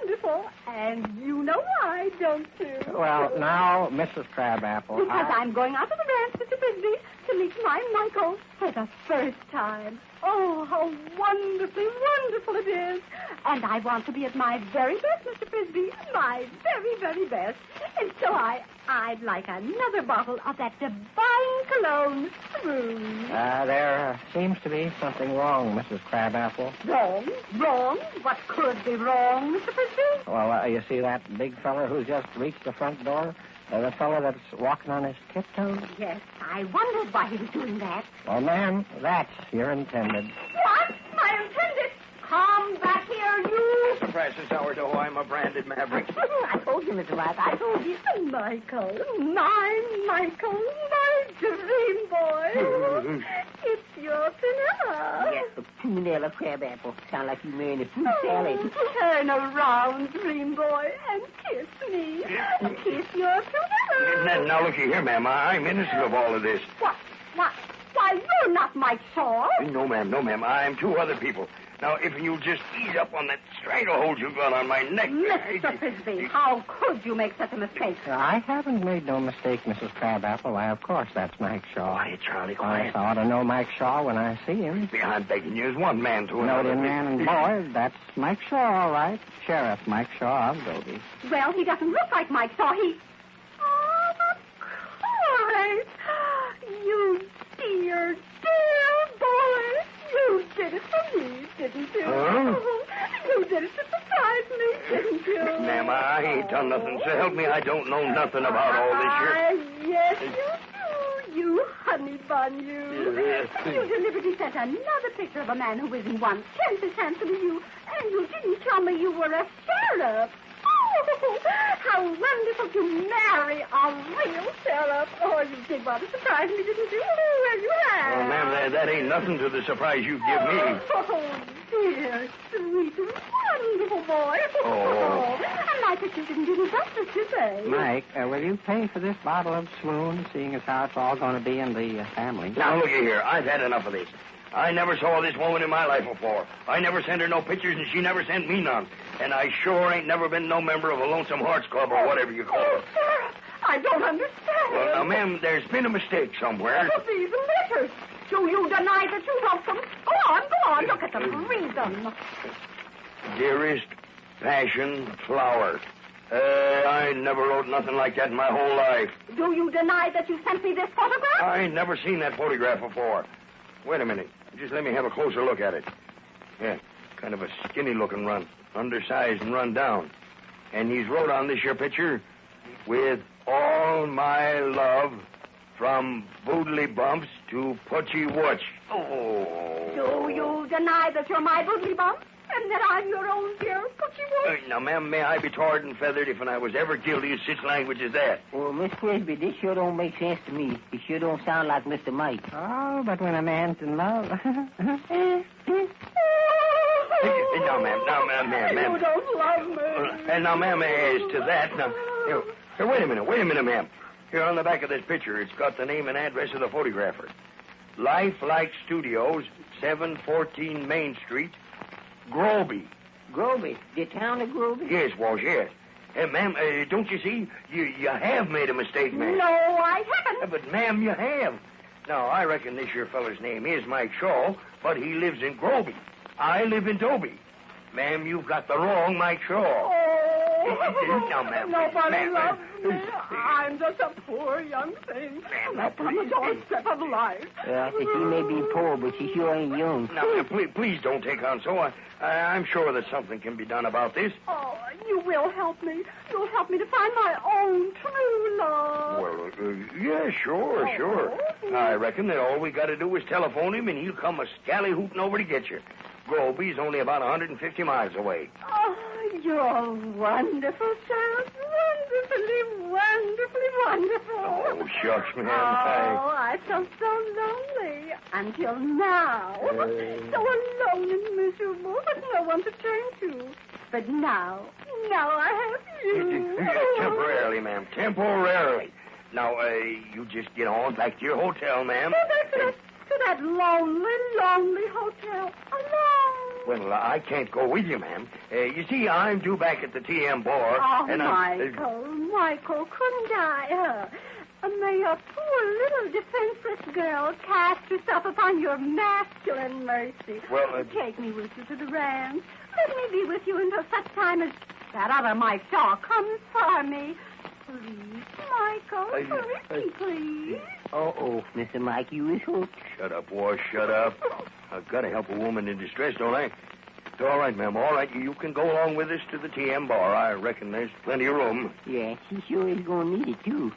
wonderful. And you know why, don't you? Well, now, Mrs. Crabapple, Because I'm going out to the dance, Mr. Frisbee, to meet my Michael for the first time. Oh, how wonderfully wonderful it is. And I want to be at my very best, Mr. Frisbee. My very, very best. And so I'd like another bottle of that divine cologne, Swoon. There seems to be something wrong, Mrs. Crabapple. Wrong? Wrong? What could be wrong, Mr. Frisbee? Well, you see that big fella who's just reached the front door? The fella that's walking on his tiptoes? Yes, I wondered why he was doing that. Well, ma'am, that's your intended. What? My intended? Come back here, you. Mr. Precious Sourdough, I'm a branded maverick. I told you, Mr. Rath. I told you. Michael. My Michael. My dream boy. It's your Pinella. Yes, the Pinella Crabapple. Sound like you marrying a fruit salad. Turn around, dream boy, and kiss me. Kiss your Pinella. Now, looky here, ma'am. I'm innocent of all of this. What? Why, you're not Mike Shaw. No, ma'am. No, ma'am. I'm two other people. Now, if you'll just ease up on that stranglehold you got on my neck. Mr. Frisbee, how could you make such a mistake? I haven't made no mistake, Mrs. Crabapple. Why, of course, that's Mike Shaw. Quiet, Charlie, quiet. I ought to know Mike Shaw when I see him. I'm begging you, as one man to another. Noted man and boy, that's Mike Shaw, all right. Sheriff Mike Shaw of Dobie. Well, he doesn't look like Mike Shaw. Oh, of course. You dear boy. You did it for me, didn't you? Huh? You did it to surprise me, didn't you? Ma'am, I ain't done nothing. So help me, I don't know nothing about all this here. Yes, you do. You honey bun, you. Yes. You deliberately sent another picture of a man who isn't 1/10 as handsome as you, and you didn't tell me you were a sheriff. Oh, how wonderful to marry a real sheriff. Oh, you did want to surprise me, didn't you? Well, you have. Well, ma'am, that ain't nothing to the surprise you give me. Oh, dear, sweet, wonderful boy. Oh. And my pictures didn't do me justice, did they? Mike, will you pay for this bottle of swoon, seeing as how it's all going to be in the family? Now, looky here. I've had enough of this. I never saw this woman in my life before. I never sent her no pictures, and she never sent me none. And I sure ain't never been no member of a Lonesome Hearts Club or whatever you call it. Sheriff, I don't understand. Well, now, ma'am, there's been a mistake somewhere. But these letters. Do you deny that you wrote them? Go on, look at them. Read them. Dearest Passion Flower. I never wrote nothing like that in my whole life. Do you deny that you sent me this photograph? I ain't never seen that photograph before. Wait a minute. Just let me have a closer look at it. Yeah, kind of a skinny-looking run. Undersized and run down. And he's wrote on this here picture, with all my love from Boodly Bumps to Putchy Wutch. Oh. Do you deny that you're my Boodly Bump? And that I'm your own dear Putchy Wutch? Now, ma'am, may I be tarred and feathered if I was ever guilty of such language as that? Well, Miss Frisbee, this sure don't make sense to me. It sure don't sound like Mr. Mike. Oh, but when a man's in love... Now, ma'am. You don't love me. And now, ma'am, as to that, now... Here, wait a minute, ma'am. Here on the back of this picture, it's got the name and address of the photographer. Lifelike Studios, 714 Main Street, Groby. Groby? The town of Groby? Yes, Walsh, yes. Hey, ma'am, don't you see? You have made a mistake, ma'am. No, I haven't. But, ma'am, you have. Now, I reckon this here feller's name is Mike Shaw, but he lives in Groby. I live in Dobie. Ma'am, you've got the wrong Mike Shaw. Now, ma'am. Nobody loves me. I'm just a poor young thing. Left on the doorstep of life. She may be poor, but she sure ain't young. Now, ma'am, please don't take on so. I'm sure that something can be done about this. Oh, you will help me. You'll help me to find my own true love. Well, yeah, sure. I reckon that all we got to do is telephone him, and he'll come a scally-hooting over to get you. Groby's only about 150 miles away. Oh, you're wonderful, Sheriff. Wonderfully wonderful. Oh, shucks, man. I felt so lonely until now. So alone and miserable with no one to turn to. But now I have you. Temporarily, ma'am. Temporarily. Now, you just get on back to your hotel, ma'am. Could that lonely, lonely hotel alone. Well, I can't go with you, ma'am. You see, I'm due back at the TM bar. Oh, and Michael, couldn't I? May a poor little defenseless girl cast herself upon your masculine mercy. Well, take me with you to the ranch. Let me be with you until such time as that other Mike Shaw comes for me. Please, Michael, hurry, please. Uh-oh, Mr. Mike, you is hooked. Shut up, Wash, shut up. I've got to help a woman in distress, don't I? It's all right, ma'am, all right. You can go along with us to the TM bar. I reckon there's plenty of room. Yeah, she sure is going to need it, too.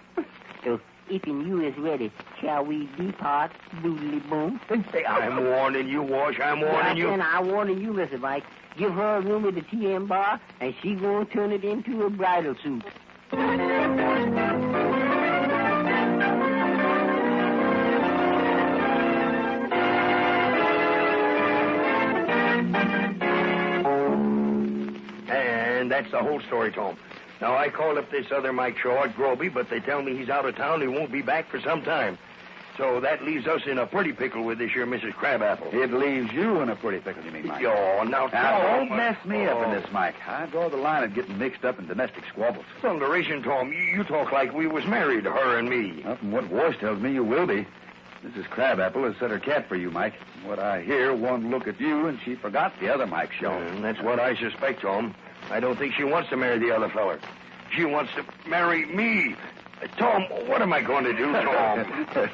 So, if you is ready, shall we depart, boodly boom? I'm warning you, Wash, I'm warning you. And I'm warning you, Mr. Mike. Give her a room at the TM bar, and she going to turn it into a bridal suit. And that's the whole story, Tom. Now, I called up this other Mike Shaw at Groby, but they tell me he's out of town. He won't be back for some time. So that leaves us in a pretty pickle with this here Mrs. Crabapple. It leaves you in a pretty pickle, you mean, Mike? Oh, now, don't mess me up in this, Mike. I draw the line at getting mixed up in domestic squabbles. Thunderation, Tom, you talk like we was married, her and me. Well, from what Wash tells me, you will be. Mrs. Crabapple has set her cap for you, Mike. From what I hear, one look at you, and she forgot the other Mike Shaw. That's what I suspect, Tom. I don't think she wants to marry the other feller. She wants to marry me. Tom, what am I going to do, Tom?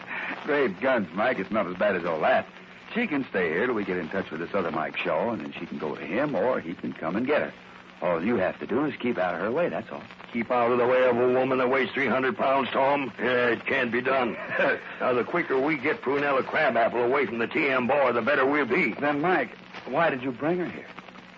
Great guns, Mike. It's not as bad as all that. She can stay here till we get in touch with this other Mike Shaw, and then she can go to him, or he can come and get her. All you have to do is keep out of her way, that's all. Keep out of the way of a woman that weighs 300 pounds, Tom? Yeah, it can't be done. Now, the quicker we get Prunella Crabapple away from the TM bar, the better we'll be. Then, Mike, why did you bring her here?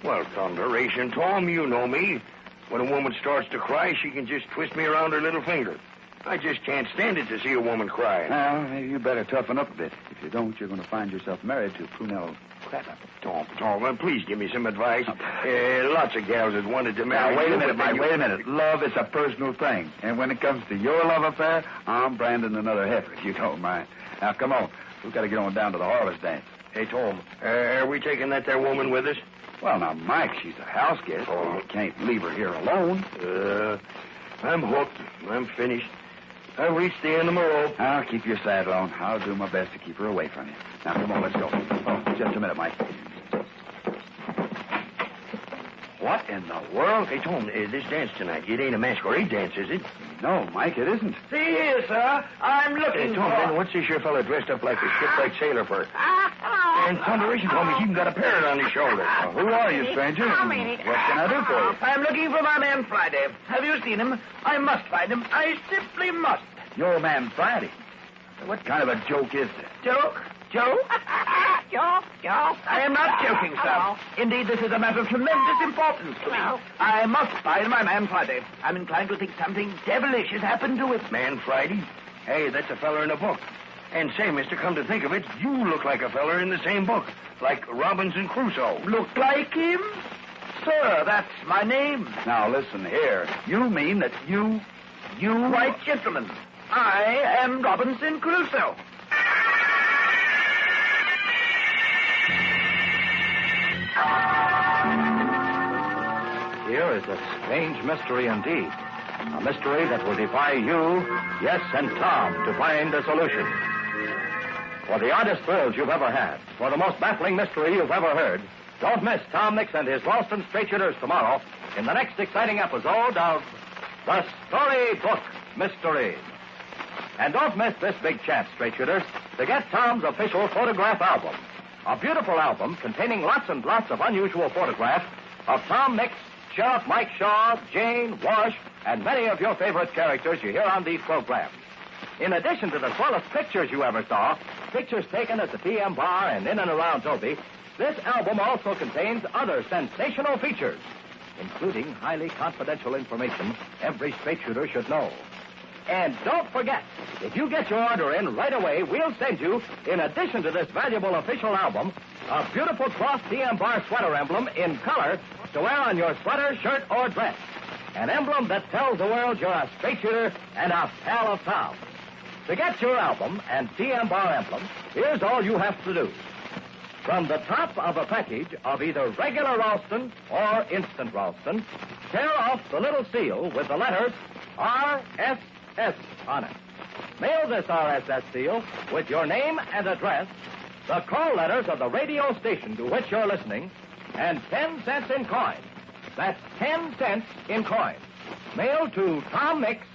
Well, thunderation, Tom, you know me. When a woman starts to cry, she can just twist me around her little finger. I just can't stand it to see a woman cry. Well, maybe you better toughen up a bit. If you don't, you're going to find yourself married to Prunella Crabapple. Tom, please give me some advice. Lots of gals that wanted to marry. Now, wait a minute, Mike, wait a minute. Love is a personal thing. And when it comes to your love affair, I'm branding another heifer, if you don't mind. Now, come on. We've got to get on down to the harvest dance. Hey, Tom, are we taking that there woman with us? Well, now, Mike, she's a house guest. Oh. We can't leave her here alone. I'm hooked. I'm finished. I've reached the end of my rope. I'll keep your saddle on. I'll do my best to keep her away from you. Now, come on, let's go. Oh, just a minute, Mike. What in the world? Hey, Tom, this dance tonight, it ain't a masquerade dance, is it? No, Mike, it isn't. See here, sir. I'm looking Tom, for... then what's this here fella dressed up like a shipwreck sailor for? And thunderation told me he even got a parrot on his shoulder. Who are you, stranger? What can I do for you? I'm looking for my man Friday. Have you seen him? I must find him. I simply must. Your man Friday? What kind of a joke is this? Joke? Joke? Joke? I am not joking, sir. Indeed, this is a matter of tremendous importance to me. I must find my man Friday. I'm inclined to think something devilish has happened to him. Man Friday? Hey, that's a feller in a book. And say, mister, come to think of it, you look like a feller in the same book. Like Robinson Crusoe. Look like him? Sir, that's my name. Now, listen here. You mean that you... White gentleman. I am Robinson Crusoe. Here is a strange mystery indeed. A mystery that will defy you, yes, and Tom, to find a solution. For the oddest thrills you've ever had, for the most baffling mystery you've ever heard, don't miss Tom Mix and his Ralston Straight Shooters tomorrow in the next exciting episode of The Storybook Mystery. And don't miss this big chance, Straight Shooters, to get Tom's official photograph album. A beautiful album containing lots and lots of unusual photographs of Tom Mix, Sheriff Mike Shaw, Jane, Wash, and many of your favorite characters you hear on these programs. In addition to the swellest pictures you ever saw, pictures taken at the TM bar and in and around Toby, this album also contains other sensational features, including highly confidential information every straight shooter should know. And don't forget, if you get your order in right away, we'll send you, in addition to this valuable official album, a beautiful Cross TM bar sweater emblem in color to wear on your sweater, shirt, or dress. An emblem that tells the world you're a straight shooter and a pal of Tom. To get your album and TM Bar emblem, here's all you have to do. From the top of a package of either regular Ralston or instant Ralston, tear off the little seal with the letters RSS on it. Mail this RSS seal with your name and address, the call letters of the radio station to which you're listening, and 10 cents in coin. That's 10 cents in coin. Mail to Tom Mix,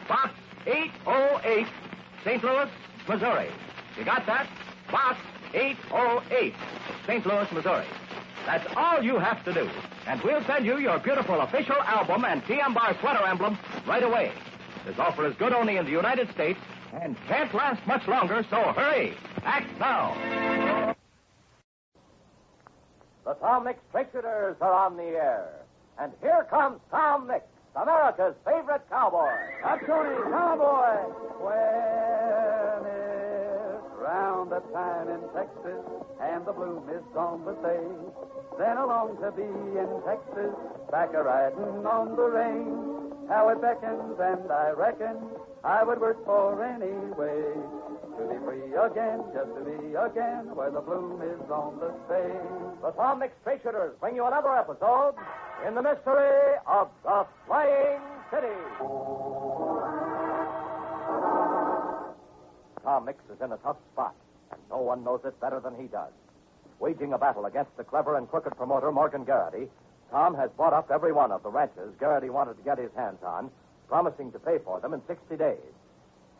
Box 808, St. Louis, Missouri. You got that? Box 808, St. Louis, Missouri. That's all you have to do. And we'll send you your beautiful official album and TM Bar sweater emblem right away. This offer is good only in the United States and can't last much longer, so hurry. Act now. The Tom Mix Tricksters are on the air. And here comes Tom Mix, America's favorite cowboy. A Tony cowboy. When it's round that time in Texas and the blue mist on the stage, then I long to be in Texas, back a-riding on the range. How it beckons, and I reckon I would work for any way to be free again, just to be again where the bloom is on the stage. The Tom Mix Tricksters bring you another episode in the mystery of the Flying City. Tom Mix is in a tough spot, and no one knows it better than he does. Waging a battle against the clever and crooked promoter Morgan Garrity, Tom has bought up every one of the ranches Garrity wanted to get his hands on, promising to pay for them in 60 days.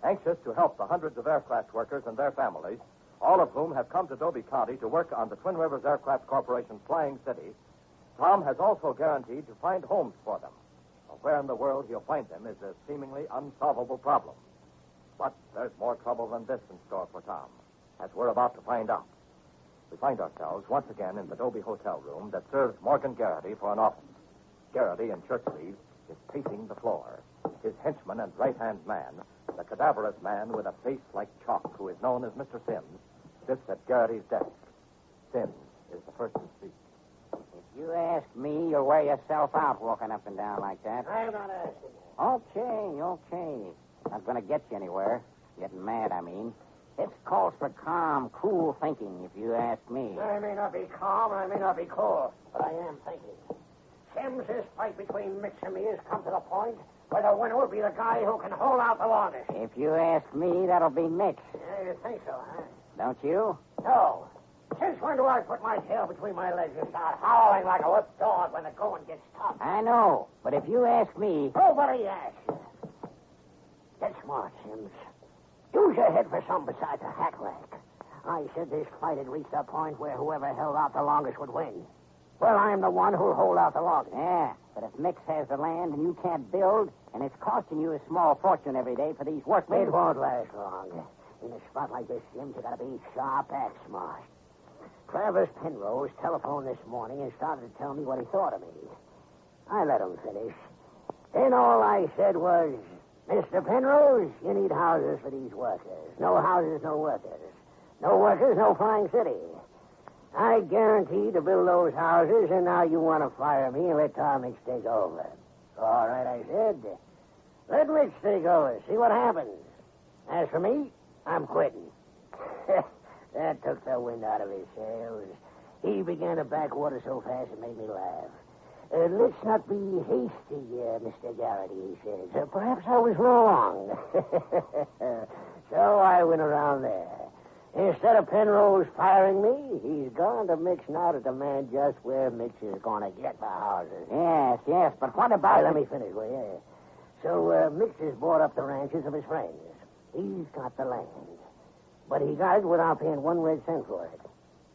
Anxious to help the hundreds of aircraft workers and their families, all of whom have come to Dobie County to work on the Twin Rivers Aircraft Corporation's Flying City, Tom has also guaranteed to find homes for them. Where in the world he'll find them is a seemingly unsolvable problem. But there's more trouble than this in store for Tom, as we're about to find out. We find ourselves once again in the Dobie Hotel room that serves Morgan Garrity for an office. Garrity, in shirt sleeves, is pacing the floor. His henchman and right-hand man, the cadaverous man with a face like chalk, who is known as Mr. Sims, sits at Garrity's desk. Sims is the first to speak. If you ask me, you'll wear yourself out walking up and down like that. I'm not asking you. Okay. Not going to get you anywhere. Getting mad, I mean. This calls for calm, cool thinking, if you ask me. I may not be calm, I may not be cool, but I am thinking. Sims, this fight between Mix and me has come to the point where the winner will be the guy who can hold out the longest. If you ask me, that'll be Mix. Yeah, you think so, huh? Don't you? No. Since when do I put my tail between my legs and start howling like a whipped dog when the going gets tough? I know, but if you ask me... Nobody asks you. Get smart, Sims. Use your head for something besides a hack rank. I said this fight had reached a point where whoever held out the longest would win. Well, I'm the one who'll hold out the longest. Yeah, but if Mix has the land and you can't build, and it's costing you a small fortune every day for these workmen... It won't last long. In a spot like this, Sims, you gotta be sharp and smart. Travers Penrose telephoned this morning and started to tell me what he thought of me. I let him finish. Then all I said was, Mr. Penrose, you need houses for these workers. No houses, no workers. No workers, no Flying City. I guarantee to build those houses, and now you want to fire me and let Tom Mix take over. All right, I said. Let Mix take over. See what happens. As for me, I'm quitting. That took the wind out of his sails. He began to back water so fast it made me laugh. Let's not be hasty, Mr. Garrity, he says. Perhaps I was wrong. So I went around there. Instead of Penrose firing me, he's gone to Mix now to demand just where Mix is going to get the houses. Yes, but what about... Let me finish, will you? So Mix has bought up the ranches of his friends. He's got the land. But he got it without paying 1 red cent for it.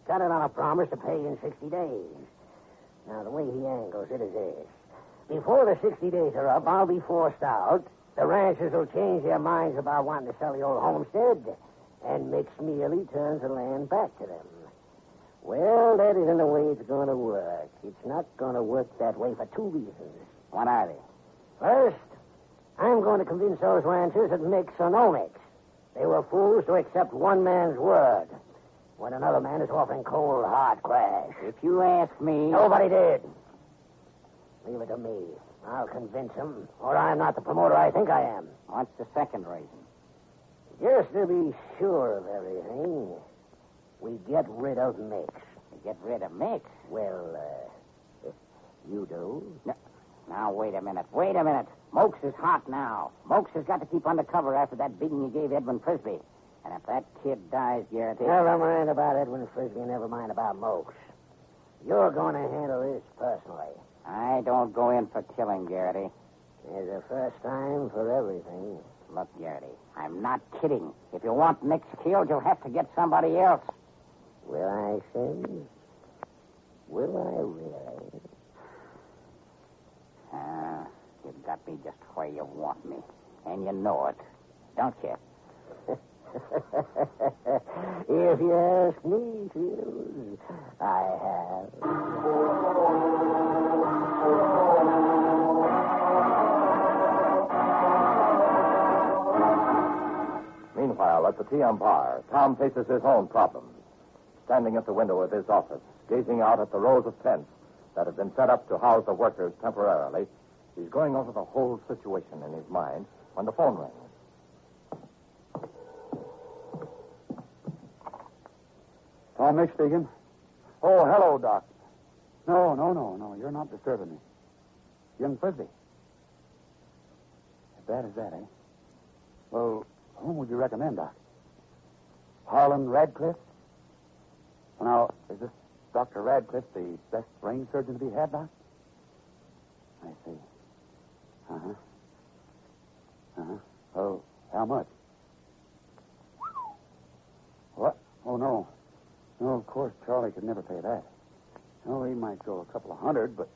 Got it on a promise to pay in 60 days. Now, the way he angles it is this. Before the 60 days are up, I'll be forced out. The ranchers will change their minds about wanting to sell the old homestead, and Mix merely turns the land back to them. Well, that isn't the way it's going to work. It's not going to work that way for 2 reasons. What are they? First, I'm going to convince those ranchers that Mix or no Mix. They were fools to accept one man's word when another man is offering cold, hard cash. If you ask me... Nobody did. Leave it to me. I'll convince them, or I'm not the promoter I think I am. What's the second reason? Just to be sure of everything, we get rid of Mix. Get rid of Mix? Well, you do. No. Now, wait a minute. Mokes is hot now. Mokes has got to keep undercover after that beating you gave Edwin Frisbee. And if that kid dies, Garrett... Never mind about Edwin Frisbee, never mind about Mokes. You're going to handle this personally. I don't go in for killing, Garrity. There's a first time for everything. Look, Garrity, I'm not kidding. If you want Mix killed, you'll have to get somebody else. Will I, Sim? Will I really? You've got me just where you want me. And you know it, don't you? If you ask me, Phil, I have. Meanwhile, at the TM bar, Tom faces his own problems. Standing at the window of his office, gazing out at the rows of tents that have been set up to house the workers temporarily, he's going over the whole situation in his mind when the phone rings. Tom Mix speaking. Oh, hello, Doc. No. You're not disturbing me. Young Frisbee. As bad as that, eh? Well, whom would you recommend, Doc? Harlan Radcliffe? Well, now, is this Dr. Radcliffe the best brain surgeon to be had, Doc? I see. Oh, how much? What? Oh, no. No, of course, Charlie could never pay that. Oh, he might go a couple of $100, but...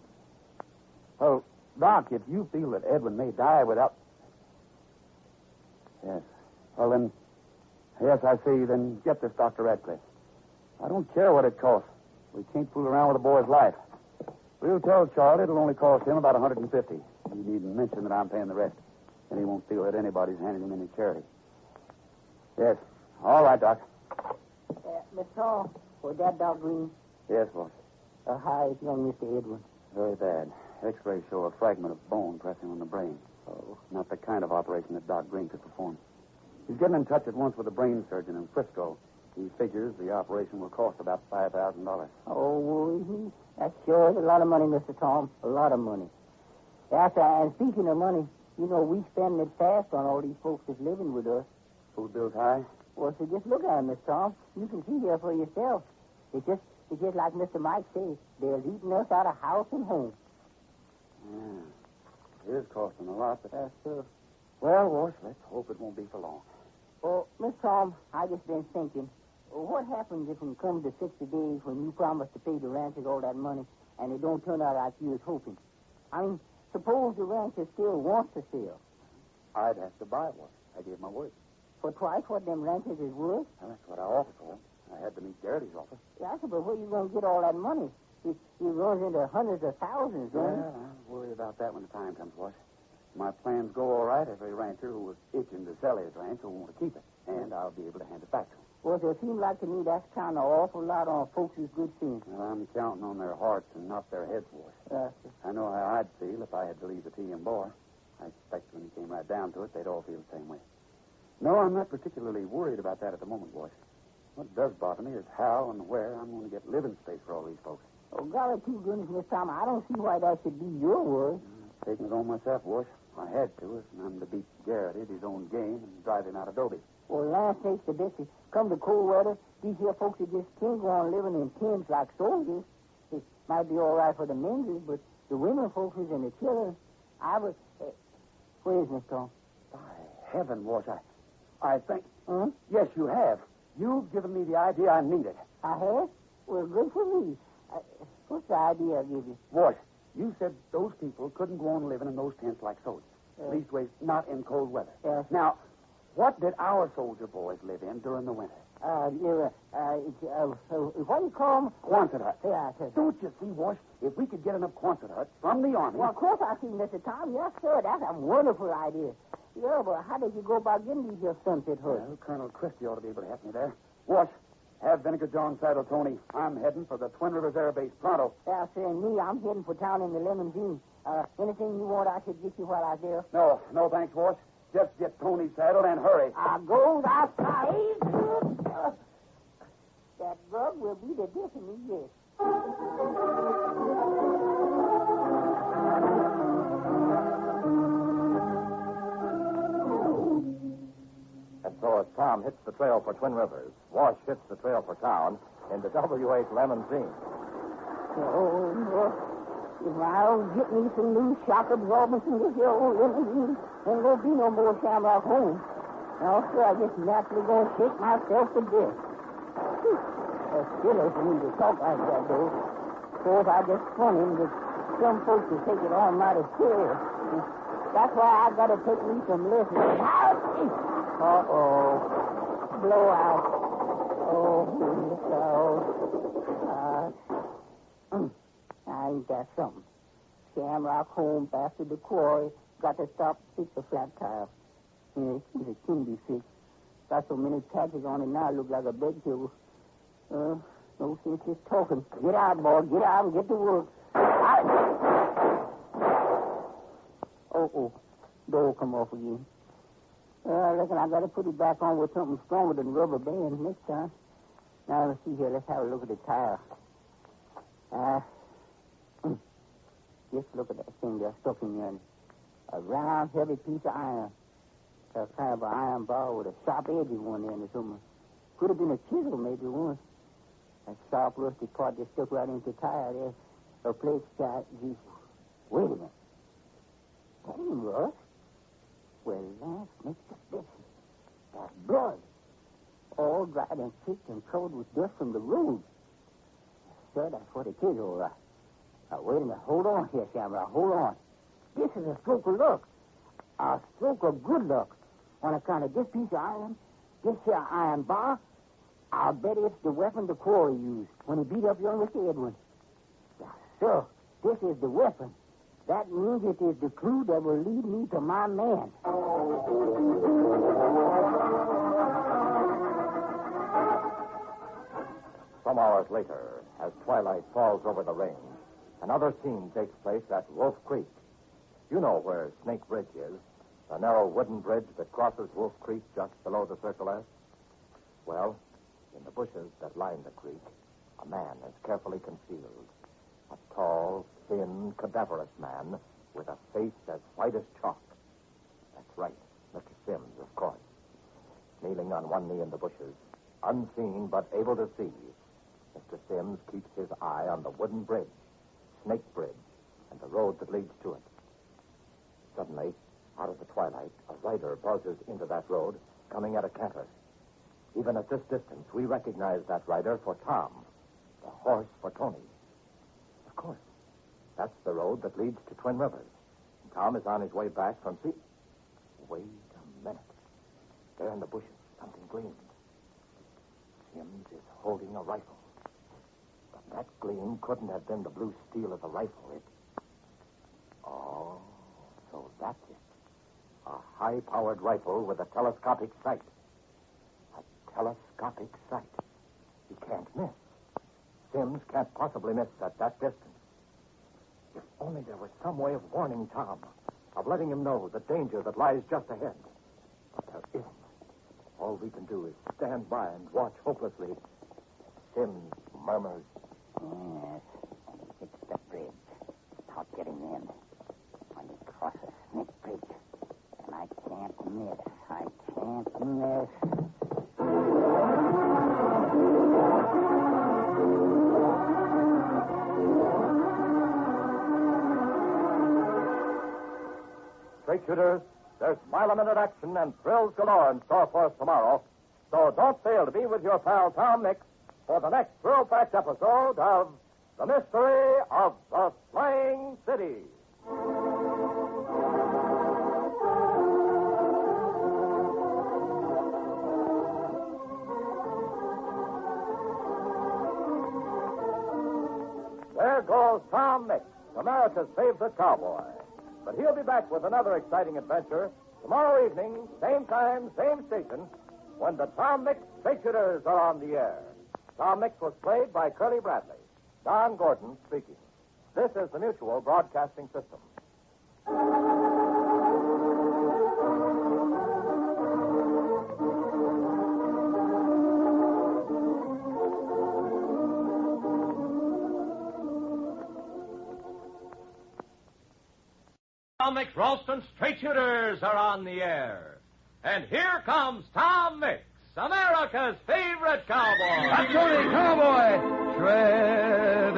Oh, Doc, if you feel that Edwin may die without... Yes. Well, then... Yes, I see. Then get this Dr. Radcliffe. I don't care what it costs. We can't fool around with a boy's life. We'll tell Charlie it'll only cost him about $150. You needn't mention that I'm paying the rest. And he won't feel that anybody's handing him any charity. Yes. All right, Doc. Miss Hall, for that Doc Green. Yes, boss. How is young Mr. Edwin? Very bad. X-rays show a fragment of bone pressing on the brain. Oh. Not the kind of operation that Doc Green could perform. He's getting in touch at once with a brain surgeon in Frisco. He figures the operation will cost about $5,000. Oh, that sure is a lot of money, Mr. Tom. A lot of money. Yes, and speaking of money, you know, we spend it fast on all these folks that's living with us. Food bills high? Well, so just look at them, Miss Tom. You can see here for yourself. It's just like Mr. Mike says. They're eating us out of house and home. Yeah. It is costing a lot, but... That's true. Well, boss, let's hope it won't be for long. Oh, Miss Tom, I just been thinking, what happens if we come to 60 days when you promise to pay the ranchers all that money and it don't turn out like you was hoping? I mean, suppose the rancher still wants to sell. I'd have to buy one. I gave my word. For twice what them ranchers is worth? Well, that's what I offered for him. I had to meet Garrity's offer. Yeah, but where you going to get all that money? It runs into hundreds of thousands, don't it? I'll worry about that when the time comes, boss. My plans go all right. Every rancher who was itching to sell his ranch will want to keep it, and I'll be able to hand it back to him. Well, it seems like to me that's kind of awful lot on folks' good sense. Well, I'm counting on their hearts and not their heads, boss. I know how I'd feel if I had to leave the TM bar. I expect when it came right down to it, they'd all feel the same way. No, I'm not particularly worried about that at the moment, boss. What does bother me is how and where I'm going to get living space for all these folks. Oh, golly, too goodness, Miss Tom, I don't see why that should be your worry. I'm taking it on myself, boss. I had to, if I'm to beat Garrity at his own game and drive him out of Dobie. Well, land sakes to Dixie, come to cold weather, these here folks that just can't go on living in tents like soldiers. It might be all right for the men, but the women folks and the children, I would... where is Miss Tom? By heaven, boss, I think... Huh? Yes, you have. You've given me the idea I needed. I have? Well, good for me. What's the idea I give you? Boss, you said those people couldn't go on living in those tents like soldiers. Leastways, not in cold weather. Yes. Now, what did our soldier boys live in during the winter? What do you call them? Quonset huts. Yeah, Don't you see, boss? If we could get enough Quonset huts from the Army... Well, of course I see, Mr. Tom. Yes, sir. That's a wonderful idea. Yeah, but how did you go about getting these here sunset huts? Well, Colonel Christie ought to be able to help me there. Wash, have Vinegar John saddle Tony. I'm heading for the Twin Rivers Air Base pronto. Yeah, sir, and me, I'm heading for town in the limousine. Anything you want, I should get you while I'm there. No, thanks, boss. Just get Tony saddled and hurry. I goes outside. That rug will be the death of me yet. And so as Tom hits the trail for Twin Rivers, Wash hits the trail for town in the W.H. Lemon scene. Oh, Lord. If I don't get me some new shock absorbers in this here old limousine, ain't gonna be no more Shamrock home. Now, sir, I just naturally gonna shake myself to death. That's silly for me to talk like that, though. Of course, I just funny that some folks will take it on mighty serious. That's why I gotta take me some lessons. Uh-oh. Blowout. Oh, ain't that something? Shamrock home, bastard the quarry. Got to stop to fix the flat tire. Yeah, it can be fixed. Got so many patches on it now, it look like a bed table. No sense just talking. Get out, boy. Get out and get to work. Oh. Door come off again. I reckon I got to put it back on with something stronger than rubber band next time. Now, let's see here. Let's have a look at the tire. Just look at that thing there stuck in there. A round, heavy piece of iron. A kind of an iron bar with a sharp edge in one end or something. Could have been a chisel maybe once. That sharp, rusty part just stuck right into the tire there. A plate shot. Gee, wait a minute. That ain't rust. Well, that's Mr. Dickson. That's blood. All dried and chipped and covered with dust from the road. Sir, that's what it is, all right. Now, wait a minute. Hold on here, Shamrock. Hold on. This is a stroke of luck. A stroke of good luck. On account of this piece of iron, this here iron bar, I'll bet it's the weapon the quarry used when he beat up young Mr. Edwin. Now, sir, this is the weapon. That means it is the clue that will lead me to my man. Some hours later, as twilight falls over the range, another scene takes place at Wolf Creek. You know where Snake Bridge is, the narrow wooden bridge that crosses Wolf Creek just below the Circle S. Well, in the bushes that line the creek, a man is carefully concealed. A tall, thin, cadaverous man with a face as white as chalk. That's right, Mr. Sims, of course. Kneeling on one knee in the bushes, unseen but able to see, Mr. Sims keeps his eye on the wooden bridge, Snake Bridge, and the road that leads to it. Suddenly, out of the twilight, a rider buzzes into that road, coming at a canter. Even at this distance, we recognize that rider for Tom, the horse for Tony. Of course, that's the road that leads to Twin Rivers. And Tom is on his way back from sea. Wait a minute. There in the bushes, something gleamed. Sims is holding a rifle. But that gleam couldn't have been the blue steel of the rifle. Oh, so that's it. A high-powered rifle with a telescopic sight. A telescopic sight. He can't miss. Sims can't possibly miss at that distance. If only there was some way of warning Tom, of letting him know the danger that lies just ahead. But there isn't. All we can do is stand by and watch hopelessly. Sims murmurs. Yes, it's the bridge. Stop getting in. When he crosses Snake Bridge. And I can't miss. I can't miss. Straight shooters, there's mile-a-minute action and thrills galore in store for us tomorrow. So don't fail to be with your pal Tom Mix for the next thrill-packed episode of The Mystery of the Flying City. There goes Tom Mix, America's favorite cowboy. But he'll be back with another exciting adventure tomorrow evening, same time, same station, when the Tom Mix Straight Shooters are on the air. Tom Mix was played by Curley Bradley. Don Gordon speaking. This is the Mutual Broadcasting System. Tom Mix Ralston Straight Shooters are on the air. And here comes Tom Mix, America's favorite cowboy. That's Tony, cowboy. Shredded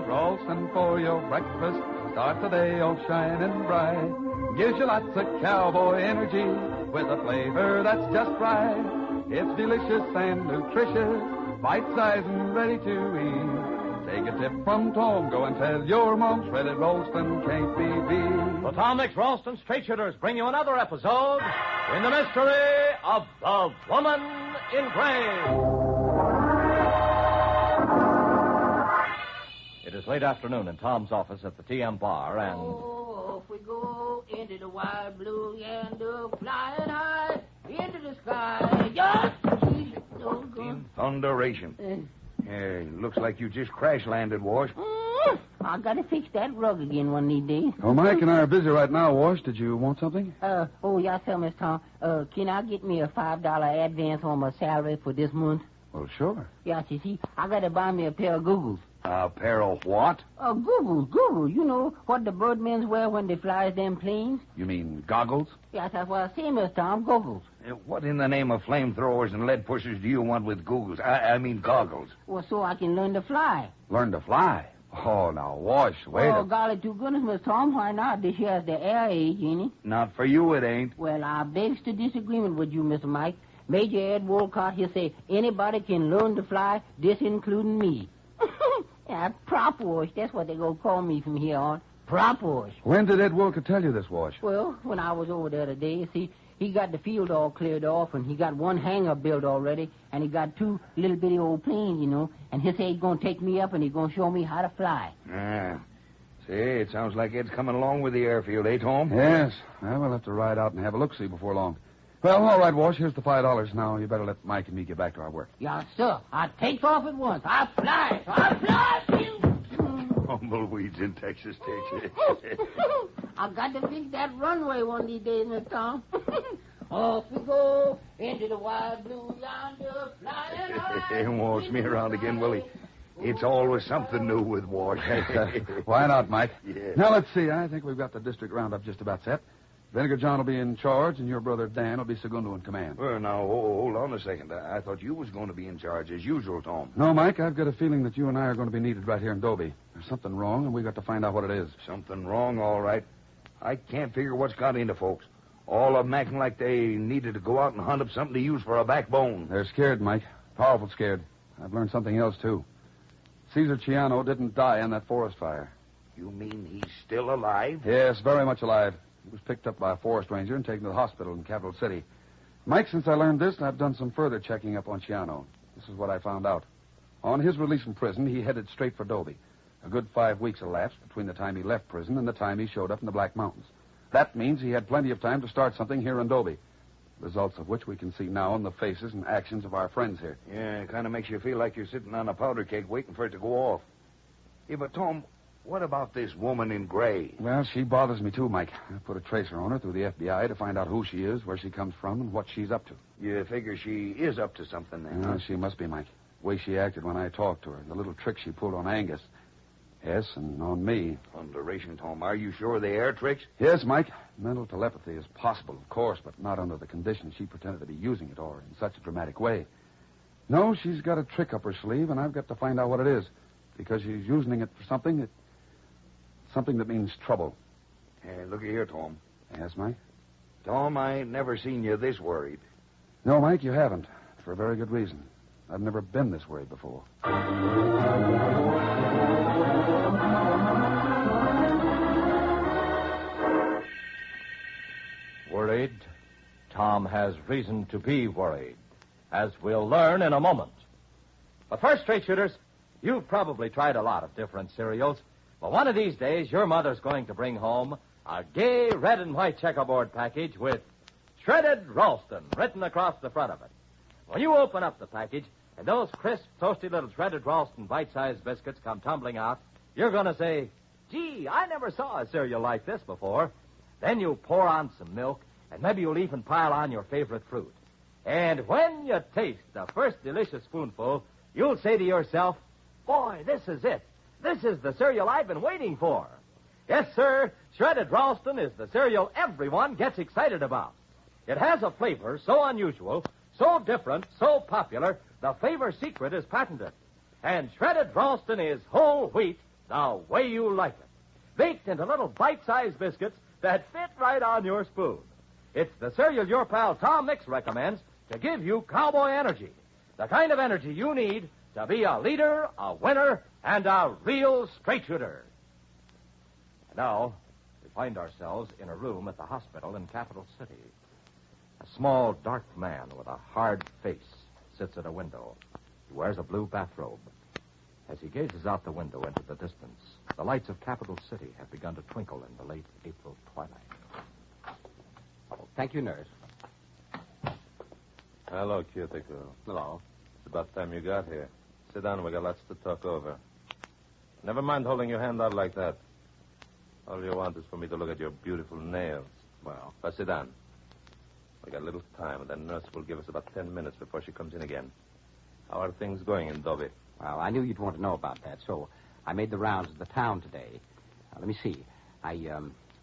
Ralston for your breakfast. Start the day all shining bright. Gives you lots of cowboy energy with a flavor that's just right. It's delicious and nutritious, bite-sized and ready to eat. Take a tip from Tom. Go and tell your mom Shredded Ralston can't be beat. The Tom Mix Ralston Straight Shooters bring you another episode in the mystery of the Woman in Gray. It is late afternoon in Tom's office at the TM bar, and... Oh, off we go into the wild blue yonder, flying high into the sky. Just In thunderation. Looks like you just crash-landed, Wash. I gotta fix that rug again one of these days. Oh, Mike and I are busy right now, Wash. Did you want something? Yes, sir, Miss Tom. Can I get me a $5 advance on my salary for this month? Well, sure. Yes, you see, I gotta buy me a pair of googles. A pair of what? Googles. You know what the birdmen wear when they fly them planes? You mean goggles? Yes, that's what I say, Miss Tom, googles. What in the name of flamethrowers and lead pushers do you want with googles? I mean goggles. Well, so I can learn to fly. Learn to fly? Oh, now, Wash, wait Oh, golly, to goodness, Miss Tom, why not? This here's the air age, ain't it? Not for you, it ain't. Well, I begs to disagreement with you, Mr. Mike. Major Ed Wolcott, he'll say anybody can learn to fly, this including me. Yeah, prop wash, that's what they gonna call me from here on. Prop wash. When did Ed Wolcott tell you this, Wash? Well, when I was over there today, you see, he got the field all cleared off, and he got one hangar built already, and he got two little bitty old planes, you know, and he'll say he's gonna take me up and he's gonna show me how to fly. Say, it sounds like Ed's coming along with the airfield, eh, Tom? Yes. Well, we'll have to ride out and have a look-see before long. Well, all right, Wash, here's the $5. Now, you better let Mike and me get back to our work. Yes, sir. I take off at once. I fly. Tumbleweeds in Texas, Texas. I got to fix that runway one of these days, Miss Tom. Off we go into the wild blue yonder, flying high. Wash me around again, Willie. It's always something new with Wash. Why not, Mike? Yeah. Now, let's see. I think we've got the district roundup just about set. Vinegar John will be in charge, and your brother Dan will be segundo in command. Well, now, hold on a second. I thought you was going to be in charge as usual, Tom. No, Mike, I've got a feeling that you and I are going to be needed right here in Dobie. There's something wrong, and we've got to find out what it is. Something wrong, all right. I can't figure what's got into folks. All of them acting like they needed to go out and hunt up something to use for a backbone. They're scared, Mike. Powerful scared. I've learned something else, too. Caesar Ciano didn't die in that forest fire. You mean he's still alive? Yes, very much alive. He was picked up by a forest ranger and taken to the hospital in Capital City. Mike, since I learned this, I've done some further checking up on Ciano. This is what I found out. On his release from prison, he headed straight for Dobie. A good 5 weeks elapsed between the time he left prison and the time he showed up in the Black Mountains. That means he had plenty of time to start something here in Dobie. Results of which we can see now in the faces and actions of our friends here. Yeah, it kind of makes you feel like you're sitting on a powder keg waiting for it to go off. Yeah, but, Tom, what about this woman in gray? Well, she bothers me, too, Mike. I put a tracer on her through the FBI to find out who she is, where she comes from, and what she's up to. You figure she is up to something, then, huh? She must be, Mike. The way she acted when I talked to her, the little trick she pulled on Angus. Yes, and on me. Thunderation, Tom. Are you sure they are tricks? Yes, Mike. Mental telepathy is possible, of course, but not under the conditions she pretended to be using it or in such a dramatic way. No, she's got a trick up her sleeve, and I've got to find out what it is. Because she's using it for something that means trouble. Hey, looky here, Tom. Yes, Mike? Tom, I ain't never seen you this worried. No, Mike, you haven't. For a very good reason. I've never been this worried before. Worried? Tom has reason to be worried, as we'll learn in a moment. But first, straight shooters, you've probably tried a lot of different cereals. But one of these days, your mother's going to bring home a gay red and white checkerboard package with Shredded Ralston written across the front of it. When you open up the package and those crisp, toasty little Shredded Ralston bite-sized biscuits come tumbling out, you're going to say, gee, I never saw a cereal like this before. Then you pour on some milk, and maybe you'll even pile on your favorite fruit. And when you taste the first delicious spoonful, you'll say to yourself, boy, this is it. This is the cereal I've been waiting for. Yes, sir, Shredded Ralston is the cereal everyone gets excited about. It has a flavor so unusual, so different, so popular, the flavor secret is patented. And Shredded Ralston is whole wheat the way you like it. Baked into little bite-sized biscuits that fit right on your spoon. It's the cereal your pal Tom Mix recommends to give you cowboy energy. The kind of energy you need to be a leader, a winner, and a real straight shooter. And now, we find ourselves in a room at the hospital in Capital City. A small, dark man with a hard face sits at a window. He wears a blue bathrobe. As he gazes out the window into the distance, the lights of Capital City have begun to twinkle in the late April twilight. Oh, thank you, nurse. Hello, Cuticle. Hello. It's about time you got here. Sit down. We got lots to talk over. Never mind holding your hand out like that. All you want is for me to look at your beautiful nails. Well, but sit down. We got a little time, and the nurse will give us about 10 minutes before she comes in again. How are things going in Dobie? Well, I knew you'd want to know about that, so I made the rounds of the town today. Let me see. I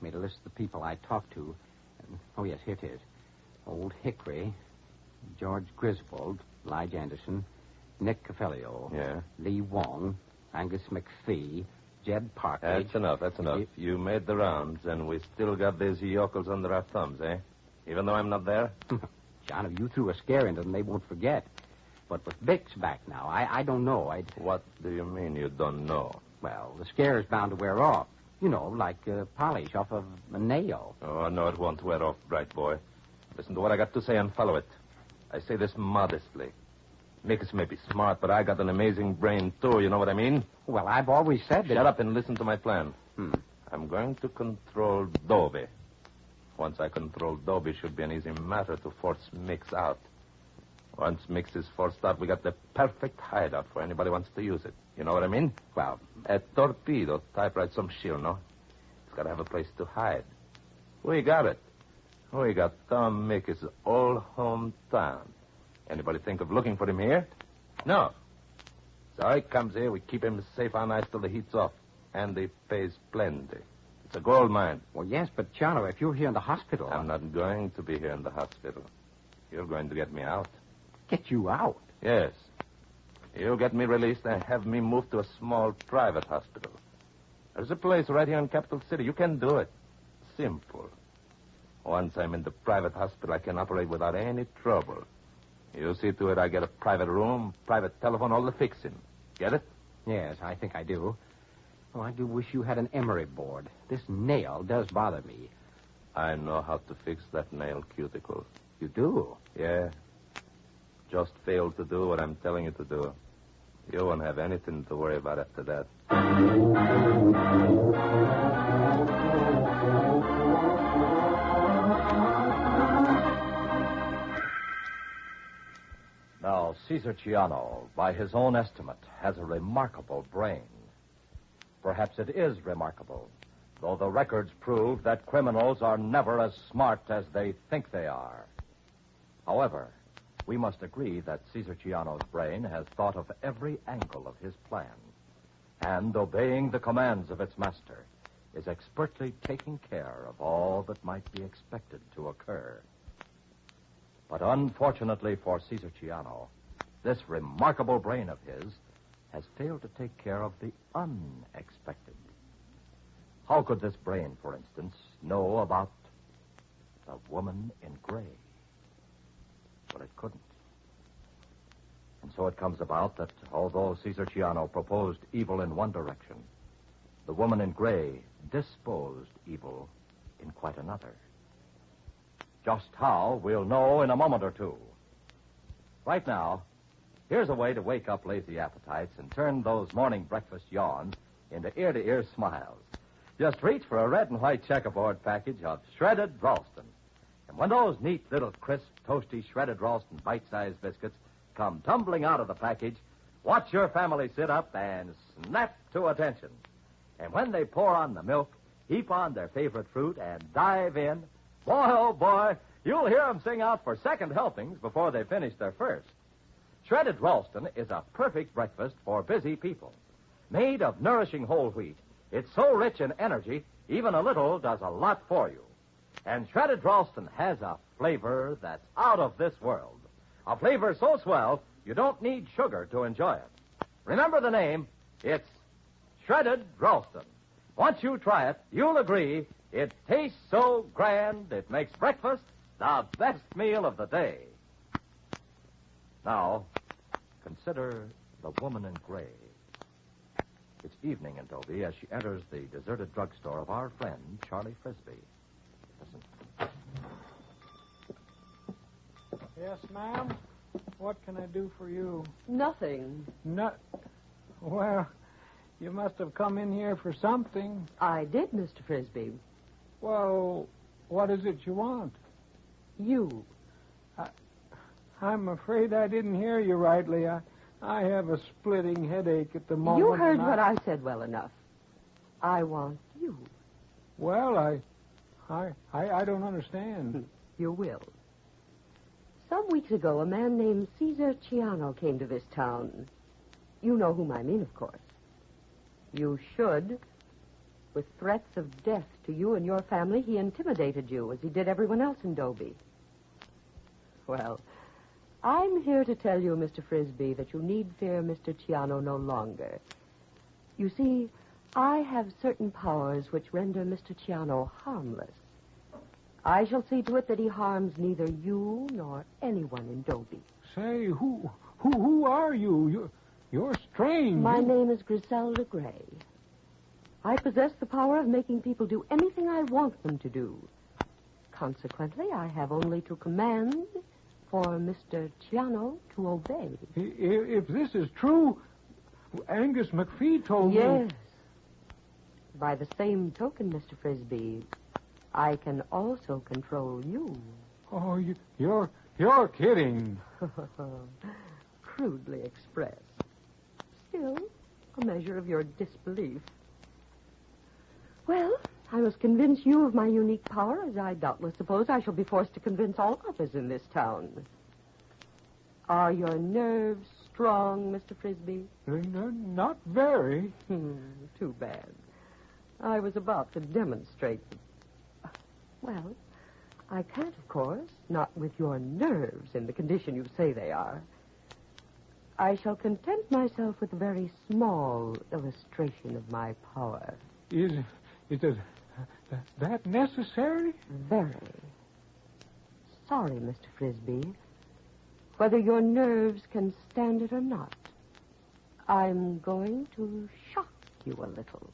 made a list of the people I talked to. Oh, yes, here it is. Old Hickory, George Griswold, Lige Anderson, Nick Caffelio, Yeah? Lee Wong, Angus McPhee, Jed Parker. That's enough. You made the rounds, and we still got these yokels under our thumbs, eh? Even though I'm not there? John, if you threw a scare into them, they won't forget. But with Bix back now, I don't know. What do you mean you don't know? Well, the scare is bound to wear off. You know, like polish off of a nail. Oh, no, it won't wear off, bright boy. Listen to what I got to say and follow it. I say this modestly. Mix may be smart, but I got an amazing brain, too. You know what I mean? Well, I've always said that... Shut up and listen to my plan. I'm going to control Dobie. Once I control Dobie, it should be an easy matter to force Mix out. Once Mix is forced out, we got the perfect hideout for anybody who wants to use it. You know what I mean? Well, a torpedo type right some shield, no? It's got to have a place to hide. We got it. We got Tom Mix's old hometown. Anybody think of looking for him here? No. So he comes here, we keep him safe on ice till the heat's off. And he pays plenty. It's a gold mine. Well, yes, but, Chano, if you're here in the hospital... I'm not going to be here in the hospital. You're going to get me out. Get you out? Yes. You get me released and have me moved to a small private hospital. There's a place right here in Capital City. You can do it. Simple. Once I'm in the private hospital, I can operate without any trouble. You see to it I get a private room, private telephone, all the fixing. Get it? Yes, I think I do. Oh, I do wish you had an emery board. This nail does bother me. I know how to fix that nail, Cuticle. You do? Yeah. Just fail to do what I'm telling you to do. You won't have anything to worry about after that. Now, Caesar Ciano, by his own estimate, has a remarkable brain. Perhaps it is remarkable, though the records prove that criminals are never as smart as they think they are. However, we must agree that Caesar Ciano's brain has thought of every angle of his plan, and, obeying the commands of its master, is expertly taking care of all that might be expected to occur. But unfortunately for Caesar Ciano, this remarkable brain of his has failed to take care of the unexpected. How could this brain, for instance, know about the woman in gray? Well, it couldn't. And so it comes about that although Caesar Ciano proposed evil in one direction, the woman in gray disposed evil in quite another. Just how, we'll know in a moment or two. Right now, here's a way to wake up lazy appetites and turn those morning breakfast yawns into ear-to-ear smiles. Just reach for a red and white checkerboard package of shredded Ralston. And when those neat little crisp, toasty, shredded Ralston bite-sized biscuits come tumbling out of the package, watch your family sit up and snap to attention. And when they pour on the milk, heap on their favorite fruit, and dive in, boy, oh boy, you'll hear them sing out for second helpings before they finish their first. Shredded Ralston is a perfect breakfast for busy people. Made of nourishing whole wheat, it's so rich in energy, Even a little does a lot for you. And shredded Ralston has a flavor that's out of this world. A flavor so swell, you don't need sugar to enjoy it. Remember the name. It's Shredded Ralston. Once you try it, you'll agree it tastes so grand it makes breakfast the best meal of the day. Now, consider the woman in gray. It's evening in Dobie as she enters the deserted drugstore of our friend, Charlie Frisbee. Listen. Yes, ma'am? What can I do for you? Nothing. Well, you must have come in here for something. I did, Mr. Frisbee. Well, what is it you want? You. I'm afraid I didn't hear you rightly. I have a splitting headache at the moment. You heard what I said well enough. I want you. Well, I don't understand. You will. Some weeks ago, a man named Caesar Ciano came to this town. You know whom I mean, of course. You should. With threats of death to you and your family, he intimidated you, as he did everyone else in Dobie. Well, I'm here to tell you, Mr. Frisbee, that you need fear Mr. Ciano no longer. You see, I have certain powers which render Mr. Ciano harmless. I shall see to it that he harms neither you nor anyone in Dobie. Say, who are you? You're strange. My name is Griselda Gray. I possess the power of making people do anything I want them to do. Consequently, I have only to command for Mr. Ciano to obey. If this is true, Angus McPhee told me... Yes. By the same token, Mr. Frisbee, I can also control you. Oh, you're kidding. Crudely expressed. Still, a measure of your disbelief. Well, I must convince you of my unique power, as I doubtless suppose I shall be forced to convince all others in this town. Are your nerves strong, Mr. Frisbee? Not very. Too bad. I was about to demonstrate. Well, I can't, of course, not with your nerves in the condition you say they are. I shall content myself with a very small illustration of my power. Is that necessary? Very. Sorry, Mr. Frisbee. Whether your nerves can stand it or not, I'm going to shock you a little.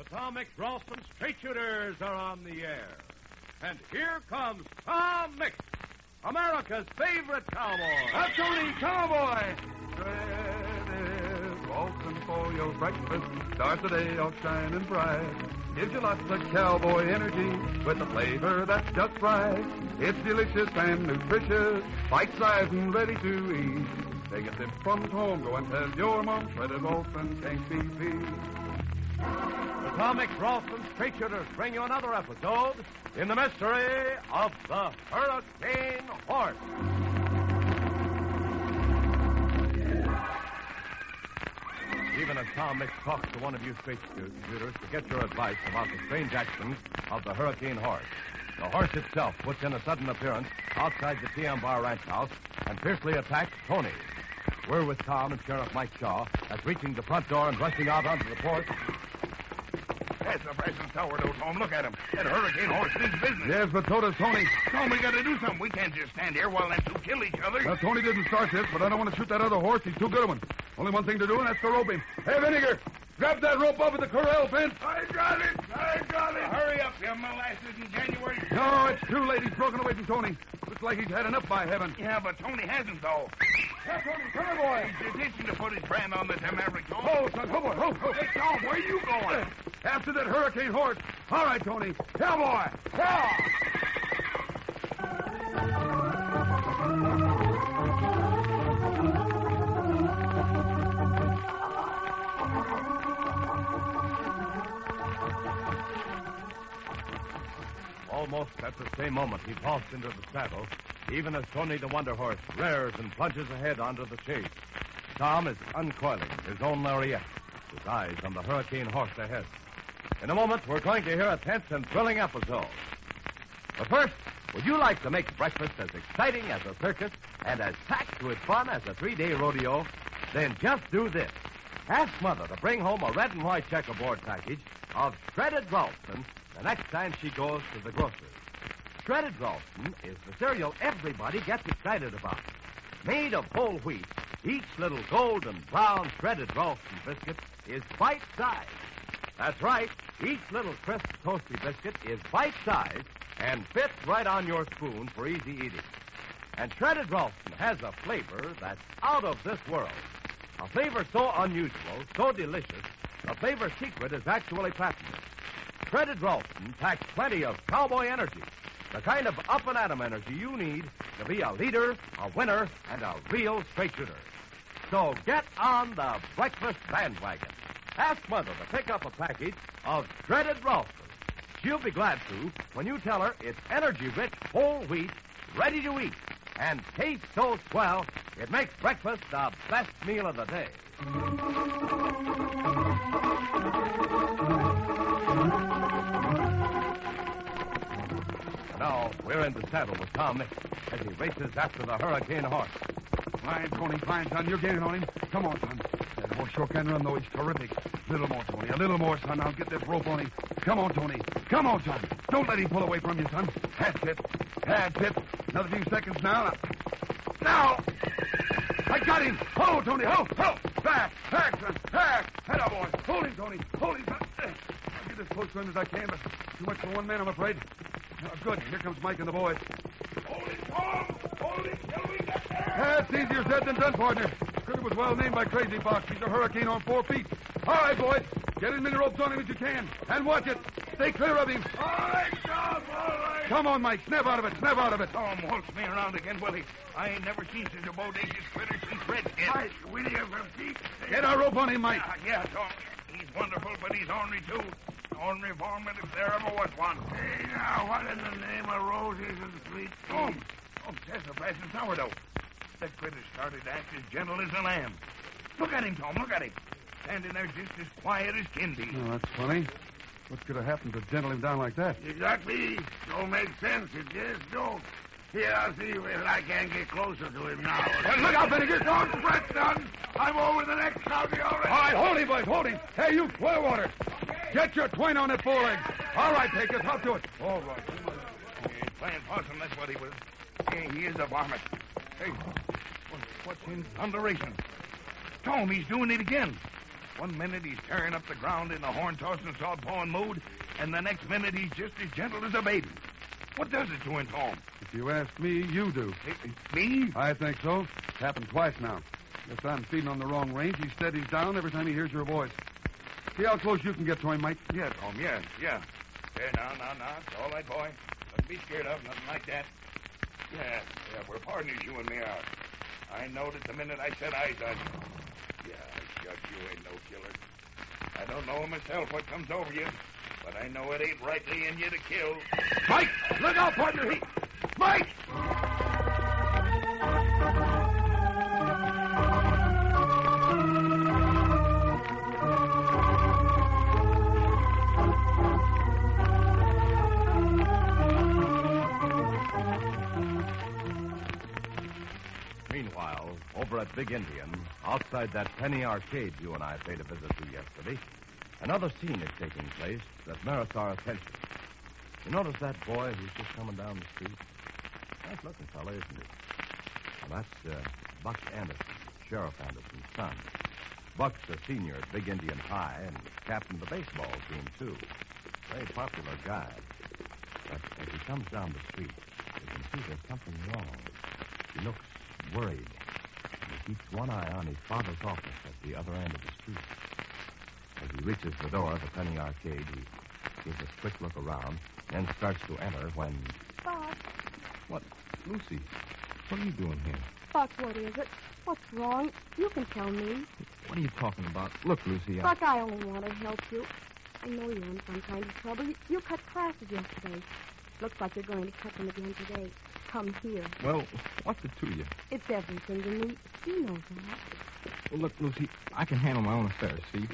The Tom Mix Ralston Straight Shooters are on the air. And here comes Tom Mix, America's favorite cowboy. A Tony Cowboy! Bread is Ralston for your breakfast. Starts the day off shining bright. Gives you lots of cowboy energy with a flavor that's just right. It's delicious and nutritious, bite-sized and ready to eat. Take a sip from home, go and tell your mom shredded Ralston can't be beat. The Tom Mix Ralston Straight Shooters bring you another episode in the mystery of the Hurricane Horse. Even as Tom Mix talks to one of you straight shooters to get your advice about the strange actions of the Hurricane Horse, the horse itself puts in a sudden appearance outside the TM Bar ranch house and fiercely attacks Tony. We're with Tom and Sheriff Mike Shaw as reaching the front door and rushing out onto the porch. That's the fresh and sourdough, Tom. Look at him. That Hurricane Horse is business. Yes, but so does Tony. Tom, we got to do something. We can't just stand here while them two kill each other. Well, Tony didn't start this, but I don't want to shoot that other horse. He's too good a one. Only one thing to do, and that's to rope him. Hey, Vinegar, grab that rope off at the corral fence. I got it. Hurry up, you molasses in January. No, it's too late. He's broken away from Tony. Looks like he's had enough, by heaven. Yeah, but Tony hasn't, though. Yeah, Tony, come here, boy. He's itching to put his brand on the Maverick, Tom. Oh, son, oh, boy, oh. Hey, Tom, where you going? After that Hurricane Horse. All right, Tony. Cowboy. Yeah. Almost at the same moment, he tossed into the saddle, even as Tony the Wonder Horse rears and plunges ahead onto the chase. Tom is uncoiling his own lariat, his eyes on the Hurricane Horse ahead. In a moment, we're going to hear a tense and thrilling episode. But first, would you like to make breakfast as exciting as a circus and as packed with fun as a 3-day rodeo? Then just do this. Ask Mother to bring home a red and white checkerboard package of shredded Ralston the next time she goes to the grocery. Shredded Ralston is the cereal everybody gets excited about. Made of whole wheat, each little golden brown shredded Ralston biscuit is bite-sized. That's right, each little crisp toasty biscuit is bite-sized and fits right on your spoon for easy eating. And shredded Ralston has a flavor that's out of this world. A flavor so unusual, so delicious, the flavor secret is actually patented. Shredded Ralston packs plenty of cowboy energy, the kind of up-and-atom energy you need to be a leader, a winner, and a real straight shooter. So get on the breakfast bandwagon. Ask Mother to pick up a package of shredded Ralston. She'll be glad to when you tell her it's energy-rich whole wheat, ready to eat, and tastes so swell it makes breakfast the best meal of the day. Now, we're in the saddle with Tom Mix as he races after the hurricane horse. Fine, Tony, fine, son. You're gaining on him. Come on, son. That horse sure can run, though. He's terrific. A little more, Tony. A little more, son. I'll get this rope on him. Come on, Tony. Come on, son. Don't let him pull away from you, son. That's it. That's it. Another few seconds now. Now! I got him. Hold, Tony. Hold. Back, son. Back. Head up, boy. Hold him, Tony. Hold him, son. I'll get as close to him as I can, but too much for one man, I'm afraid. Good. Here comes Mike and the boys. Hold him, Tom. Hold him till we get there. That's easier said than done, partner. Critter was well named by Crazy Fox. He's a hurricane on 4 feet. All right, boys. Get as many ropes on him as you can. And watch it. Stay clear of him. All right, Tom. All right. Come on, Mike. Snap out of it. Snap out of it. Tom holds me around again, Willie. I ain't never seen such a bodacious critter since Redskin. Mike, Willie, from deep. Get our rope on him, Mike. Yeah, Tom. He's wonderful, but he's ornery, too. Ornery varmint if there ever was one. Hey, now, what in the name of roses and sweet tea? Oh, that's a passing sourdough. That critter started to act as gentle as a lamb. Look at him, Tom. Look at him. Standing there just as quiet as can be. Oh, that's funny. What could have happened to gentle him down like that? Exactly. Don't make sense. It just don't. Here, I'll see if I can get closer to him now. Hey, look out, Vinegar. Don't fret, son. I'm over the next county already. All right, hold him, boys. Hold him. Hey, you, Clearwater. Get your twine on that forelegs. All right, Pecos. Hop to it. All right. Playing possum, that's what he was. Hey, he is a varmint. Hey, what's in thunderation? Tom, he's doing it again. One minute he's tearing up the ground in a horn-tossing, sod-pawing mood, and the next minute he's just as gentle as a baby. What does it to him, Tom? If you ask me, you do. Me? I think so. It's happened twice now. Guess I'm feeding on the wrong range. He steadies down every time he hears your voice. See how close you can get to him, Mike? Yeah, Tom, yeah. There, now. It's all right, boy. Don't be scared of nothing like that. Yeah, we're partners, you and me are. I knowed it the minute I set eyes on you. Yeah, shucks, you ain't no killer. I don't know myself what comes over you, but I know it ain't rightly in you to kill. Mike! Look out, partner! Mike! Meanwhile, over at Big Indian, outside that penny arcade you and I paid a visit to yesterday, another scene is taking place that merits our attention. You notice that boy who's just coming down the street? Nice looking fellow, isn't he? Well, that's Buck Anderson, Sheriff Anderson's son. Buck's a senior at Big Indian High and captain of the baseball team, too. Very popular guy. But as he comes down the street, you can see there's something wrong. He looks worried. And he keeps one eye on his father's office at the other end of the street. As he reaches the door of the penny arcade, he gives a quick look around, then starts to enter when... Buck. What? Lucy, what are you doing here? Buck, what is it? What's wrong? You can tell me. What are you talking about? Look, Lucy, Buck, I only want to help you. I know you're in some kind of trouble. You cut classes yesterday. Looks like you're going to cut them again today. Come here. Well, what's it to you? It's everything to me. You know that. Well, look, Lucy, I can handle my own affairs, see?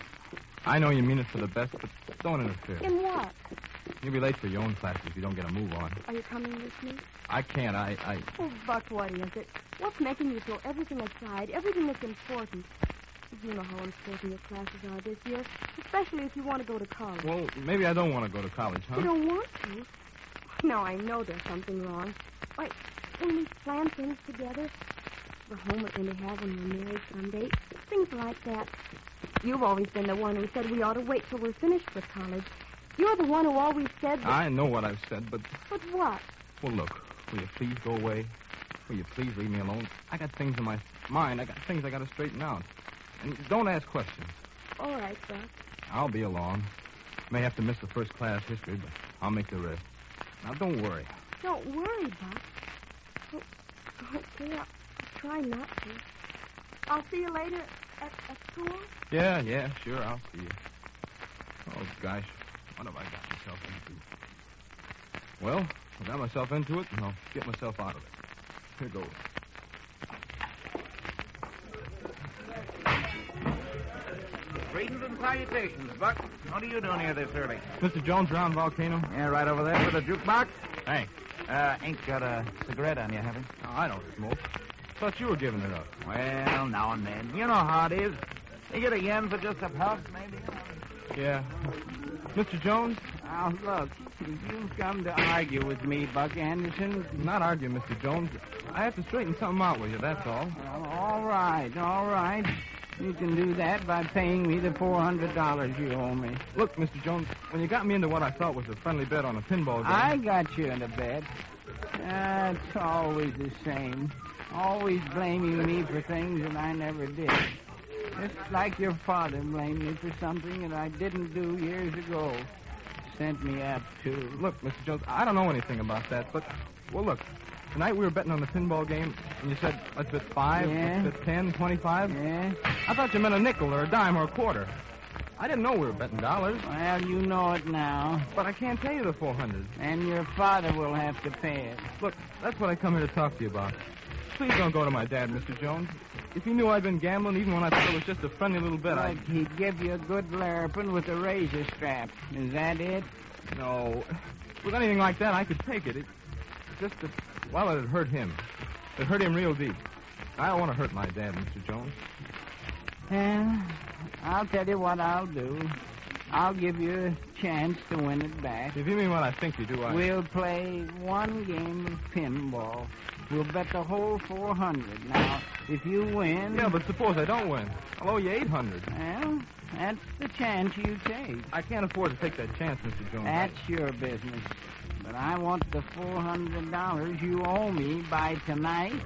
I know you mean it for the best, but don't interfere. In what? You'll be late for your own classes if you don't get a move on. Are you coming with me? I can't. Oh, Buck, what is it? What's making you throw everything aside, everything that's important? You know how important your classes are this year, especially if you want to go to college. Well, maybe I don't want to go to college, huh? You don't want to? Now, I know there's something wrong. Why, when we plan things together, the home we're going to have when we're married someday, things like that. You've always been the one who said we ought to wait till we're finished with college. You're the one who always said that... I know what I've said, but... But what? Well, look, will you please go away? Will you please leave me alone? I got things in my mind. I got things I got to straighten out. And don't ask questions. All right, Buck. I'll be along. May have to miss the first class history, but I'll make the rest. Now, don't worry. Don't worry, Buck. Okay, I'll try not to. I'll see you later at school. Yeah, sure, I'll see you. Oh, gosh, what have I got myself into? Well, I got myself into it, and I'll get myself out of it. Here goes. Greetings and salutations, Buck. What are you doing here this early? Mr. Jones around Volcano? Yeah, right over there with the jukebox. Thanks. Ain't got a cigarette on you, have you? Oh, I don't smoke. Thought you were giving it up. Well, now and then. You know how it is. You get a yen for just a puff, maybe. Yeah. Mr. Jones? Now, look, you've come to argue with me, Buck Anderson. Not argue, Mr. Jones. I have to straighten something out with you, that's all. Well, all right. You can do that by paying me the $400 you owe me. Look, Mr. Jones, when you got me into what I thought was a friendly bet on a pinball game... I got you in a bet. It's always the same. Always blaming me for things that I never did. It's like your father blamed me for something that I didn't do years ago. Sent me up, too. Look, Mr. Jones, I don't know anything about that, but... Well, look, tonight we were betting on the pinball game, and you said, let's bet 5, Yeah. let's bet 10, 25. Yeah? I thought you meant a nickel or a dime or a quarter. I didn't know we were betting dollars. Well, you know it now. But I can't pay you the $400. And your father will have to pay it. Look, that's what I come here to talk to you about. Please don't go to my dad, Mr. Jones. If he knew I'd been gambling, even when I thought it was just a friendly little bet, Look, he'd give you a good larpin with a razor strap. Is that it? No. With anything like that, I could take it. It's just that, well, it'd hurt him. It hurt him real deep. I don't want to hurt my dad, Mr. Jones. Well, I'll tell you what I'll do. I'll give you a chance to win it back. If you mean what I think you do, We'll play one game of pinball. We'll bet the whole $400. Now, if you win... Yeah, but suppose I don't win. I'll owe you $800. Well, that's the chance you take. I can't afford to take that chance, Mr. Jones. That's your business. But I want the $400 you owe me by tonight,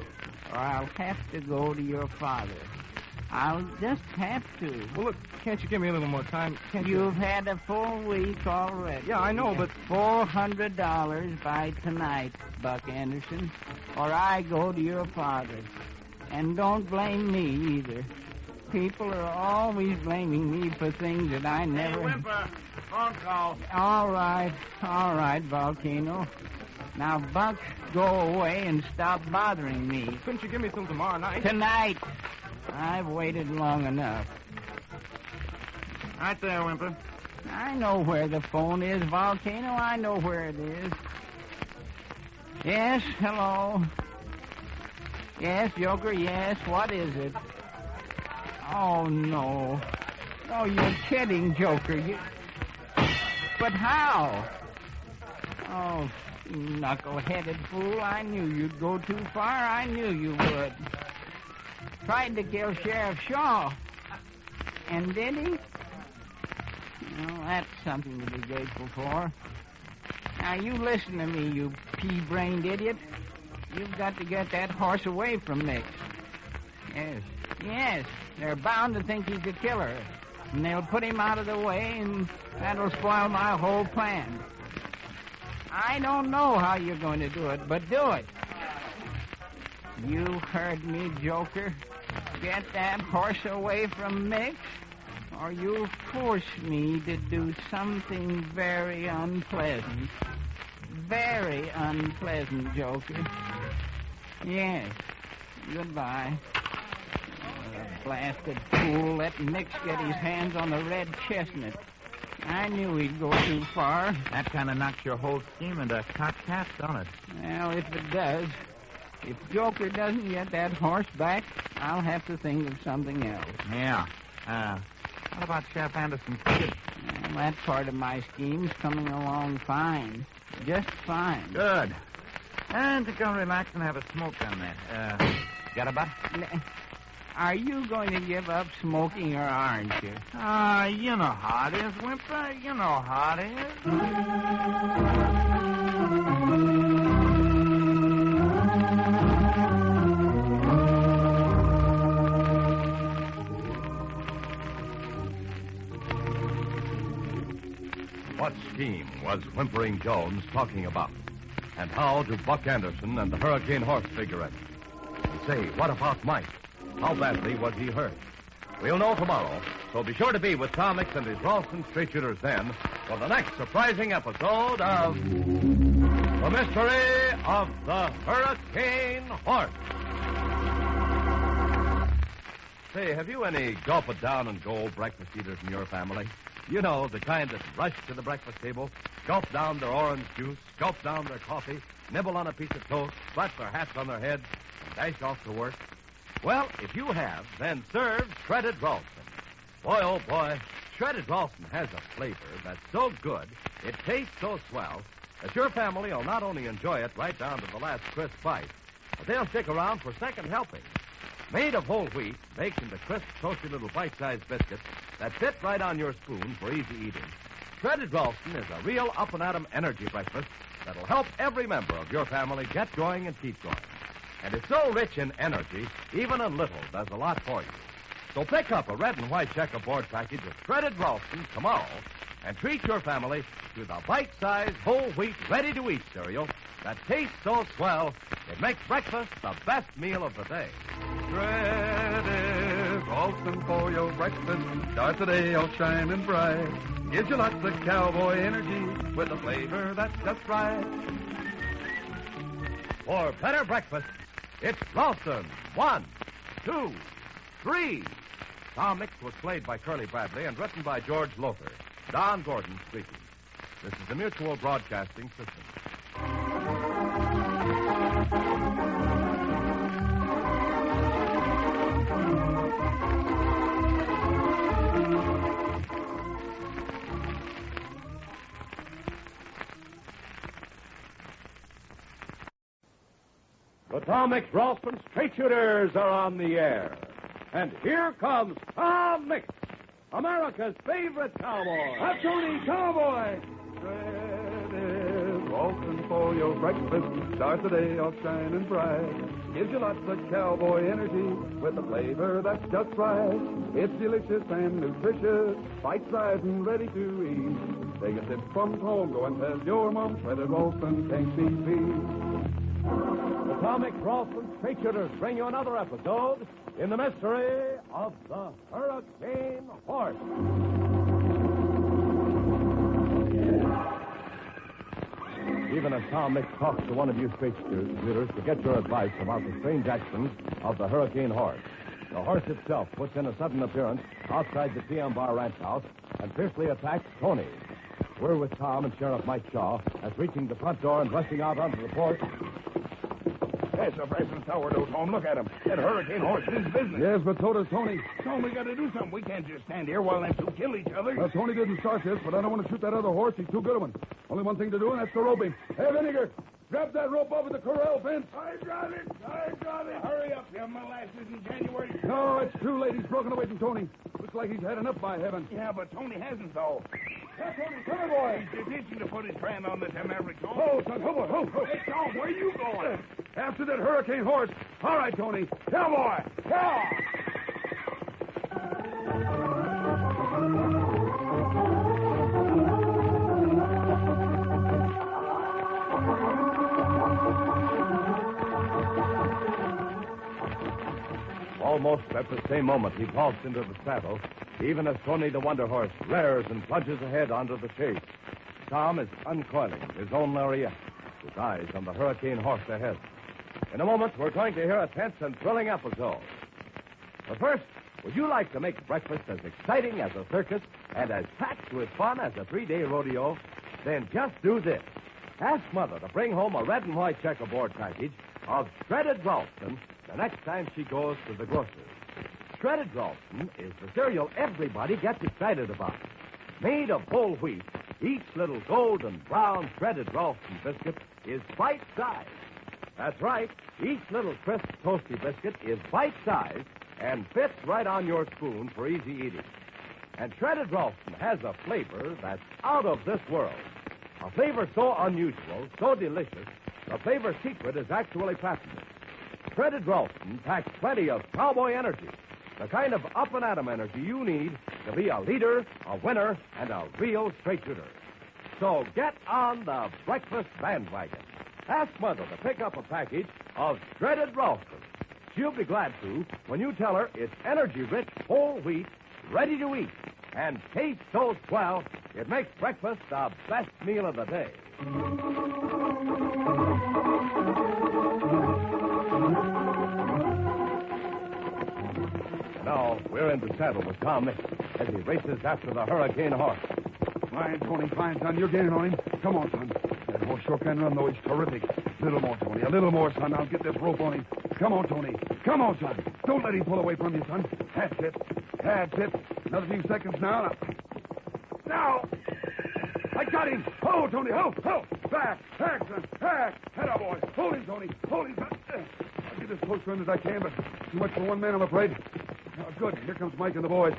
or I'll have to go to your father. I'll just have to. Well, look, can't you give me a little more time? Can't you? You've had a full week already. Yeah, I know, but... $400 by tonight, Buck Anderson, or I go to your father. And don't blame me either. People are always blaming me for things that I never... Hey, Whimper, phone call. All right, Volcano. Now, Buck, go away and stop bothering me. Couldn't you give me till tomorrow night? Tonight. I've waited long enough. Right there, Whimper. I know where the phone is, Volcano. I know where it is. Yes, hello. Yes, Joker, yes. What is it? Oh, no. Oh, you're kidding, Joker. But how? Oh, you knuckle-headed fool. I knew you'd go too far. I knew you would. Tried to kill Sheriff Shaw. And did he? Well, that's something to be grateful for. Now, you listen to me, you pea-brained idiot. You've got to get that horse away from Mix. Yes. They're bound to think he's the killer. And they'll put him out of the way, and that'll spoil my whole plan. I don't know how you're going to do it, but do it. You heard me, Joker. Get that horse away from Mix, or you'll force me to do something very unpleasant. Very unpleasant, Joker. Yes. Goodbye. The blasted fool let Mix get his hands on the red chestnut. I knew he'd go too far. That kind of knocks your whole scheme into cocked hat, don't it? Well, if it does, if Joker doesn't get that horse back, I'll have to think of something else. Yeah. What about Sheriff Anderson's kid? Well, that part of my scheme's coming along fine. Just fine. Good. And to go relax and have a smoke on that. Got a butt? Are you going to give up smoking or aren't you? You know how it is, Whimper. You know how it is. What scheme was Whimpering Jones talking about? And how do Buck Anderson and the Hurricane Horse figure it? And say, what about Mike? How badly was he hurt? We'll know tomorrow, so be sure to be with Tom Mix and his Ralston Straight Shooters then for the next surprising episode of The Mystery of the Hurricane Horse. Say, have you any gulp-it-down-and-go breakfast eaters in your family? You know, the kind that rush to the breakfast table, gulp down their orange juice, gulp down their coffee, nibble on a piece of toast, slap their hats on their heads, and dash off to work. Well, if you have, then serve shredded Ralston. Boy, oh boy, shredded Ralston has a flavor that's so good, it tastes so swell, that your family will not only enjoy it right down to the last crisp bite, but they'll stick around for second helping. Made of whole wheat, baked into crisp, toasty little bite-sized biscuits that fit right on your spoon for easy eating, shredded Ralston is a real up-and-atom energy breakfast that'll help every member of your family get going and keep going. And it's so rich in energy, even a little does a lot for you. So pick up a red and white checkerboard package of shredded Ralston tomorrow and treat your family to the bite-sized, whole wheat, ready-to-eat cereal that tastes so swell, it makes breakfast the best meal of the day. Shredded Ralston for your breakfast. Start the day all shining bright. Gives you lots of cowboy energy with a flavor that's just right. For better breakfast, it's Ralston. 1, 2, 3. Tom Mix was played by Curley Bradley and written by George Lothar. Don Gordon speaking. This is the Mutual Broadcasting System. The Tom Mix Ralston Straight Shooters are on the air. And here comes Tom Mix, America's favorite cowboy. Up, Tony, cowboy! Shredded Ralston for your breakfast. Start the day all shining bright. Gives you lots of cowboy energy with a flavor that's just right. It's delicious and nutritious, bite-sized and ready to eat. Take a sip from home, go and tell your mom shredded Ralston can't be beat. The Tom Mix Ralston Straight Shooters bring you another episode in the mystery of the Hurricane Horse. Even as Tom Mix talks to one of you straight shooters to get your advice about the strange actions of the Hurricane Horse, the horse itself puts in a sudden appearance outside the TM Bar Ranch House and fiercely attacks Tony. We're with Tom and Sheriff Mike Shaw as reaching the front door and rushing out onto the porch. That's a Bryson sourdough, Tom. Look at him. That Hurricane Horse is business. Yes, but so does Tony. Tom, we got to do something. We can't just stand here while them two kill each other. Well, Tony didn't start this, but I don't want to shoot that other horse. He's too good a one. Only one thing to do, and that's to rope him. Hey, Vinegar, grab that rope over the corral fence. I got it. Hurry up, you molasses in January. No, it's too late. He's broken away from Tony. Looks like he's had enough, by heaven. Yeah, but Tony hasn't, though. Yeah, Tony, come on, boy. He's itching to put his brand on this Maverick, Tom. Oh, son, come on. Oh. Hey, Tom, where are you going? After that Hurricane Horse. All right, Tony. Cowboy. Cow! Almost at the same moment, he vaults into the saddle, even as Tony the Wonder Horse rears and plunges ahead onto the chase. Tom is uncoiling his own lariat, his eyes on the Hurricane Horse ahead. In a moment, we're going to hear a tense and thrilling episode. But first, would you like to make breakfast as exciting as a circus and as packed with fun as a 3-day rodeo? Then just do this. Ask Mother to bring home a red and white checkerboard package of shredded Ralston the next time she goes to the grocer's. Shredded Ralston is the cereal everybody gets excited about. Made of whole wheat, each little golden brown shredded Ralston biscuit is bite-sized. That's right, each little crisp toasty biscuit is bite-sized and fits right on your spoon for easy eating. And shredded Ralston has a flavor that's out of this world. A flavor so unusual, so delicious, the flavor secret is actually patented. Shredded Ralston packs plenty of cowboy energy, the kind of up-and-atom energy you need to be a leader, a winner, and a real straight shooter. So get on the breakfast bandwagon. Ask Mother to pick up a package of shredded Ralston. She'll be glad to when you tell her it's energy-rich, whole wheat, ready to eat, and tastes so swell, it makes breakfast the best meal of the day. Now, we're in the saddle with Tom Mix as he races after the hurricane horse. Fine, Tony, fine, son. You're gaining on him. Come on, son. That horse sure can run, though. He's terrific. A little more, Tony. A little more, son. I'll get this rope on him. Come on, Tony. Come on, son. Don't let him pull away from you, son. That's it. That's it. Another few seconds now. Now. I got him. Ho, Tony. Ho, ho. Back. Back, son. Back. Head up, boy. Hold him, Tony. Hold him, son. I'll get as close to him as I can, but too much for one man, I'm afraid. Good. Here comes Mike and the boys.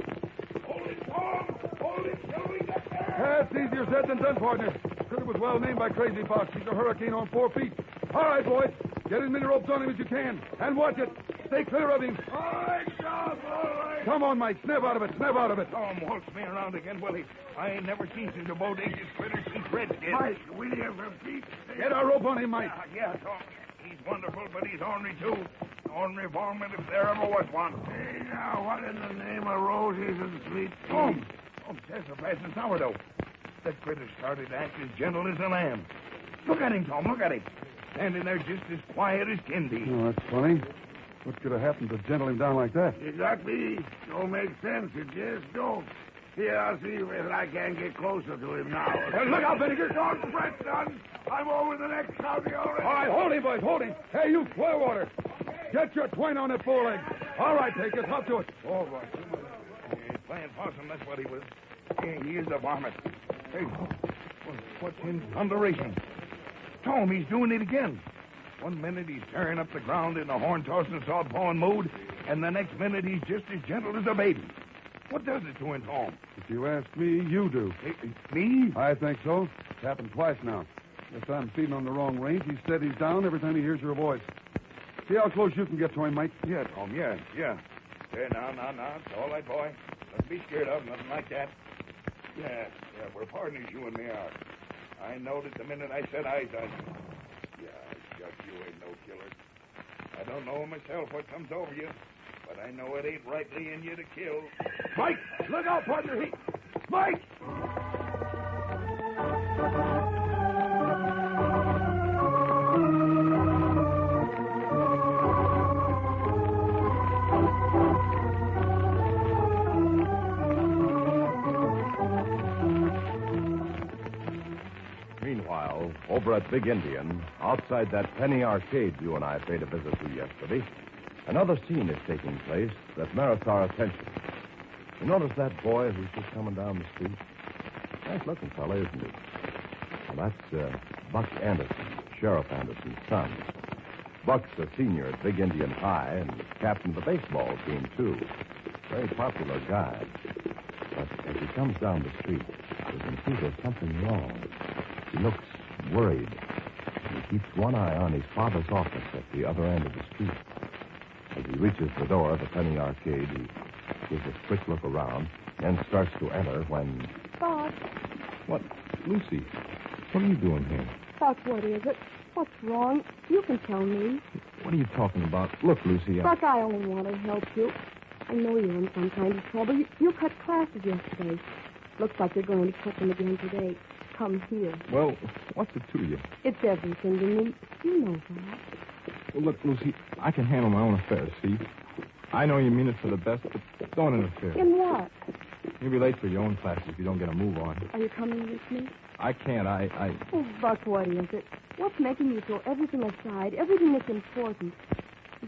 Hold it, Tom. Hold it till we get there. That's easier said than done, partner. Critter was well named by Crazy Fox. He's a hurricane on 4 feet. All right, boys. Get as many ropes on him as you can. And watch it. Stay clear of him. All right, Tom. All right. Come on, Mike. Snap out of it. Snap out of it. Tom waltz me around again, Willie. I ain't never seen such a bodacious critter since Redskin. Mike, will you ever beat? Get our rope on him, Mike. Yeah, Tom. He's wonderful, but he's ornery, too. Ornery varmint if there ever was one. Hey, now, what in the name of roses and sweet tea? Tom, that's a passing sourdough. That critter started to act as gentle as a lamb. Look at him, Tom. Look at him. Standing there just as quiet as can be. Oh, that's funny. What could have happened to gentle him down like that? Exactly. Don't make sense. It just don't. Here, I'll see if I can get closer to him now. Look out, Vinegar. Don't fret, son. I'm over the next county already. All right, hold him, boys. Hold him. Hey, you, Clearwater. Get your twine on that foreleg. All right, take us. Hop to it. All right. He's playing possum. That's what he was. He is a varmint. Hey, what's in thunderation? Tom, he's doing it again. 1 minute he's tearing up the ground in a horn-tossing, sod-pawing mood, and the next minute he's just as gentle as a baby. What does it to him, Tom? If you ask me, you do. Me? I think so. It's happened twice now. Guess I'm feeding on the wrong range. He steadies down every time he hears your voice. See how close you can get to him, Mike? Yeah, Tom, yeah. Hey, now. It's all right, boy. Don't be scared of nothing like that. Yeah, we're partners, you and me are. I knowed it the minute I set eyes on you. Yeah, shucks, you ain't no killer. I don't know myself what comes over you, but I know it ain't rightly in you to kill. Mike, look out, partner. Mike! Meanwhile, over at Big Indian, outside that penny arcade you and I paid a visit to yesterday, another scene is taking place that merits our attention. You notice that boy who's just coming down the street? Nice-looking fella, isn't he? Well, that's Buck Anderson, Sheriff Anderson's son. Buck's a senior at Big Indian High and captain of the baseball team, too. Very popular guy. But as he comes down the street, you can see there's something wrong. He looks worried. And he keeps one eye on his father's office at the other end of the street. As he reaches the door of the penny arcade, he gives a quick look around and starts to enter when... Bob. What? Lucy, what are you doing here? Buck, what is it? What's wrong? You can tell me. What are you talking about? Look, Lucy, Buck, I only want to help you. I know you're in some kind of trouble. You cut classes yesterday. Looks like you're going to cut them again today. Come here. Well, what's it to you? It's everything to me. You know that. Well, look, Lucy, I can handle my own affairs, see? I know you mean it for the best, but don't interfere. In what? You'll be late for your own classes if you don't get a move on. Are you coming with me? I can't. Oh, Buck, what is it? What's making you throw everything aside, everything that's important?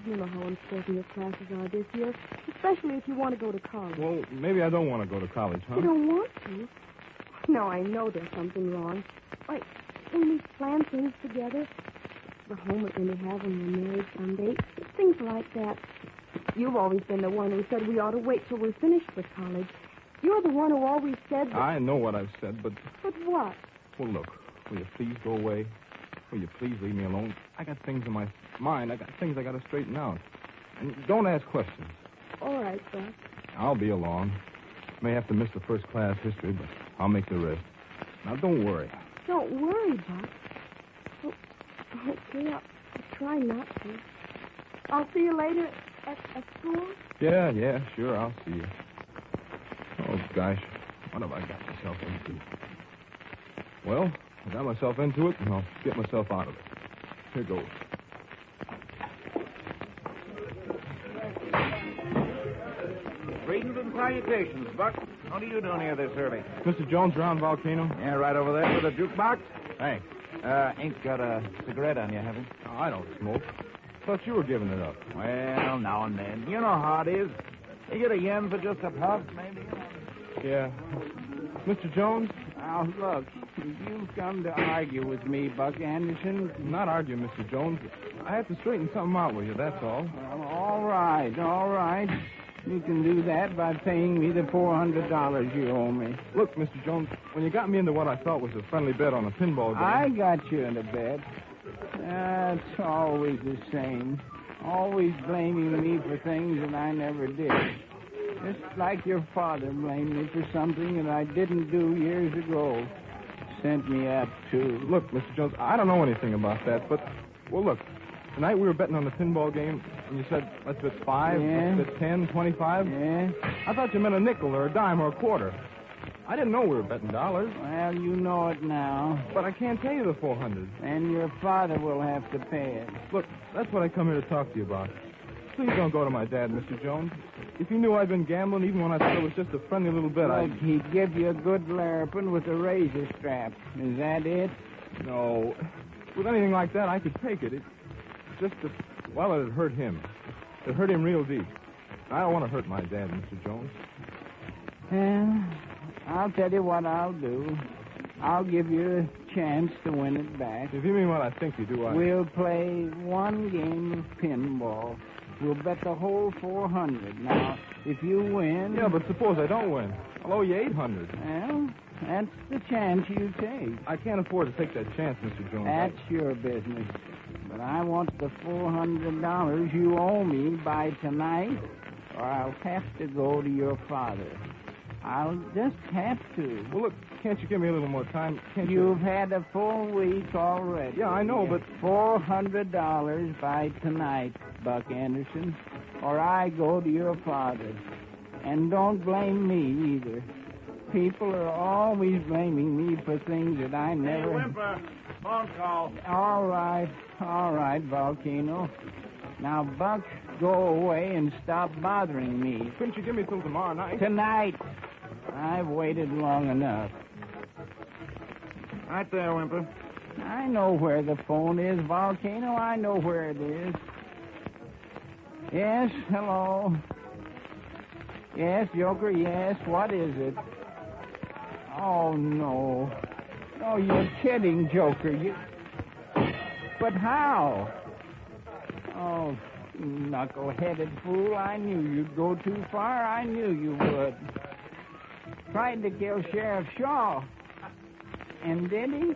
You know how important your classes are this year, especially if you want to go to college. Well, maybe I don't want to go to college, huh? You don't want to? No, I know there's something wrong. Why, when we plan things together, the home we're going to have when we're married someday, things like that. You've always been the one who said we ought to wait till we're finished with college. You're the one who always said that... I know what I've said, but... But what? Well, look, will you please go away? Will you please leave me alone? I got things in my mind. I got things I got to straighten out. And don't ask questions. All right, Buck. I'll be along. May have to miss the first class history, but I'll make the rest. Now, don't worry. Don't worry, Buck. Okay, I'll try not to. I'll see you later at school. Yeah, sure, I'll see you. Oh, gosh, what have I got myself into? Well, I got myself into it, and I'll get myself out of it. Here goes. Greetings and salutations, Buck. What are you doing here this early? Mr. Jones around Volcano? Yeah, right over there with a jukebox. Thanks. Ain't got a cigarette on you, have you? Oh, I don't smoke. Thought you were giving it up. Well, now and then. You know how it is. You get a yen for just a puff, maybe. Yeah. Mr. Jones? Now, look, you've come to argue with me, Buck Anderson. I'm not arguing, Mr. Jones. I have to straighten something out with you, that's all. Well, all right. You can do that by paying me the $400 you owe me. Look, Mr. Jones, when you got me into what I thought was a friendly bet on a pinball game... I got you in a bet. It's always the same. Always blaming me for things that I never did. Just like your father blamed me for something that I didn't do years ago. Sent me up, too. Look, Mr. Jones, I don't know anything about that, but... Well, look, tonight we were betting on the pinball game, and you said, let's bet 5, Yeah. let's bet 10, 25. Yeah? I thought you meant a nickel or a dime or a quarter. I didn't know we were betting dollars. Well, you know it now. But I can't pay you the $400. And your father will have to pay it. Look, that's what I come here to talk to you about. Please don't go to my dad, Mr. Jones. If he knew I'd been gambling, even when I thought it was just a friendly little bet, Look, he'd give you a good larpin with a razor strap. Is that it? No. With anything like that, I could take it. It's just that, well, it'd hurt him. It hurt him real deep. I don't want to hurt my dad, Mr. Jones. Well, I'll tell you what I'll do. I'll give you a chance to win it back. If you mean what I think you do, We'll play one game of pinball. We'll bet the whole $400. Now, if you win... Yeah, but suppose I don't win. I'll owe you $800. Well, that's the chance you take. I can't afford to take that chance, Mr. Jones. That's your business. But I want the $400 you owe me by tonight, or I'll have to go to your father. I'll just have to. Well, look, can't you give me a little more time? You've had a full week already. Yeah, I know, but... $400 by tonight, Buck Anderson, or I go to your father. And don't blame me either. People are always blaming me for things that I never... Hey, Whimper, phone call. All right, Volcano. Now, Buck, go away and stop bothering me. Couldn't you give me till tomorrow night? Tonight. I've waited long enough. Right there, Whimper. I know where the phone is, Volcano. I know where it is. Yes, hello. Yes, Joker, yes. What is it? Oh, no. Oh, you're kidding, Joker. But how? Oh, you knuckle-headed fool. I knew you'd go too far. I knew you would. Tried to kill Sheriff Shaw. And did he?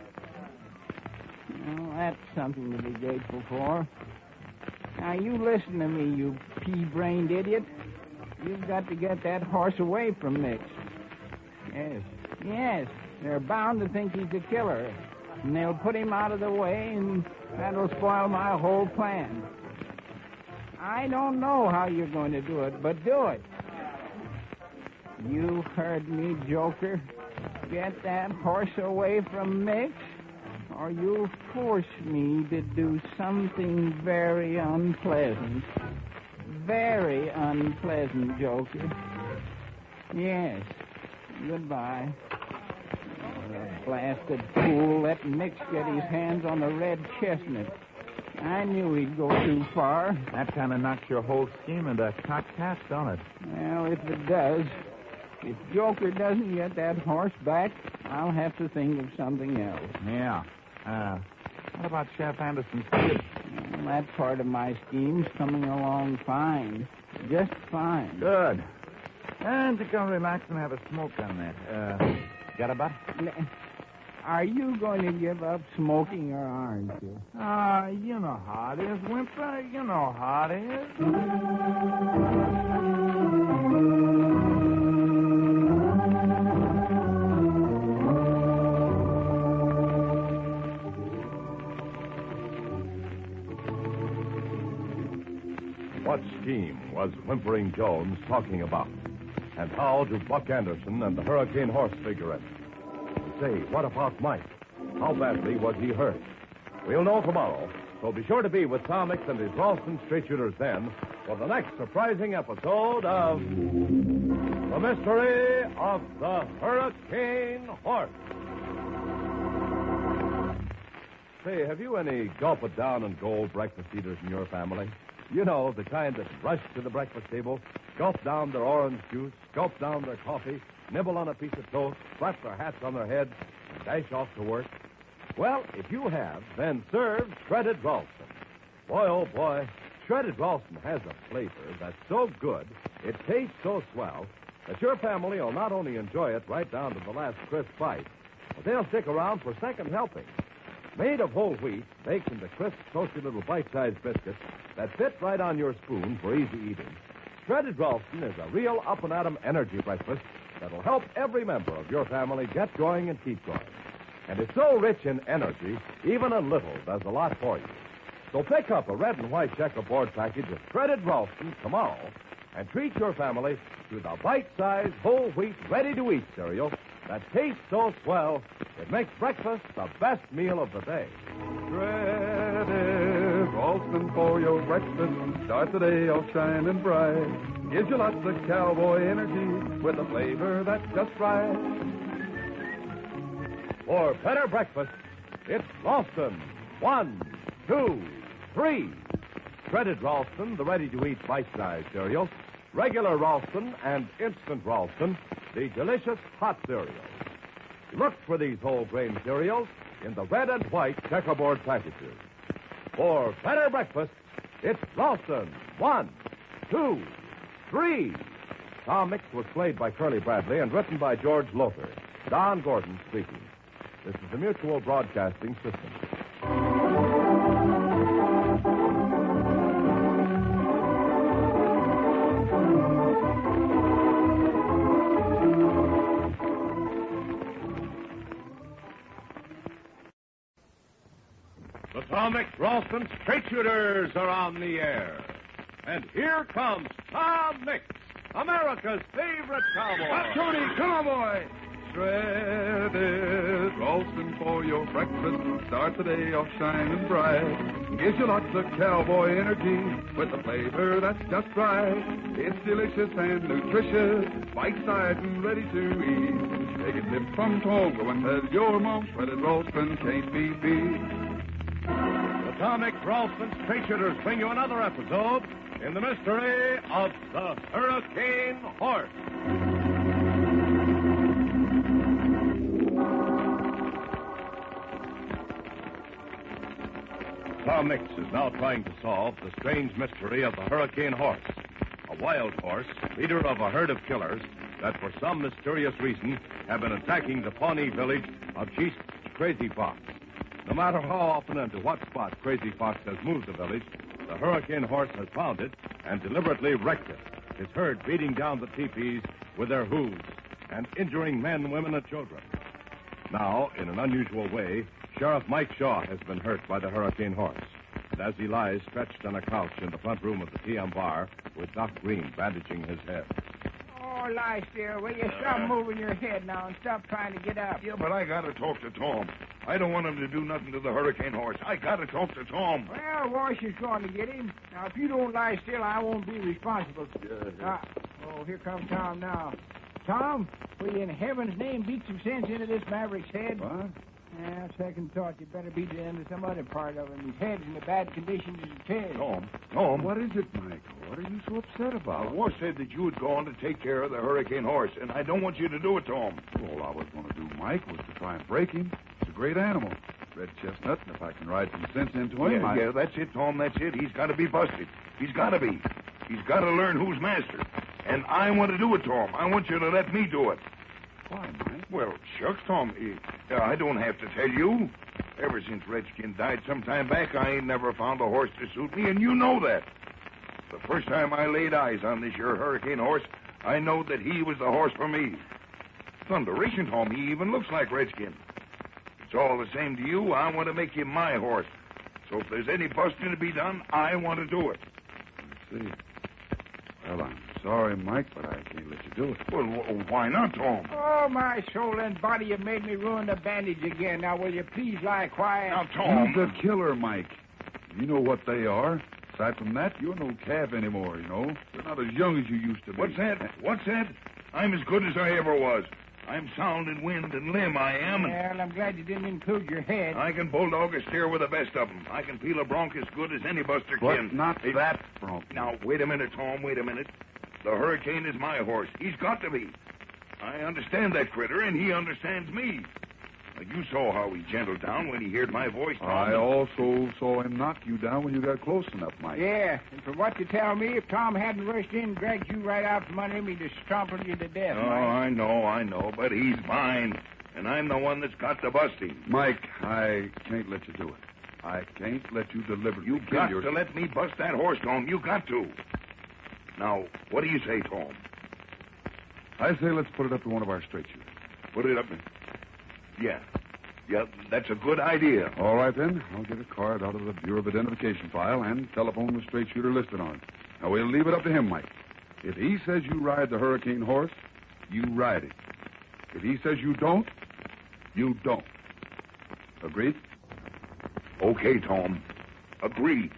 Well, that's something to be grateful for. Now, you listen to me, you pea-brained idiot. You've got to get that horse away from Mix. Yes. They're bound to think he's a killer. And they'll put him out of the way, and that'll spoil my whole plan. I don't know how you're going to do it, but do it. You heard me, Joker. Get that horse away from Mix, or you'll force me to do something very unpleasant. Very unpleasant, Joker. Yes. Goodbye. Oh, that blasted fool let Mix get his hands on the red chestnut. I knew he'd go too far. That kind of knocks your whole scheme into cocked hats, don't it? Well, if it does. If Joker doesn't get that horse back, I'll have to think of something else. Yeah. What about Sheriff Anderson's kid? Well, that part of my scheme's coming along fine. Just fine. Good. And to come relax and have a smoke on that. Got a butt? Are you going to give up smoking or aren't you? You know how it is, Whimper. You know how it is. scheme was Whimpering Jones talking about? And how do Buck Anderson and the Hurricane Horse figure in? Say, what about Mike? How badly was he hurt? We'll know tomorrow, so be sure to be with Tom Mix and his Ralston Straight Shooters then for the next surprising episode of The Mystery of the Hurricane Horse. Say, have you any gulp-it-down-and-go breakfast eaters in your family? You know, the kind that rush to the breakfast table, gulp down their orange juice, gulp down their coffee, nibble on a piece of toast, slap their hats on their heads, and dash off to work. Well, if you have, then serve shredded Ralston. Boy, oh boy, shredded Ralston has a flavor that's so good, it tastes so swell, that your family will not only enjoy it right down to the last crisp bite, but they'll stick around for second helping. Made of whole wheat, baked into crisp, toasty little bite-sized biscuits that fit right on your spoon for easy eating, shredded Ralston is a real up-and-atom energy breakfast that'll help every member of your family get going and keep going. And it's so rich in energy, even a little does a lot for you. So pick up a red and white checkerboard package of shredded Ralston tomorrow and treat your family to the bite-sized, whole wheat, ready-to-eat cereal that tastes so swell, it makes breakfast the best meal of the day. Shredded Ralston for your breakfast. Start the day all shining bright. Gives you lots of cowboy energy with a flavor that's just right. For better breakfast, it's Ralston. 1, 2, 3. Shredded Ralston, the ready-to-eat bite-sized cereal. Regular Ralston and instant Ralston, the delicious hot cereal. Look for these whole grain cereals in the red and white checkerboard packages. For better breakfast, it's Ralston. 1, 2, 3. Tom Mix was played by Curley Bradley and written by George Lothar. Don Gordon speaking. This is the Mutual Broadcasting System. The Tom Mix Ralston Straight Shooters are on the air. And here comes Tom Mix, America's favorite cowboy. Tony, come on, boy. Shredded Ralston for your breakfast. Start the day off shining bright. Gives you lots of cowboy energy with a flavor that's just right. It's delicious and nutritious, bite-sized and ready to eat. Take a tip from Tom, go and tell your mom shredded Ralston can't be beat. The Tom Mix Ralston Straight Shooters bring you another episode in the mystery of the Hurricane Horse. Tom Mix is now trying to solve the strange mystery of the Hurricane Horse, a wild horse, leader of a herd of killers that for some mysterious reason have been attacking the Pawnee village of Chief Crazy Fox. No matter how often and to what spot Crazy Fox has moved the village, the Hurricane Horse has found it and deliberately wrecked it, his herd beating down the teepees with their hooves and injuring men, women, and children. Now, in an unusual way, Sheriff Mike Shaw has been hurt by the Hurricane Horse. And as he lies stretched on a couch in the front room of the T.M. bar with Doc Green bandaging his head. Oh, lie still. Will you stop moving your head now and stop trying to get up? Yeah, but I got to talk to Tom. I don't want him to do nothing to the Hurricane Horse. I got to talk to Tom. Well, Wash is going to get him. Now, if you don't lie still, I won't be responsible. Oh, here comes Tom now. Tom, will you in heaven's name beat some sense into this maverick's head? What? Yeah, second thought, you better beat it into some other part of him. His head's in the bad condition as his head. Tom. What is it, Mike? What are you so upset about? The war said that you had gone to take care of the Hurricane Horse, and I don't want you to do it, Tom. All I was going to do, Mike, was to try and break him. He's a great animal. Red chestnut, and if I can ride some sense into him, Yeah, that's it, Tom, that's it. He's got to be busted. He's got to be. He's got to learn who's master. And I want to do it, Tom. I want you to let me do it. Why, Mike? Well, shucks, Tom. I don't have to tell you. Ever since Redskin died some time back, I ain't never found a horse to suit me, and you know that. The first time I laid eyes on this here Hurricane Horse, I know that he was the horse for me. Thunderation, Tom, he even looks like Redskin. It's all the same to you. I want to make him my horse. So if there's any busting to be done, I want to do it. Let's see. Sorry, Mike, but I can't let you do it. Well, why not, Tom? Oh, my soul and body, you made me ruin the bandage again. Now, will you please lie quiet? Now, Tom. You're the killer, Mike. You know what they are. Aside from that, you're no calf anymore, you know. You're not as young as you used to be. What's that? What's that? I'm as good as I ever was. I'm sound in wind and limb, I am. Well, I'm glad you didn't include your head. I can bulldog a steer with the best of them. I can peel a bronc as good as any buster can. But not that bronc. Now, wait a minute, Tom, wait a minute. The Hurricane is my horse. He's got to be. I understand that critter, and he understands me. Now, you saw how he gentled down when he heard my voice, Tom. I also saw him knock you down when you got close enough, Mike. Yeah, and from what you tell me, if Tom hadn't rushed in and dragged you right out from under him, he'd have trampled you to death, Oh, Mike. I know, but he's mine, and I'm the one that's got to bust him. Mike, I can't let you do it. I can't let you deliberately You kill got your... to let me bust that horse, Tom. You got to. Now, what do you say, Tom? I say let's put it up to one of our straight shooters. Put it up. Yeah. Yeah, that's a good idea. All right, then. I'll get a card out of the Bureau of Identification file and telephone the straight shooter listed on it. Now, we'll leave it up to him, Mike. If he says you ride the Hurricane horse, you ride it. If he says you don't, you don't. Agreed? Okay, Tom. Agreed.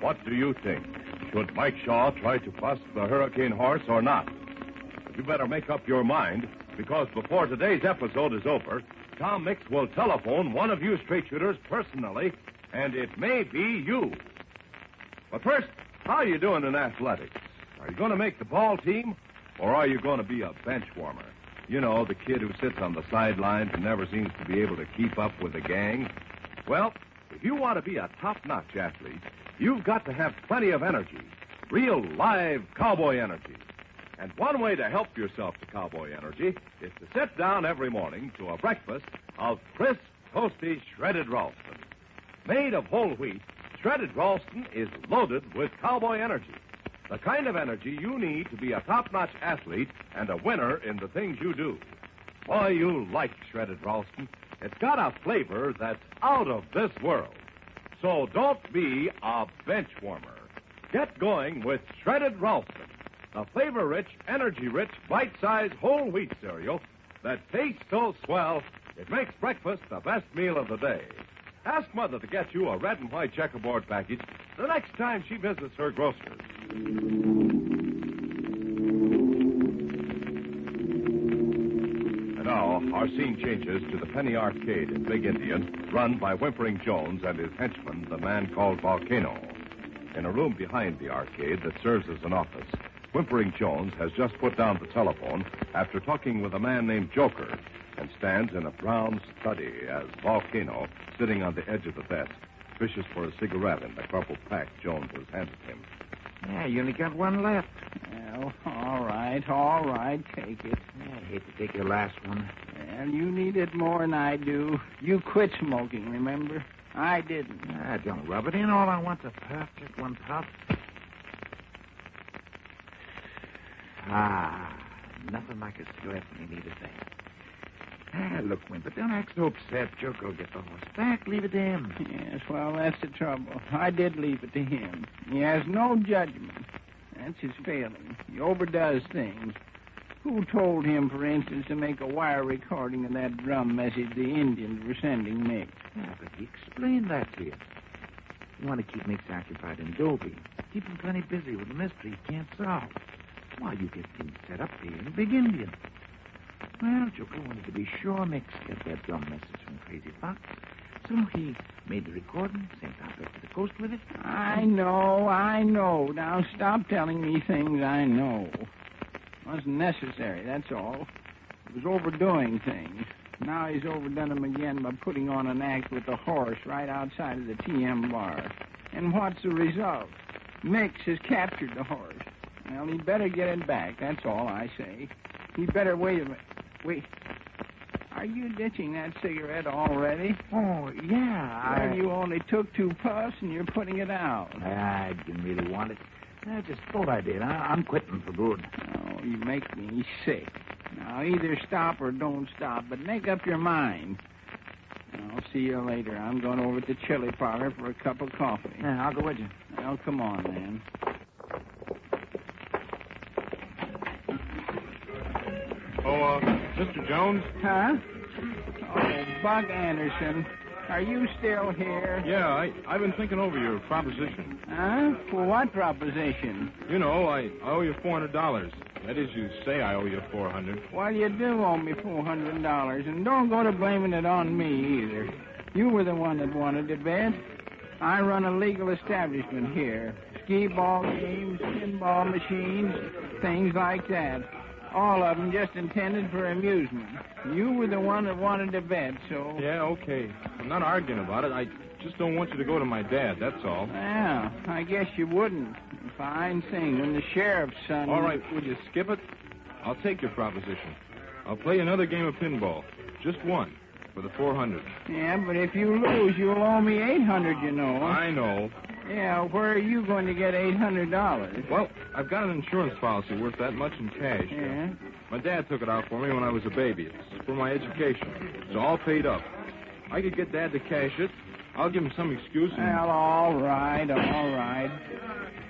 What do you think? Should Mike Shaw try to bust the Hurricane horse or not? You better make up your mind, because before today's episode is over, Tom Mix will telephone one of you straight shooters personally, and it may be you. But first, how are you doing in athletics? Are you going to make the ball team, or are you going to be a bench warmer? You know, the kid who sits on the sidelines and never seems to be able to keep up with the gang. Well, if you want to be a top-notch athlete, you've got to have plenty of energy. Real, live cowboy energy. And one way to help yourself to cowboy energy is to sit down every morning to a breakfast of crisp, toasty, shredded Ralston. Made of whole wheat, shredded Ralston is loaded with cowboy energy. The kind of energy you need to be a top-notch athlete and a winner in the things you do. Boy, you like shredded Ralston. It's got a flavor that's out of this world. So don't be a bench warmer. Get going with shredded Ralston, the flavor-rich, energy-rich, bite-sized whole wheat cereal that tastes so swell it makes breakfast the best meal of the day. Ask Mother to get you a red and white checkerboard package the next time she visits her grocer's. And now, our scene changes to the Penny Arcade in Big Indian, run by Whimpering Jones and his henchman, the man called Volcano. In a room behind the arcade that serves as an office, Whimpering Jones has just put down the telephone after talking with a man named Joker and stands in a brown study as Volcano, sitting on the edge of the desk, fishes for a cigarette in the crumpled pack Jones has handed him. Yeah, you only got one left. Well, all right, take it. Yeah, I hate to take your last one. Well, you need it more than I do. You quit smoking, remember? I didn't. Don't rub it in. All I want's a puff, just one puff. Nothing like a cigarette when you need it bad. Look, Wimper, don't act so upset. Joker will get the horse back. Leave it to him. Yes, well, that's the trouble. I did leave it to him. He has no judgment. That's his failing. He overdoes things. Who told him, for instance, to make a wire recording of that drum message the Indians were sending Mix? Yeah, but he explained that to you. You want to keep Mix occupied in Dobie. Keep him plenty busy with a mystery he can't solve. While you get things set up here in Big Indian. Well, Joker wanted to be sure Mix got that drum message from Crazy Fox. So he made the recording, sent out up to the coast with it. I know. Now stop telling me things I know. It wasn't necessary, that's all. It was overdoing things. Now he's overdone them again by putting on an act with the horse right outside of the TM bar. And what's the result? Mix has captured the horse. Well, he'd better get it back, that's all I say. He'd better wait a minute. Wait. Are you ditching that cigarette already? Oh, yeah. Well, you only took 2 puffs and you're putting it out. I didn't really want it. I just thought I did. I'm quitting for good. Oh, you make me sick. Now, either stop or don't stop, but make up your mind. I'll see you later. I'm going over to the chili parlor for a cup of coffee. Yeah, I'll go with you. Well, come on, man. Oh, Mr. Jones? Huh? Oh, Buck Anderson. Are you still here? Yeah, I've been thinking over your proposition. Huh? For what proposition? You know, I owe you $400. That is, you say I owe you $400. Well, you do owe me $400, and don't go to blaming it on me either. You were the one that wanted to bet. I run a legal establishment here. Skee-ball games, pinball machines, things like that. All of them just intended for amusement. You were the one that wanted to bet, so... Yeah, okay. I'm not arguing about it. I just don't want you to go to my dad, that's all. Well, I guess you wouldn't. Fine thing. When the sheriff's son... All right, would you skip it? I'll take your proposition. I'll play another game of pinball. Just one. For the $400. Yeah, but if you lose, you'll owe me $800, you know. I know. Yeah, where are you going to get $800? Well, I've got an insurance policy worth that much in cash. Yeah? My dad took it out for me when I was a baby. It's for my education. It's all paid up. I could get Dad to cash it. I'll give him some excuse. Well, all right.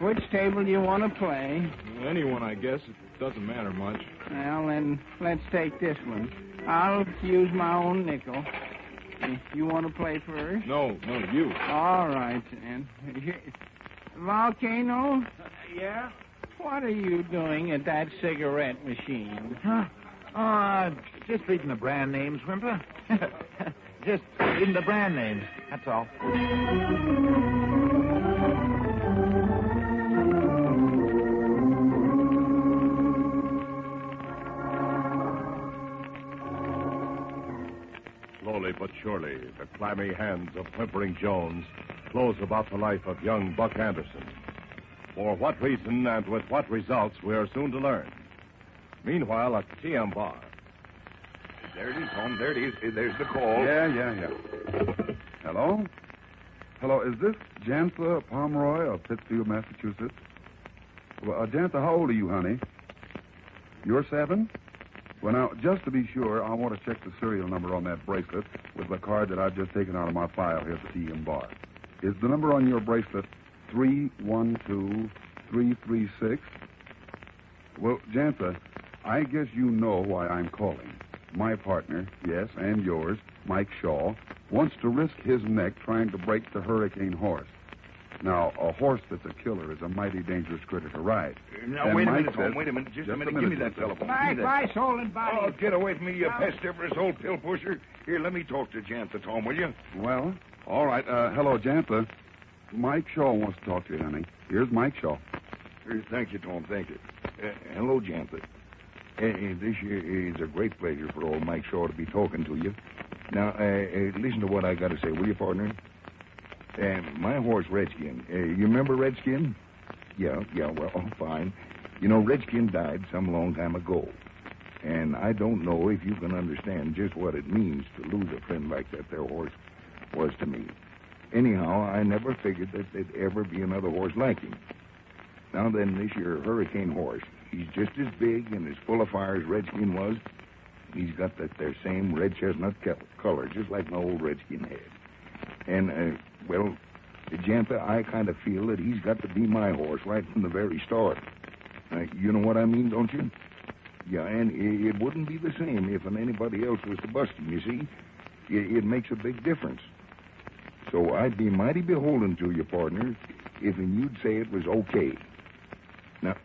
Which table do you want to play? Anyone, I guess. It doesn't matter much. Well, then, let's take this one. I'll use my own nickel. You want to play first? No, you. All right, then. Volcano? Yeah? What are you doing at that cigarette machine? Huh? Just reading the brand names, Wimper. Just reading the brand names, that's all. Slowly but surely, the clammy hands of Whimpering Jones close about the life of young Buck Anderson. For what reason and with what results, we are soon to learn. Meanwhile, at the TM bar. There it is, Tom. There it is. There's the call. Yeah. Hello? Hello, is this Jantha Pomeroy of Pittsfield, Massachusetts? Well, Jantha, how old are you, honey? You're 7? Well, now, just to be sure, I want to check the serial number on that bracelet with the card that I've just taken out of my file here at the TM bar. Is the number on your bracelet 312336? Well, Jantha, I guess you know why I'm calling. My partner, yes, and yours, Mike Shaw, wants to risk his neck trying to break the Hurricane horse. Now, a horse that's a killer is a mighty dangerous critter to ride. Now, wait a minute, Tom. Wait a minute. Just a minute. Give me that telephone. Nice holding body. Oh, get away from me, you pestiferous old pill pusher. Here, let me talk to Jantha, Tom, will you? Well, all right. Hello, Jantha. Mike Shaw wants to talk to you, honey. Here's Mike Shaw. Thank you, Tom. Thank you. Hello, Jantha. This is a great pleasure for old Mike Shaw to be talking to you. Now, listen to what I got to say, will you, partner? My horse, Redskin. You remember Redskin? Yeah, well, fine. You know, Redskin died some long time ago. And I don't know if you can understand just what it means to lose a friend like that there horse was to me. Anyhow, I never figured that there'd ever be another horse like him. Now then, this here Hurricane horse, he's just as big and as full of fire as Redskin was. He's got that there same red chestnut color, just like my old Redskin had. And, well, Jantha, I kind of feel that he's got to be my horse right from the very start. You know what I mean, don't you? Yeah, and it wouldn't be the same if anybody else was to bust him, you see. It makes a big difference. So I'd be mighty beholden to you, partner, if you'd say it was okay. Now,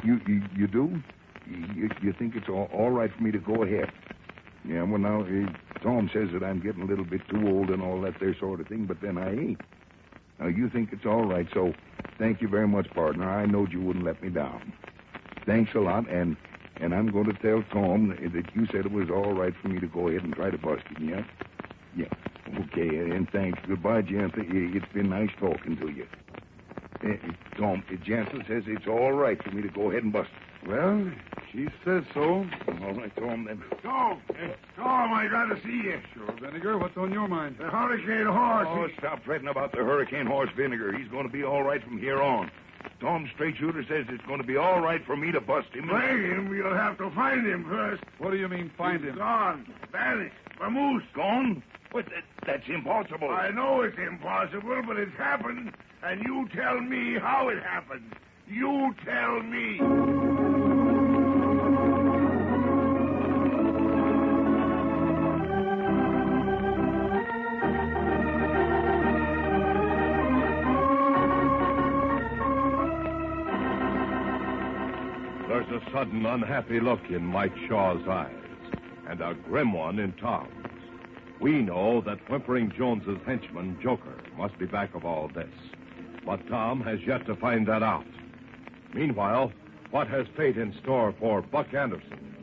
you do? You think it's all right for me to go ahead? Yeah, well, now, Tom says that I'm getting a little bit too old and all that there sort of thing, but then I ain't. Now, you think it's all right, so thank you very much, partner. I knowed you wouldn't let me down. Thanks a lot, and I'm going to tell Tom that you said it was all right for me to go ahead and try to bust him, yeah? Yeah. Okay, and thanks. Goodbye, Jantha. It's been nice talking to you. Tom, Jantha says it's all right for me to go ahead and bust him. Well, she says so. All right, Tom, then. Tom, I got to see you. Sure, Vinegar. What's on your mind? The Hurricane horse. Oh, stop fretting about the Hurricane horse, Vinegar. He's going to be all right from here on. Tom Straight Shooter says it's going to be all right for me to bust him. Find him? You'll have to find him first. What do you mean, find him? Gone. Vanished. Vamoose. Gone? But that's impossible. I know it's impossible, but it's happened. And you tell me how it happened. You tell me. There's a sudden unhappy look in Mike Shaw's eyes, and a grim one in Tom's. We know that Whimpering Jones's henchman, Joker, must be back of all this. But Tom has yet to find that out. Meanwhile, what has fate in store for Buck Anderson?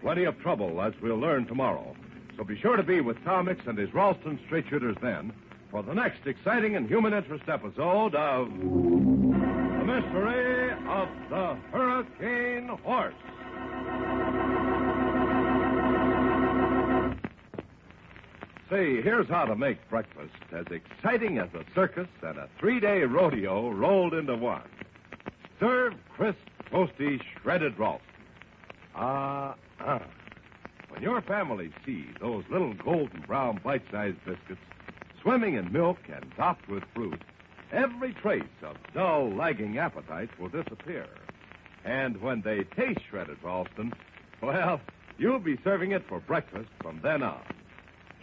Plenty of trouble, as we'll learn tomorrow. So be sure to be with Tom Mix and his Ralston Straight Shooters then for the next exciting and human interest episode of The Mystery of the Hurricane Horse. Say, here's how to make breakfast as exciting as a circus and a 3-day rodeo rolled into one. Serve crisp, toasty, shredded Ralston. When your family sees those little golden brown bite-sized biscuits swimming in milk and topped with fruit, every trace of dull, lagging appetite will disappear. And when they taste shredded Ralston, well, you'll be serving it for breakfast from then on.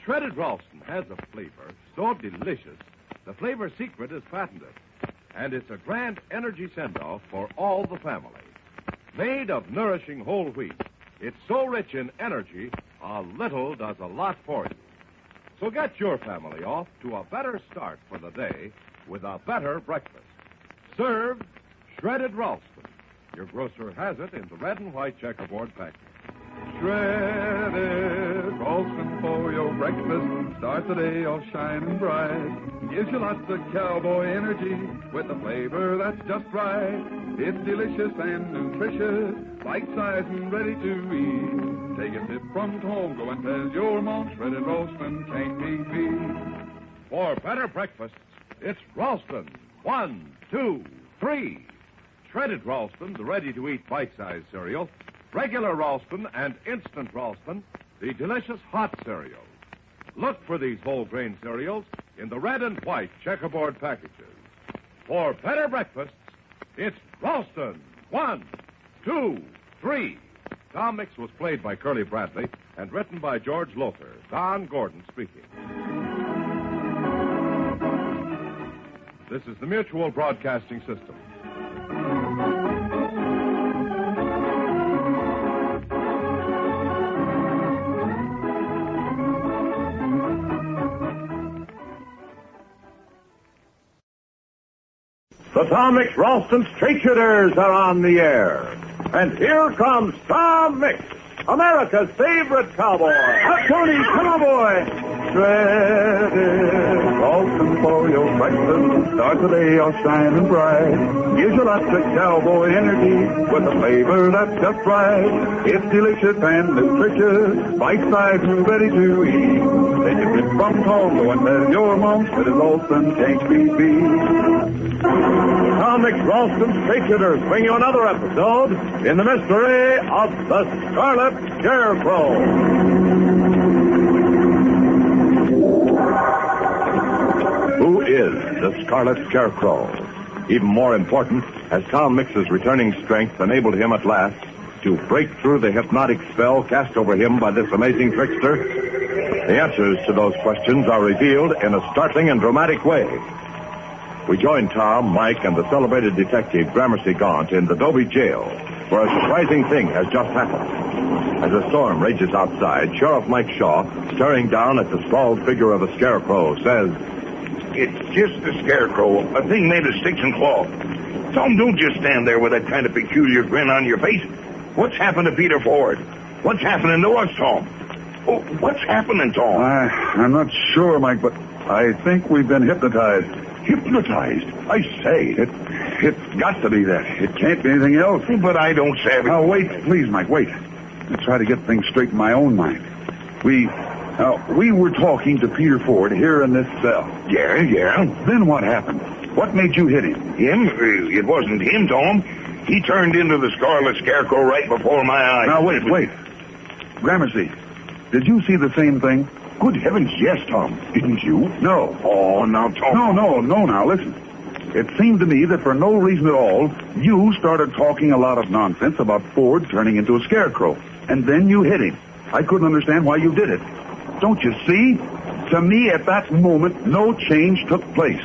Shredded Ralston has a flavor so delicious, the flavor secret is patented. And it's a grand energy send-off for all the family. Made of nourishing whole wheat, it's so rich in energy, a little does a lot for you. So get your family off to a better start for the day with a better breakfast. Serve shredded Ralston. Your grocer has it in the red and white checkerboard package. Shredded Ralston for your breakfast. Start the day all shining bright. Gives you lots of cowboy energy with a flavor that's just right. It's delicious and nutritious, bite-sized and ready to eat. Take a sip from home, go and tell your mom shredded Ralston can't be beat. For better breakfasts, it's Ralston. 1, 2, 3. Shredded Ralston, the ready-to-eat bite-sized cereal. Regular Ralston and instant Ralston, the delicious hot cereal. Look for these whole grain cereals in the red and white checkerboard packages. For better breakfasts, it's Ralston. 1, 2, 3. Tom Mix was played by Curley Bradley and written by George Lothar. Don Gordon speaking. This is the Mutual Broadcasting System. The Tom Mix Ralston Straight Shooters are on the air. And here comes Tom Mix, America's favorite cowboy. Up, Tony, come on, boy. Shredded Ralston for your breakfast. Start the day all shining bright. Gives you lots of cowboy energy with a flavor that's just right. It's delicious and nutritious, bite-sized and ready to eat. Take a sip from home, go and tell your mom shredded Ralston can't be beat. Tom Mix Ralston Straight Shooters bring you another episode in the mystery of the Scarlet Scarecrow. Who is the Scarlet Scarecrow? Even more important, has Tom Mix's returning strength enabled him at last to break through the hypnotic spell cast over him by this amazing trickster? The answers to those questions are revealed in a startling and dramatic way. We join Tom, Mike, and the celebrated detective Gramercy Gaunt in the Dobie jail, where a surprising thing has just happened. As a storm rages outside, Sheriff Mike Shaw, staring down at the sprawled figure of a scarecrow, says, "It's just a scarecrow, a thing made of sticks and cloth. Tom, don't just stand there with that kind of peculiar grin on your face. What's happened to Peter Ford? What's happening to us, Tom? Oh, what's happening, Tom?" I'm not sure, Mike, but I think we've been hypnotized. Hypnotized? I say. It's got to be that. It can't be anything else. But I don't savvy. Now, wait, please, Mike, wait. Let's try to get things straight in my own mind. We were talking to Peter Ford here in this cell. Yeah. Then what happened? What made you hit him? Him? It wasn't him, Tom. He turned into the Scarlet Scarecrow right before my eyes. Now, wait. Gramercy, did you see the same thing? Good heavens, yes, Tom. Didn't you? No. Oh, now, Tom. No, now, listen. It seemed to me that for no reason at all, you started talking a lot of nonsense about Ford turning into a scarecrow. And then you hit him. I couldn't understand why you did it. Don't you see? To me, at that moment, no change took place.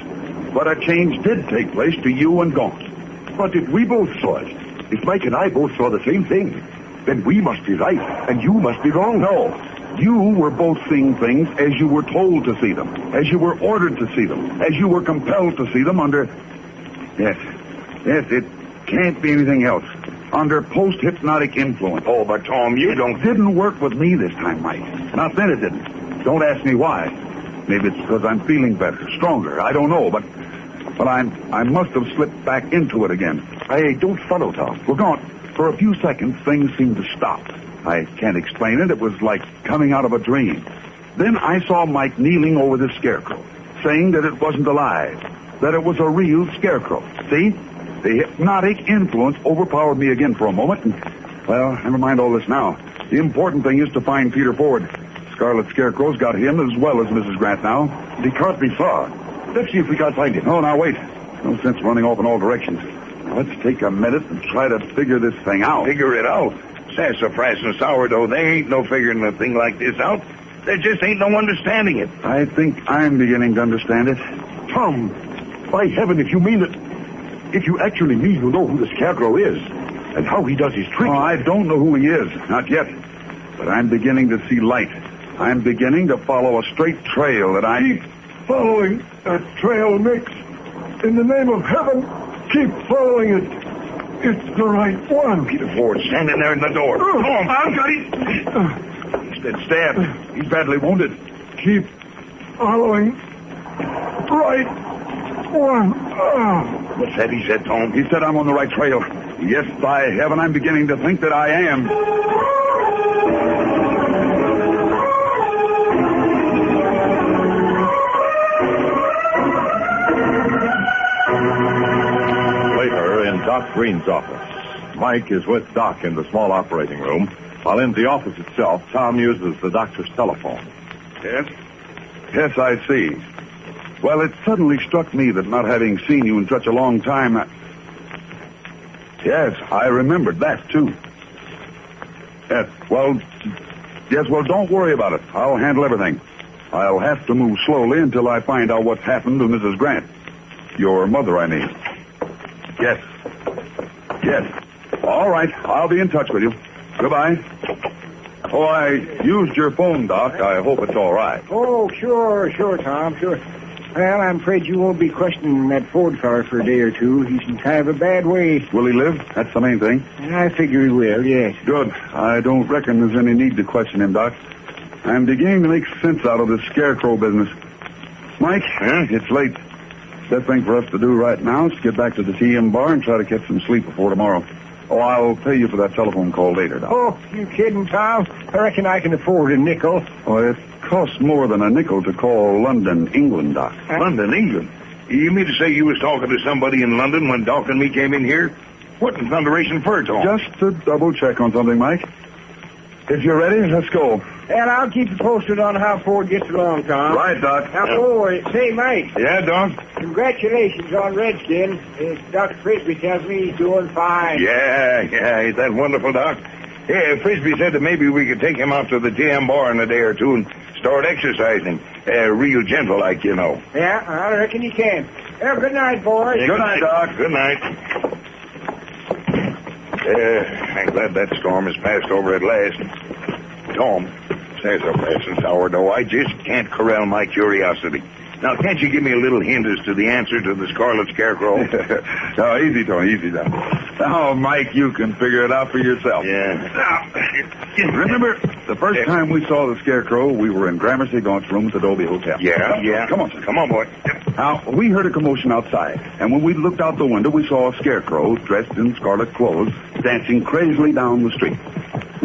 But a change did take place to you and Gaunt. But if we both saw it, if Mike and I both saw the same thing, then we must be right, and you must be wrong. No. You were both seeing things as you were told to see them, as you were ordered to see them, as you were compelled to see them under... Yes, it can't be anything else. Under post-hypnotic influence. Oh, but Tom, you don't... It didn't work with me this time, Mike. Not then it didn't. Don't ask me why. Maybe it's because I'm feeling better, stronger. I don't know, but I must have slipped back into it again. I don't follow, Tom. Well, Gaunt, for a few seconds, things seemed to stop. I can't explain it. It was like coming out of a dream. Then I saw Mike kneeling over the scarecrow, saying that it wasn't alive, that it was a real scarecrow. See? The hypnotic influence overpowered me again for a moment, and, well, never mind all this now. The important thing is to find Peter Ford. Scarlet Scarecrow's got him as well as Mrs. Grant now. He can't be far. Let's see if we can't find him. Oh, now, wait. No sense running off in all directions. Now, let's take a minute and try to figure this thing out. Figure it out? Sassafras and sourdough, they ain't no figuring a thing like this out. There just ain't no understanding it. I think I'm beginning to understand it. Tom, by heaven, if you mean it... If you actually mean you know who the Scarecrow is and how he does his tricks... Oh, I don't know who he is. Not yet. But I'm beginning to see light. I'm beginning to follow a straight trail that I... Keep following that trail, Mix. In the name of heaven, keep following it. It's the right one. Peter Ford standing there in the door. Tom, I've got him. He's been stabbed. He's badly wounded. Keep following right one. What's that he said, Tom? He said I'm on the right trail. Yes, by heaven, I'm beginning to think that I am. Doc Green's office. Mike is with Doc in the small operating room, while in the office itself, Tom uses the doctor's telephone. Yes? Yes, I see. Well, it suddenly struck me that not having seen you in such a long time... Yes, I remembered that, too. Yes, well, don't worry about it. I'll handle everything. I'll have to move slowly until I find out what's happened to Mrs. Grant. Your mother, I mean. Yes. All right. I'll be in touch with you. Goodbye. Oh, I used your phone, Doc. I hope it's all right. Oh, sure, Tom, sure. Well, I'm afraid you won't be questioning that Ford fellow for a day or two. He's in kind of a bad way. Will he live? That's the main thing. I figure he will, yes. Good. I don't reckon there's any need to question him, Doc. I'm beginning to make sense out of this scarecrow business. Mike, it's late. Best thing for us to do right now is to get back to the TM bar and try to get some sleep before tomorrow. Oh, I'll pay you for that telephone call later, Doc. Oh, you kidding, Tom? I reckon I can afford a nickel. Oh, it costs more than a nickel to call London, England, Doc. London, England? You mean to say you was talking to somebody in London when Doc and me came in here? What in thunderation for, Tom? Just to double check on something, Mike. If you're ready, let's go. And I'll keep you posted on how Ford gets along, Tom. Right, Doc. Say, Mike. Yeah, Doc? Congratulations on Redskin. Dr. Frisbee tells me he's doing fine. Yeah, ain't that wonderful, Doc? Yeah, Frisbee said that maybe we could take him out to the TM bar in a day or two and start exercising. Real gentle like, you know. Yeah, I reckon you can. Well, good night, boys. Good night, Doc. Good night. I'm glad that storm has passed over at last. Tom, sassafras and sourdough, I just can't corral my curiosity. Now, can't you give me a little hint as to the answer to the Scarlet Scarecrow? No, easy, Tony, easy, Doc. Now, Mike, you can figure it out for yourself. Yeah. Now, remember, the first time we saw the Scarecrow, we were in Gramercy Gaunt's room at the Dobie Hotel. Yeah. Come on, son. Come on, boy. Now, we heard a commotion outside, and when we looked out the window, we saw a Scarecrow dressed in scarlet clothes dancing crazily down the street.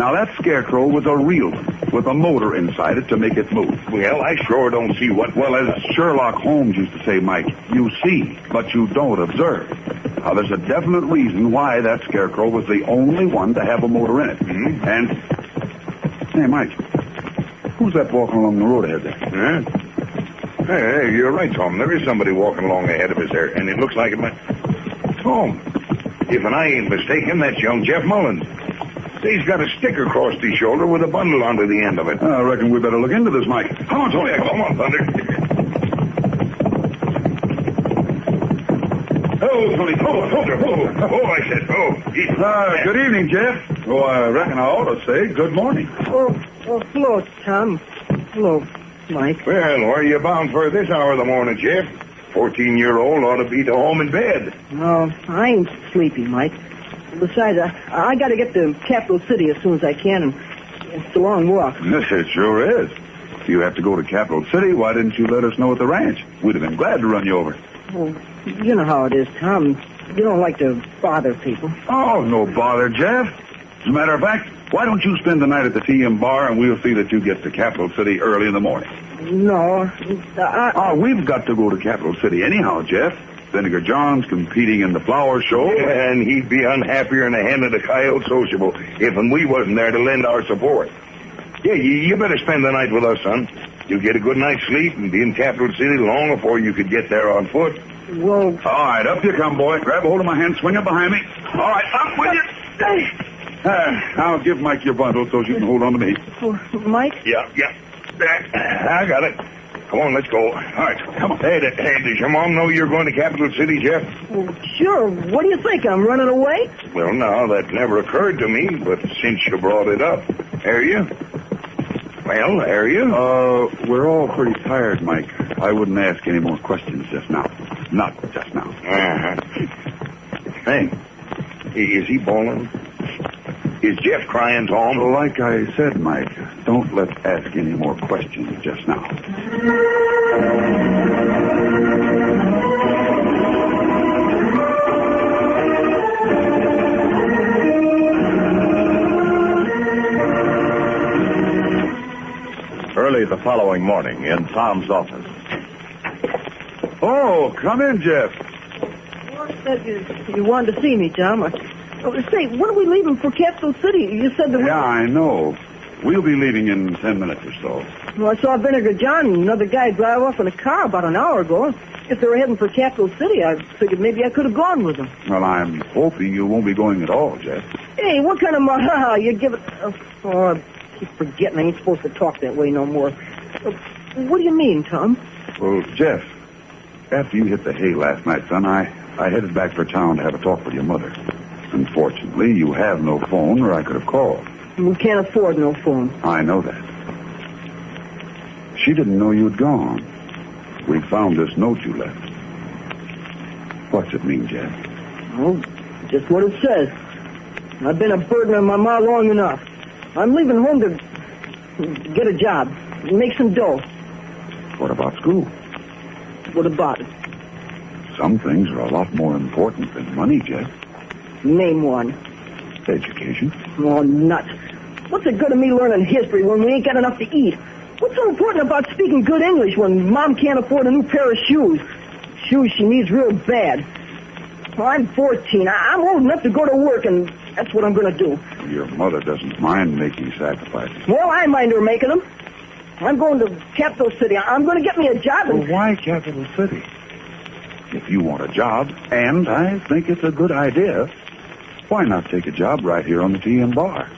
Now, that Scarecrow was a real one, with a motor inside it to make it move. Well, I sure don't see what... Well, as Sherlock Holmes used to say, Mike, you see, but you don't observe. Now, there's a definite reason why that Scarecrow was the only one to have a motor in it. Mm-hmm. And... Hey, Mike, who's that walking along the road ahead there? Huh? Hey, you're right, Tom. There is somebody walking along ahead of us there, and it looks like it might... Tom, if I ain't mistaken, that's young Jeff Mullins. He's got a sticker across his shoulder with a bundle onto the end of it. I reckon we better look into this, Mike. Come on, Tony. Come on, Thunder. Oh, Tony. Oh, Thunder. Oh, I said, Good evening, Jeff. Oh, I reckon I ought to say good morning. Oh, hello, Tom. Hello, Mike. Well, where are you bound for this hour of the morning, Jeff? 14-year-old ought to be to home in bed. No, I ain't sleepy, Mike. Besides, I got to get to Capital City as soon as I can, and it's a long walk. Yes, it sure is. If you have to go to Capital City, why didn't you let us know at the ranch? We'd have been glad to run you over. Well, you know how it is, Tom. You don't like to bother people. Oh, no bother, Jeff. As a matter of fact, why don't you spend the night at the TM bar, and we'll see that you get to Capital City early in the morning. No, we've got to go to Capital City anyhow, Jeff. Vinegar John's competing in the flower show. And he'd be unhappier than a hen at a coyote sociable if we wasn't there to lend our support. Yeah, you better spend the night with us, son. You'll get a good night's sleep and be in Capital City long before you could get there on foot. Well... All right, up you come, boy. Grab a hold of my hand, swing it behind me. All right, up with you. I'll give Mike your bundle so you can hold on to me. Mike? Yeah. I got it. Come on, let's go. All right, come on. Hey, does your mom know you're going to Capital City, Jeff? Well, sure. What do you think? I'm running away? Well, no, that never occurred to me, but since you brought it up, are you? Well, are you? We're all pretty tired, Mike. I wouldn't ask any more questions just now. Not just now. Uh-huh. Hey, is he bawling? Is Jeff crying, Tom? Like I said, Mike, don't let's ask any more questions just now. Early the following morning in Tom's office. Oh, come in, Jeff. Well, said you wanted to see me, Tom. Say, when are we leaving for Capital City? You said that... Yeah, I know. We'll be leaving in 10 minutes or so. Well, I saw Vinegar John and another guy drive off in a car about an hour ago. If they were heading for Capital City, I figured maybe I could have gone with them. Well, I'm hoping you won't be going at all, Jeff. Hey, what kind of maha you give it... I keep forgetting I ain't supposed to talk that way no more. What do you mean, Tom? Well, Jeff, after you hit the hay last night, son, I headed back for town to have a talk with your mother. Unfortunately, you have no phone, or I could have called. We can't afford no phone. I know that. She didn't know you'd gone. We found this note you left. What's it mean, Jeff? Oh, just what it says. I've been a burden on my ma long enough. I'm leaving home to get a job, make some dough. What about school? What about it? Some things are a lot more important than money, Jeff. Name one. Education. Oh, nuts. What's the good of me learning history when we ain't got enough to eat? What's so important about speaking good English when Mom can't afford a new pair of shoes? Shoes she needs real bad. Well, I'm 14. I'm old enough to go to work, and that's what I'm going to do. Your mother doesn't mind making sacrifices. Well, I mind her making them. I'm going to Capital City. I'm going to get me a job. Well, why Capital City? If you want a job, and I think it's a good idea, why not take a job right here on the TM bar?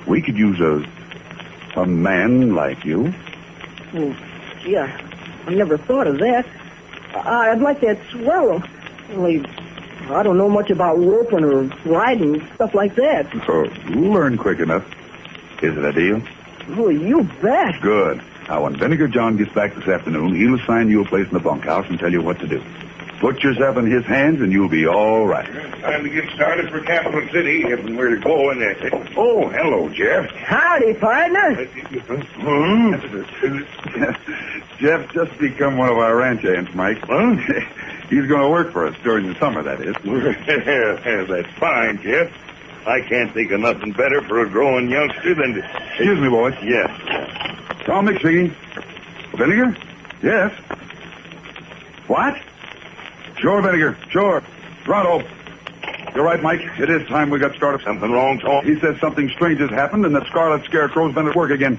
We could use a man like you. Well, gee, I never thought of that. I'd like that swell. Only, I don't know much about roping or riding, stuff like that. So, you'll learn quick enough. Is it a deal? Oh, you bet. Good. Now, when Vinegar John gets back this afternoon, he'll assign you a place in the bunkhouse and tell you what to do. Put yourself in his hands, and you'll be all right. Time to get started for Capital City if we're to go in there. Oh, hello, Jeff. Howdy, partner. Jeff just become one of our ranch hands, Mike. Huh? He's going to work for us during the summer, that is. That's fine, Jeff. I can't think of nothing better for a growing youngster than to... Excuse me, boys. Yes. Tom McSheen. Vinegar? Yes. What? Sure, Vinegar. Sure. Pronto. You're right, Mike. It is time we got started. Something wrong, Tom? He says something strange has happened and that Scarlet Scarecrow's been at work again.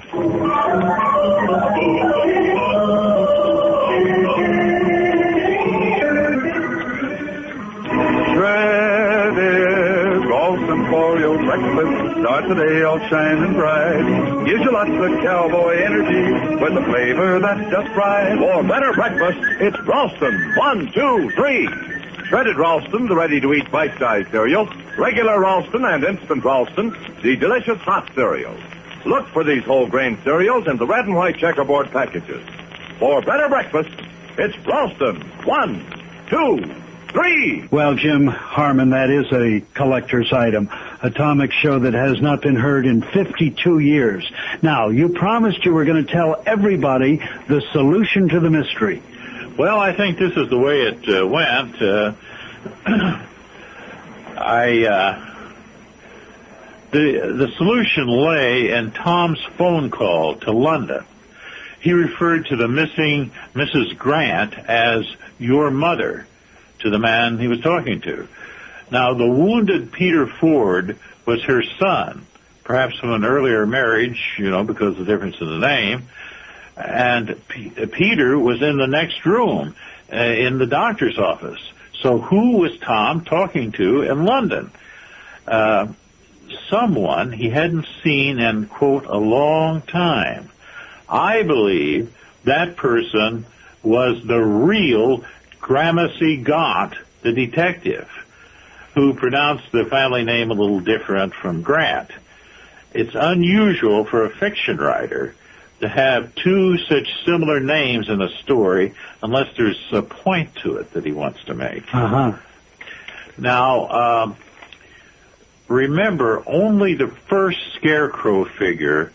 Shredded Ralston for your breakfast. Start the day all shining bright. Gives you lots of cowboy energy with a flavor that's just right. For better breakfast, it's Ralston. 1, 2, 3. Shredded Ralston, the ready-to-eat bite-sized cereal. Regular Ralston and instant Ralston, the delicious hot cereal. Look for these whole grain cereals in the red and white checkerboard packages. For better breakfast, it's Ralston. 1, 2, 3. Well, Jim Harmon, that is a collector's item. Atomic show that has not been heard in 52 years. Now, you promised you were going to tell everybody the solution to the mystery. Well, I think this is the way it went. The solution lay in Tom's phone call to London. He referred to the missing Mrs. Grant as your mother to the man he was talking to. Now, the wounded Peter Ford was her son, perhaps from an earlier marriage, because of the difference in the name. And Peter was in the next room, in the doctor's office. So who was Tom talking to in London? Someone he hadn't seen in, quote, a long time. I believe that person was the real Gramercy Gaunt, the detective, who pronounced the family name a little different from Grant. It's unusual for a fiction writer to have two such similar names in a story unless there's a point to it that he wants to make. Now, remember, only the first Scarecrow figure,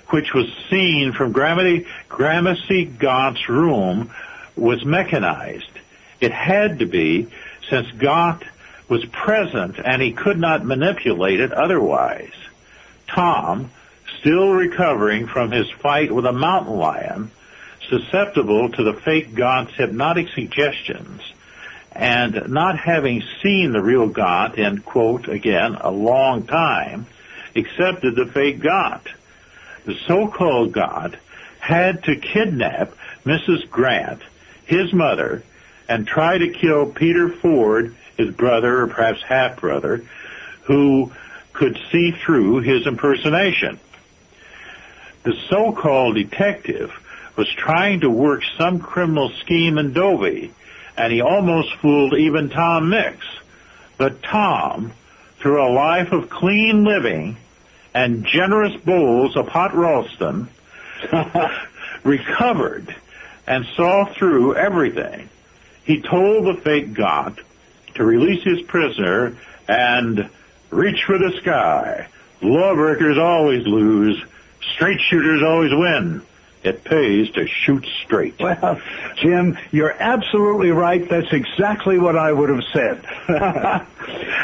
which was seen from Gramercy Gaunt's room, was mechanized. It had to be, since Gaunt was present and he could not manipulate it otherwise. Tom, still recovering from his fight with a mountain lion, susceptible to the fake Gaunt's hypnotic suggestions, and not having seen the real Gaunt in, quote, again, a long time, accepted the fake Gaunt. The so-called Gaunt had to kidnap Mrs. Grant, his mother, and try to kill Peter Ford, his brother, or perhaps half-brother, who could see through his impersonation. The so-called detective was trying to work some criminal scheme in Dovey, and he almost fooled even Tom Mix. But Tom, through a life of clean living and generous bowls of hot Ralston, recovered and saw through everything. He told the fake Gaunt to release his prisoner and reach for the sky. Lawbreakers always lose. Straight shooters always win. It pays to shoot straight. Well, Jim, you're absolutely right. That's exactly what I would have said.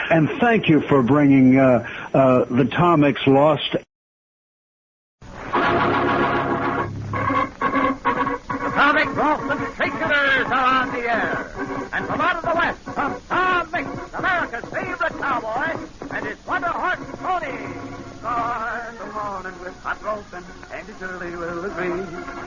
And thank you for bringing the Tomic's Lost. Atomic Ralston Company are on the air. And from out of the West comes Tom Mix, America's favorite cowboy, and his wonder horse, Tony. Start the morning with hot Ralston, and you surely will agree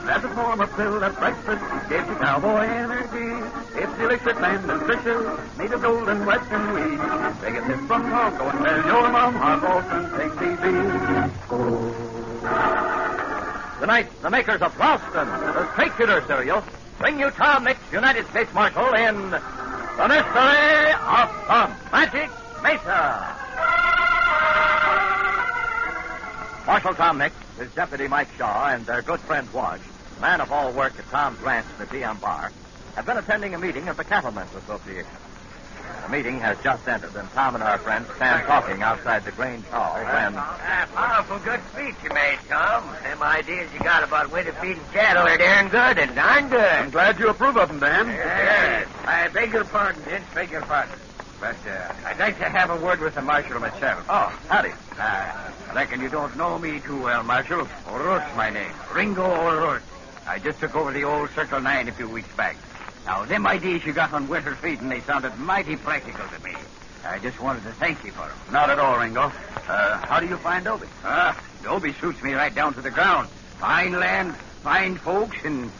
that the form of pill at breakfast gives you cowboy energy. It's delicious and nutritious, made of golden western wheat. Take a sip from Tom, go and tell your mom hot Ralston takes easy. Tonight, the makers of Ralston, the straight shooter cereal, bring you Tom Mix, United States Marshal, in The Mystery of the Magic Mesa. Marshal Tom Mix, his deputy Mike Shaw, and their good friend Wash, man of all work at Tom's Ranch in the PM Bar, have been attending a meeting of the Cattlemen's Association. The meeting has just ended, and Tom and our friends stand talking outside the Grange Hall when... Powerful good speech you made, Tom. Them ideas you got about winter feeding cattle are darn good and darn good. I'm glad you approve of them, Dan. Yes. I beg your pardon, Vince, beg your pardon. but I'd like to have a word with the marshal myself. Oh, howdy. I reckon you don't know me too well, Marshal. O'Rourke's my name. Ringo O'Rourke. I just took over the old Circle 9 a few weeks back. Now, them ideas you got on winter feeding, they sounded mighty practical to me. I just wanted to thank you for them. Not at all, Ringo. How do you find Dobie? Dobie suits me right down to the ground. Fine land, fine folks, and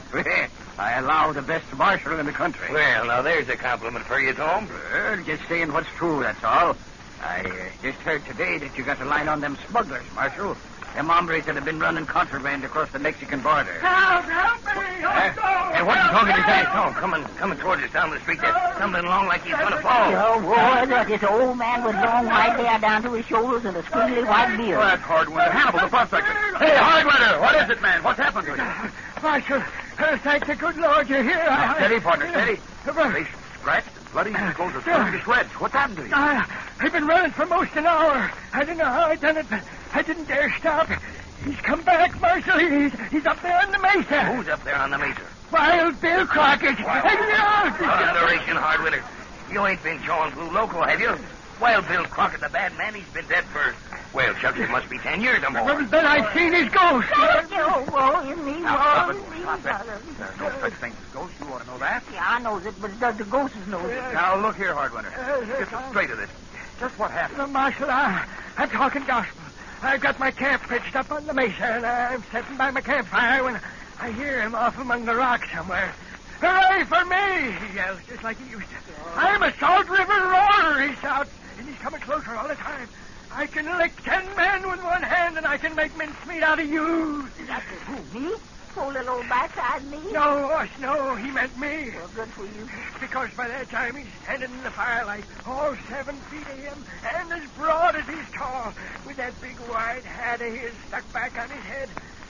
I allow the best marshal in the country. Well, now there's a compliment for you, Tom. Well, just saying what's true, that's all. I just heard today that you got a line on them smugglers, Marshal. Them hombres that have been running contraband across the Mexican border. Help me! Hey, what are you talking to that? Tom, coming towards us down the street there, stumbling along like he's going to fall. Oh, boy, look, it's an old man with long white hair down to his shoulders and a squiggly white beard. Oh, that's Hardwinter. Hannibal, the prospector. Hey, Hardwinter, what is it, man? What's happened to you? Marshal, thank the good Lord you're here. Steady, partner, steady. Face scratched and bloody. His clothes are torn to shreds. What's happened to you? I've been running for most an hour. I don't know how I done it, but I didn't dare stop. He's come back, Marshal. He's up there on the mesa. Who's up there on the mesa? Wild Bill Crockett. Thunderation, Hardwinter. You ain't been showing Blue Loco, have you? Wild Bill Crockett, the bad man, he's been dead for, well, shucks, it must be 10 years or more. Well, then I've seen his ghost. Oh, woe is me, Now, woe is me. stop it. There's no such thing as ghosts. You ought to know that. Yeah, I knows it, but does the ghosts knows it? Now, look here, Hardwinter. Get straight of this. Just what happened? Marshal, I'm talking gospel. I've got my camp pitched up on the mesa, and I'm sitting by my campfire when I hear him off among the rocks somewhere. Hooray for me, he yells, just like he used to. I'm a Salt River roarer, he shouts, and he's coming closer all the time. I can lick 10 men with one hand, and I can make mincemeat out of you. That's who, me? Poor little old backside me? No, he meant me. Well, good for you. Because by that time he's standing in the firelight, all 7 feet of him, and as broad as he's tall, with that big wide hat of his stuck back on his head.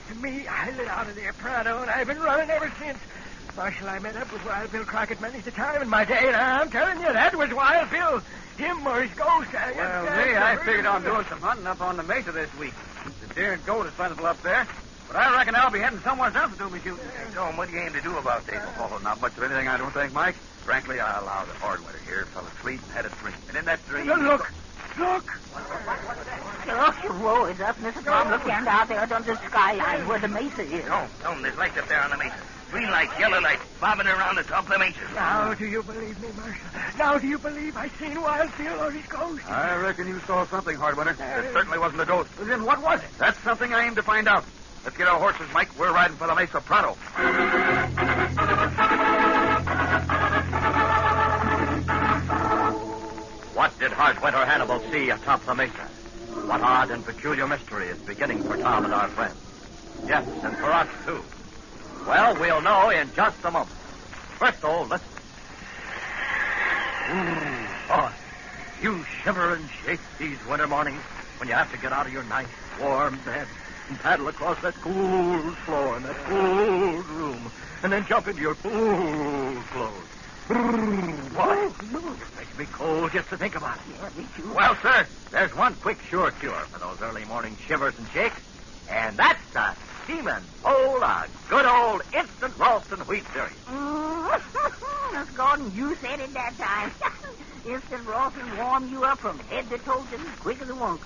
And me, I lit out of there pronto, and I've been running ever since. Marshal, I met up with Wild Bill Crockett many's the time in my day, and I'm telling you, that was Wild Bill. Him or his ghost. Well, me, I figured on doing some hunting up on the mesa this week. The deer and goat is plentiful up there. But I reckon I'll be heading somewhere else to do me shooting. Tom, what do you aim to do about this? Oh, not much of anything, I don't think, Mike. Frankly, I allowed the Hardwinter here fell asleep and had a dream. And in that dream... Look! Look, whoa, it's up, Mr. Tom. Look down out there under the skyline where the mesa is. Tom, there's lights up there on the mesa. Green lights, yellow lights, bobbing around the top of the mesa. Now do you believe me, Marshal? Now do you believe I seen Wild Bill or his ghost? I reckon you saw something, Hardwinter. It certainly wasn't a ghost. Well, then what was it? That's something I aim to find out. Let's get our horses, Mike. We're riding for the mesa pronto. What did Hardwinter Hannibal see atop the mesa? What odd and peculiar mystery is beginning for Tom and our friends? Yes, and for us, too. Well, we'll know in just a moment. First, though, listen. Boy, you shiver and shake these winter mornings when you have to get out of your nice, warm bed and paddle across that cool floor in that cool room and then jump into your cool clothes. Boy, it makes me cold just to think about it. Yeah, me too. Well, sir, there's one quick, sure cure for those early morning shivers and shakes, and that's a steaming bowl of good old instant Ralston wheat cereal. Miss Gordon, you said it that time. Instant Ralston warm you up from head to toe just as quick as a wink.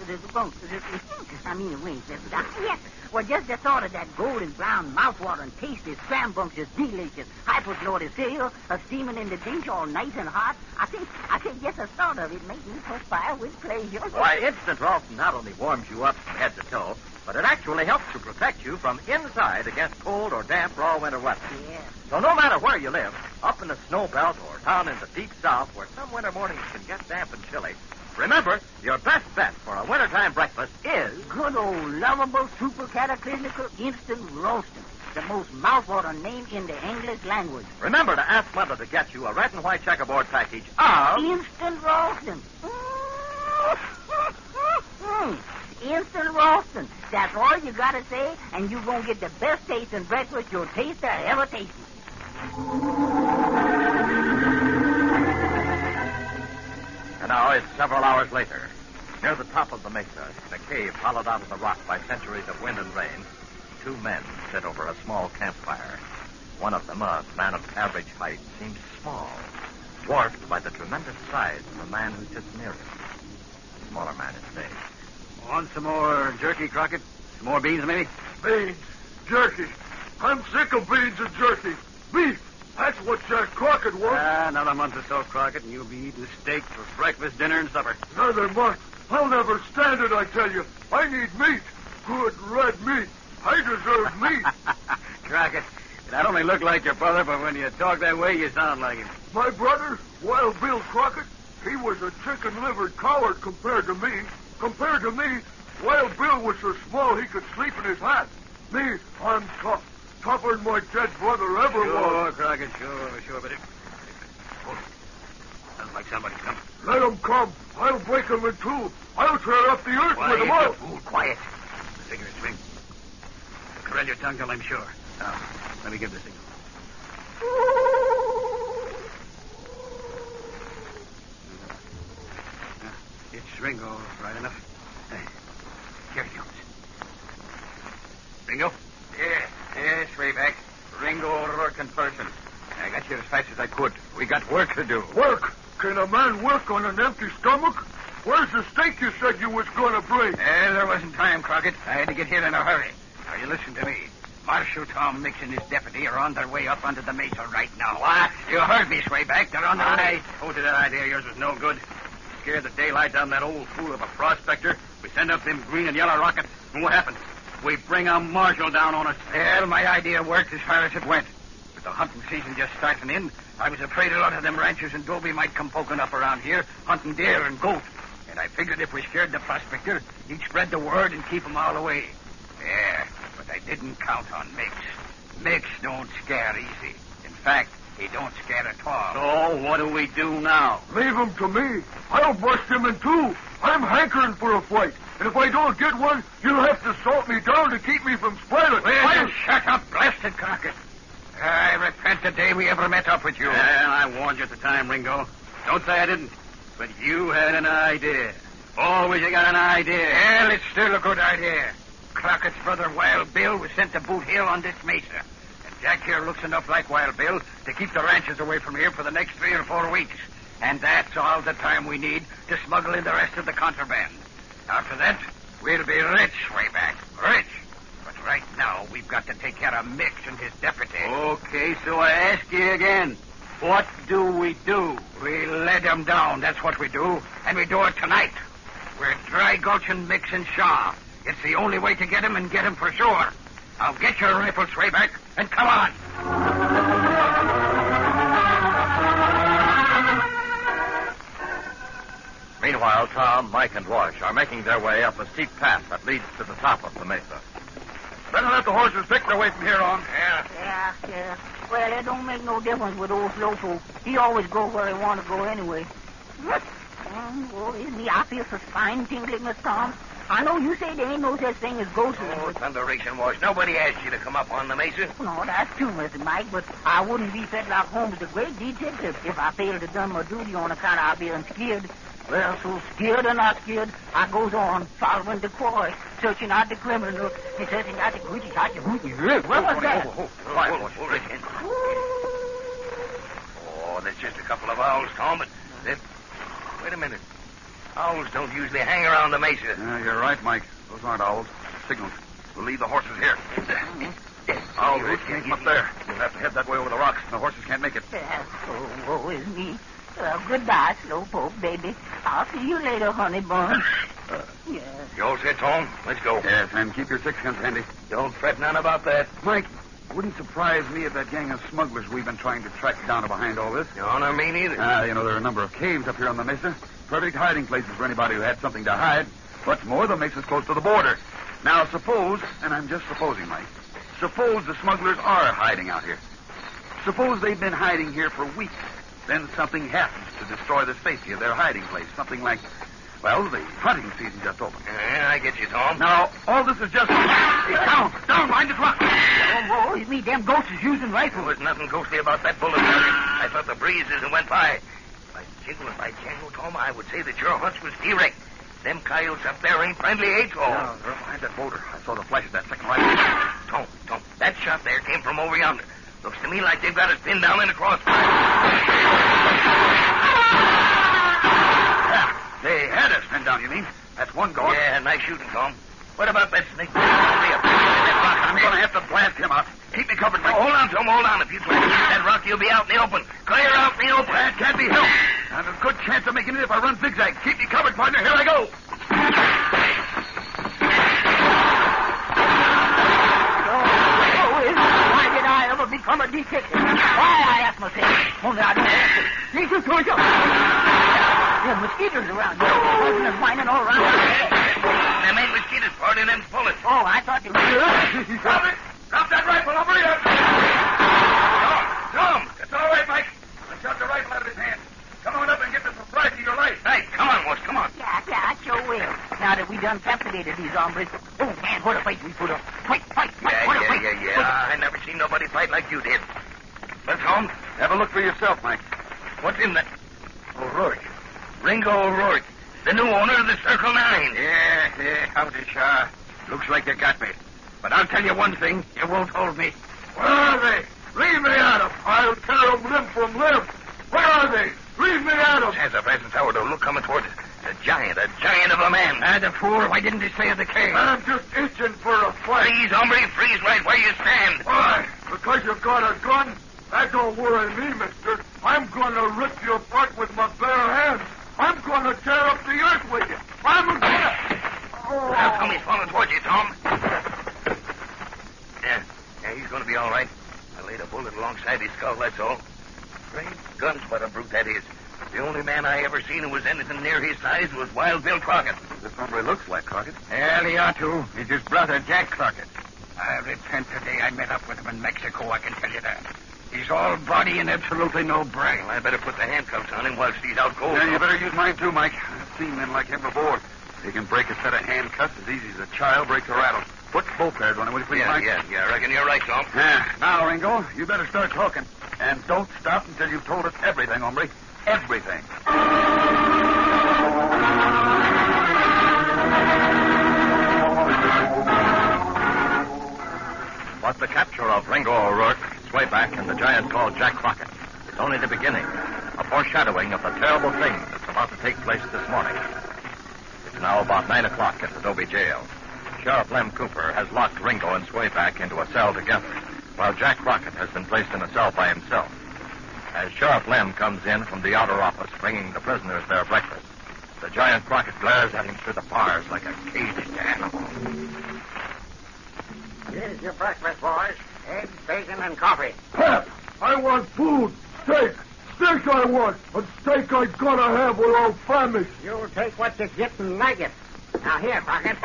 I mean a wink. Yes. Well, just the thought of that golden brown mouth-watering, tasty, scrambunctious, delicious, hyper-floated cereal steaming in the dish all nice and hot. I think just the thought of it makes me perspire with pleasure. Why, Instant Ralston not only warms you up from head to toe, but it actually helps to protect you from inside against cold or damp raw winter weather. Yeah. So no matter where you live, up in the snow belt or down in the deep south where some winter mornings can get damp and chilly, remember, your best bet for a wintertime breakfast is... good old, lovable, super cataclysmical Instant Ralston. The most mouth-watering name in the English language. Remember to ask Mother to get you a red and white checkerboard package of... Instant Ralston. Instant Ralston. That's all you gotta say, and you're gonna get the best tasting breakfast your taster ever tasted. And now it's several hours later. Near the top of the mesa, in a cave hollowed out of the rock by centuries of wind and rain, 2 men sit over a small campfire. One of them, a man of average height, seems small. dwarfed by the tremendous size of the man who sits near him. The smaller man is saying, Want some more jerky, Crockett? Some more beans, maybe? Beans, jerky. I'm sick of beans and jerky. Beef. That's what Jack Crockett wants. Another month or so, Crockett, and you'll be eating steak for breakfast, dinner, and supper. Another month. I'll never stand it, I tell you. I need meat. Good red meat. I deserve meat. Crockett, you not only look like your brother, but when you talk that way, you sound like him. My brother, Wild Bill Crockett, he was a chicken-livered coward compared to me. Compared to me, Wild Bill was so small he could sleep in his hat. Me, I'm tough. Tougher than my dead brother ever was. Sure, Crockett, sure, but it... Sounds like somebody's coming. Let him come. I'll break him in two. I'll tear up the earth with them all. Fool, quiet. The cigarette swing. Curl your tongue till I'm sure. Now, let me give the signal. It's Ringo, right enough. Here he comes. Ringo? Yes, Rayback. Ringo O'Rourke in person. I got here as fast as I could. We got work to do. Work? Can a man work on an empty stomach? Where's the steak you said you was going to bring? There wasn't time, Crockett. I had to get here in a hurry. Now, you listen to me. Marshal Tom Mix and his deputy are on their way up onto the mesa right now. What? You heard me, Swayback. They're on their way. I told you that idea of yours was no good. Scared the daylight out of that old fool of a prospector. We send up them green and yellow rockets. And what happened? We bring a marshal down on us. Well, my idea worked as far as it went. With the hunting season just starting in, I was afraid a lot of them ranchers in Dobie might come poking up around here, hunting deer and goat. And I figured if we scared the prospector, he'd spread the word and keep them all away. Yeah, but I didn't count on Mix. Mix don't scare easy. In fact, he don't scare at all. So, what do we do now? Leave him to me. I'll bust him in two. I'm hankering for a fight. And if I don't get one, you'll have to salt me down to keep me from spoiling. Well, shut up, blasted Crockett. I repent the day we ever met up with you. Well, I warned you at the time, Ringo. Don't say I didn't. But you had an idea. Always you got an idea. Well, it's still a good idea. Crockett's brother, Wild Bill, was sent to Boot Hill on this mesa. And Jack here looks enough like Wild Bill to keep the ranchers away from here for the next 3 or 4 weeks. And that's all the time we need to smuggle in the rest of the contraband. After that, we'll be rich, way back. Rich. But right now, we've got to take care of Mix and his deputy. Okay, so I ask you again. What do we do? We let him down, that's what we do. And we do it tonight. We're dry gulching Mix and Shaw. It's the only way to get him and get him for sure. Now get your rifles, way back, and come on. Meanwhile, Tom, Mike, and Wash are making their way up a steep path that leads to the top of the mesa. Better let the horses pick their way from here on. Yeah. Well, it don't make no difference with old Slowpoke. He always go where he want to go anyway. Oh, isn't he? I feel so spine tingling, Miss Tom. I know you say there ain't no such thing as ghosts. Oh, thunderation, Wash. Nobody asked you to come up on the mesa. No, that's true, Mr. Mike, but I wouldn't be Fetlock Holmes, the great detective, if I failed to done my duty on account of being scared. Well, so scared or not scared, I goes on following the quarry, searching out the criminal, and searching out the creatures, out the rooties. What was that? Oh, that's just a couple of owls, Tom, but wait a minute. Owls don't usually hang around the mesa. You're right, Mike. Those aren't owls. Signals. We'll leave the horses here. Owls came from up there. We'll have to head that way over the rocks. The horses can't make it. Oh, is me. Goodbye, Slowpoke, baby. I'll see you later, honey bun. Yes. You all set, Tom? Let's go. Yes, and keep your sixpence handy. Don't fret none about that. Mike, wouldn't surprise me if that gang of smugglers we've been trying to track down are behind all this. No, not me neither. There are a number of caves up here on the mesa. Perfect hiding places for anybody who had something to hide. What's more, the mesa's close to the border. Now, suppose, and I'm just supposing, Mike, suppose the smugglers are hiding out here. Suppose they've been hiding here for weeks. Then something happens to destroy the safety of their hiding place. Something like, well, the hunting season just opened. Yeah, I get you, Tom. Now, all this is just... Down, mind the rock. Oh, it's me, them ghosts is using rifles. There was nothing ghostly about that bullet. I felt the breeze as it went by. By Django, Tom, I would say that your hunch was direct. Them coyotes up there ain't friendly, ain't all. No, they're behind that boulder. I saw the flash of that second rifle. Tom, that shot there came from over yonder. Looks to me like they've got us pinned down in a crossfire. They had us pinned down, you mean? That's one gone. Yeah, nice shooting, Tom. What about that snake? I'm going to have to blast him out. Keep me covered, Mike. Hold on, Tom, hold on. If you try to hit that rock, you'll be out in the open. Clear out in the open. That can't be helped. I have a good chance of making it if I run zigzag. Keep me covered, partner. Here I go. Why did I ever become a detective? Why, I ask myself. Only I don't answer. These are going to... There's mosquitoes around here. Buzzing and whining all around. Them ain't mosquitoes, Party. Them bullets. Oh, I thought they were... Drop it! Drop that rifle over here! Tom! It's all right, Mike. I shot the rifle out of his hand. Come on up and get the surprise of your life. Hey, come on, boss, come on. Yeah, I sure will. Now that we done captivated these hombres. Oh, man, what a fight we put up. Fight, what a fight. Yeah. I never seen nobody fight like you did. Let's home. Have a look for yourself, Mike. What's in that? O'Rourke. Ringo O'Rourke. The new owner of the Circle 9. Yeah, howdy, Shaw. Looks like you got me. But I'll tell you one thing. You won't hold me. Where are they? Leave me at them. I'll tear them limb from limb. Where are they? Leave me at them. There's a present sourdough. Look coming towards us. A giant of a man. The fool. Why didn't he stay at the cave? I'm just itching for a fight. Freeze, hombre. Freeze right where you stand. Why? Because you've got a gun? That don't worry me, mister. I'm going to rip you apart with my bare hands. I'm going to tear up the earth with you. I'm going to... Oh. Now, Tommy's falling towards you, Tom. Yeah, he's going to be all right. I laid a bullet alongside his skull, that's all. Great guns, what a brute that is. The only man I ever seen who was anything near his size was Wild Bill Crockett. This hombre looks like Crockett. Hell, he ought to. It's his brother, Jack Crockett. I repent the day I met up with him in Mexico, I can tell you that. He's all body and absolutely no brain. Well, I better put the handcuffs on him whilst he's out cold. Yeah, you better use mine too, Mike. I've seen men like him before. They can break a set of handcuffs as easy as a child breaks a rattle. Put both pairs on him, will you please, Mike? Yeah, I reckon you're right, Tom. Now, Ringo, you better start talking. And don't stop until you've told us everything, hombre. Everything. But the capture of Ringo O'Rourke, Swayback, and the giant called Jack Crockett is only the beginning, a foreshadowing of the terrible thing that's about to take place this morning. It's now about 9 o'clock at the Dobie jail. Sheriff Lem Cooper has locked Ringo and Swayback into a cell together, while Jack Crockett has been placed in a cell by himself. As Sheriff Lem comes in from the outer office bringing the prisoners their breakfast, the giant Crockett glares at him through the bars like a caged animal. Here's your breakfast, boys. Eggs, bacon, and coffee. Pep, I want food. Steak. Steak I want. A steak I gotta have or I'll famish. You'll take what you get and like it. Now, here, Crockett.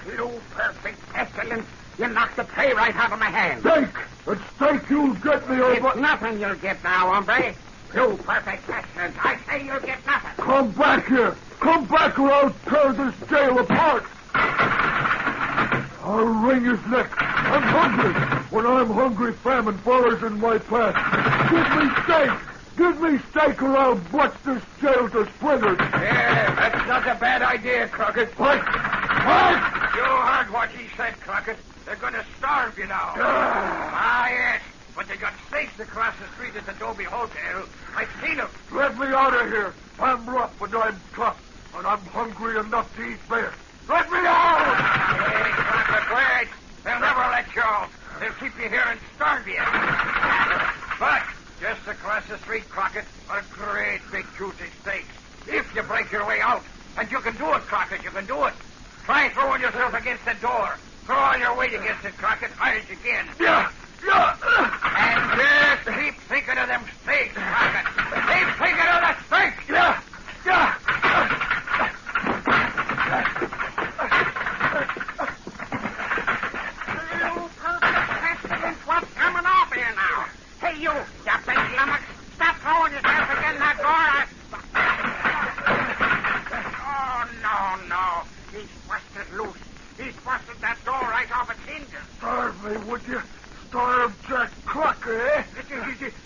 You perfect pestilence. You knocked the tray right out of my hand. Steak! It's steak you'll get me over... It's nothing you'll get now, hombre. You perfect pestilence. I say you'll get nothing. Come back here. Come back or I'll tear this jail apart. I'll wring his neck. I'm hungry. When I'm hungry, famine follows in my path. Give me steak. Give me steak or I'll butch this jail to splinters. Yeah, that's not a bad idea, Crockett. What? You heard what he said, Crockett. They're going to starve you now. Yes. But they got steaks across the street at the Dobie Hotel. I've seen them. Let me out of here. I'm rough and I'm tough. And I'm hungry enough to eat bear. Let me out! Hey, Crockett, wait. They'll never let you out. They'll keep you here and starve you. But just across the street, Crockett, are great big juicy steaks. If you break your way out, and you can do it, Crockett, you can do it. Try throwing yourself against the door. Throw all your weight against it, Crockett, hard as you can. Yeah. And just keep thinking of them steaks, Crockett. Keep thinking of the steaks. Yeah. You perfect pestilence, what's coming off here now? Hey, you big lummox. Stop throwing yourself against that door. Oh, no. He's busted loose. He's busted that door right off its hinges. Starve me, would you? Starve Jack Crockett, eh?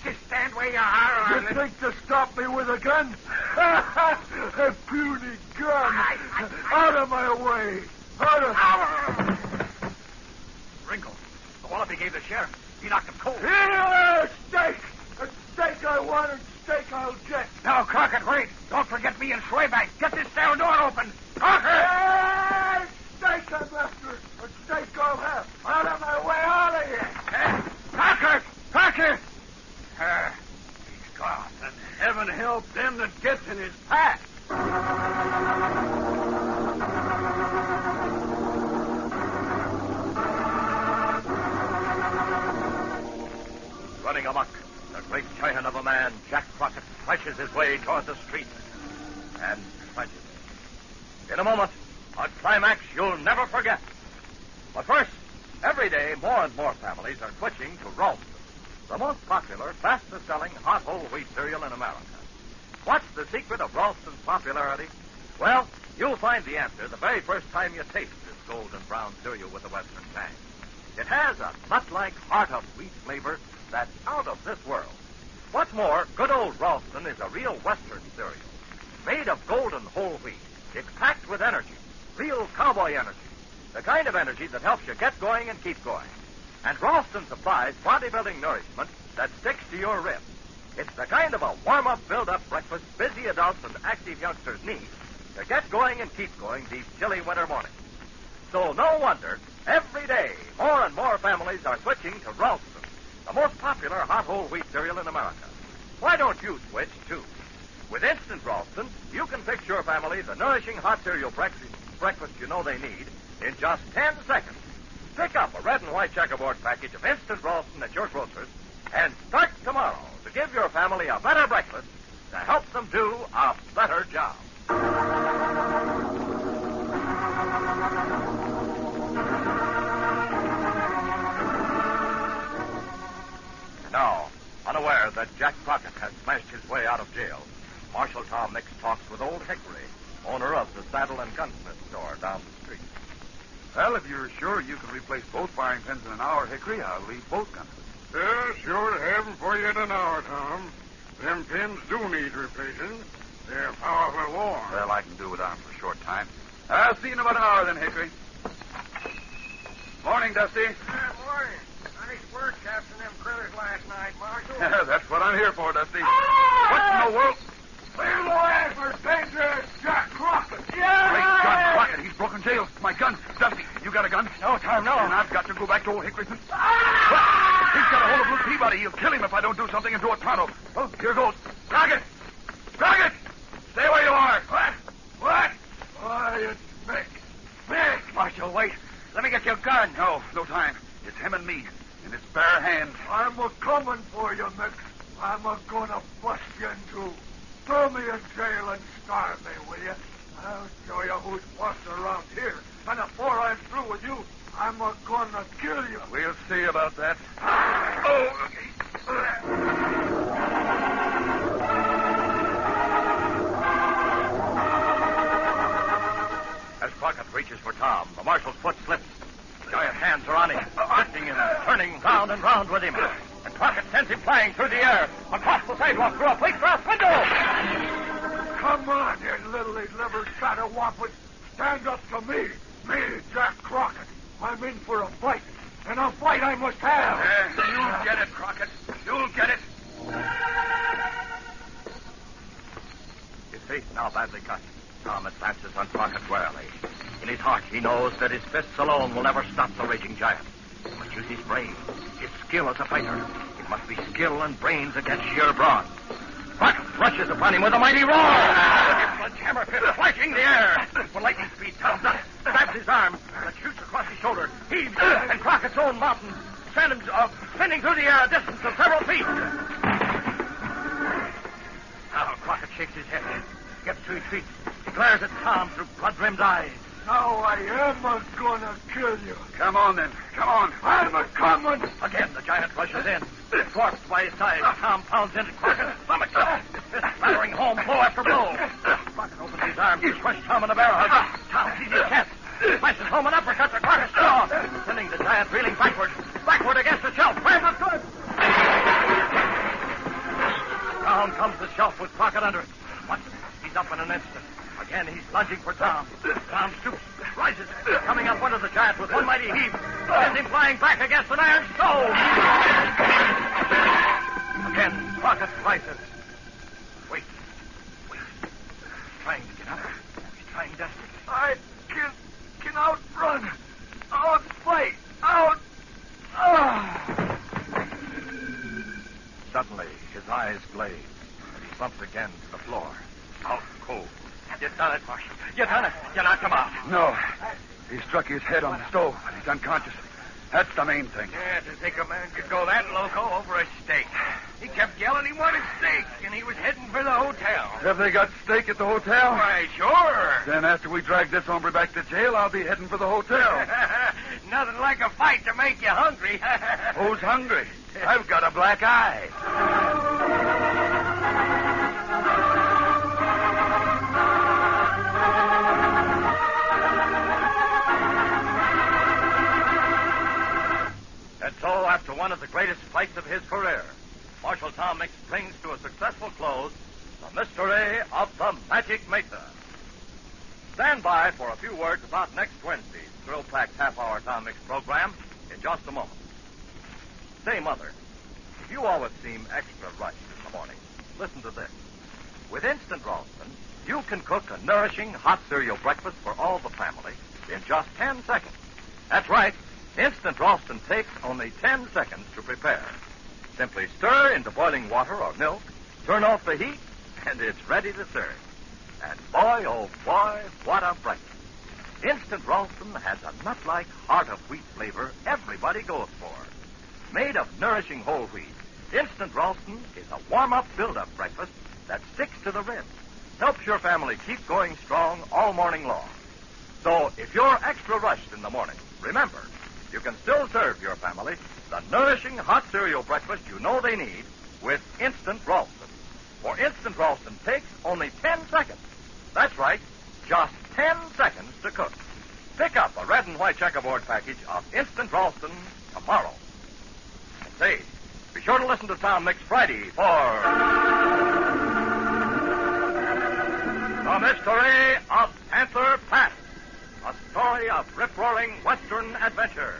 Just stand where you are. You think to stop me with a gun? A puny gun. Out of my way. Ringo, the wallaby gave the sheriff. He knocked him cold. Here, steak. A steak I want and steak I'll get. No, Crockett, wait. Don't forget He's gone, and heaven help them that gets in his path. Running amok, the great giant of a man, Jack Crockett, flashes his way toward the street. And tragedy. In a moment, a climax you'll never forget. But first, every day, more and more families are switching to Ralston, the most popular, fastest-selling hot whole wheat cereal in America. What's the secret of Ralston's popularity? Well, you'll find the answer the very first time you taste this golden brown cereal with the western tang. It has a nut-like heart of wheat flavor that's out of this world. What's more, good old Ralston is a real western cereal. Made of golden whole wheat, it's packed with energy, real cowboy energy, the kind of energy that helps you get going and keep going. And Ralston supplies bodybuilding nourishment that sticks to your ribs. It's the kind of a warm-up, build-up breakfast busy adults and active youngsters need to get going and keep going these chilly winter mornings. So no wonder, every day, more and more families are switching to Ralston, the most popular hot whole wheat cereal in America. Why don't you switch, too? With Instant Ralston, you can fix your family the nourishing hot cereal breakfast you know they need in just 10 seconds. Pick up a red and white checkerboard package of Instant Ralston at your grocer's and start tomorrow to give your family a better breakfast to help them do a better job. Now, unaware that Jack Crockett has smashed his way out of jail, Marshal Tom Mix talks with Old Hickory, owner of the saddle and gunsmith store down the street. Well, if you're sure you can replace both firing pins in an hour, Hickory, I'll leave both guns. Yeah, sure to have them for you in an hour, Tom. Them pins do need replacing. They're powerful warm. Well, I can do without them for a short time. I'll see you in about an hour then, Hickory. Morning, Dusty. Morning. Nice work capturing them critters last night, Marshal. That's what I'm here for, Dusty. What in the world? Clear the way for dangerous Jack Crockett. Yeah! Great John Crockett, he's broken jail. My gun. Dusty, you got a gun? No, Tom, no. And I've got to go back to old Hickory's. He's got a hold of Blue Peabody. He'll kill him if I don't do something and do it pronto. Well, here goes. Crockett! Crockett! Stay where you are. What? Why, it's Mick. Mick! Marshal, wait. Let me get your gun. No time. It's him and me. In his bare hands. I'm a-coming for you, Mick. I'm a-gonna bust you in two. Throw me in jail and starve me, will you? I'll show you who's boss around here. And before I'm through with you, I'm a-gonna kill you. We'll see about that. As Crockett reaches for Tom, the marshal's foot slips. Giant hands are on him, lifting him, turning round and round with him. And Crockett sends him flying through the air, across the sidewalk, through a plate glass window. Come on, you liver catterwampus. Stand up to me. Me, Jack Crockett. I'm in for a fight. And a fight I must have. You'll get it, Crockett. You'll get it. His face now badly cut. Tom advances on Crockett warily. In his heart, he knows that his fists alone will never stop the raging giant. He must use his brain, his skill as a fighter. It must be skill and brains against sheer brawn. Crockett rushes upon him with a mighty roar. His sledgehammer fist flashing the air. With lightning speed, Tom ducks, grabs his arm, and shoots across his shoulder, heaves, and Crockett's own mountain sends him spinning through the air a distance of several feet. Now Crockett shakes his head, gets to his feet, glares at Tom through blood-rimmed eyes. Now I am a-gonna kill you. Come on, then. Come on. I'm a-coming. Again, the giant rushes in. Dwarfed by his size, Tom pounds into Crockett's stomach. His fist battering home blow after blow. Crockett opens his arms to crush Tom in a bear hug. Tom sees his chance. Smashes home an uppercut to Crockett's jaw, sending the giant reeling backward against the shelf. Where's it good? Down comes the shelf with Crockett under it. Once he's up in an instant. Again, he's lunging for Tom. Tom stoops, rises, coming up under the giant with one mighty heave, sends him flying back against an iron stove. Again, Crockett rises. Wait. He's trying to get up. He's trying desperately. I can outrun, outfight, Suddenly, his eyes glazed, and he slumped again to the floor. Out cold. You done it, Marshal. You done it. You knocked him out. No. He struck his head on the stove, and he's unconscious. That's the main thing. Yeah, to think a man could go that loco over a steak. He kept yelling he wanted steak, and he was heading for the hotel. Have they got steak at the hotel? Why, sure. Then after we drag this hombre back to jail, I'll be heading for the hotel. Nothing like a fight to make you hungry. Who's hungry? I've got a black eye. And so, after one of the greatest fights of his career, Marshal Tom Mix brings to a successful close the mystery of the Magic Mesa. Stand by for a few words about next Wednesday's thrill-packed half-hour Tom Mix program in just a moment. Say, Mother, if you always seem extra rushed in the morning, listen to this. With Instant Ralston, you can cook a nourishing hot cereal breakfast for all the family in just 10 seconds. That's right. Instant Ralston takes only 10 seconds to prepare. Simply stir into boiling water or milk, turn off the heat, and it's ready to serve. And boy, oh boy, what a breakfast. Instant Ralston has a nut-like heart of wheat flavor everybody goes for. Made of nourishing whole wheat, Instant Ralston is a warm-up, build-up breakfast that sticks to the ribs, helps your family keep going strong all morning long. So if you're extra rushed in the morning, remember, you can still serve your family the nourishing hot cereal breakfast you know they need with Instant Ralston. For Instant Ralston takes only 10 seconds. That's right, just 10 seconds to cook. Pick up a red and white checkerboard package of Instant Ralston tomorrow. And say, be sure to listen to Tom Mix Friday for The Mystery of Panther Pat, a story of rip-roaring Western adventure.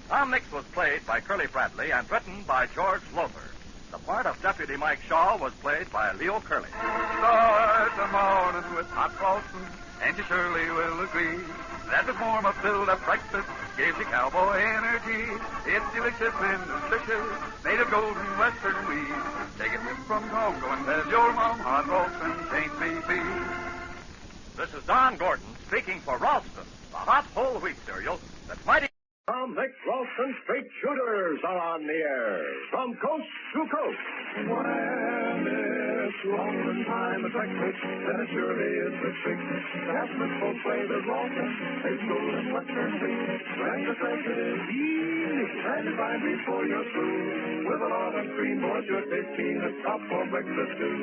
Tom Mix was played by Curley Bradley and written by George Lothar. The part of Deputy Mike Shaw was played by Leo Curley. Start the morning with hot Ralston, and you surely will agree that the warm up build-up breakfast gives you cowboy energy. It's delicious and nutritious, made of golden western wheat. Take a tip from Congo and tell your mom hot Ralston ain't BB. This is Don Gordon speaking for Ralston, the hot whole wheat cereal that's mighty. Tom Mix Ralston Straight Shooters are on the air from coast to coast. When it's rolling time at breakfast, then it surely is the trick. The half-full flavored Ralston, it's golden western wheat. When the treasure is easy, and fine before you're through. With a lot of cream, boys, you're tasting the top for breakfast too.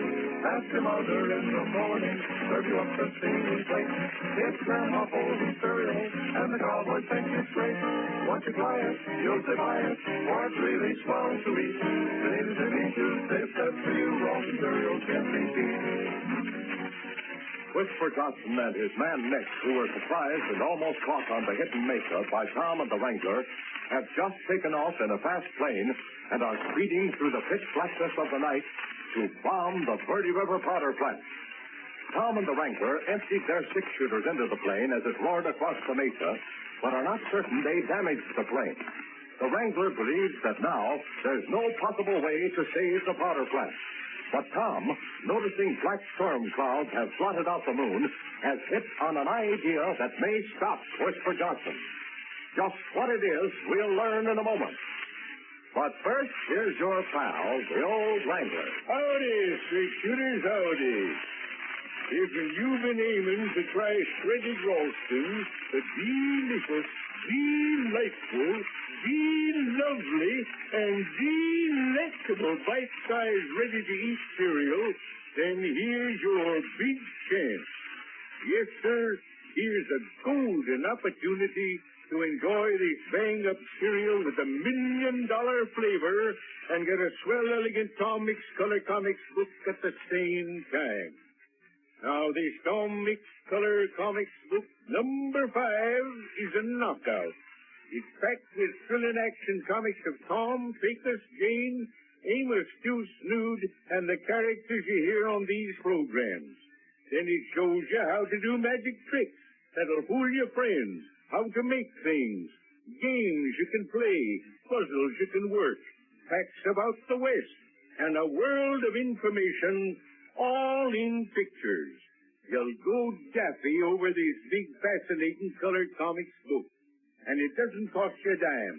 Ask your mother in the morning, serve you up the singing plate. It's Grandma Holden cereal, and the cowboys think it's great. Once you try it, you'll say buy it, for it's really swell to eat. Today's the Tuesday, that's for you, Ralston cereal can't be beat. Whisper Johnson and his man Nick, who were surprised and almost caught on the hidden Mesa by Tom and the Wrangler, have just taken off in a fast plane and are speeding through the pitch blackness of the night to bomb the Verde River powder plant. Tom and the Wrangler emptied their six-shooters into the plane as it roared across the Mesa, but are not certain they damaged the plane. The Wrangler believes that now there's no possible way to save the powder plant. But Tom, noticing black storm clouds have blotted out the moon, has hit on an idea that may stop Whisper Johnson. Just what it is, we'll learn in a moment. But first, here's your pal, the old Wrangler. Howdy, straight shooters, howdy. If you've been aiming to try shredded Ralston, a delicious, delightful, lovely, and delectable bite-sized ready-to-eat cereal, then here's your big chance. Yes, sir, here's a golden opportunity to enjoy this bang-up cereal with a $1 million flavor and get a swell, elegant Tom Mix Color Comics book at the same time. Now, this Tom Mix Color Comics book number 5 is a knockout. It's packed with thrilling action comics of Tom, Pecos, Jane, Amos, Stu, Snood, and the characters you hear on these programs. Then it shows you how to do magic tricks that'll fool your friends, how to make things, games you can play, puzzles you can work, facts about the West, and a world of information, all in pictures. You'll go daffy over these big, fascinating colored comics books. And it doesn't cost you a dime.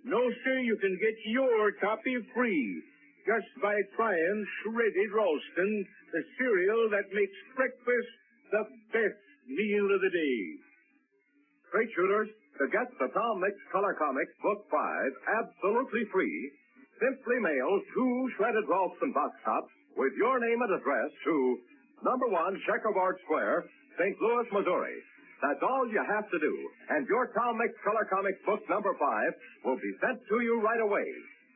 No, sir, you can get your copy free just by trying Shredded Ralston, the cereal that makes breakfast the best meal of the day. Straight shooters, to get the Tom Mix Color Comics Book 5 absolutely free, simply mail 2 Shredded Ralston box tops with your name and address to number 1 Checkerboard Square, St. Louis, Missouri. That's all you have to do, and your Tom Mix Color Comics Book number 5 will be sent to you right away.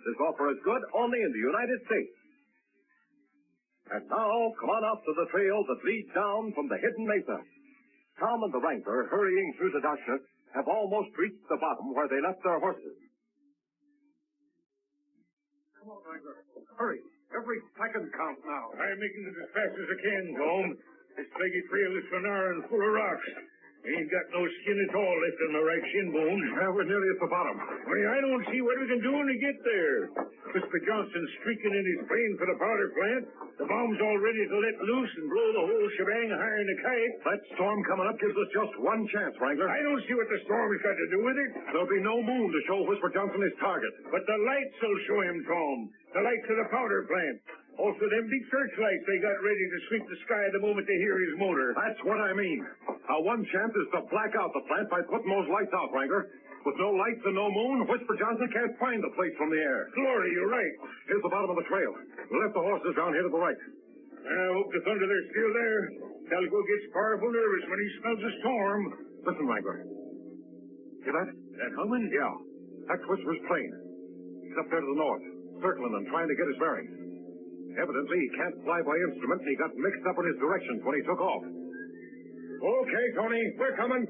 This offer is good only in the United States. And now, come on up to the trail that leads down from the hidden mesa. Tom and the Wrangler, hurrying through the darkness, have almost reached the bottom where they left their horses. Come on, Wrangler. Hurry. Every second counts now. I'm making it as fast as I can, Tom. This leggy trail is sonar and full of rocks. Ain't got no skin at all left on my right shin bone. Well, we're nearly at the bottom. Well, I don't see what we can do when we get there. Mr. Johnson's streaking in his plane for the powder plant. The bomb's all ready to let loose and blow the whole shebang higher than a kite. That storm coming up gives us just one chance, Wrangler. I don't see what the storm's got to do with it. There'll be no moon to show Whisper Johnson his target. But the lights will show him, Tom. The lights of the powder plant. Also, them big searchlights they got ready to sweep the sky the moment they hear his motor. That's what I mean. Our one chance is to black out the plant by putting those lights out, Wrangler. With no lights and no moon, Whisper Johnson can't find the place from the air. Glory, you're right. Here's the bottom of the trail. We left the horses down here to the right. I hope the thunder they're still there. Calico gets powerful nervous when he smells a storm. Listen, Wrangler. Hear that? That humming? Yeah. That's Whisper's plane. He's up there to the north, circling and trying to get his bearings. Evidently, he can't fly by instrument, and he got mixed up in his directions when he took off. Okay, Tony, we're coming.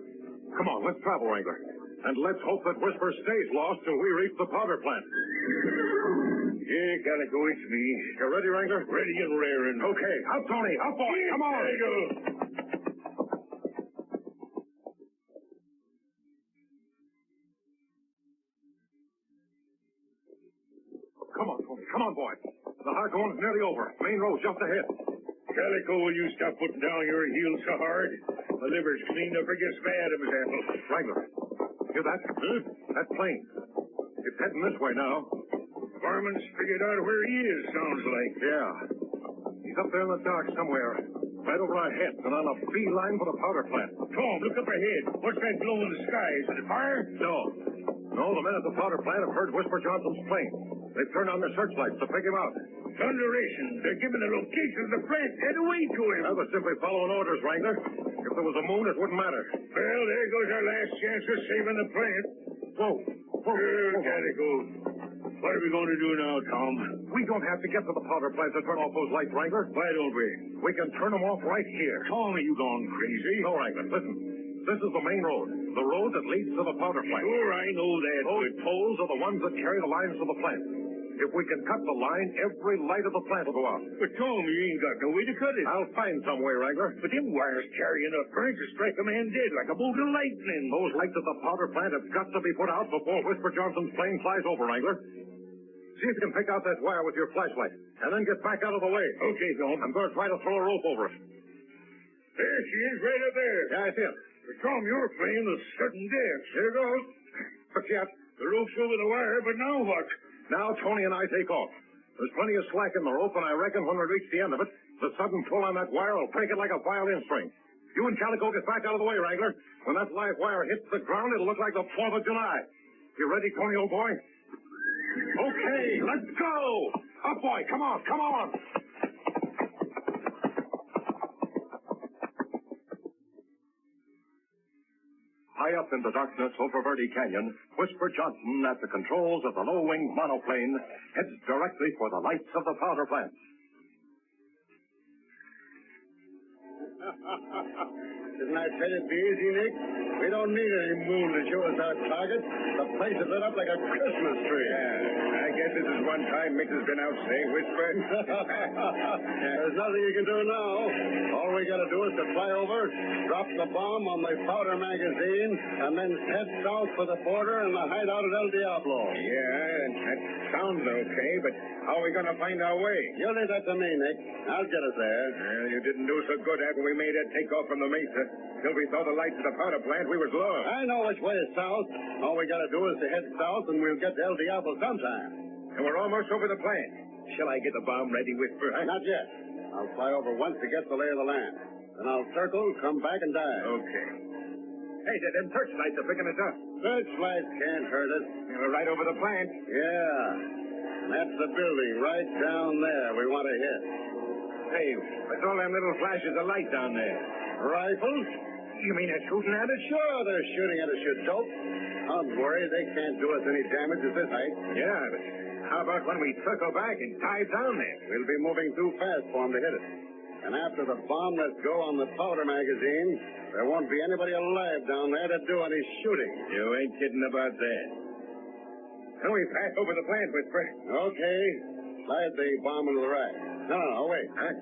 Come on, let's travel, Wrangler. And let's hope that Whisper stays lost till we reach the powder plant. Yeah, Calico, it's me. You ready, Wrangler? Ready and raring. Okay, up, Tony, up, boy. Come on. There you go. Come on, Tony. Come on, boy. The Hargone's nearly over. Main road just ahead. Calico, will you stop putting down your heels so hard? The liver's cleaned up or gets bad of his apple. Wrangler, hear that? Huh? That plane. It's heading this way now. Farman's figured out where he is, sounds like. Yeah. He's up there in the dark somewhere. Right over our heads and on a beeline for the powder plant. Tom, look up ahead. What's that glow in the sky? Is it fire? No. No, the men at the powder plant have heard Whisper Johnson's plane. They've turned on their searchlights to pick him out. Thunderation. They're giving the location of the plant. Head away to him. I was simply following orders, Wrangler. If there was a moon, it wouldn't matter. Well, there goes our last chance of saving the plant. Whoa. Calico. What are we going to do now, Tom? We don't have to get to the powder plant to turn off those lights, Wrangler. Why don't we? We can turn them off right here. Tom, are you gone crazy? No, Wrangler, listen. This is the main road. The road that leads to the powder plant. Sure, I know that. Those poles are the ones that carry the lines to the plant. If we can cut the line, every light of the plant will go out. But, Tom, you ain't got no way to cut it. I'll find some way, Wrangler. But them wires carry enough current to strike a man dead like a bolt of lightning. Those lights at the powder plant have got to be put out before Whisper Johnson's plane flies over, Wrangler. See if you can pick out that wire with your flashlight, and then get back out of the way. Okay, Tom. I'm going to try to throw a rope over it. There she is, right up there. Yeah, I see it. But, Tom, you're playing with sudden death. Here goes. But yet, the rope's over the wire, but now what? Now Tony and I take off. There's plenty of slack in the rope, and I reckon when we reach the end of it, the sudden pull on that wire will break it like a violin string. You and Calico get back out of the way, Wrangler. When that live wire hits the ground, it'll look like the 4th of July. You ready, Tony, old boy? Okay, let's go! Up, boy, come on, come on! High up in the darkness over Verde Canyon, Whisper Johnson, at the controls of the low-wing monoplane, heads directly for the lights of the powder plant. Didn't I tell you it'd be easy, Nick? We don't need any moon to show us our target. The place is lit up like a Christmas tree. Yeah, I guess this is why one time Mix has been out, say, Whisper. There's nothing you can do now. All we got to do is to fly over, drop the bomb on the powder magazine, and then head south for the border and the hideout at El Diablo. Yeah, that sounds okay, but how are we going to find our way? You leave that to me, Nick. I'll get us there. Well, you didn't do so good after we made that takeoff from the Mesa. Till we saw the lights of the powder plant, we was lost. I know which way is south. All we got to do is to head south, and we'll get to El Diablo sometime. And we're almost over the plant. Shall I get the bomb ready, Whisper? Not yet. I'll fly over once to get the lay of the land. Then I'll circle, come back, and dive. Okay. Hey, them searchlights are picking us up. Searchlights can't hurt us. We're right over the plant. Yeah. That's the building right down there we want to hit. Hey, what's all them little flashes of light down there? Rifles? You mean they're shooting at us? Sure, they're shooting at us, you dope. Don't worry, they can't do us any damage at this height. Yeah, but how about when we circle back and dive down there? We'll be moving too fast for them to hit us. And after the bomb lets go on the powder magazine, there won't be anybody alive down there to do any shooting. You ain't kidding about that. Can we pass over the plant, Whisper? Okay. Slide the bomb into the rack. No, wait. Huh?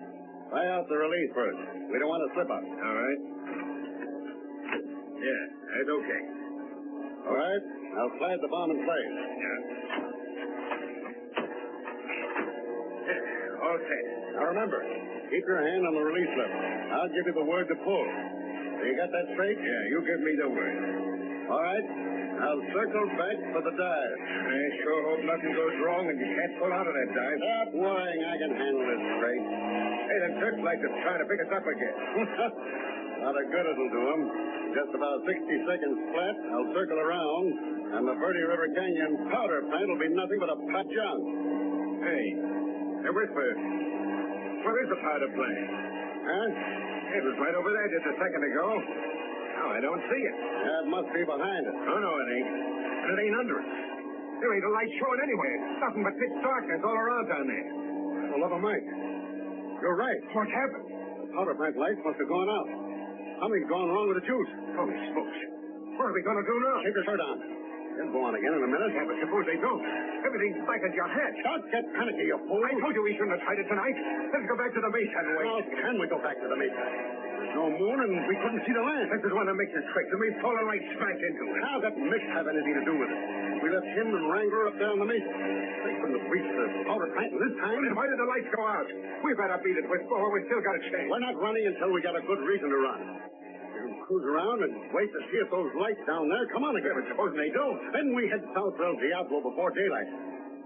Try out the release first. We don't want to slip up. All right. Yeah, that's okay. All right. I'll slide the bomb in place. Yeah. All set. Now remember, keep your hand on the release lever. I'll give you the word to pull. You got that straight? Yeah, you give me the word. All right. I'll circle back for the dive. I sure hope nothing goes wrong and you can't pull out of that dive. Stop worrying. I can handle this straight. Hey, them searchlights are trying to pick us up again. Not a good it'll do them. Just about 60 seconds flat, I'll circle around, and the Verde River Canyon powder plant will be nothing but a pot junk. Hey, Whisper, where is the powder plant? Huh? It was right over there just a second ago. Now I don't see it. Yeah, it must be behind us. Oh, no, it ain't. And it ain't under us. There ain't a light showing anywhere. Nothing but pitch darkness all around down there. For the love of Mike. You're right. What's happened? The powder plant lights must have gone out. Something's gone wrong with the juice. Holy smokes. What are we going to do now? Take your shirt on. They'll go on again in a minute. Yeah, but suppose they don't. Everything's back at your head. Don't get panicky, you fool. I told you we shouldn't have tried it tonight. Let's go back to the Mesa and wait. How can we go back to the Mesa? There's no moon and we couldn't see the land. This is one of Mix's tricks, and we've fallen right smack into it. How does Mix have anything to do with it? We left him and Wrangler up there on the Mesa. They couldn't have reached the powder plant this time. Then why did the lights go out? We better beat it, Whisper, or we still got a chance. We're not running until we got a good reason to run. Cruise around and wait to see if those lights down there come on again. Yeah, but supposing they don't. Then we head south for El Diablo before daylight.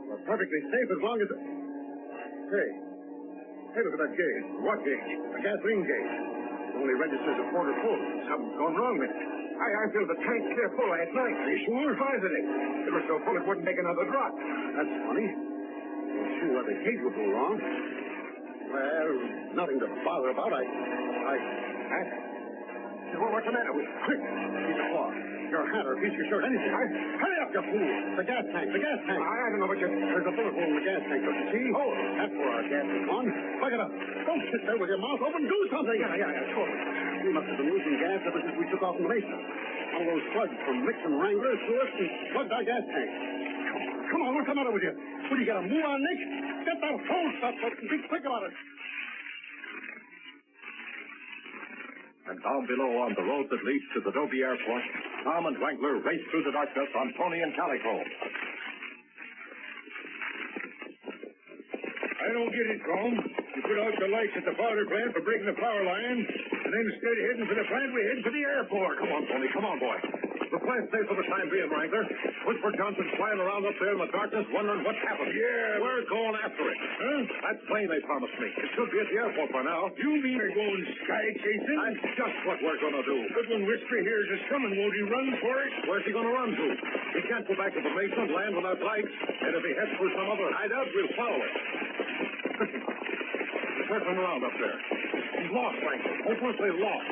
We're perfectly safe as long as... Hey, look at that gauge. What gauge? A gasoline gauge. It only registers a quarter full. Something's gone wrong with it. I filled the tank clear full last night. Are you sure? Positive. It was so full it wouldn't take another drop. That's funny. We'll see why the gauge would go wrong. Well, nothing to bother about. What's the matter with you? Quick! Piece of cloth. Your hat or a piece of your shirt, anything. Hurry up, you fool! The gas tank. I don't know what you're... There's a bullet hole in the gas tank, don't you see? Oh, that's where our gas is gone. Plug it up. Don't sit there with your mouth open. Do something. Yeah, sure. We must have been losing gas ever since we took off from the Mesa. All those slugs from Mix and Wrangler threw us and plugged our gas tank. Come on, what's the matter with you? What, do you got a move on, Nick? Get that whole stuff up and be quick about it. And down below on the road that leads to the Dobie Airport, Tom and Wrangler race through the darkness on Tony and Calico. I don't get it, Tom. You put out the lights at the powder plant for breaking the power line, and then instead of heading for the plant, we head for the airport. Come on, Tony. Come on, boy. The plant's safe for the time being, Wrangler. Whisper Johnson's flying around up there in the darkness wondering what's happened. Yeah. We're going after it. Huh? That plane they promised me. It should be at the airport by now. You mean we're going sky chasing? That's just what we're going to do. But when Whisper hears us coming, won't he run for it? Where's he going to run to? He can't go back to the Mesa and land without lights. And if he heads for some other hideout, we'll follow it. Listen. He's circling around up there. He's lost, Wrangler. Hopelessly lost.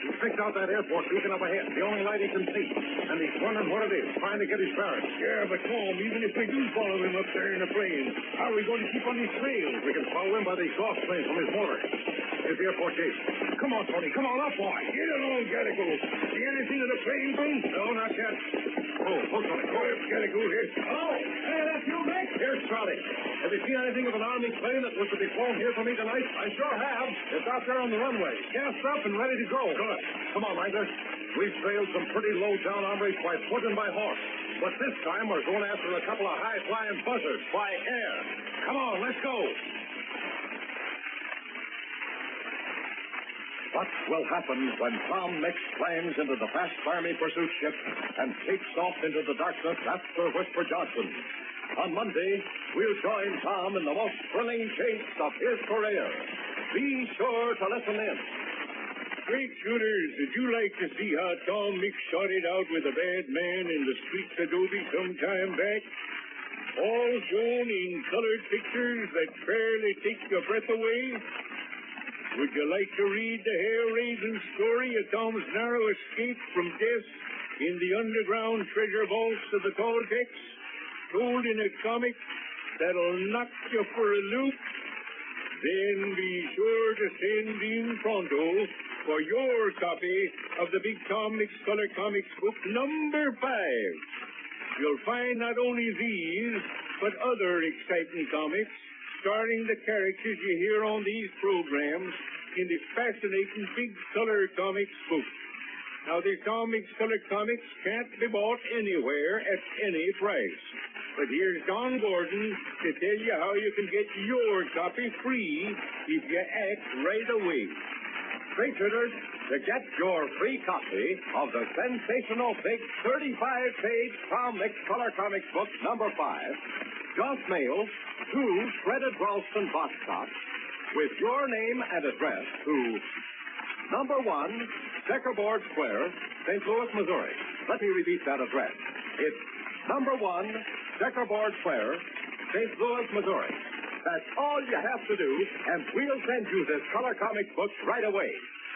He's picked out that airport beacon up ahead, the only light he can see. And he's wondering what it is, trying to get his bearings. Yeah, but Tom, even if we do follow him up there in a plane, how are we going to keep on his trail? We can follow him by the exhaust flames from his motor. Here's the airport gate. Come on, Tony. Come on up, boy. Get along, Calico. See anything of the plane, Tom? No, not yet. Gotta go here. Hello. Hey, that's you, Mac. Here's Charlie. Have you seen anything of an Army plane that was to be flown here for me tonight? I sure have. It's out there on the runway, gassed up and ready to go. Good. Come on, Wrangler. We've trailed some pretty low-down hombres by foot and by horse. But this time we're going after a couple of high-flying buzzards by air. Come on, let's go. What will happen when Tom Mix climbs into the fast Army pursuit ship and takes off into the darkness after Whisper Johnson? On Monday, we'll join Tom in the most thrilling chase of his career. Be sure to listen in. Straight shooters, did you like to see how Tom Mix started out with a bad man in the streets of Dobie some time back? All shown in colored pictures that fairly take your breath away? Would you like to read the hair-raising story of Tom's narrow escape from death in the underground treasure vaults of the Cortex, told in a comic that'll knock you for a loop? Then be sure to send in pronto for your copy of the Big Tom Mix Color Comics book number 5. You'll find not only these, but other exciting comics starring the characters you hear on these programs in the fascinating Big Color Comics book. Now, the Tom Mix Color Comics can't be bought anywhere at any price. But here's Don Gordon to tell you how you can get your copy free if you act right away. Straight shooters, to get your free copy of the sensational big 35-page Tom Mix Color Comics book number 5, just mail 2 shredded Ralston box tops with your name and address to number 1, Checkerboard Square, St. Louis, Missouri. Let me repeat that address. It's number 1, Checkerboard Square, St. Louis, Missouri. That's all you have to do, and we'll send you this color comics book right away.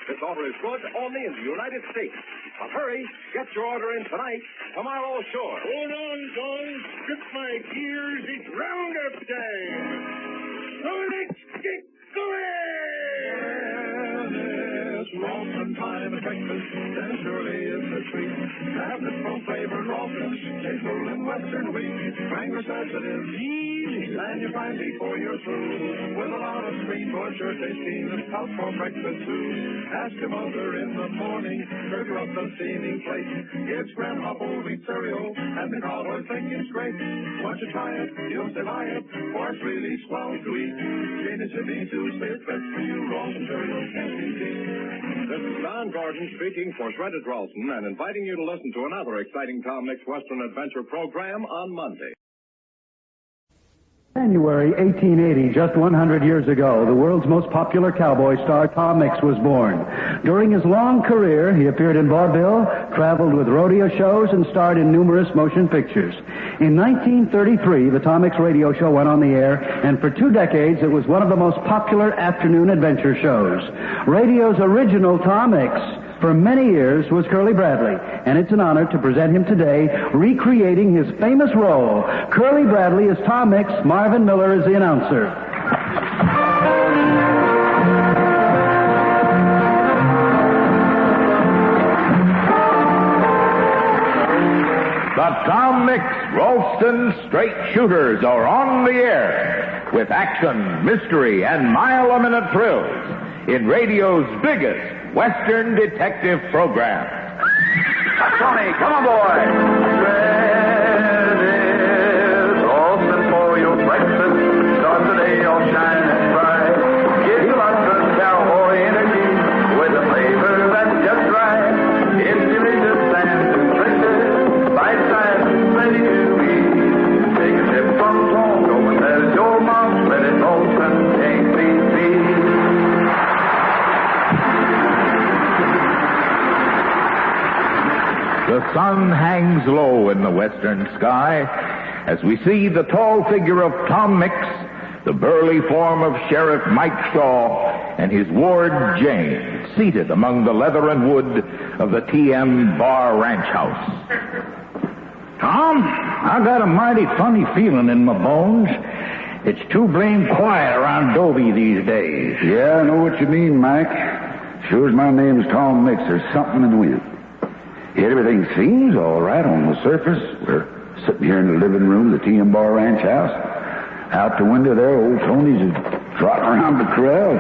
This order is good only in the United States. But hurry, get your order in tonight. Tomorrow, sure. Hold on, Don. Strip my gears. It's roundup time. So let's get going. Ralston time at breakfast, then surely is the treat. To have this full-flavored Ralston, tasteful and western wheat. Wrangler says it is easy, and you find before you're through. With a lot of screen for sure tasting and out for breakfast too. Ask your mother in the morning, serve you up the steaming plate. It's Grandma whole wheat cereal, and the cowboys think it's great. Once you try it, you'll say buy it, for it's really swell to eat. Genius should be to say it's best for you, Ralston cereal can't be beat. This is Don Gordon speaking for Shredded Ralston and inviting you to listen to another exciting Tom Mix Western Adventure program on Monday. January 1880, just 100 years ago, the world's most popular cowboy star, Tom Mix, was born. During his long career, he appeared in vaudeville, traveled with rodeo shows, and starred in numerous motion pictures. In 1933, the Tom Mix radio show went on the air, and for 2 decades, it was one of the most popular afternoon adventure shows. Radio's original Tom Mix, for many years, was Curly Bradley, and it's an honor to present him today, recreating his famous role. Curly Bradley is Tom Mix, Marvin Miller is the announcer. The Tom Mix Ralston Straight Shooters are on the air with action, mystery, and mile-a-minute thrills in radio's biggest Western detective program. Tony, come on, boy. Shredded Ralston for your breakfast. Start the day all shining bright. Give you lots of cowboy energy with a flavor that's just right. It's delicious and nutritious, bite-sized and ready to eat. Take a sip from Tonto and there's your mom's shredded Ralston ABC. The sun hangs low in the western sky as we see the tall figure of Tom Mix, the burly form of Sheriff Mike Shaw, and his ward Jane, seated among the leather and wood of the T.M. Bar Ranch House. Tom, I got a mighty funny feeling in my bones. It's too blame quiet around Dobie these days. Yeah, I know what you mean, Mike. Sure as my name's Tom Mix, there's something in the wind. Everything seems all right on the surface. We're sitting here in the living room of the T&M Bar Ranch house. Out the window there, old Tony's trotting around the corral.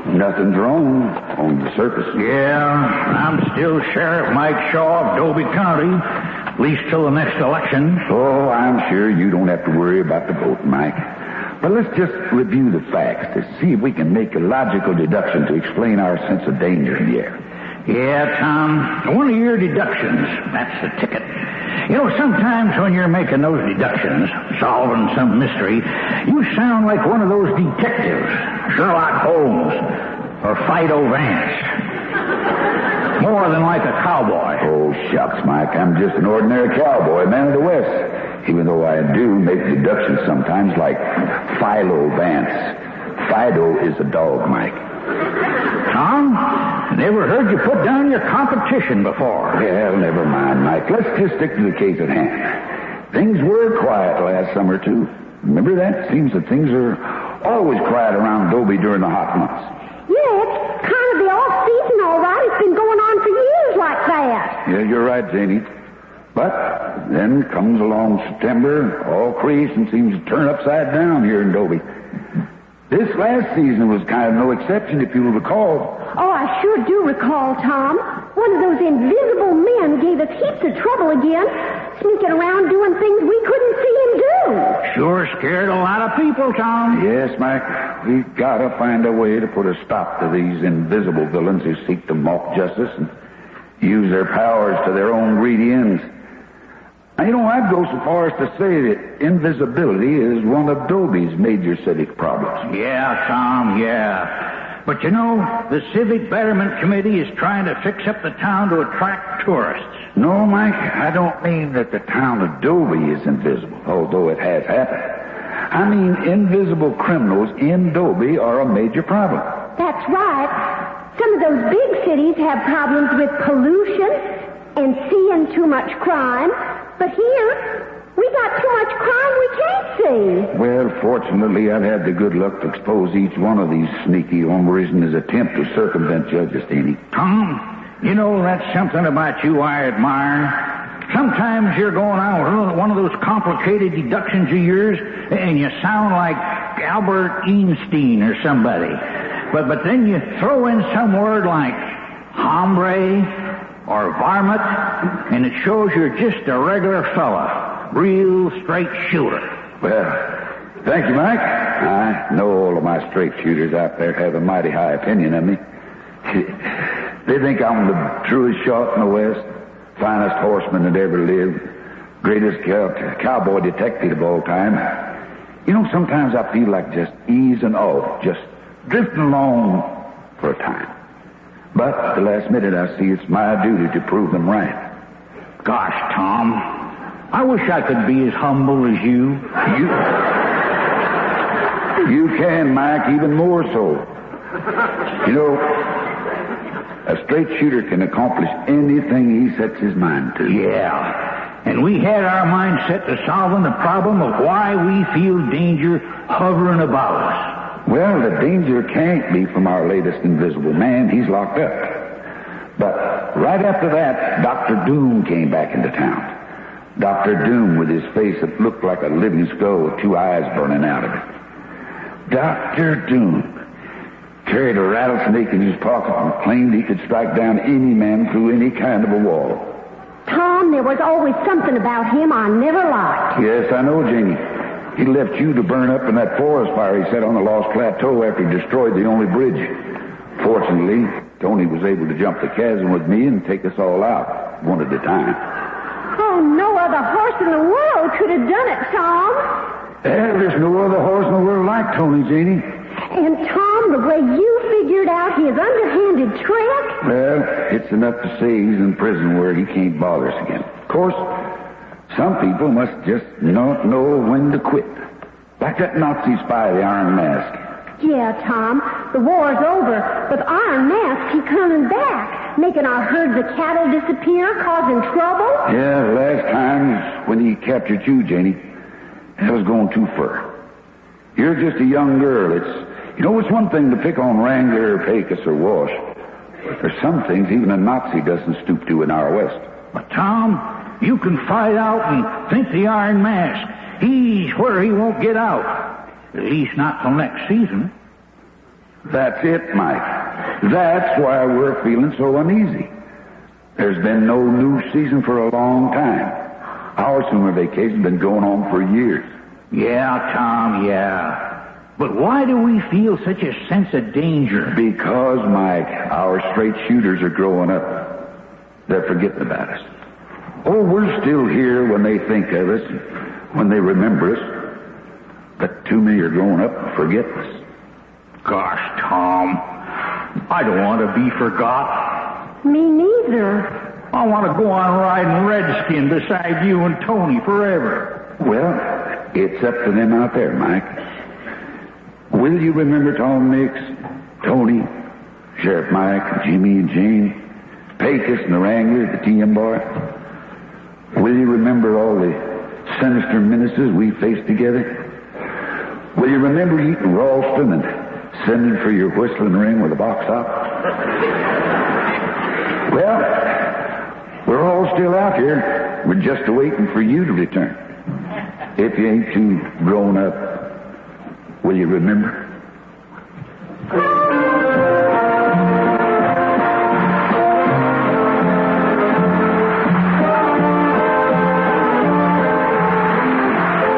Nothing's wrong on the surface. Yeah, I'm still Sheriff Mike Shaw of Dobie County, at least till the next election. Oh, I'm sure you don't have to worry about the vote, Mike. But let's just review the facts to see if we can make a logical deduction to explain our sense of danger in the air. Yeah, Tom, one of your deductions, that's the ticket. You know, sometimes when you're making those deductions, solving some mystery, you sound like one of those detectives, Sherlock Holmes or Fido Vance. More than like a cowboy. Oh, shucks, Mike. I'm just an ordinary cowboy, man of the West. Even though I do make deductions sometimes like Philo Vance. Fido is a dog, Mike. Tom, never heard you put down your competition before. Well, never mind, Mike. Let's just stick to the case at hand. Things were quiet last summer, too. Remember that? Seems that things are always quiet around Dobie during the hot months. Yeah, it's kind of the off-season, all right. It's been going on for years like that. Yeah, you're right, Janie. But then comes along September, all creation seems to turn upside down here in Dobie. This last season was kind of no exception, if you'll recall. Oh, I sure do recall, Tom. One of those invisible men gave us heaps of trouble again, sneaking around doing things we couldn't see him do. Sure scared a lot of people, Tom. Yes, Mike. We've got to find a way to put a stop to these invisible villains who seek to mock justice and use their powers to their own greedy ends. Now, you know, I'd go so far as to say that invisibility is one of Dobie's major civic problems. Yeah, Tom, yeah. But, you know, the Civic Betterment Committee is trying to fix up the town to attract tourists. No, Mike, I don't mean that the town of Dobie is invisible, although it has happened. I mean invisible criminals in Dobie are a major problem. That's right. Some of those big cities have problems with pollution and seeing too much crime. But here, we got too much crime we can't see. Well, fortunately, I've had the good luck to expose each one of these sneaky hombres in his attempt to circumvent justice, Danny. Tom, you know, that's something about you I admire. Sometimes you're going on with one of those complicated deductions of yours, and you sound like Albert Einstein or somebody. But then you throw in some word like hombre or varmint, and it shows you're just a regular fella, real straight shooter. Well, thank you, Mike. I know all of my straight shooters out there have a mighty high opinion of me. They think I'm the truest shot in the West, finest horseman that ever lived, greatest cowboy detective of all time. You know, sometimes I feel like just easing off, just drifting along for a time. But at the last minute, I see it's my duty to prove them right. Gosh, Tom, I wish I could be as humble as you. You can, Mike, even more so. You know, a straight shooter can accomplish anything he sets his mind to. Yeah, and we had our mind set to solving the problem of why we feel danger hovering about us. Well, the danger can't be from our latest invisible man. He's locked up. But right after that, Dr. Doom came back into town. Dr. Doom with his face that looked like a living skull with two eyes burning out of it. Dr. Doom carried a rattlesnake in his pocket and claimed he could strike down any man through any kind of a wall. Tom, there was always something about him I never liked. Yes, I know, Janie. He left you to burn up in that forest fire he set on the Lost Plateau after he destroyed the only bridge. Fortunately, Tony was able to jump the chasm with me and take us all out, one at a time. Oh, no other horse in the world could have done it, Tom. Well, there's no other horse in the world like Tony, Janie. And, Tom, the way you figured out his underhanded trick... Well, it's enough to say he's in prison where he can't bother us again. Of course, some people must just not know when to quit. Like that Nazi spy, the Iron Mask. Yeah, Tom, the war's over, but the Iron Mask, he's coming back, making our herds of cattle disappear, causing trouble. Yeah, the last time when he captured you, Janie, that was going too far. You're just a young girl. It's one thing to pick on Wrangler, Pecos, or Walsh. There's some things even a Nazi doesn't stoop to in our West. But, Tom, you can fight out and think the Iron Mask. He's where he won't get out. At least not till next season. That's it, Mike. That's why we're feeling so uneasy. There's been no new season for a long time. Our summer vacation's been going on for years. Yeah, Tom, yeah. But why do we feel such a sense of danger? Because, Mike, our straight shooters are growing up. They're forgetting about us. Oh, we're still here when they think of us, when they remember us. But too many are growing up and forgetting us. Gosh, Tom, I don't want to be forgot. Me neither. I want to go on riding Redskin beside you and Tony forever. Well, it's up to them out there, Mike. Will you remember Tom Mix, Tony, Sheriff Mike, Jimmy and Jane, Pecos and the Wrangler, the TM Bar? Will you remember all the sinister menaces we faced together? Will you remember eating Ralston and sending for your whistling ring with a box top? Well, we're all still out here. We're just waiting for you to return. If you ain't too grown up, will you remember?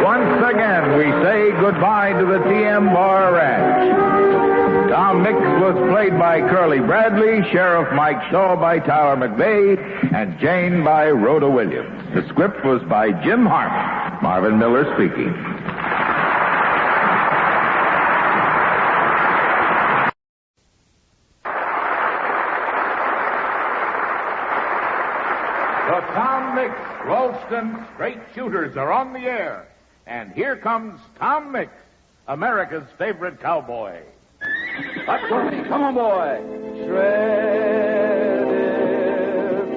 Once again, we say goodbye to the TM Bar Ranch. Tom Mix was played by Curley Bradley, Sheriff Mike Shaw by Tyler McVeigh, and Jane by Rhoda Williams. The script was by Jim Harmon. Marvin Miller speaking. The Tom Mix Ralston Straight Shooters are on the air. And here comes Tom Mix, America's favorite cowboy. Up, Tony. Come on, boy. Shredded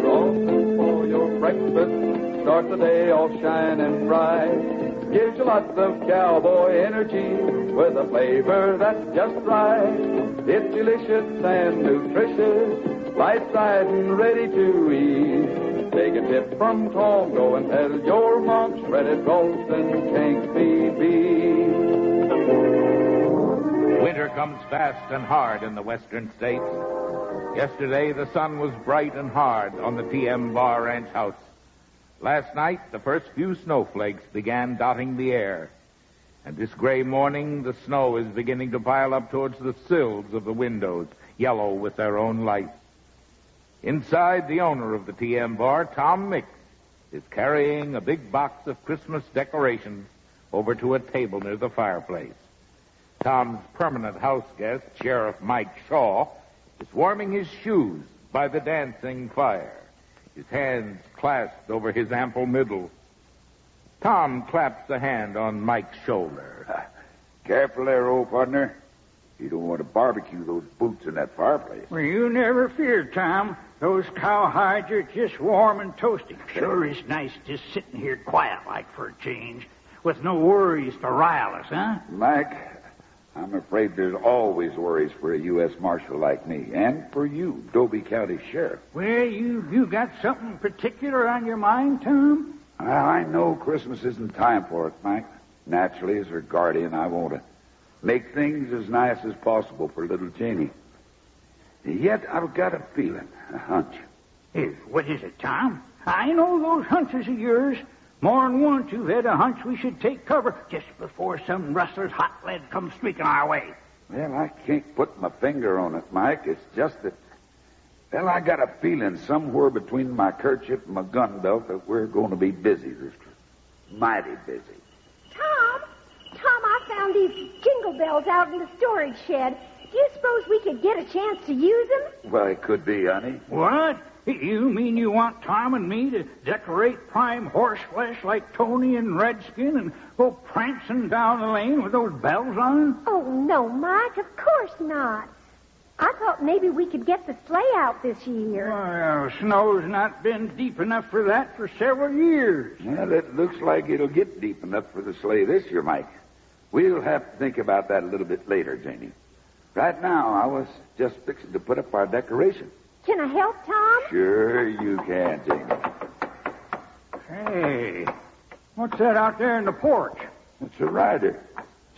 Ralston for your breakfast. Start the day all shining bright. Gives you lots of cowboy energy with a flavor that's just right. It's delicious and nutritious, light-side and ready to eat. Take a tip from Tom, go and tell your mom shredded Ralston can't be beat. Winter comes fast and hard in the western states. Yesterday, the sun was bright and hard on the TM Bar Ranch house. Last night, the first few snowflakes began dotting the air. And this gray morning, the snow is beginning to pile up towards the sills of the windows, yellow with their own light. Inside, the owner of the TM Bar, Tom Mix, is carrying a big box of Christmas decorations over to a table near the fireplace. Tom's permanent house guest, Sheriff Mike Shaw, is warming his shoes by the dancing fire, his hands clasped over his ample middle. Tom claps a hand on Mike's shoulder. Careful there, old partner. You don't want to barbecue those boots in that fireplace. Well, you never fear, Tom. Those cowhides are just warm and toasty. Sure is nice just sitting here quiet like for a change, with no worries to rile us, huh? Mike, I'm afraid there's always worries for a U.S. Marshal like me, and for you, Dobie County Sheriff. Well, you got something particular on your mind, Tom? Well, I know Christmas isn't time for it, Mike. Naturally, as her guardian, I want to make things as nice as possible for little Janie. Yet I've got a feeling, a hunch. Hey, what is it, Tom? I know those hunches of yours. More than once you've had a hunch we should take cover just before some rustler's hot lead comes streaking our way. Well, I can't put my finger on it, Mike. It's just that, well, I got a feeling somewhere between my kerchief and my gun belt that we're going to be busy this trip. Mighty busy. Tom, I found these jingle bells out in the storage shed. Do you suppose we could get a chance to use them? Well, it could be, honey. What? You mean you want Tom and me to decorate prime horse flesh like Tony and Redskin and go prancing down the lane with those bells on? Oh, no, Mike, of course not. I thought maybe we could get the sleigh out this year. Well, snow's not been deep enough for that for several years. Well, it looks like it'll get deep enough for the sleigh this year, Mike. We'll have to think about that a little bit later, Janie. Right now, I was just fixing to put up our decoration. Can I help, Tom? Sure you can, Jamie. Hey, what's that out there in the porch? It's a rider.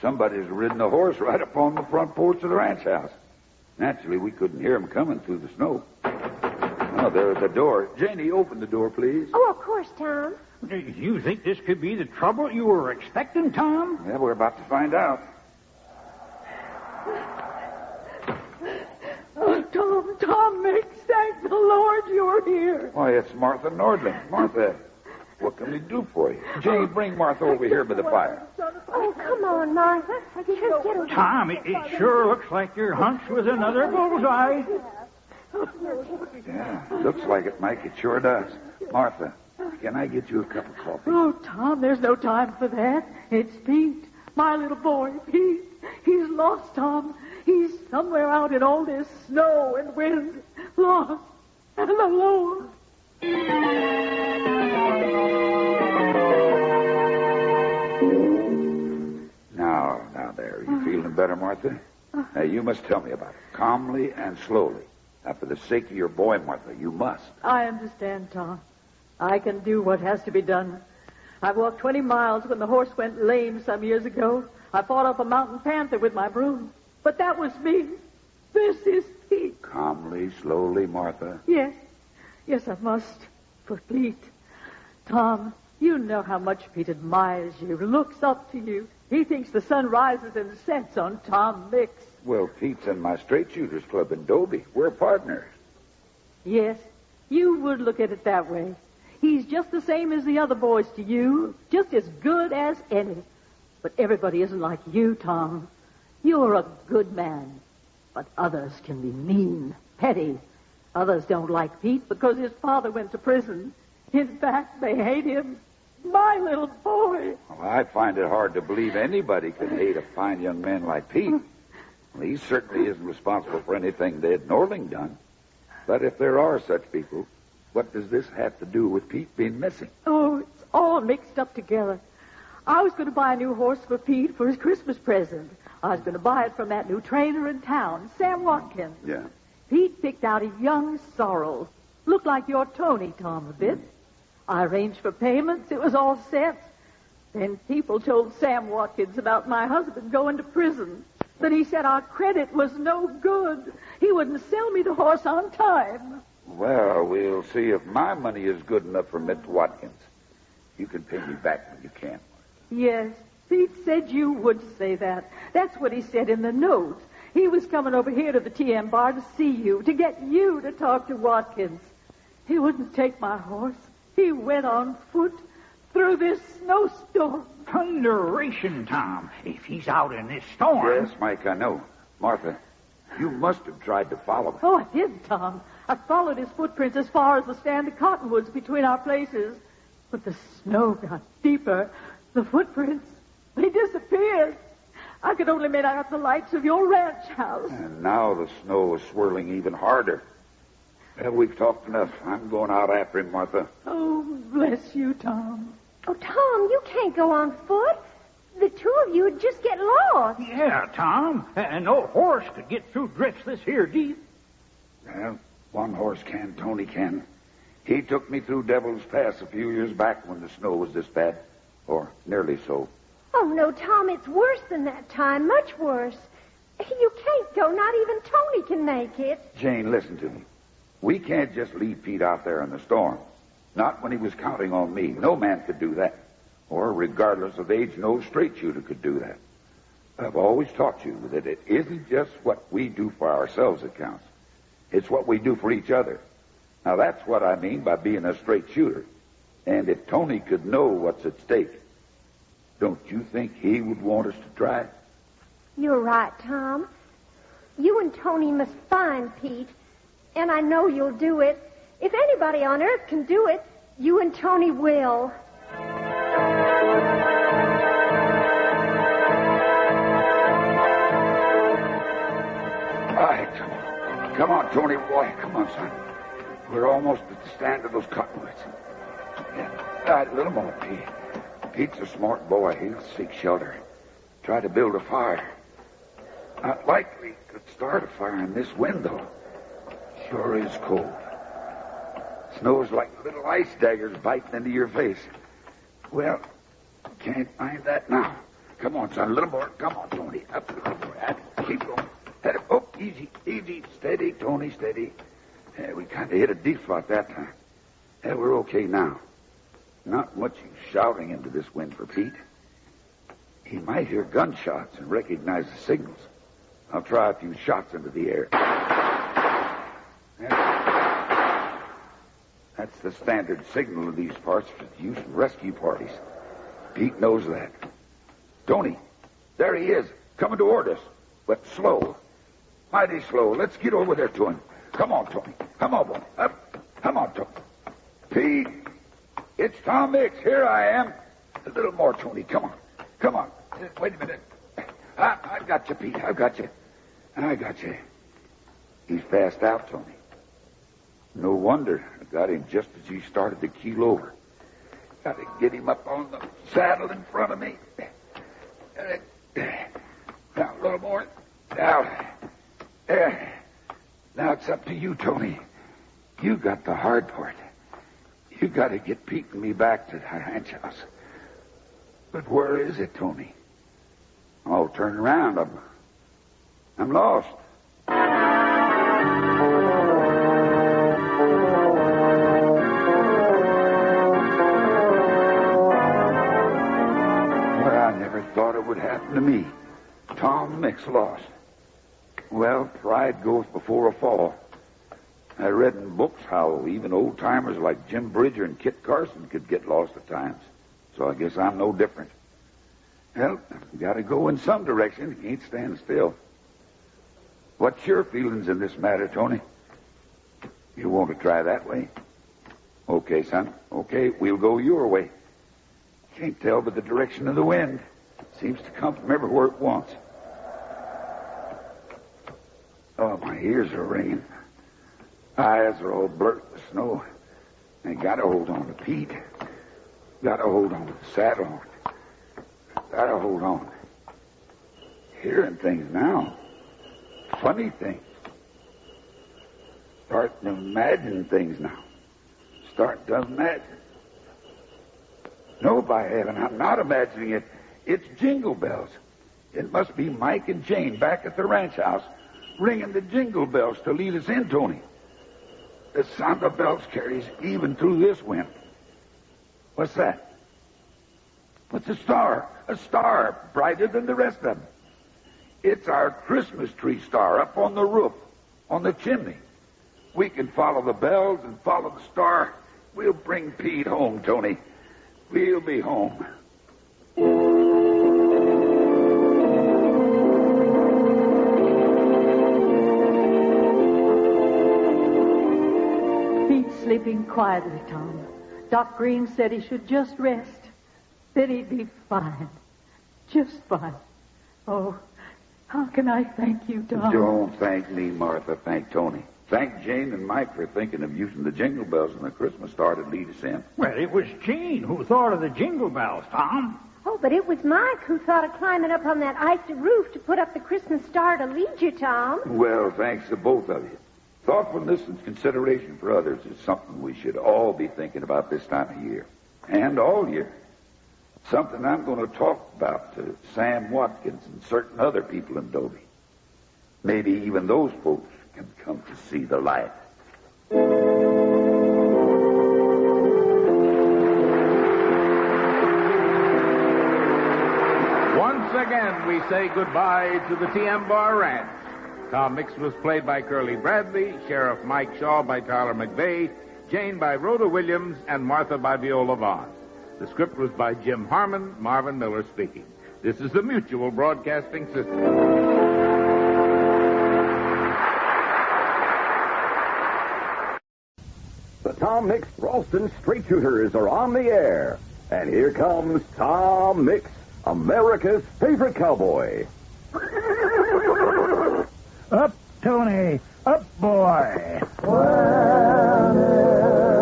Somebody's ridden a horse right up on the front porch of the ranch house. Naturally, we couldn't hear him coming through the snow. Oh, there's the door. Janie, open the door, please. Oh, of course, Tom. Do you think this could be the trouble you were expecting, Tom? Yeah, we're about to find out. Oh, Tom Mix, thank the Lord you're here. Why, it's Martha Nordling. Martha, what can we do for you? Janie, bring Martha over here by the fire. Oh, come on, Martha. Just get her. Tom, it sure looks like your hunch was another bullseye. Yeah, looks like it, Mike. It sure does. Martha, can I get you a cup of coffee? Oh, Tom, there's no time for that. It's Pete, my little boy, Pete. He's lost, Tom. He's somewhere out in all this snow and wind, lost and alone. Now there. You feeling better, Martha? Now, you must tell me about it, calmly and slowly. Now, for the sake of your boy, Martha, you must. I understand, Tom. I can do what has to be done. I walked 20 miles when the horse went lame some years ago. I fought off a mountain panther with my broom. But that was me. This is Pete. Calmly, slowly, Martha. Yes. Yes, I must. For Pete. Tom, you know how much Pete admires you, looks up to you. He thinks the sun rises and sets on Tom Mix. Well, Pete's in my straight shooters club in Dobie. We're partners. Yes, you would look at it that way. He's just the same as the other boys to you, just as good as any. But everybody isn't like you, Tom. You're a good man. But others can be mean, petty. Others don't like Pete because his father went to prison. In fact, they hate him. My little boy. Well, I find it hard to believe anybody could hate a fine young man like Pete. Well, he certainly isn't responsible for anything Ed Norling done. But if there are such people, what does this have to do with Pete being missing? Oh, it's all mixed up together. I was going to buy a new horse for Pete for his Christmas present. I was going to buy it from that new trainer in town, Sam Watkins. Yeah. Pete picked out a young sorrel. Looked like your Tony, Tom, a bit. I arranged for payments. It was all set. Then people told Sam Watkins about my husband going to prison. Then he said our credit was no good. He wouldn't sell me the horse on time. Well, we'll see if my money is good enough for Mr. Watkins. You can pay me back when you can. Yes, Pete said you would say that. That's what he said in the note. He was coming over here to the TM bar to see you, to get you to talk to Watkins. He wouldn't take my horse. He went on foot through this snowstorm. Thunderation, Tom. If he's out in this storm. Yes, Mike, I know. Martha, you must have tried to follow him. Oh, I did, Tom. I followed his footprints as far as the stand of cottonwoods between our places. But the snow got deeper. The footprints, they disappeared. I could only make out the lights of your ranch house. And now the snow is swirling even harder. Well, we've talked enough. I'm going out after him, Martha. Oh, bless you, Tom. Oh, Tom, you can't go on foot. The two of you would just get lost. Yeah, Tom. And no horse could get through drifts this here deep. Well, one horse can, Tony can. He took me through Devil's Pass a few years back when the snow was this bad. Or nearly so. Oh, no, Tom, it's worse than that time. Much worse. You can't go. Not even Tony can make it. Jane, listen to me. We can't just leave Pete out there in the storm. Not when he was counting on me. No man could do that. Or, regardless of age, no straight shooter could do that. I've always taught you that it isn't just what we do for ourselves that counts. It's what we do for each other. Now, that's what I mean by being a straight shooter. And if Tony could know what's at stake, don't you think he would want us to try? You're right, Tom. You and Tony must find Pete. And I know you'll do it. If anybody on earth can do it, you and Tony will. All right. Come on, Tony, boy. Come on, son. We're almost at the stand of those cottonwoods. Yeah. All right, a little more, Pete. Pete's a smart boy. He'll seek shelter. Try to build a fire. Not likely to start a fire in this window. Sure is cold. Snow's like little ice daggers biting into your face. Well, can't find that now. Come on, son, a little more. Come on, Tony. Up a little more. Keep going. Oh, easy, easy. Steady, Tony, steady. We kind of hit a deep spot that time. We're okay now. Not much use shouting into this wind for Pete. He might hear gunshots and recognize the signals. I'll try a few shots into the air. That's the standard signal of these parts for use in rescue parties. Pete knows that. Tony, there he is, coming toward us, but slow. Mighty slow. Let's get over there to him. Come on, Tony. Come on, boy. Up. Come on, Tony. Pete, it's Tom Mix. Here I am. A little more, Tony. Come on. Come on. Wait a minute. I got you, Pete. I got you. He's passed out, Tony. No wonder I got him just as he started to keel over. Got to get him up on the saddle in front of me. Now, a little more. Now, there. Now it's up to you, Tony. You got the hard part. You got to get Pete and me back to the ranch house. But where is it, Tony? Oh, turn around. I'm lost. Thought it would happen to me. Tom Mix lost. Well, pride goes before a fall. I read in books how even old-timers like Jim Bridger and Kit Carson could get lost at times. So I guess I'm no different. Well, I've got to go in some direction. You can't stand still. What's your feelings in this matter, Tony? You want to try that way? Okay, son. Okay, we'll go your way. Can't tell by the direction of the wind. Seems to come from everywhere at once. Oh, my ears are ringing. Eyes are all blurred with snow. I gotta hold on to Pete. Gotta hold on to the saddle. Gotta hold on. Hearing things now. Funny things. Starting to imagine things now. Starting to imagine. No, by heaven, I'm not imagining it. It's jingle bells. It must be Mike and Jane back at the ranch house ringing the jingle bells to lead us in, Tony. The sound of bells carries even through this wind. What's that? What's a star? A star brighter than the rest of them. It's our Christmas tree star up on the roof, on the chimney. We can follow the bells and follow the star. We'll bring Pete home, Tony. We'll be home. Pete's sleeping quietly, Tom. Doc Green said he should just rest. Then he'd be fine. Just fine. Oh, how can I thank you, Tom? Don't thank me, Martha. Thank Tony. Thank Jane and Mike for thinking of using the jingle bells and the Christmas star to lead us in. Well, it was Jane who thought of the jingle bells, Tom. Oh, but it was Mike who thought of climbing up on that icy roof to put up the Christmas star to lead you, Tom. Well, thanks to both of you. Thoughtfulness and consideration for others is something we should all be thinking about this time of year. And all year. Something I'm going to talk about to Sam Watkins and certain other people in Dobie. Maybe even those folks can come to see the light. Once again, we say goodbye to the TM Bar Ranch. Tom Mix was played by Curley Bradley, Sheriff Mike Shaw by Tyler McVeigh, Jane by Rhoda Williams, and Martha by Viola Vaughn. The script was by Jim Harmon, Marvin Miller speaking. This is the Mutual Broadcasting System. The Tom Mix Ralston Straight Shooters are on the air. And here comes Tom Mix, America's favorite cowboy. Up, Tony. Up, boy. When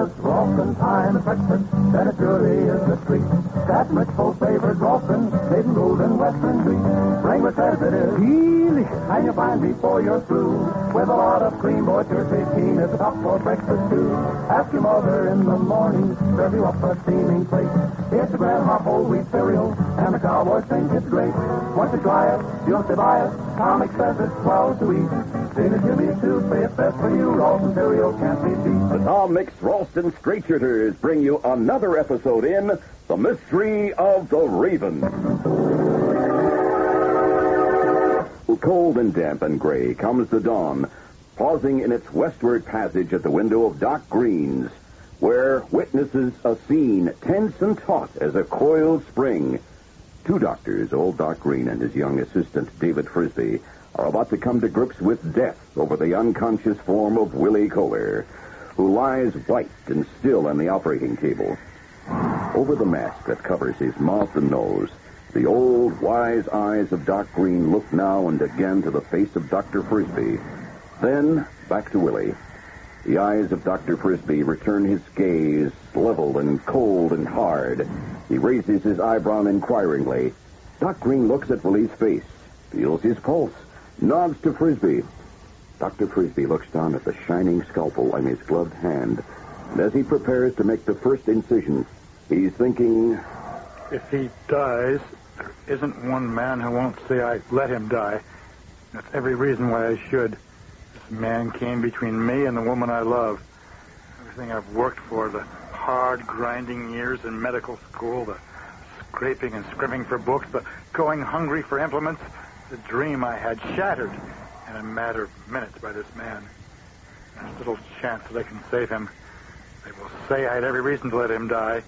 it's Ralston time at breakfast, then it surely is a treat That rich, full-flavored Ralston, made in golden western treat. Wrangler says it is delicious, and you'll find before you're through. With a lot of cream, boy, it's your taste keen. It's a top for breakfast, too. Ask your mother in the morning, serve you up a steaming plate. It's a grandma whole wheat cereal, and the cowboys think it's great. Once you try it, you'll stay by it. Comic says it's swell to eat. Seen it, Jimmy, too. Say it's best for you. Ralston cereal can't be beat. The Tom Mix Ralston Straight Shooters bring you another episode in The Mystery of the Raven. Cold and damp and gray comes the dawn, pausing in its westward passage at the window of Doc Green's, where witnesses a scene tense and taut as a coiled spring. Two doctors, old Doc Green and his young assistant, David Frisbee, are about to come to grips with death over the unconscious form of Willie Kohler, who lies white and still on the operating table. Over the mask that covers his mouth and nose, the old, wise eyes of Doc Green look now and again to the face of Dr. Frisbee, then back to Willie. The eyes of Dr. Frisbee return his gaze, level and cold and hard. He raises his eyebrow inquiringly. Doc Green looks at Willie's face, feels his pulse, nods to Frisbee. Dr. Frisbee looks down at the shining scalpel in his gloved hand, and as he prepares to make the first incision, he's thinking, if he dies, there isn't one man who won't say I let him die. That's every reason why I should. This man came between me and the woman I love. Everything I've worked for, the hard, grinding years in medical school, the scraping and scribbing for books, the going hungry for implements, the dream I had shattered in a matter of minutes by this man. There's little chance that I can save him. They will say I had every reason to let him die.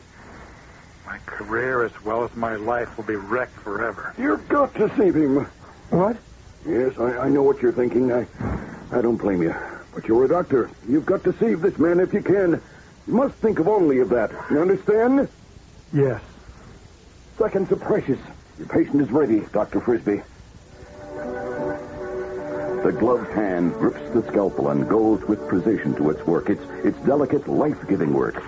My career as well as my life will be wrecked forever. You've got to save him. What? Yes, I know what you're thinking. I don't blame you. But you're a doctor. You've got to save this man if you can. You must think of only of that. You understand? Yes. Seconds are precious. Your patient is ready, Dr. Frisbee. The gloved hand grips the scalpel and goes with precision to its work. It's delicate, life-giving work.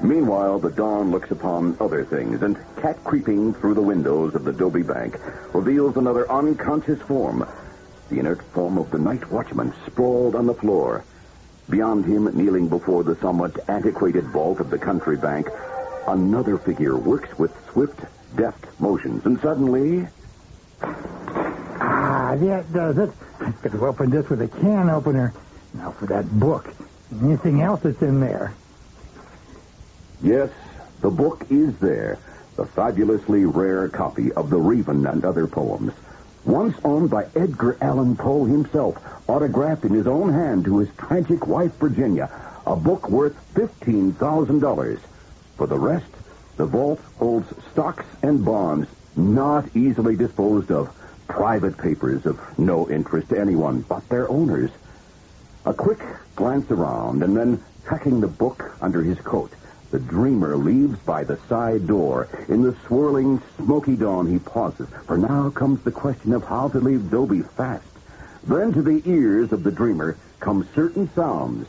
Meanwhile, the dawn looks upon other things, and cat creeping through the windows of the Dobie Bank reveals another unconscious form. The inert form of the night watchman sprawled on the floor. Beyond him, kneeling before the somewhat antiquated vault of the country bank, another figure works with swift, deft motions, and suddenly... That does it. I could have opened this with a can opener. Now for that book. Anything else that's in there? Yes, the book is there. The fabulously rare copy of The Raven and Other Poems. Once owned by Edgar Allan Poe himself, autographed in his own hand to his tragic wife, Virginia. A book worth $15,000. For the rest, the vault holds stocks and bonds not easily disposed of. Private papers of no interest to anyone but their owners. A quick glance around, and then tucking the book under his coat, the dreamer leaves by the side door. In the swirling, smoky dawn, he pauses, for now comes the question of how to leave Dobie fast. Then to the ears of the dreamer come certain sounds.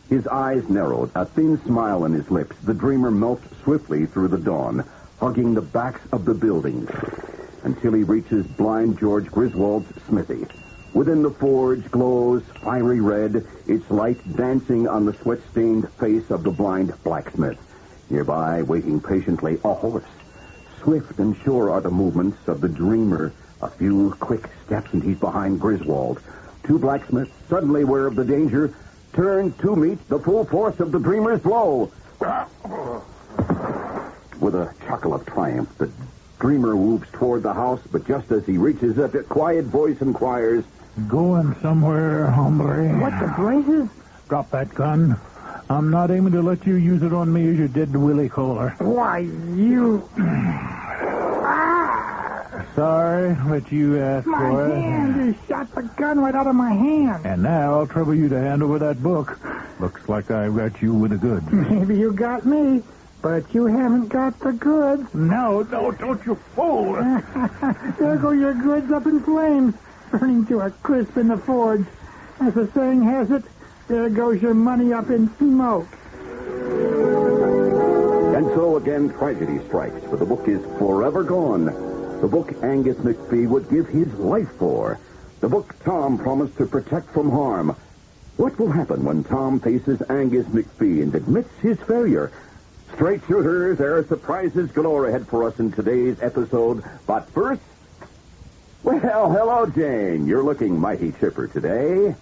His eyes narrowed, a thin smile on his lips. The dreamer melts swiftly through the dawn, hugging the backs of the buildings, until he reaches blind George Griswold's smithy. Within the forge glows fiery red, its light dancing on the sweat-stained face of the blind blacksmith. Nearby, waiting patiently, a horse. Swift and sure are the movements of the dreamer. A few quick steps and he's behind Griswold. Two blacksmiths, suddenly aware of the danger, turn to meet the full force of the dreamer's blow. With a chuckle of triumph, the dreamer moves toward the house, but just as he reaches it, a quiet voice inquires, Going somewhere, hombre? What the blazes? Drop that gun. I'm not aiming to let you use it on me as you did to Willie Kohler. Why, you... Sorry that you asked for it. My hand! You shot the gun right out of my hand. And now I'll trouble you to hand over that book. Looks like I've got you with the goods. Maybe you got me, but you haven't got the goods. No, don't you fool. There go your goods up in flames, burning to a crisp in the forge. As the saying has it, there goes your money up in smoke. And so again tragedy strikes, but the book is forever gone. The book Angus McPhee would give his life for. The book Tom promised to protect from harm. What will happen when Tom faces Angus McPhee and admits his failure? Straight shooters, there are surprises galore ahead for us in today's episode. But first, well, hello, Jane. You're looking mighty chipper today.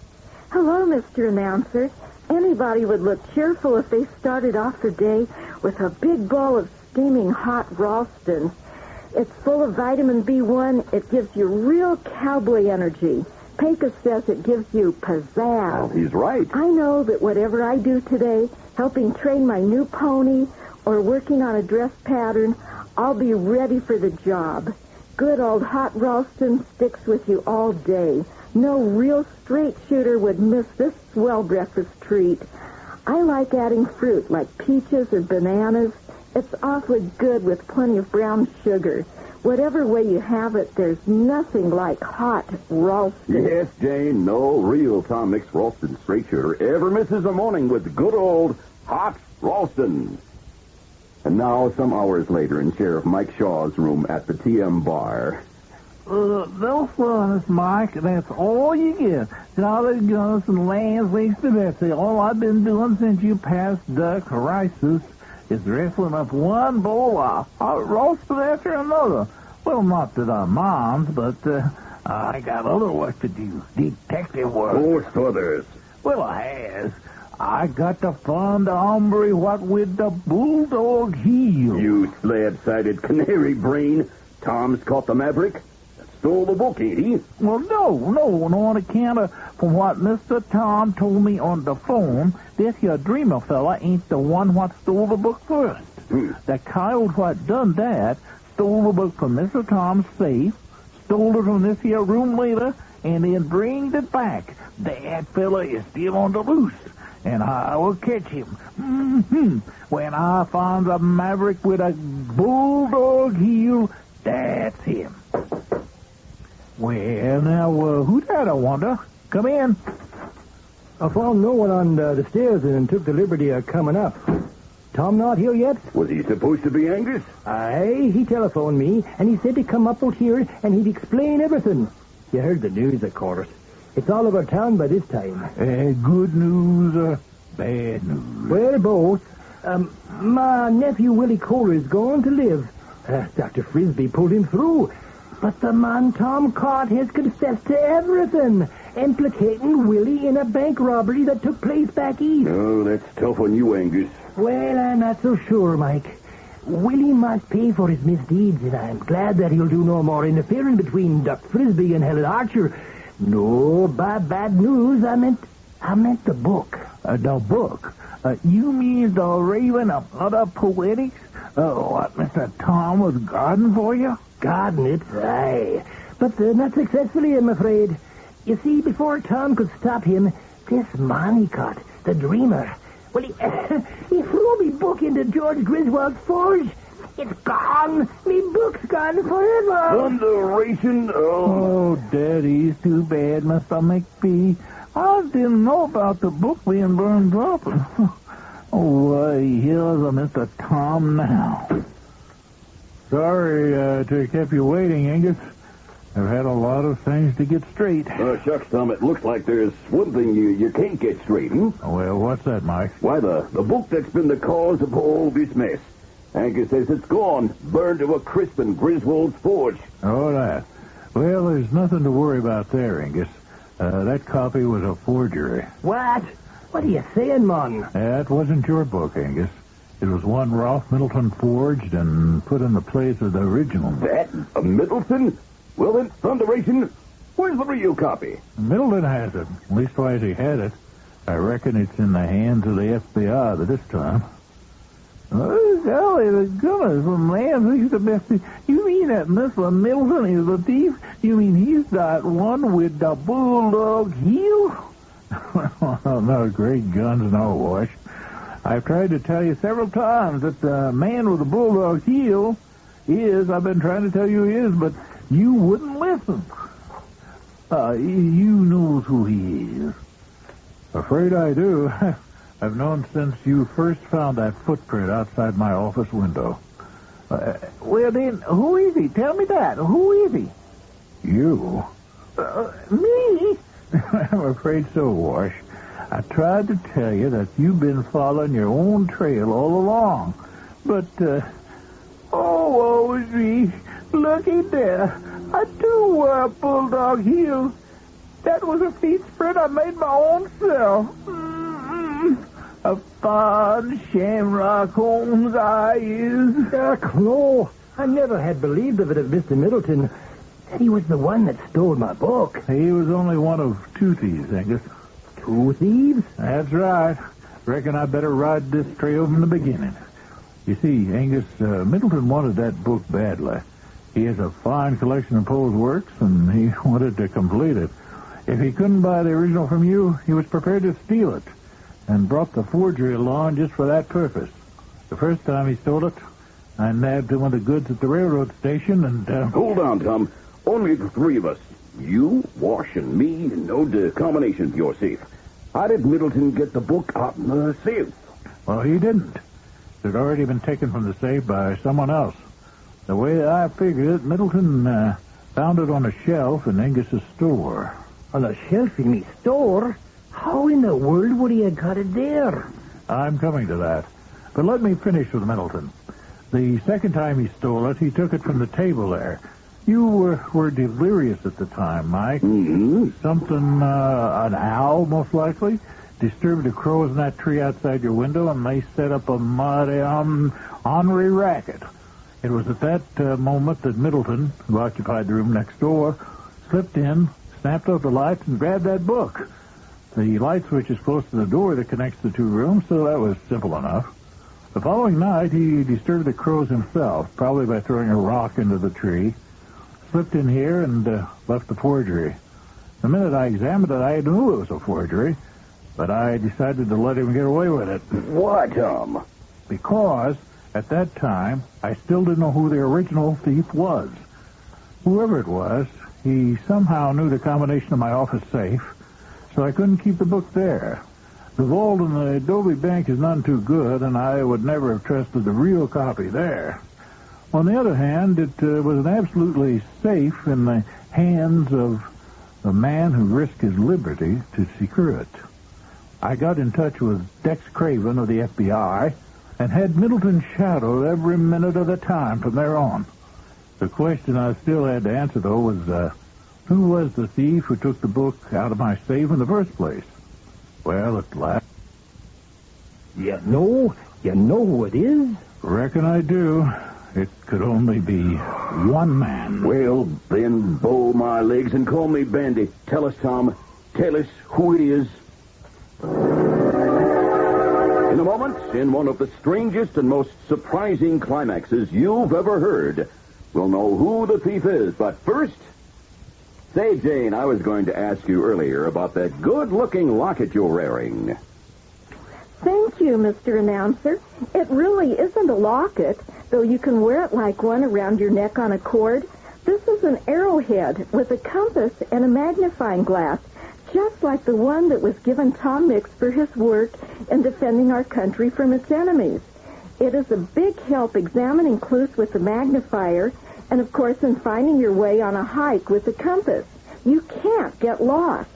Hello, Mr. Announcer. Anybody would look cheerful if they started off the day with a big bowl of steaming hot Ralston. It's full of vitamin B1. It gives you real cowboy energy. Pecos says it gives you pizzazz. Oh, he's right. I know that whatever I do today, helping train my new pony or working on a dress pattern, I'll be ready for the job. Good old hot Ralston sticks with you all day. No real straight shooter would miss this swell breakfast treat. I like adding fruit like peaches and bananas. It's awfully good with plenty of brown sugar. Whatever way you have it, there's nothing like hot Ralston. Yes, Jane, no real Tom Mix Ralston straight shooter ever misses a morning with good old hot Ralston. And now, some hours later, in Sheriff Mike Shaw's room at the TM bar. No fun, Mike. That's all you get. Dollar guns and lambs wasted. That's all I've been doing since you passed duck rices. Is wrestling up one bowl of hot Ralston after another. Well, not that I'm mind, but I got other work to do. Detective work. What's others? Well, I has. I got to find the hombre what with the bulldog heel. You slab-sided canary brain. Tom's caught the maverick. Stole the book, ain't he? Well, no, on account of from what Mr. Tom told me on the phone, this here dreamer fella ain't the one what stole the book first. The coyote what done that stole the book from Mr. Tom's safe, stole it from this here room later, and then bringed it back. That fella is still on the loose, and I will catch him. When I find a maverick with a bulldog heel, that's him. Well, now, who that, I wonder? Come in. I found no one on the stairs and took the liberty of coming up. Tom not here yet? Was he supposed to be Angus? Aye, he telephoned me, and he said to come up out here, and he'd explain everything. You heard the news, of course. It's all over town by this time. Good news or bad news? Well, both. My nephew Willie Kohler's going to live. Dr. Frisbee pulled him through. But the man Tom caught has confessed to everything, implicating Willie in a bank robbery that took place back east. Oh, that's tough on you, Angus. Well, I'm not so sure, Mike. Willie must pay for his misdeeds, and I'm glad that he'll do no more interfering between Duck Frisbee and Helen Archer. No, by bad news, I meant the book. The book? You mean the Raven of Other Poetics? What Mr. Tom was guarding for you? Guarding it? Aye. But not successfully, I'm afraid. You see, before Tom could stop him, this man he caught, the dreamer, well, he threw me book into George Griswold's forge. It's gone. Me book's gone forever. Thunderation. Oh, Daddy's too bad, Mr. McPhee. I didn't know about the book being burned up. Oh, here's a Mr. Tom now. Sorry to have kept you waiting, Angus. I've had a lot of things to get straight. Shucks, Tom, it looks like there's one thing you can't get straight, Well, what's that, Mike? Why, the book that's been the cause of all this mess. Angus says it's gone, burned to a crisp in Griswold's forge. Oh, that. Well, there's nothing to worry about there, Angus. That copy was a forgery. What? What are you saying, man? That wasn't your book, Angus. It was one Ralph Middleton forged and put in the place of the original. That? A Middleton? Well, then, thunderation, where's the real copy? Middleton has it. Leastwise, he had it. I reckon it's in the hands of the FBI at this time. Oh, golly, the goodness, man, he's the best. You mean that Mr. Middleton is the thief? You mean he's that one with the bulldog heel? No great guns, no wash. I've tried to tell you several times that the man with the bulldog heel I've been trying to tell you he is, but you wouldn't listen. You knows who he is. Afraid I do. I've known since you first found that footprint outside my office window. Well, then, who is he? Tell me that. Who is he? You? Me? I'm afraid so, Wash. I tried to tell you that you've been following your own trail all along. But, woe is me. Looky there. I do wear a bulldog heel. That was a feet spread I made my own self. A fine shamrock Holmes I is. Clo, I never had believed of it of Mr. Middleton that he was the one that stole my book. He was only one of 2 thieves, Angus. 2 thieves? That's right. Reckon I better ride this trail from the beginning. You see, Angus, Middleton wanted that book badly. He has a fine collection of Poe's works, and he wanted to complete it. If he couldn't buy the original from you, he was prepared to steal it, and brought the forgery along just for that purpose. The first time he stole it, I nabbed him with the goods at the railroad station, and... Hold on, Tom. Only the 3 of us. You, Wash, and me, no combination of your safe. How did Middleton get the book out in the safe? Well, he didn't. It had already been taken from the safe by someone else. The way I figured it, Middleton found it on a shelf in Angus's store. On a shelf in me store? How in the world would he have got it there? I'm coming to that. But let me finish with Middleton. The second time he stole it, he took it from the table there. You were delirious at the time, Mike. Mm-hmm. Something, an owl, most likely, disturbed the crows in that tree outside your window, and they set up a mighty ornery racket. It was at that moment that Middleton, who occupied the room next door, slipped in, snapped out the lights, and grabbed that book. The light switch is close to the door that connects the 2 rooms, so that was simple enough. The following night, he disturbed the crows himself, probably by throwing a rock into the tree, slipped in here, and left the forgery. The minute I examined it, I knew it was a forgery, but I decided to let him get away with it. Why, Tom? Because, at that time, I still didn't know who the original thief was. Whoever it was, he somehow knew the combination of my office safe, so I couldn't keep the book there. The vault in the Adobe Bank is none too good, and I would never have trusted the real copy there. On the other hand, it was absolutely safe in the hands of the man who risked his liberty to secure it. I got in touch with Dex Craven of the FBI and had Middleton shadowed every minute of the time from there on. The question I still had to answer, though, was who was the thief who took the book out of my safe in the first place? Well, at last... You know who it is? Reckon I do. It could only be one man. Well, then bow my legs and call me Bandy. Tell us, Tom. Tell us who it is. In a moment, in one of the strangest and most surprising climaxes you've ever heard, we'll know who the thief is. But first... Say, Jane, I was going to ask you earlier about that good-looking locket you're wearing. Thank you, Mr. Announcer. It really isn't a locket, though you can wear it like one around your neck on a cord. This is an arrowhead with a compass and a magnifying glass, just like the one that was given Tom Mix for his work in defending our country from its enemies. It is a big help examining clues with the magnifier, and, of course, in finding your way on a hike with the compass. You can't get lost.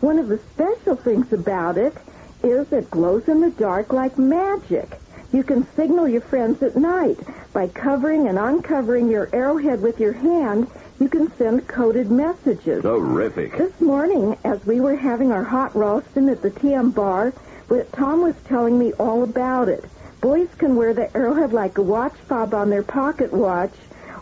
One of the special things about it is it glows in the dark like magic. You can signal your friends at night. By covering and uncovering your arrowhead with your hand, you can send coded messages. Terrific. This morning, as we were having our hot Ralston at the TM bar, Tom was telling me all about it. Boys can wear the arrowhead like a watch fob on their pocket watch,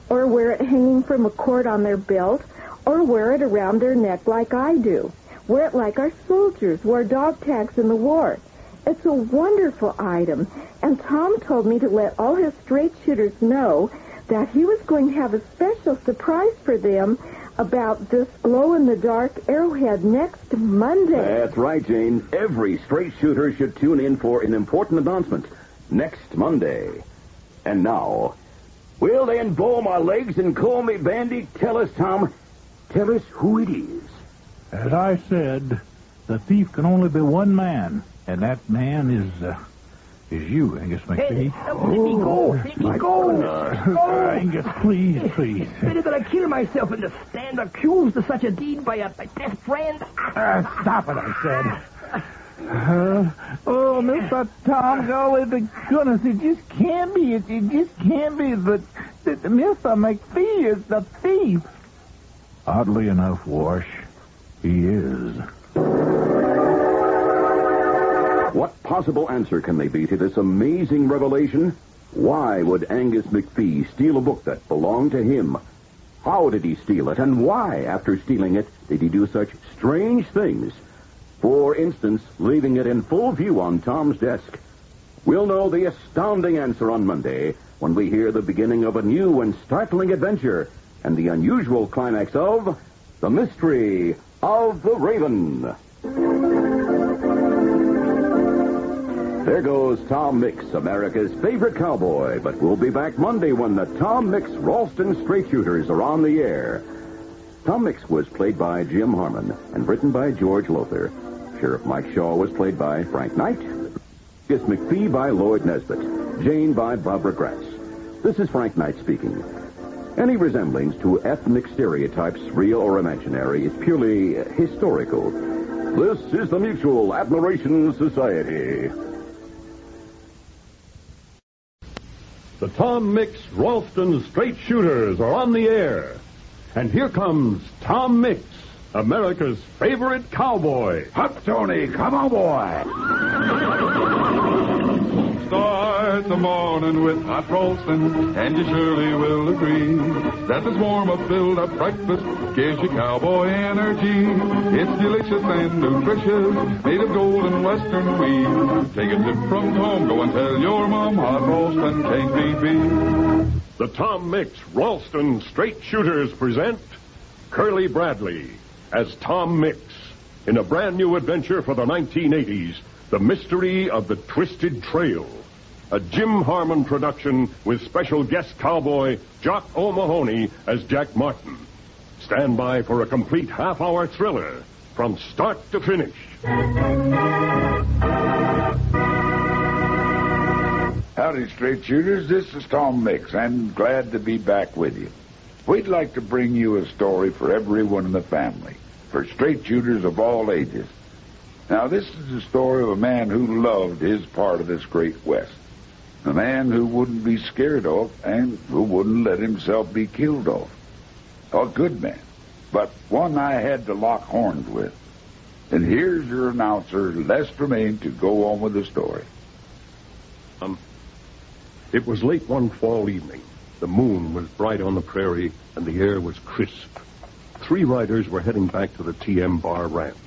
or wear it hanging from a cord on their belt, or wear it around their neck like I do. Wear it like our soldiers wore dog tags in the war. It's a wonderful item, and Tom told me to let all his straight shooters know that he was going to have a special surprise for them about this glow-in-the-dark arrowhead next Monday. That's right, Jane. Every straight shooter should tune in for an important announcement next Monday. And now... Well, then, bow my legs and call me Bandy. Tell us, Tom. Tell us who it is. As I said, the thief can only be one man. And that man is you, Angus McPhee. Hey, let me go. Let me go. Angus, please. Better that I kill myself than to stand accused of such a deed by a best friend. Stop it, I said. Oh, Mr. Tom, golly, the goodness, it just can't be. It just can't be that Mr. McPhee is the thief. Oddly enough, Wash, he is. What possible answer can they be to this amazing revelation? Why would Angus McPhee steal a book that belonged to him? How did he steal it, and why, after stealing it, did he do such strange things? For instance, leaving it in full view on Tom's desk. We'll know the astounding answer on Monday when we hear the beginning of a new and startling adventure and the unusual climax of The Mystery of the Raven. There goes Tom Mix, America's favorite cowboy, but we'll be back Monday when the Tom Mix Ralston Straight Shooters are on the air. Tom Mix was played by Jim Harmon and written by George Lothar. Sheriff Mike Shaw was played by Frank Knight. Angus McPhee by Lloyd Nesbitt. Jane by Barbara Gratz. This is Frank Knight speaking. Any resemblance to ethnic stereotypes, real or imaginary, is purely historical. This is the Mutual Admiration Society. The Tom Mix Ralston Straight Shooters are on the air. And here comes Tom Mix, America's favorite cowboy. Hot Tony, come on, boy. Start the morning with hot Ralston, and you surely will agree that this warm-up, build-up breakfast gives you cowboy energy. It's delicious and nutritious, made of golden western wheat. Take a tip from Tom, go and tell your mom hot Ralston can't be beat. The Tom Mix Ralston Straight Shooters present Curly Bradley as Tom Mix in a brand new adventure for the 1980s, The Mystery of the Twisted Trail. A Jim Harmon production with special guest cowboy Jock O'Mahony as Jack Martin. Stand by for a complete half-hour thriller from start to finish. Howdy, Straight Shooters. This is Tom Mix. I'm glad to be back with you. We'd like to bring you a story for everyone in the family, for straight shooters of all ages. Now, this is the story of a man who loved his part of this great West. A man who wouldn't be scared of and who wouldn't let himself be killed off. A good man, but one I had to lock horns with. And here's your announcer, Les Tremaine, to go on with the story. It was late one fall evening. The moon was bright on the prairie, and the air was crisp. 3 riders were heading back to the T.M. Bar Ranch.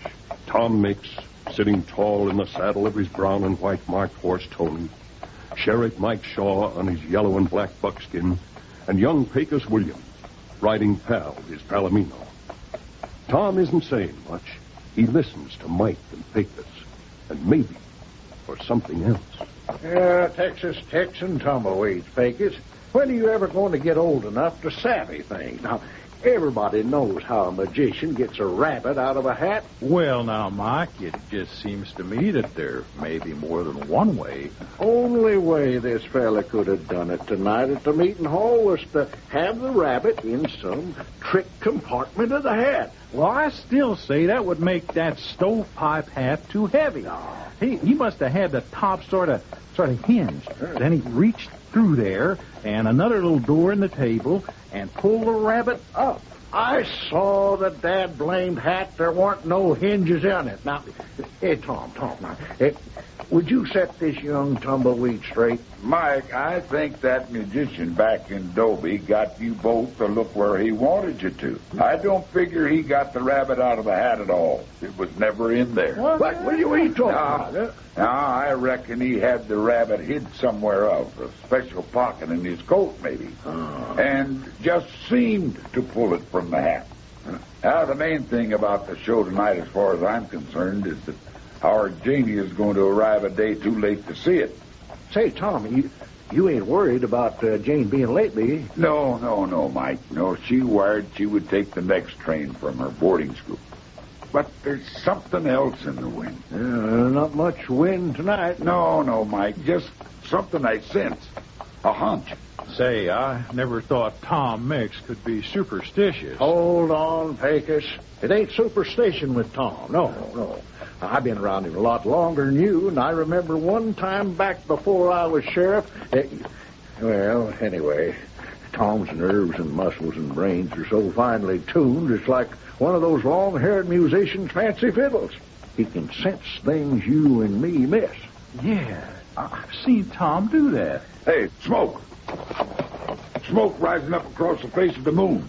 Tom Mix, sitting tall in the saddle of his brown and white marked horse, Tony. Sheriff Mike Shaw on his yellow and black buckskin, and young Pecos Williams, riding Pal, his Palomino. Tom isn't saying much. He listens to Mike and Pecos, and maybe for something else. Texas Texan tumbleweeds, Pecos. When are you ever going to get old enough to savvy things? Now, everybody knows how a magician gets a rabbit out of a hat. Well, now, Mike, it just seems to me that there may be more than one way. Only way this fella could have done it tonight at the meeting hall was to have the rabbit in some trick compartment of the hat. Well, I still say that would make that stovepipe hat too heavy. He must have had the top sort of hinged. Then he reached through there and another little door in the table and pulled the rabbit up. I saw the dad-blamed hat. There weren't no hinges in it. Now, hey, Tom, now, would you set this young tumbleweed straight? Mike, I think that magician back in Dobie got you both to look where he wanted you to. I don't figure he got the rabbit out of the hat at all. It was never in there. What are you talking about? Now, I reckon he had the rabbit hid somewhere else, a special pocket in his coat, maybe, and just seemed to pull it from the hat. Now, the main thing about the show tonight, as far as I'm concerned, is that our Janie is going to arrive a day too late to see it. Say, Tom, you ain't worried about Jane being late, be you? No, Mike. No, she wired she would take the next train from her boarding school. but there's something else in the wind. Not much wind tonight. No, Mike. Just something I sense. A hunch. Say, I never thought Tom Mix could be superstitious. Hold on, Pecos. It ain't superstition with Tom. No. I've been around him a lot longer than you, and I remember one time back before I was sheriff. Well, anyway, Tom's nerves and muscles and brains are so finely tuned, it's like one of those long-haired musicians' fancy fiddles. He can sense things you and me miss. Yeah, I've seen Tom do that. Hey, smoke. Smoke rising up across the face of the moon.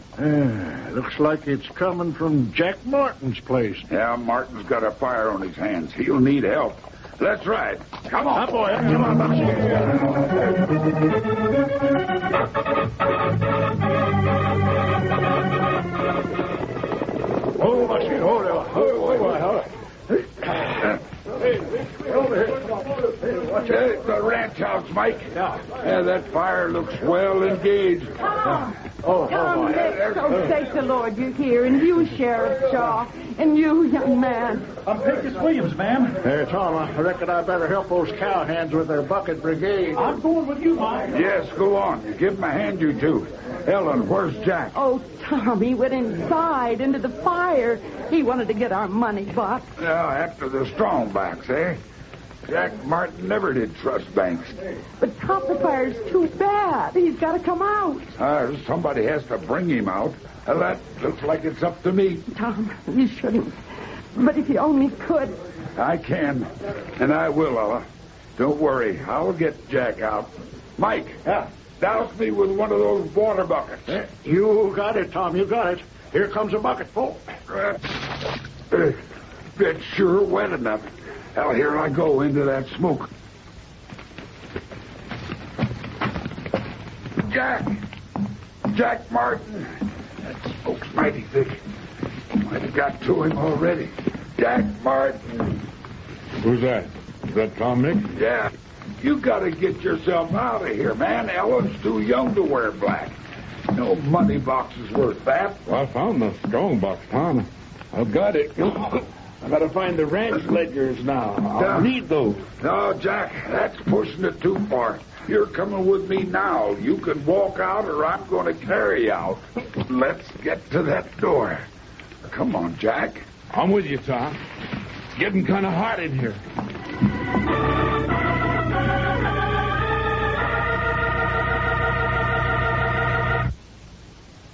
Looks like it's coming from Jack Martin's place. Yeah, Martin's got a fire on his hands. He'll need help. Let's ride. Come on. Boy. Come on, Oh, my shit. Hold on. Hey, over here. Watch out. The ranch house, Mike. Yeah, that fire looks well engaged. Tom! Tom Mix, thank the Lord you're here, and you, Sheriff Shaw, and you, young man. I'm Pecos Williams, ma'am. Hey, Tom, I reckon I better help those cowhands with their bucket brigade. I'm going with you, Mike. Yes, go on. Give him a hand, you two. Ellen, where's Jack? Oh, Tom, he went inside into the fire. He wanted to get our money box. Now, after the strongbacks, eh? Jack Martin never did trust banks. But Tom, the fire's too bad. He's got to come out. Somebody has to bring him out. That looks like it's up to me. Tom, you shouldn't. But if you only could. I can, and I will, Ella. Don't worry. I'll get Jack out. Mike, douse me with one of those water buckets. You got it, Tom. You got it. Here comes a bucketful. It's sure wet enough. Well, here I go into that smoke. Jack Martin. That smoke's mighty thick. Might have got to him already. Jack Martin. Who's that? Is that Tom Mix? Yeah. You gotta get yourself out of here, man. Ellen's too young to wear black. No money box is worth that. Well, I found the strong box, Tom. I've got it. I gotta find the ranch ledgers now. I'll need those. No, Jack, that's pushing it too far. You're coming with me now. You can walk out or I'm going to carry you out. Let's get to that door. Come on, Jack. I'm with you, Tom. It's getting kind of hot in here.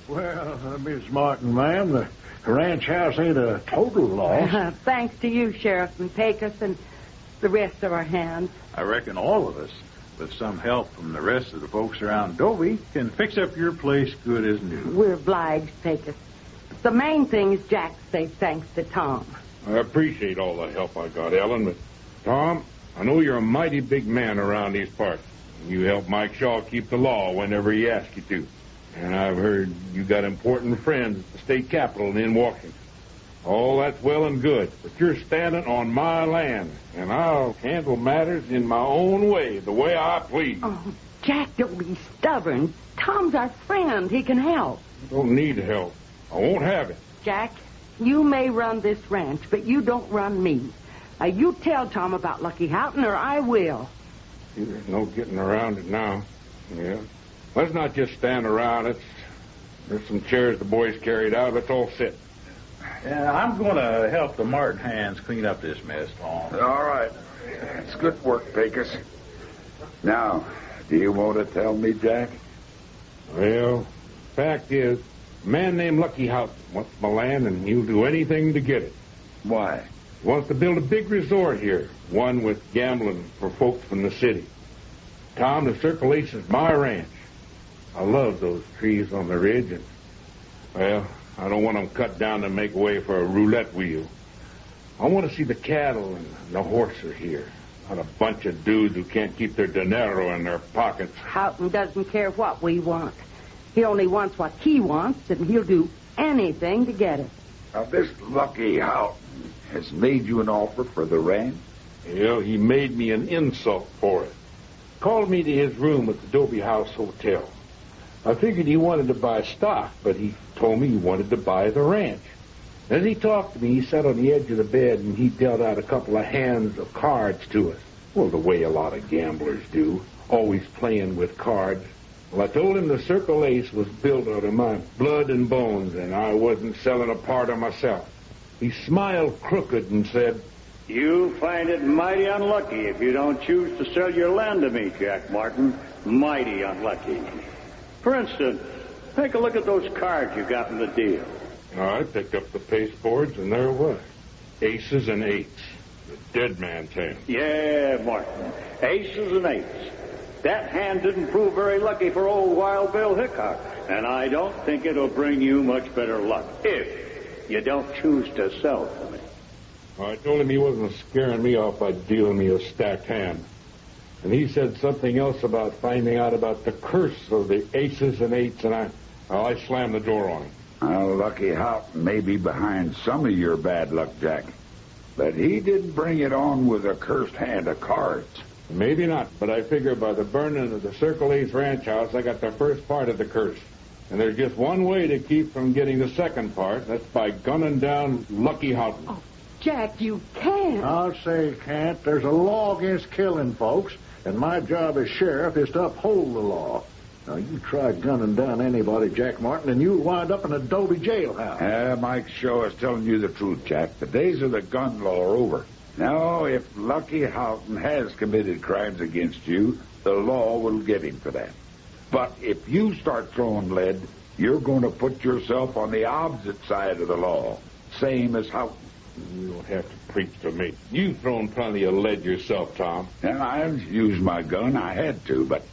Well, Miss Martin, ma'am, the ranch house ain't a total loss. Thanks to you, Sheriff and Pecos, and the rest of our hands. I reckon all of us, with some help from the rest of the folks around Dovey, can fix up your place good as new. We're obliged, Pecos. The main thing is Jack's safe, thanks to Tom. I appreciate all the help I got, Ellen, but Tom, I know you're a mighty big man around these parts. You help Mike Shaw keep the law whenever he asks you to. And I've heard you got important friends at the state capitol in Washington. All that's well and good, but you're standing on my land, and I'll handle matters in my own way, the way I please. Oh, Jack, don't be stubborn. Tom's our friend. He can help. I don't need help. I won't have it. Jack, you may run this ranch, but you don't run me. Now, you tell Tom about Lucky Houghton, or I will. There's no getting around it now. Yeah. Let's not just stand around. There's some chairs the boys carried out. Let's all sit. Yeah, I'm going to help the Martin hands clean up this mess, Tom. All right. It's good work, Pecos. Now, do you want to tell me, Jack? Well, fact is, a man named Lucky Houghton wants my land, and he'll do anything to get it. Why? He wants to build a big resort here, one with gambling for folks from the city. Tom, the Circle Ace is my ranch. I love those trees on the ridge, and, well, I don't want them cut down to make way for a roulette wheel. I want to see the cattle and the horses here, not a bunch of dudes who can't keep their dinero in their pockets. Houghton doesn't care what we want. He only wants what he wants, and he'll do anything to get it. Now, this Lucky Houghton has made you an offer for the ranch? Yeah, he made me an insult for it. Called me to his room at the Dobie House Hotel. I figured he wanted to buy stock, but he told me he wanted to buy the ranch. As he talked to me, he sat on the edge of the bed and he dealt out a couple of hands of cards to us. Well, the way a lot of gamblers do, always playing with cards. Well, I told him the Circle Ace was built out of my blood and bones, and I wasn't selling a part of myself. He smiled crooked and said, "You find it mighty unlucky if you don't choose to sell your land to me, Jack Martin. Mighty unlucky. For instance, take a look at those cards you got in the deal." I picked up the pasteboards, and there it was. Aces and eights. The dead man's hand. Yeah, Martin. Aces and eights. That hand didn't prove very lucky for old Wild Bill Hickok, and I don't think it'll bring you much better luck if you don't choose to sell to me. I told him he wasn't scaring me off by dealing me a stacked hand. And he said something else about finding out about the curse of the aces and eights, and I slammed the door on him. Well, Lucky Houghton may be behind some of your bad luck, Jack. But he didn't bring it on with a cursed hand of cards. Maybe not, but I figure by the burning of the Circle Ace ranch house, I got the first part of the curse. And there's just one way to keep from getting the second part. That's by gunning down Lucky Houghton. Oh, Jack, you can't. I'll say can't. There's a law against killing folks, and my job as sheriff is to uphold the law. Now, you try gunning down anybody, Jack Martin, and you'll wind up in a Adobe jailhouse. Mike Shaw is telling you the truth, Jack. The days of the gun law are over. Now, if Lucky Houghton has committed crimes against you, the law will get him for that. But if you start throwing lead, you're going to put yourself on the opposite side of the law, same as Houghton. You don't have to preach to me. You've thrown plenty of lead yourself, Tom. And I've used my gun. I had to, but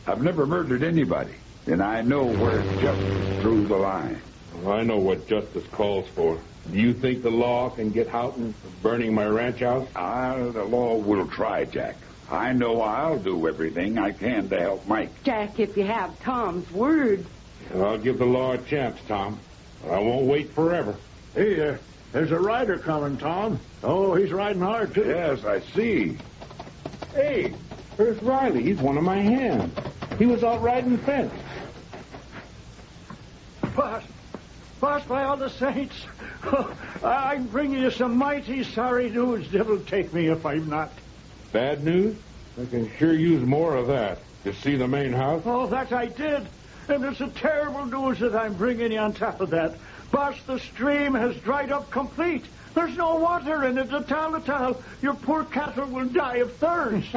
I've never murdered anybody. And I know where justice drew the line. Well, I know what justice calls for. Do you think the law can get Houghton for burning my ranch house? The law will try, Jack. I know I'll do everything I can to help Mike. Jack, if you have Tom's word. Well, I'll give the law a chance, Tom. But I won't wait forever. Hey, there's a rider coming, Tom. Oh, he's riding hard, too. Yes, I see. Hey, there's Riley. He's one of my hands. He was out riding fence. Boss, by all the saints, I'm bringing you some mighty sorry news. Devil take me if I'm not. Bad news? I can sure use more of that. You see the main house? Oh, that I did. And it's a terrible news that I'm bringing you on top of that. Boss, the stream has dried up complete. There's no water in it at all. Your poor cattle will die of thirst.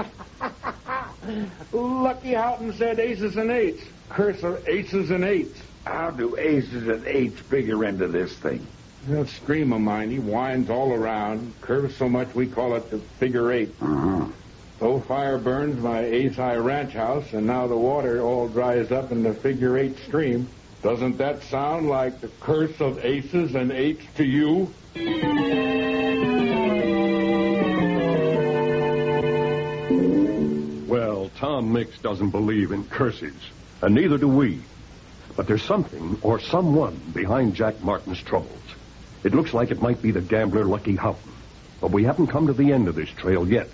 Lucky Houghton said aces and eights. Curse of aces and eights. How do aces and eights figure into this thing? That stream of mine, he winds all around, curves so much we call it the figure eight. So fire burns my ace-high ranch house, and now the water all dries up in the figure eight stream. Doesn't that sound like the curse of aces and eights to you? Well, Tom Mix doesn't believe in curses, and neither do we. But there's something or someone behind Jack Martin's troubles. It looks like it might be the gambler Lucky Houghton. But we haven't come to the end of this trail yet.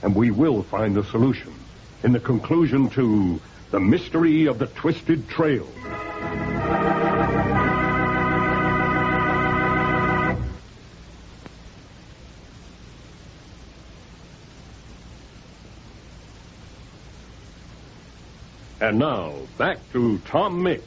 And we will find the solution in the conclusion to The Mystery of the Twisted Trail. And now, back to Tom Mix.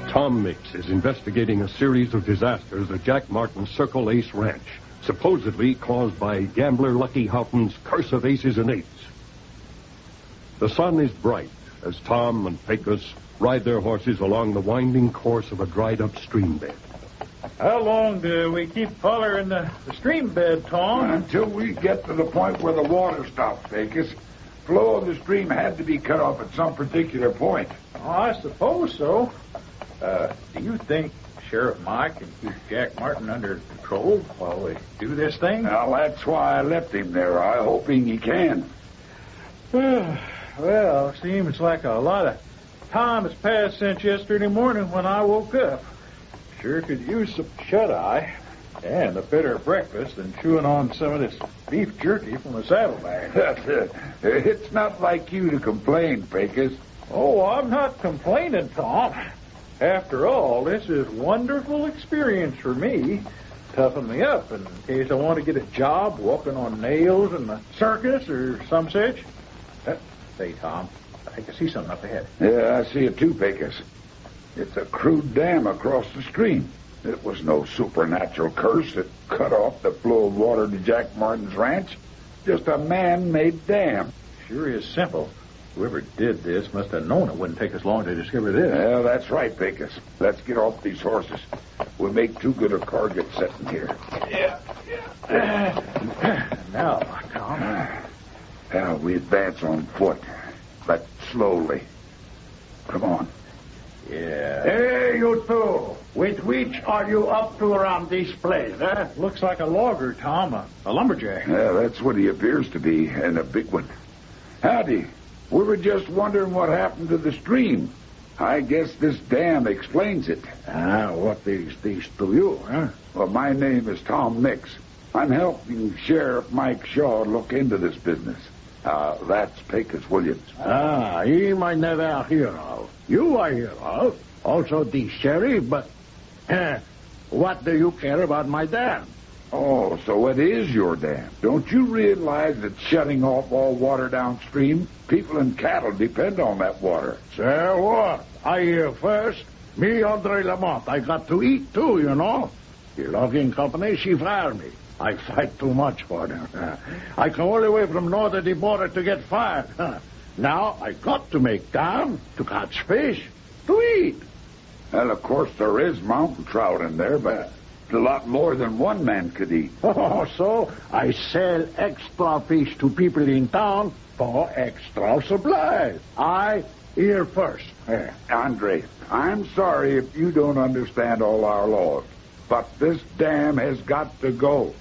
Tom Mix is investigating a series of disasters at Jack Martin's Circle Ace Ranch, supposedly caused by gambler Lucky Houghton's curse of aces and eights. The sun is bright as Tom and Pecos ride their horses along the winding course of a dried-up stream bed. How long do we keep following the stream bed, Tom? Until we get to the point where the water stops, Pecos. Flow of the stream had to be cut off at some particular point. Oh, I suppose so. Do you think Sheriff Mike can keep Jack Martin under control while we do this thing? Well, that's why I left him there. I'm hoping he can. Well, seems like a lot of time has passed since yesterday morning when I woke up. Sure could use some shut-eye. Yeah, and a better breakfast than chewing on some of this beef jerky from a saddlebag. It's not like you to complain, Pecos. Oh, I'm not complaining, Tom. After all, this is a wonderful experience for me. Toughen me up in case I want to get a job walking on nails in the circus or some such. Say, Tom, I think I see something up ahead. Yeah, I see it too, Pecos. It's a crude dam across the stream. It was no supernatural curse that cut off the flow of water to Jack Martin's ranch. Just a man-made dam. Sure is simple. Whoever did this must have known it wouldn't take us long to discover this. Yeah, that's right, Pecos. Let's get off these horses. We'll make too good a target sitting here. Yeah. Now, Tom. Now, we advance on foot, but slowly. Come on. Yeah. Hey, you two. With which are you up to around this place, eh? Looks like a logger, Tom. A lumberjack. Yeah, that's what he appears to be, and a big one. Howdy. We were just wondering what happened to the stream. I guess this dam explains it. What is this to you, huh? Well, my name is Tom Mix. I'm helping Sheriff Mike Shaw look into this business. That's Pecos Williams. Him I never hear of. You I hear of. Also the sheriff, but what do you care about my dam? Oh, so it is your dam. Don't you realize that shutting off all water downstream, people and cattle depend on that water? Say what? I hear first. Me, Andre Lamont, I got to eat too, you know. The logging company, she fired me. I fight too much for them. I come all the way from north of the border to get fired. Now I got to make dam to catch fish, to eat. Well, of course, there is mountain trout in there, but a lot more than one man could eat. Oh, so I sell extra fish to people in town for extra supplies. I here first. Andre, I'm sorry if you don't understand all our laws, but this dam has got to go.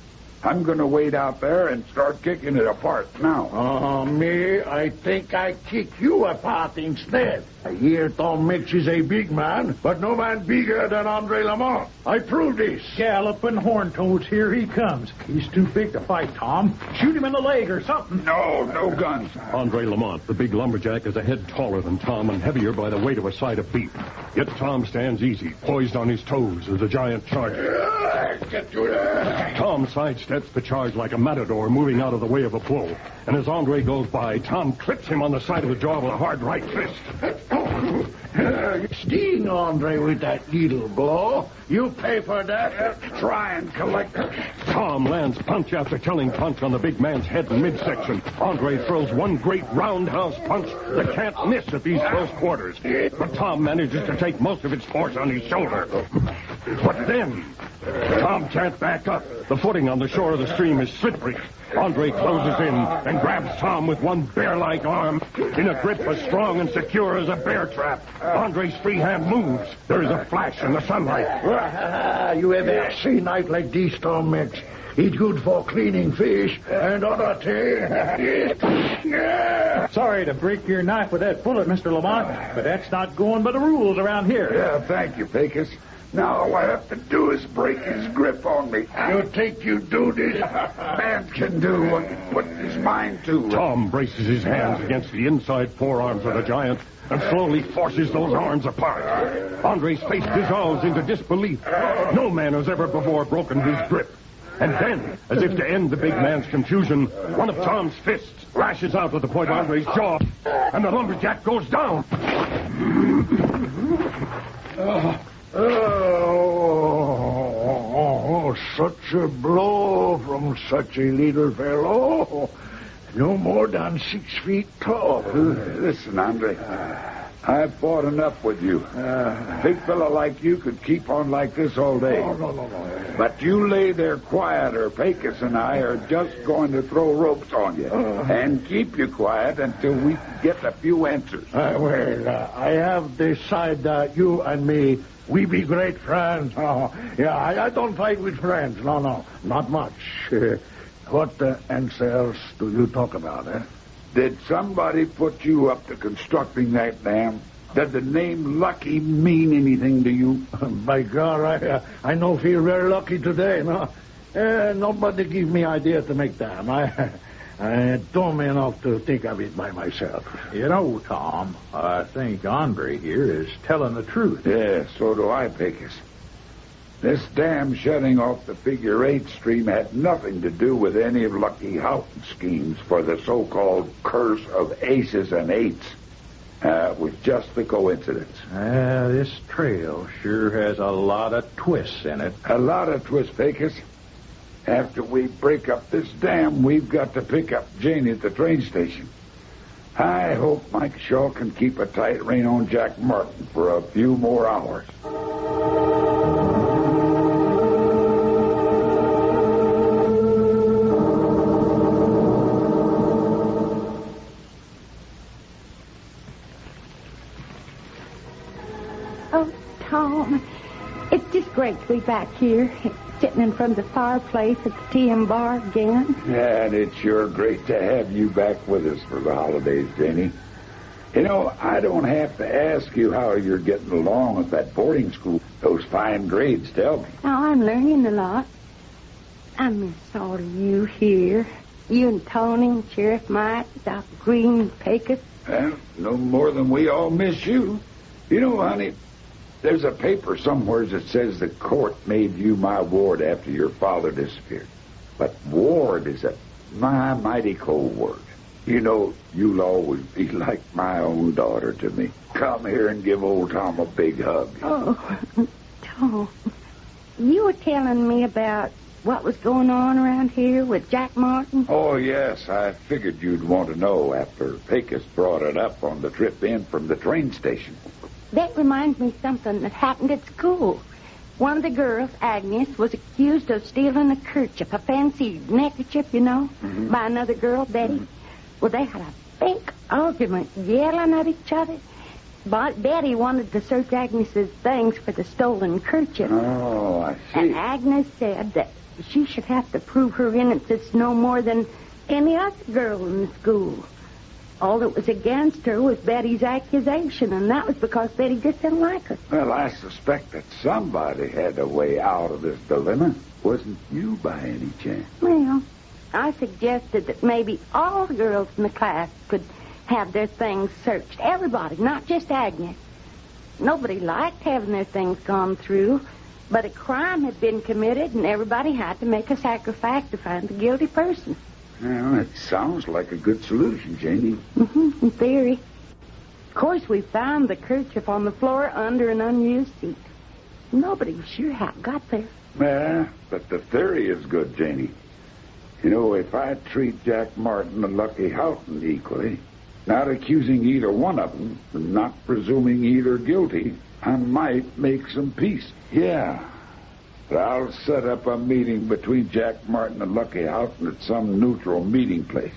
I'm going to wait out there and start kicking it apart now. Me, I think I kick you apart instead. I hear Tom Mix is a big man, but no man bigger than Andre Lamont. I prove this. Galloping horn-toads, here he comes. He's too big to fight, Tom. Shoot him in the leg or something. No guns. Andre Lamont, the big lumberjack, is a head taller than Tom and heavier by the weight of a side of beef. Yet Tom stands easy, poised on his toes as a giant charger. Get you there. Tom sidesteps the charge like a matador moving out of the way of a bull. And as Andre goes by, Tom clips him on the side of the jaw with a hard right fist. Sting Andre with that little blow. You pay for that. Try and collect it. Tom lands punch after telling punch on the big man's head in midsection. Andre throws one great roundhouse punch that can't miss at these close quarters. But Tom manages to take most of its force on his shoulder. But then, Tom can't back up. The footing on the shore of the stream is slippery. Andre closes in and grabs Tom with one bear-like arm in a grip as strong and secure as a bear trap. Andre's free hand moves. There is a flash in the sunlight. You ever see night like this, Tom Mix? It's good for cleaning fish and other things. Sorry to break your knife with that bullet, Mr. Lamont, but that's not going by the rules around here. Yeah, thank you, Pecos. Now all I have to do is break his grip on me. You think you do this? Man can do what his mind to. Tom braces his hands against the inside forearms of the giant and slowly forces those arms apart. Andre's face dissolves into disbelief. No man has ever before broken his grip. And then, as if to end the big man's confusion, one of Tom's fists lashes out at the point of Andre's jaw, and the lumberjack goes down. Such a blow from such a little fellow. No more than 6 feet tall. Listen, Andre, I've fought enough with you. A big fella like you could keep on like this all day. No. But you lay there quiet, or Pecos and I are just going to throw ropes on you. And keep you quiet until we get a few answers. I have decided that you and me, we be great friends. I don't fight with friends. No, not much. What answers do you talk about, eh? Did somebody put you up to constructing that dam? Does the name Lucky mean anything to you? By God, I no feel very lucky today. No, nobody give me idea to make them. I don't mean enough to think of it by myself. You know, Tom, I think Andre here is telling the truth. Yeah, so do I, Pecos. This dam shutting off the figure 8 stream had nothing to do with any of Lucky Houghton's schemes for the so-called curse of aces and eights. It was just a coincidence. This trail sure has a lot of twists in it. A lot of twists, Pecos. After we break up this dam, we've got to pick up Janie at the train station. I hope Mike Shaw can keep a tight rein on Jack Martin for a few more hours. Oh, Tom, it's just great to be back here. Sitting in front of the fireplace at the TM bar again. Yeah, and it's sure great to have you back with us for the holidays, Janie. You know, I don't have to ask you how you're getting along at that boarding school. Those fine grades tell me. Oh, I'm learning a lot. I miss all of you here. You and Tony and Sheriff Mike, Dr. Green and Pecos. Well, no more than we all miss you. You know, honey, there's a paper somewhere that says the court made you my ward after your father disappeared. But ward is a mighty cold word. You know, you'll always be like my own daughter to me. Come here and give old Tom a big hug. Oh, Tom, you were telling me about what was going on around here with Jack Martin? Oh, yes, I figured you'd want to know after Pecos brought it up on the trip in from the train station. That reminds me of something that happened at school. One of the girls, Agnes, was accused of stealing a kerchief, a fancy neckerchief, you know, by another girl, Betty. Well, they had a big argument, yelling at each other. But Betty wanted to search Agnes's things for the stolen kerchief. Oh, I see. And Agnes said that she should have to prove her innocence no more than any other girl in the school. All that was against her was Betty's accusation, and that was because Betty just didn't like her. Well, I suspect that somebody had a way out of this dilemma. Wasn't you by any chance? Well, I suggested that maybe all the girls in the class could have their things searched. Everybody, not just Agnes. Nobody liked having their things gone through, but a crime had been committed, and everybody had to make a sacrifice to find the guilty person. Well, it sounds like a good solution, Janie. In theory. Of course, we found the kerchief on the floor under an unused seat. Nobody was sure how it got there. Yeah, but the theory is good, Janie. You know, if I treat Jack Martin and Lucky Houghton equally, not accusing either one of them, and not presuming either guilty, I might make some peace. Yeah. But I'll set up a meeting between Jack Martin and Lucky Houghton at some neutral meeting place.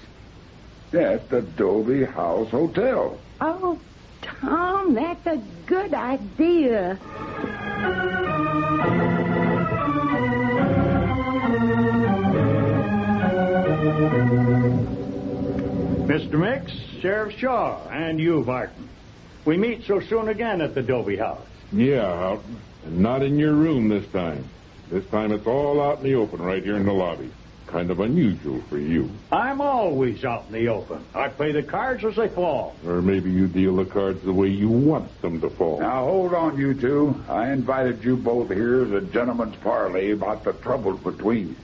At the Dobie House Hotel. Oh, Tom, that's a good idea. Mr. Mix, Sheriff Shaw, and you, Martin. We meet so soon again at the Dobie House. Yeah, Houghton. And not in your room this time. This time it's all out in the open right here in the lobby. Kind of unusual for you. I'm always out in the open. I play the cards as they fall. Or maybe you deal the cards the way you want them to fall. Now, hold on, you two. I invited you both here as a gentleman's parley about the trouble between you.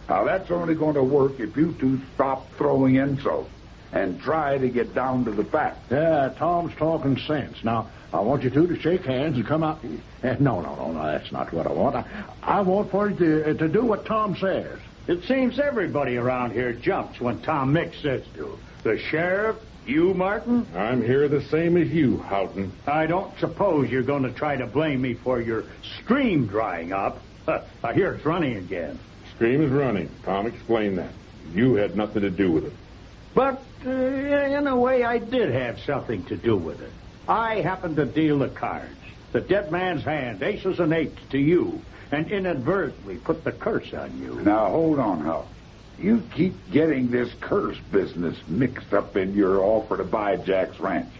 Now, that's only going to work if you two stop throwing insults and try to get down to the facts. Yeah, Tom's talking sense. Now, I want you two to shake hands and come out. No, that's not what I want. I want for you to do what Tom says. It seems everybody around here jumps when Tom Mix says to. The sheriff, you, Martin? I'm here the same as you, Houghton. I don't suppose you're going to try to blame me for your stream drying up. I hear it's running again. Stream is running. Tom explained that. You had nothing to do with it. But, in a way, I did have something to do with it. I happened to deal the cards. The dead man's hand, aces and eights, to you, and inadvertently put the curse on you. Now, hold on, Hal. You keep getting this curse business mixed up in your offer to buy Jack's ranch.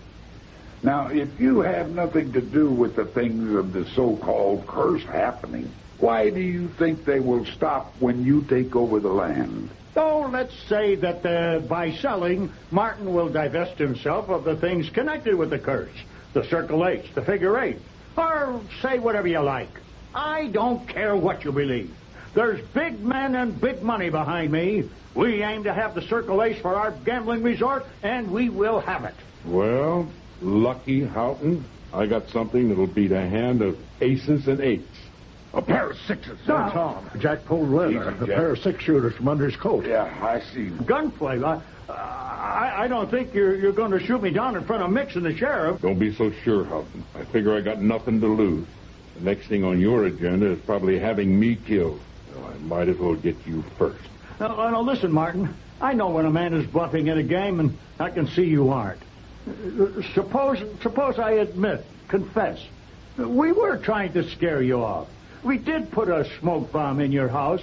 Now, if you have nothing to do with the things of the so-called curse happening, why do you think they will stop when you take over the land? Oh, let's say that by selling, Martin will divest himself of the things connected with the curse. The Circle H, the Figure 8, or say whatever you like. I don't care what you believe. There's big men and big money behind me. We aim to have the Circle H for our gambling resort, and we will have it. Well, Lucky Houghton, I got something that'll beat a hand of aces and eights. A pair of sixes. No, Tom. Jack pulled leather. A pair of six-shooters from under his coat. Yeah, I see. Gunplay. I don't think you're going to shoot me down in front of Mix and the sheriff. Don't be so sure, Houghton. I figure I got nothing to lose. The next thing on your agenda is probably having me killed. So I might as well get you first. Now, listen, Martin. I know when a man is bluffing in a game, and I can see you aren't. Suppose I confess. We were trying to scare you off. We did put a smoke bomb in your house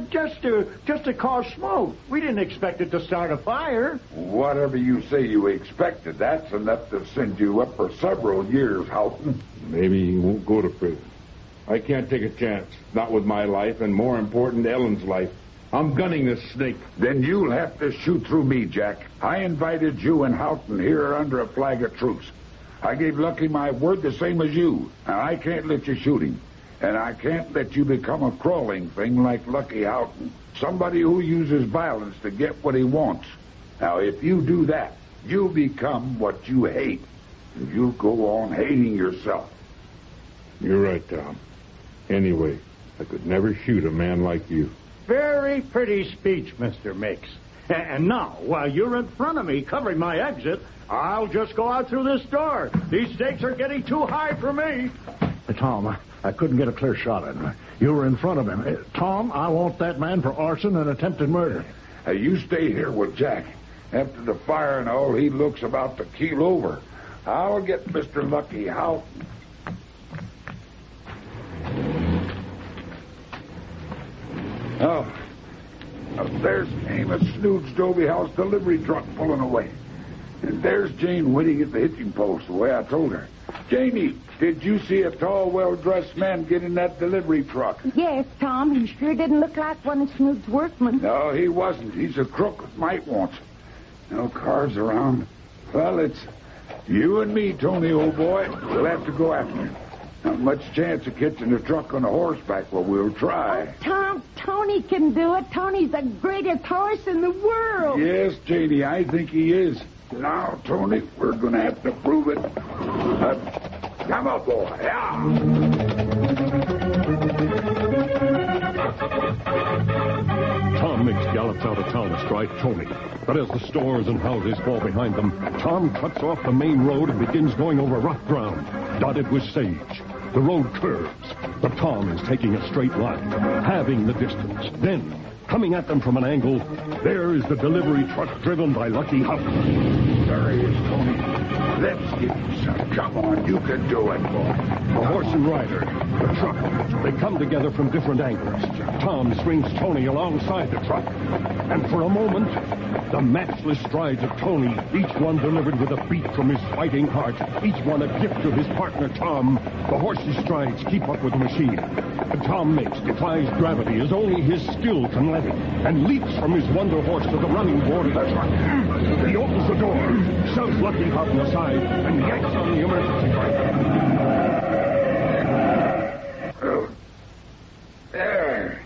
just to cause smoke. We didn't expect it to start a fire. Whatever you say you expected, that's enough to send you up for several years, Houghton. Maybe you won't go to prison. I can't take a chance. Not with my life, and more important, Ellen's life. I'm gunning this snake. Then you'll have to shoot through me, Jack. I invited you and Houghton here under a flag of truce. I gave Lucky my word the same as you, and I can't let you shoot him. And I can't let you become a crawling thing like Lucky Houghton. Somebody who uses violence to get what he wants. Now, if you do that, you'll become what you hate. And you'll go on hating yourself. You're right, Tom. Anyway, I could never shoot a man like you. Very pretty speech, Mr. Mix. And now, while you're in front of me covering my exit, I'll just go out through this door. These stakes are getting too high for me. Tom, I couldn't get a clear shot at him. You were in front of him. Tom, I want that man for arson and attempted murder. Hey, you stay here with Jack. After the fire and all, he looks about to keel over. I'll get Mr. Lucky Houghton. Oh, up there's Amos Snood's Dobie House delivery truck pulling away. And there's Jane waiting at the hitching post the way I told her. Janie, did you see a tall, well-dressed man get in that delivery truck? Yes, Tom. He sure didn't look like one of Snood's workmen. No, he wasn't. He's a crook with might wants. No cars around. Well, it's you and me, Tony, old boy. We'll have to go after him. Not much chance of catching the truck on a horseback, but we'll try. Oh, Tom, Tony can do it. Tony's the greatest horse in the world. Yes, Janie, I think he is. Now, Tony, we're going to have to prove it. Come on, boy. Yeah. Tom Mix gallops out of town astride Tony. But as the stores and houses fall behind them, Tom cuts off the main road and begins going over rough ground, dotted with sage. The road curves, but Tom is taking a straight line, halving the distance. Then, coming at them from an angle, there is the delivery truck driven by Lucky Houghton. There he is, Tony. Let's get you some. Come on, you can do it, boy. The horse and rider, the truck, they come together from different angles. Tom swings Tony alongside the truck. And for a moment, the matchless strides of Tony, each one delivered with a beat from his fighting heart, each one a gift of his partner, Tom. The horse's strides keep up with the machine. And Tom Mix defies gravity as only his skill can let him, and leaps from his wonder horse to the running board of the truck. He opens the door, shoves Lucky Houghton aside, and yanks on the emergency brake. There.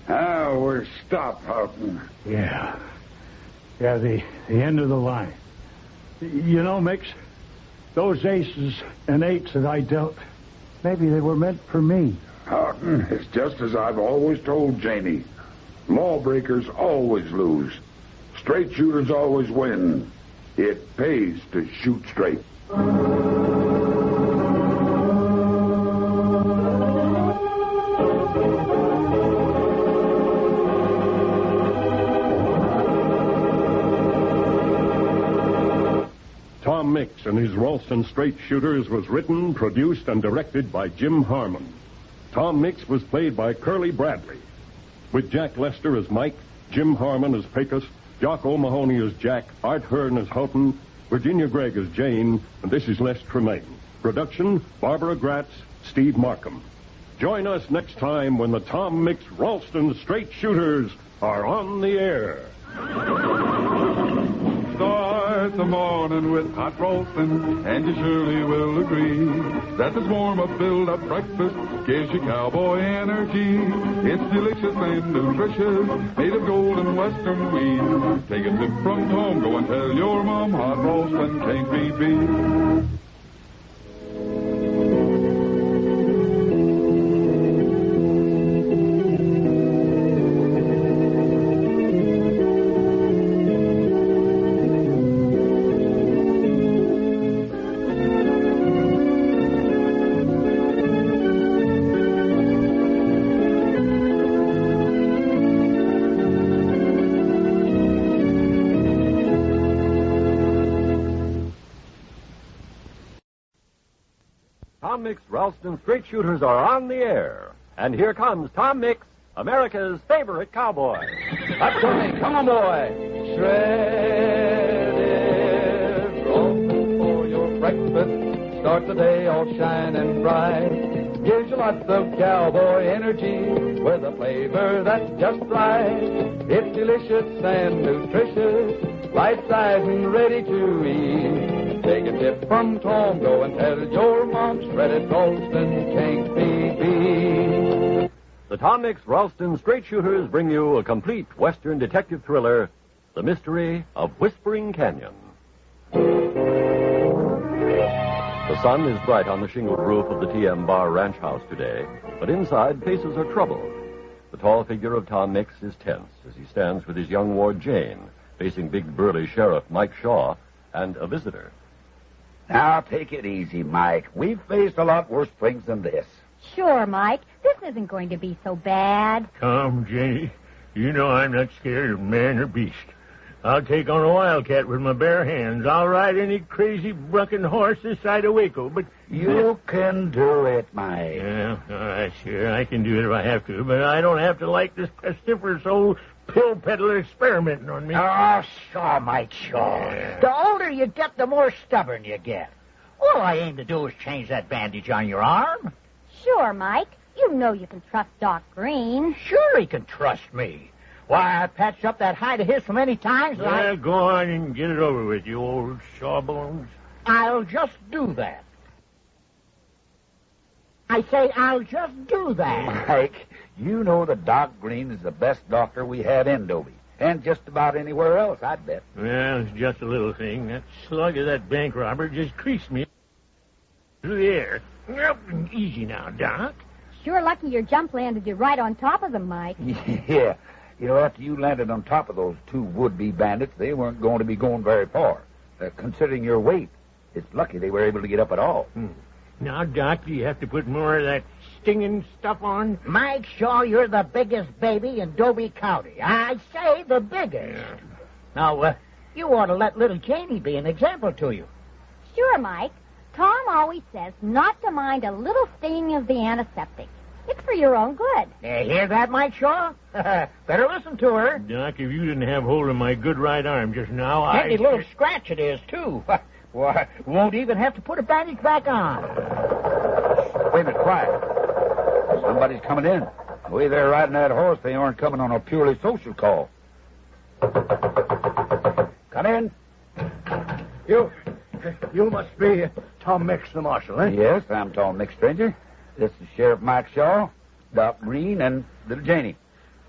Now we're stopped, Houghton. Yeah, the end of the line. You know, Mix, those aces and eights that I dealt, maybe they were meant for me. Houghton, it's just as I've always told Janie. Lawbreakers always lose. Straight shooters always win. It pays to shoot straight. Tom Mix and his Ralston Straight Shooters was written, produced, and directed by Jim Harmon. Tom Mix was played by Curley Bradley, with Jack Lester as Mike, Jim Harmon as Pecos, Jock O'Mahony as Jack, Art Hearn as Houghton, Virginia Gregg as Jane, and this is Les Tremaine. Production, Barbara Gratz, Steve Markham. Join us next time when the Tom Mix Ralston Straight Shooters are on the air. Start the morning with hot Ralston, and you surely will agree that this warm-up, build-up breakfast gives you cowboy energy. It's delicious and nutritious, made of golden western wheat. Take a sip from Tom, go and tell your mom hot Ralston can't be beat. Tom Mix Ralston Straight Shooters are on the air. And here comes Tom Mix, America's favorite cowboy. That's right. Come on, boy. Shredded Ralston for your breakfast. Start the day all shining bright. Gives you lots of cowboy energy with a flavor that's just right. It's delicious and nutritious, right size and ready to eat. Take a tip from Tom, go and tell your mom shredded Ralston can't be beat. The Tom Mix Ralston Straight Shooters bring you a complete Western detective thriller, The Mystery of Whispering Canyon. The sun is bright on the shingled roof of the TM Bar Ranch House today, but inside faces are troubled. The tall figure of Tom Mix is tense as he stands with his young ward Jane, facing big burly Sheriff Mike Shaw and a visitor. Now, take it easy, Mike. We've faced a lot worse things than this. Sure, Mike. This isn't going to be so bad. Come, Jenny. You know I'm not scared of man or beast. I'll take on a wildcat with my bare hands. I'll ride any crazy bucking horse this side of Waco, but... You can do it, Mike. Yeah, all right, sure. I can do it if I have to, but I don't have to like this pestiferous old pill peddler experimenting on me. Oh, sure, Mike, sure. Yeah. The older you get, the more stubborn you get. All I aim to do is change that bandage on your arm. Sure, Mike. You know you can trust Doc Green. Sure he can trust me. Why, I patched up that hide of his so many times that Well, go on and get it over with, you old sawbones. I'll just do that. I say I'll just do that. Mike, you know that Doc Green is the best doctor we have in Dobie. And just about anywhere else, I'd bet. Well, it's just a little thing. That slug of that bank robber just creased me through the air. Easy now, Doc. Sure lucky your jump landed you right on top of them, Mike. Yeah. You know, after you landed on top of those two would-be bandits, they weren't going to be going very far. Considering your weight, it's lucky they were able to get up at all. Now, Doc, do you have to put more of that stinging stuff on? Mike Shaw, you're the biggest baby in Dobie County. I say the biggest. Yeah. Now, you ought to let little Janie be an example to you. Sure, Mike. Tom always says not to mind a little stinging of the antiseptic. It's for your own good. Hear that, Mike Shaw? Better listen to her. Doc, if you didn't have hold of my good right arm just now, Handy little scratch it is, too. Why, won't even have to put a bandage back on. Wait a minute, quiet. Somebody's coming in. The way they're riding that horse, they aren't coming on a purely social call. Come in. You must be Tom Mix, the marshal, eh? Yes, I'm Tom Mix, stranger. This is Sheriff Mike Shaw, Doc Green, and little Janie.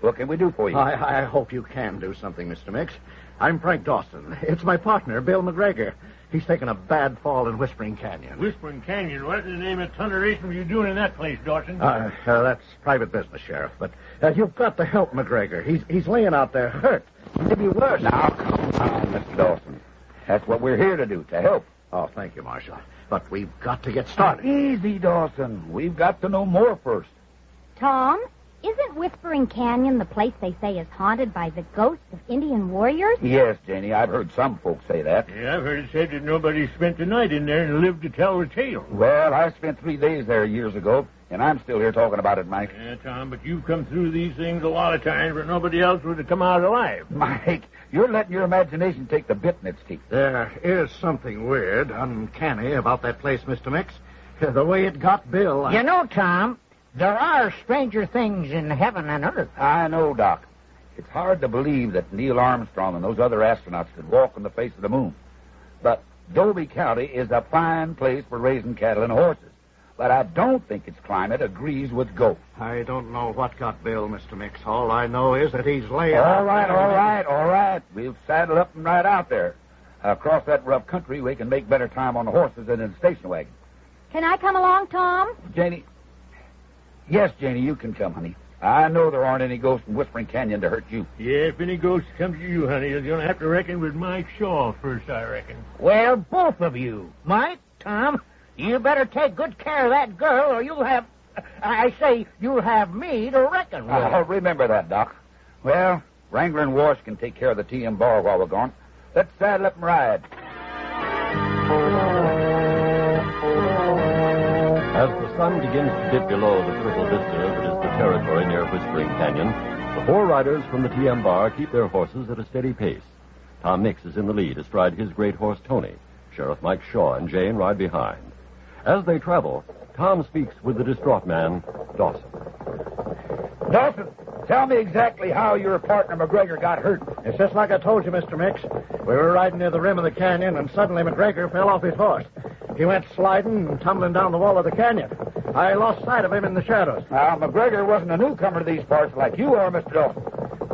What can we do for you? I hope you can do something, Mr. Mix. I'm Frank Dawson. It's my partner, Bill McGregor. He's taken a bad fall in Whispering Canyon. Whispering Canyon? What in the name of thunderation were you doing in that place, Dawson? That's private business, Sheriff. But you've got to help McGregor. He's laying out there hurt. Maybe worse. Now, come on, Mr. Dawson. That's what we're here to do, to help. Oh, thank you, Marshal. But we've got to get started. Easy, Dawson. We've got to know more first. Tom, isn't Whispering Canyon the place they say is haunted by the ghosts of Indian warriors? Yes, Janie, I've heard some folks say that. Yeah, I've heard it said that nobody spent the night in there and lived to tell the tale. Well, I spent 3 days there years ago, and I'm still here talking about it, Mike. Yeah, Tom, but you've come through these things a lot of times where nobody else would have come out alive. Mike, you're letting your imagination take the bit in its teeth. There is something weird, uncanny about that place, Mr. Mix. The way it got Bill. You know, Tom, there are stranger things in heaven and earth. I know, Doc. It's hard to believe that Neil Armstrong and those other astronauts could walk on the face of the moon. But Dobie County is a fine place for raising cattle and horses. But I don't think its climate agrees with ghosts. I don't know what got Bill, Mr. Mix. All I know is that he's laying All right. We'll saddle up and ride out there. Across that rough country, we can make better time on the horses than in the station wagon. Can I come along, Tom? Janie. Yes, Janie, you can come, honey. I know there aren't any ghosts in Whispering Canyon to hurt you. Yeah, if any ghost comes to you, honey, you're going to have to reckon with Mike Shaw first, I reckon. Well, both of you, Mike, Tom, you better take good care of that girl or you'll have... you'll have me to reckon with. I'll remember that, Doc. Well, Wrangler and Wash can take care of the TM bar while we're gone. Let's saddle up and ride. As the sun begins to dip below the purple vista that is the territory near Whispering Canyon, the 4 riders from the TM bar keep their horses at a steady pace. Tom Mix is in the lead astride his great horse, Tony. Sheriff Mike Shaw and Jane ride behind. As they travel, Tom speaks with the distraught man, Dawson. Dawson, tell me exactly how your partner McGregor got hurt. It's just like I told you, Mr. Mix. We were riding near the rim of the canyon, and suddenly McGregor fell off his horse. He went sliding and tumbling down the wall of the canyon. I lost sight of him in the shadows. Now, McGregor wasn't a newcomer to these parts like you are, Mr. Dawson.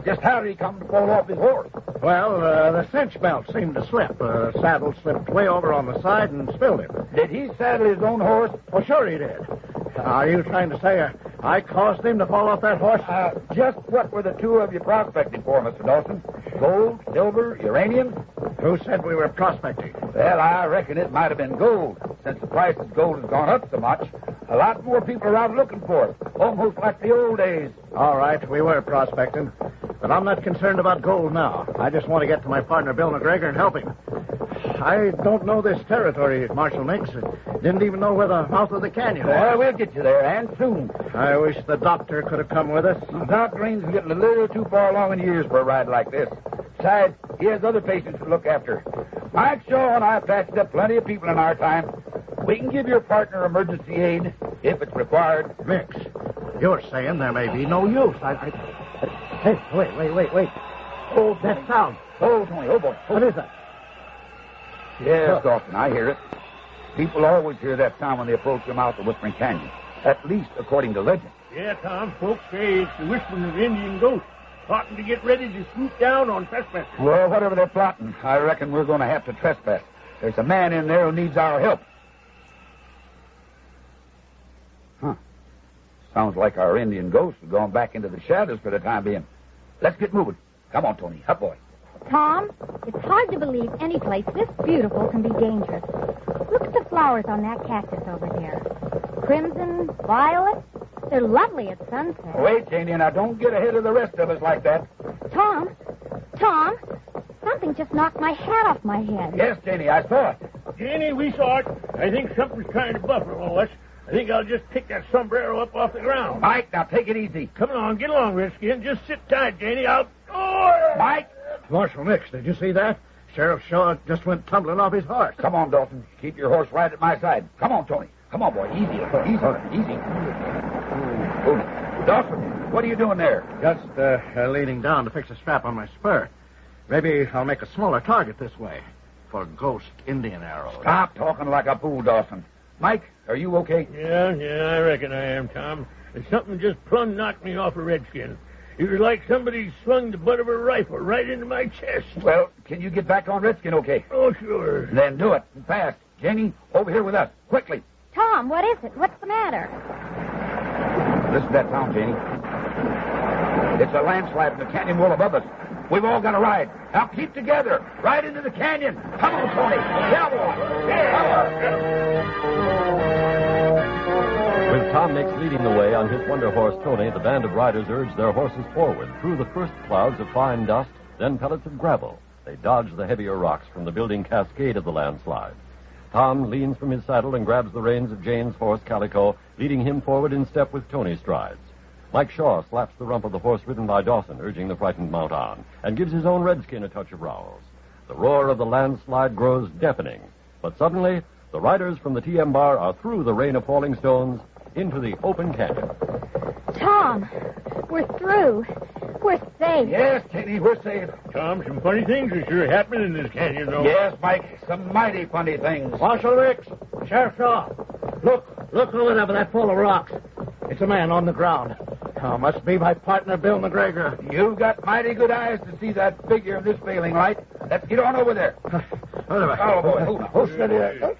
Just how did he come to fall off his horse? Well, the cinch belt seemed to slip. Saddle slipped way over on the side and spilled him. Did he saddle his own horse? Oh, sure he did. Are you trying to say I caused him to fall off that horse? Just what were the 2 of you prospecting for, Mr. Dawson? Gold, silver, uranium? Who said we were prospecting? Well, I reckon it might have been gold. Since the price of gold has gone up so much, a lot more people are out looking for it. Almost like the old days. All right, we were prospecting. But I'm not concerned about gold now. I just want to get to my partner, Bill McGregor, and help him. I don't know this territory, Marshal Mix. Didn't even know where the mouth of the canyon was. Well, we'll get you there, and soon. I wish the doctor could have come with us. Doc Green's getting a little too far along in years for a ride like this. Besides, he has other patients to look after. Mike Shaw and I have patched up plenty of people in our time. We can give your partner emergency aid if it's required. Mix, you're saying there may be no use. Hey, wait. Oh, that sound. Oh, Tony, oh, boy. What is that? Yes, Dawson, I hear it. People always hear that sound when they approach the mouth of Whispering Canyon. At least according to legend. Yeah, Tom, folks say it's the whispering of Indian ghosts, plotting to get ready to swoop down on trespassers. Well, whatever they're plotting, I reckon we're going to have to trespass. There's a man in there who needs our help. Huh. Sounds like our Indian ghosts have gone back into the shadows for the time being. Let's get moving. Come on, Tony. Up, boy. Tom, it's hard to believe any place this beautiful can be dangerous. Look at the flowers on that cactus over there. Crimson, violet. They're lovely at sunset. Wait, Janie, now don't get ahead of the rest of us like that. Tom, something just knocked my hat off my head. Yes, Janie, I saw it. Janie, we saw it. I think something's trying to buffalo us. I think I'll just pick that sombrero up off the ground. Mike, now take it easy. Come on, get along, Redskin. Just sit tight, Janie. Oh! Mike! Marshal Mix, did you see that? Sheriff Shaw just went tumbling off his horse. Come on, Dawson. Keep your horse right at my side. Come on, Tony. Come on, boy. Easy. Oh, Dawson, what are you doing there? Just leaning down to fix a strap on my spur. Maybe I'll make a smaller target this way for ghost Indian arrows. Stop talking like a fool, Dawson. Mike, are you okay? Yeah, I reckon I am, Tom. And something just plumb knocked me off a Redskin. It was like somebody swung the butt of a rifle right into my chest. Well, can you get back on Redskin okay? Oh, sure. Then do it, and fast. Janie, over here with us, quickly. Tom, what is it? What's the matter? Listen to that sound, Janie. It's a landslide in the canyon wall above us. We've all got to ride. Now keep together. Ride into the canyon. Come on, Tony. Yeah, boy. With Tom Tom Mix leading the way on his wonder horse Tony, the band of riders urge their horses forward through the first clouds of fine dust, then pellets of gravel. They dodge the heavier rocks from the building cascade of the landslide. Tom leans from his saddle and grabs the reins of Jane's horse, Calico, leading him forward in step with Tony's strides. Mike Shaw slaps the rump of the horse ridden by Dawson, urging the frightened mount on, and gives his own redskin a touch of rowels. The roar of the landslide grows deafening, but suddenly the riders from the TM bar are through the rain of falling stones into the open canyon. Tom, we're through. We're safe. Yes, Janie, we're safe. Tom, some funny things are sure happening in this canyon, though. Yes, Mike, some mighty funny things. Marshal Ricks, Sheriff Shaw, look over there by that fall of rocks. It's a man on the ground. Oh, must be my partner, Bill McGregor. You've got mighty good eyes to see that figure in this failing light. Let's get on over there. Oh, boy, hold steady there.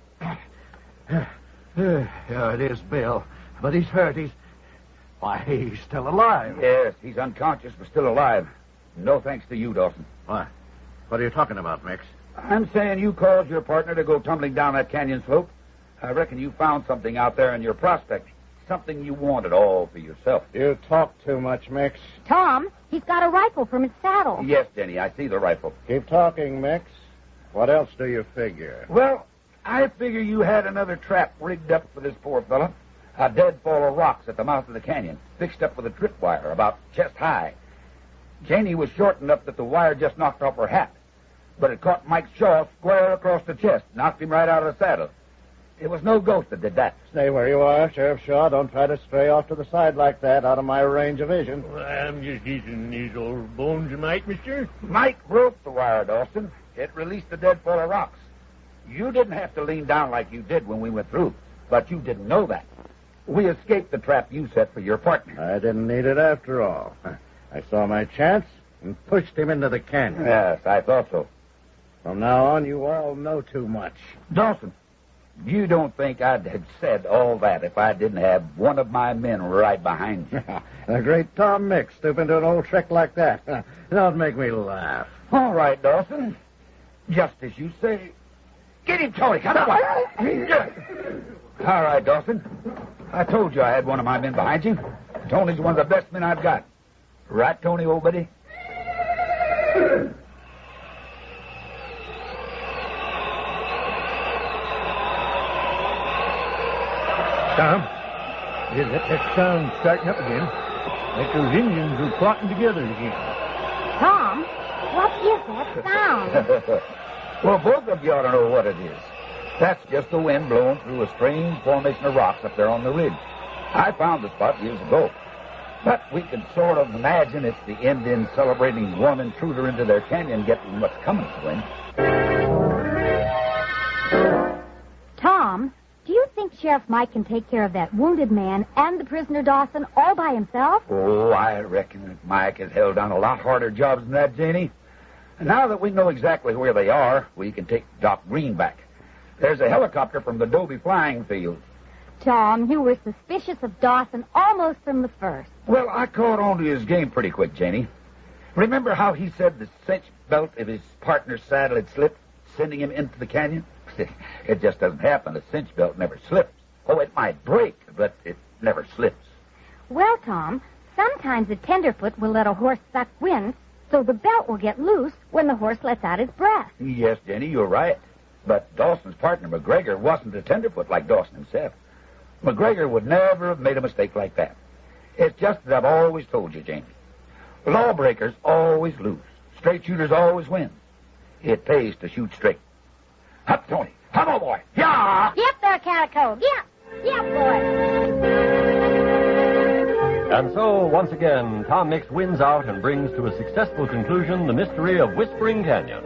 Yeah, it is Bill, but he's hurt. He's still alive. Yes, he's unconscious, but still alive. No thanks to you, Dawson. What? What are you talking about, Mix? I'm saying you caused your partner to go tumbling down that canyon slope. I reckon you found something out there in your prospect. Something you wanted all for yourself. You talk too much, Mix. Tom, he's got a rifle from his saddle. Yes, Jenny, I see the rifle. Keep talking, Mix. What else do you figure? Well, I figure you had another trap rigged up for this poor fella. A dead fall of rocks at the mouth of the canyon, fixed up with a tripwire about chest high. Janie was short enough that the wire just knocked off her hat. But it caught Mike Shaw square across the chest, knocked him right out of the saddle. It was no ghost that did that. Stay where you are, Sheriff Shaw. Don't try to stray off to the side like that, out of my range of vision. Well, I'm just eating these old bones of Mike, mister. Mike broke the wire, Dawson. It released the dead fall of rocks. You didn't have to lean down like you did when we went through, but you didn't know that. We escaped the trap you set for your partner. I didn't need it after all. I saw my chance and pushed him into the canyon. Yes, I thought so. From now on, you all know too much. Dawson, you don't think I'd have said all that if I didn't have one of my men right behind you. The great Tom Mix stooping to an old trick like that. Don't make me laugh. All right, Dawson. Just as you say. Get him, Tony. Come on. All right, Dawson. I told you I had one of my men behind you. Tony's one of the best men I've got. Right, Tony, old buddy? Tom, that sound starting up again. Like those Indians are plotting together again. Tom, what is that sound? Well, both of you ought to know what it is. That's just the wind blowing through a strange formation of rocks up there on the ridge. I found the spot years ago. But we can sort of imagine it's the Indians celebrating one intruder into their canyon getting what's coming to them. Tom, do you think Sheriff Mike can take care of that wounded man and the prisoner Dawson all by himself? Oh, I reckon that Mike has held down a lot harder jobs than that, Janie. And now that we know exactly where they are, we can take Doc Green back. There's a helicopter from the Dobie flying field. Tom, you were suspicious of Dawson almost from the first. Well, I caught on to his game pretty quick, Janie. Remember how he said the cinch belt of his partner's saddle had slipped, sending him into the canyon? It just doesn't happen. A cinch belt never slips. Oh, it might break, but it never slips. Well, Tom, sometimes a tenderfoot will let a horse suck wind, so the belt will get loose when the horse lets out his breath. Yes, Jenny, you're right. But Dawson's partner, McGregor, wasn't a tenderfoot like Dawson himself. McGregor would never have made a mistake like that. It's just that I've always told you, Jamie. Lawbreakers always lose. Straight shooters always win. It pays to shoot straight. Up, Tony. Come on, boy. Yeah! Yep, there, Calico. Yep, boy. And so, once again, Tom Mix wins out and brings to a successful conclusion the mystery of Whispering Canyon.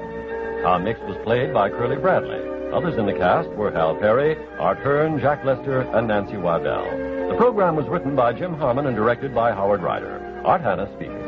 Tom Mix was played by Curley Bradley. Others in the cast were Hal Perry, Art Hearn, Jack Lester, and Nancy Waddell. The program was written by Jim Harmon and directed by Howard Ryder. Art Hanna speaking.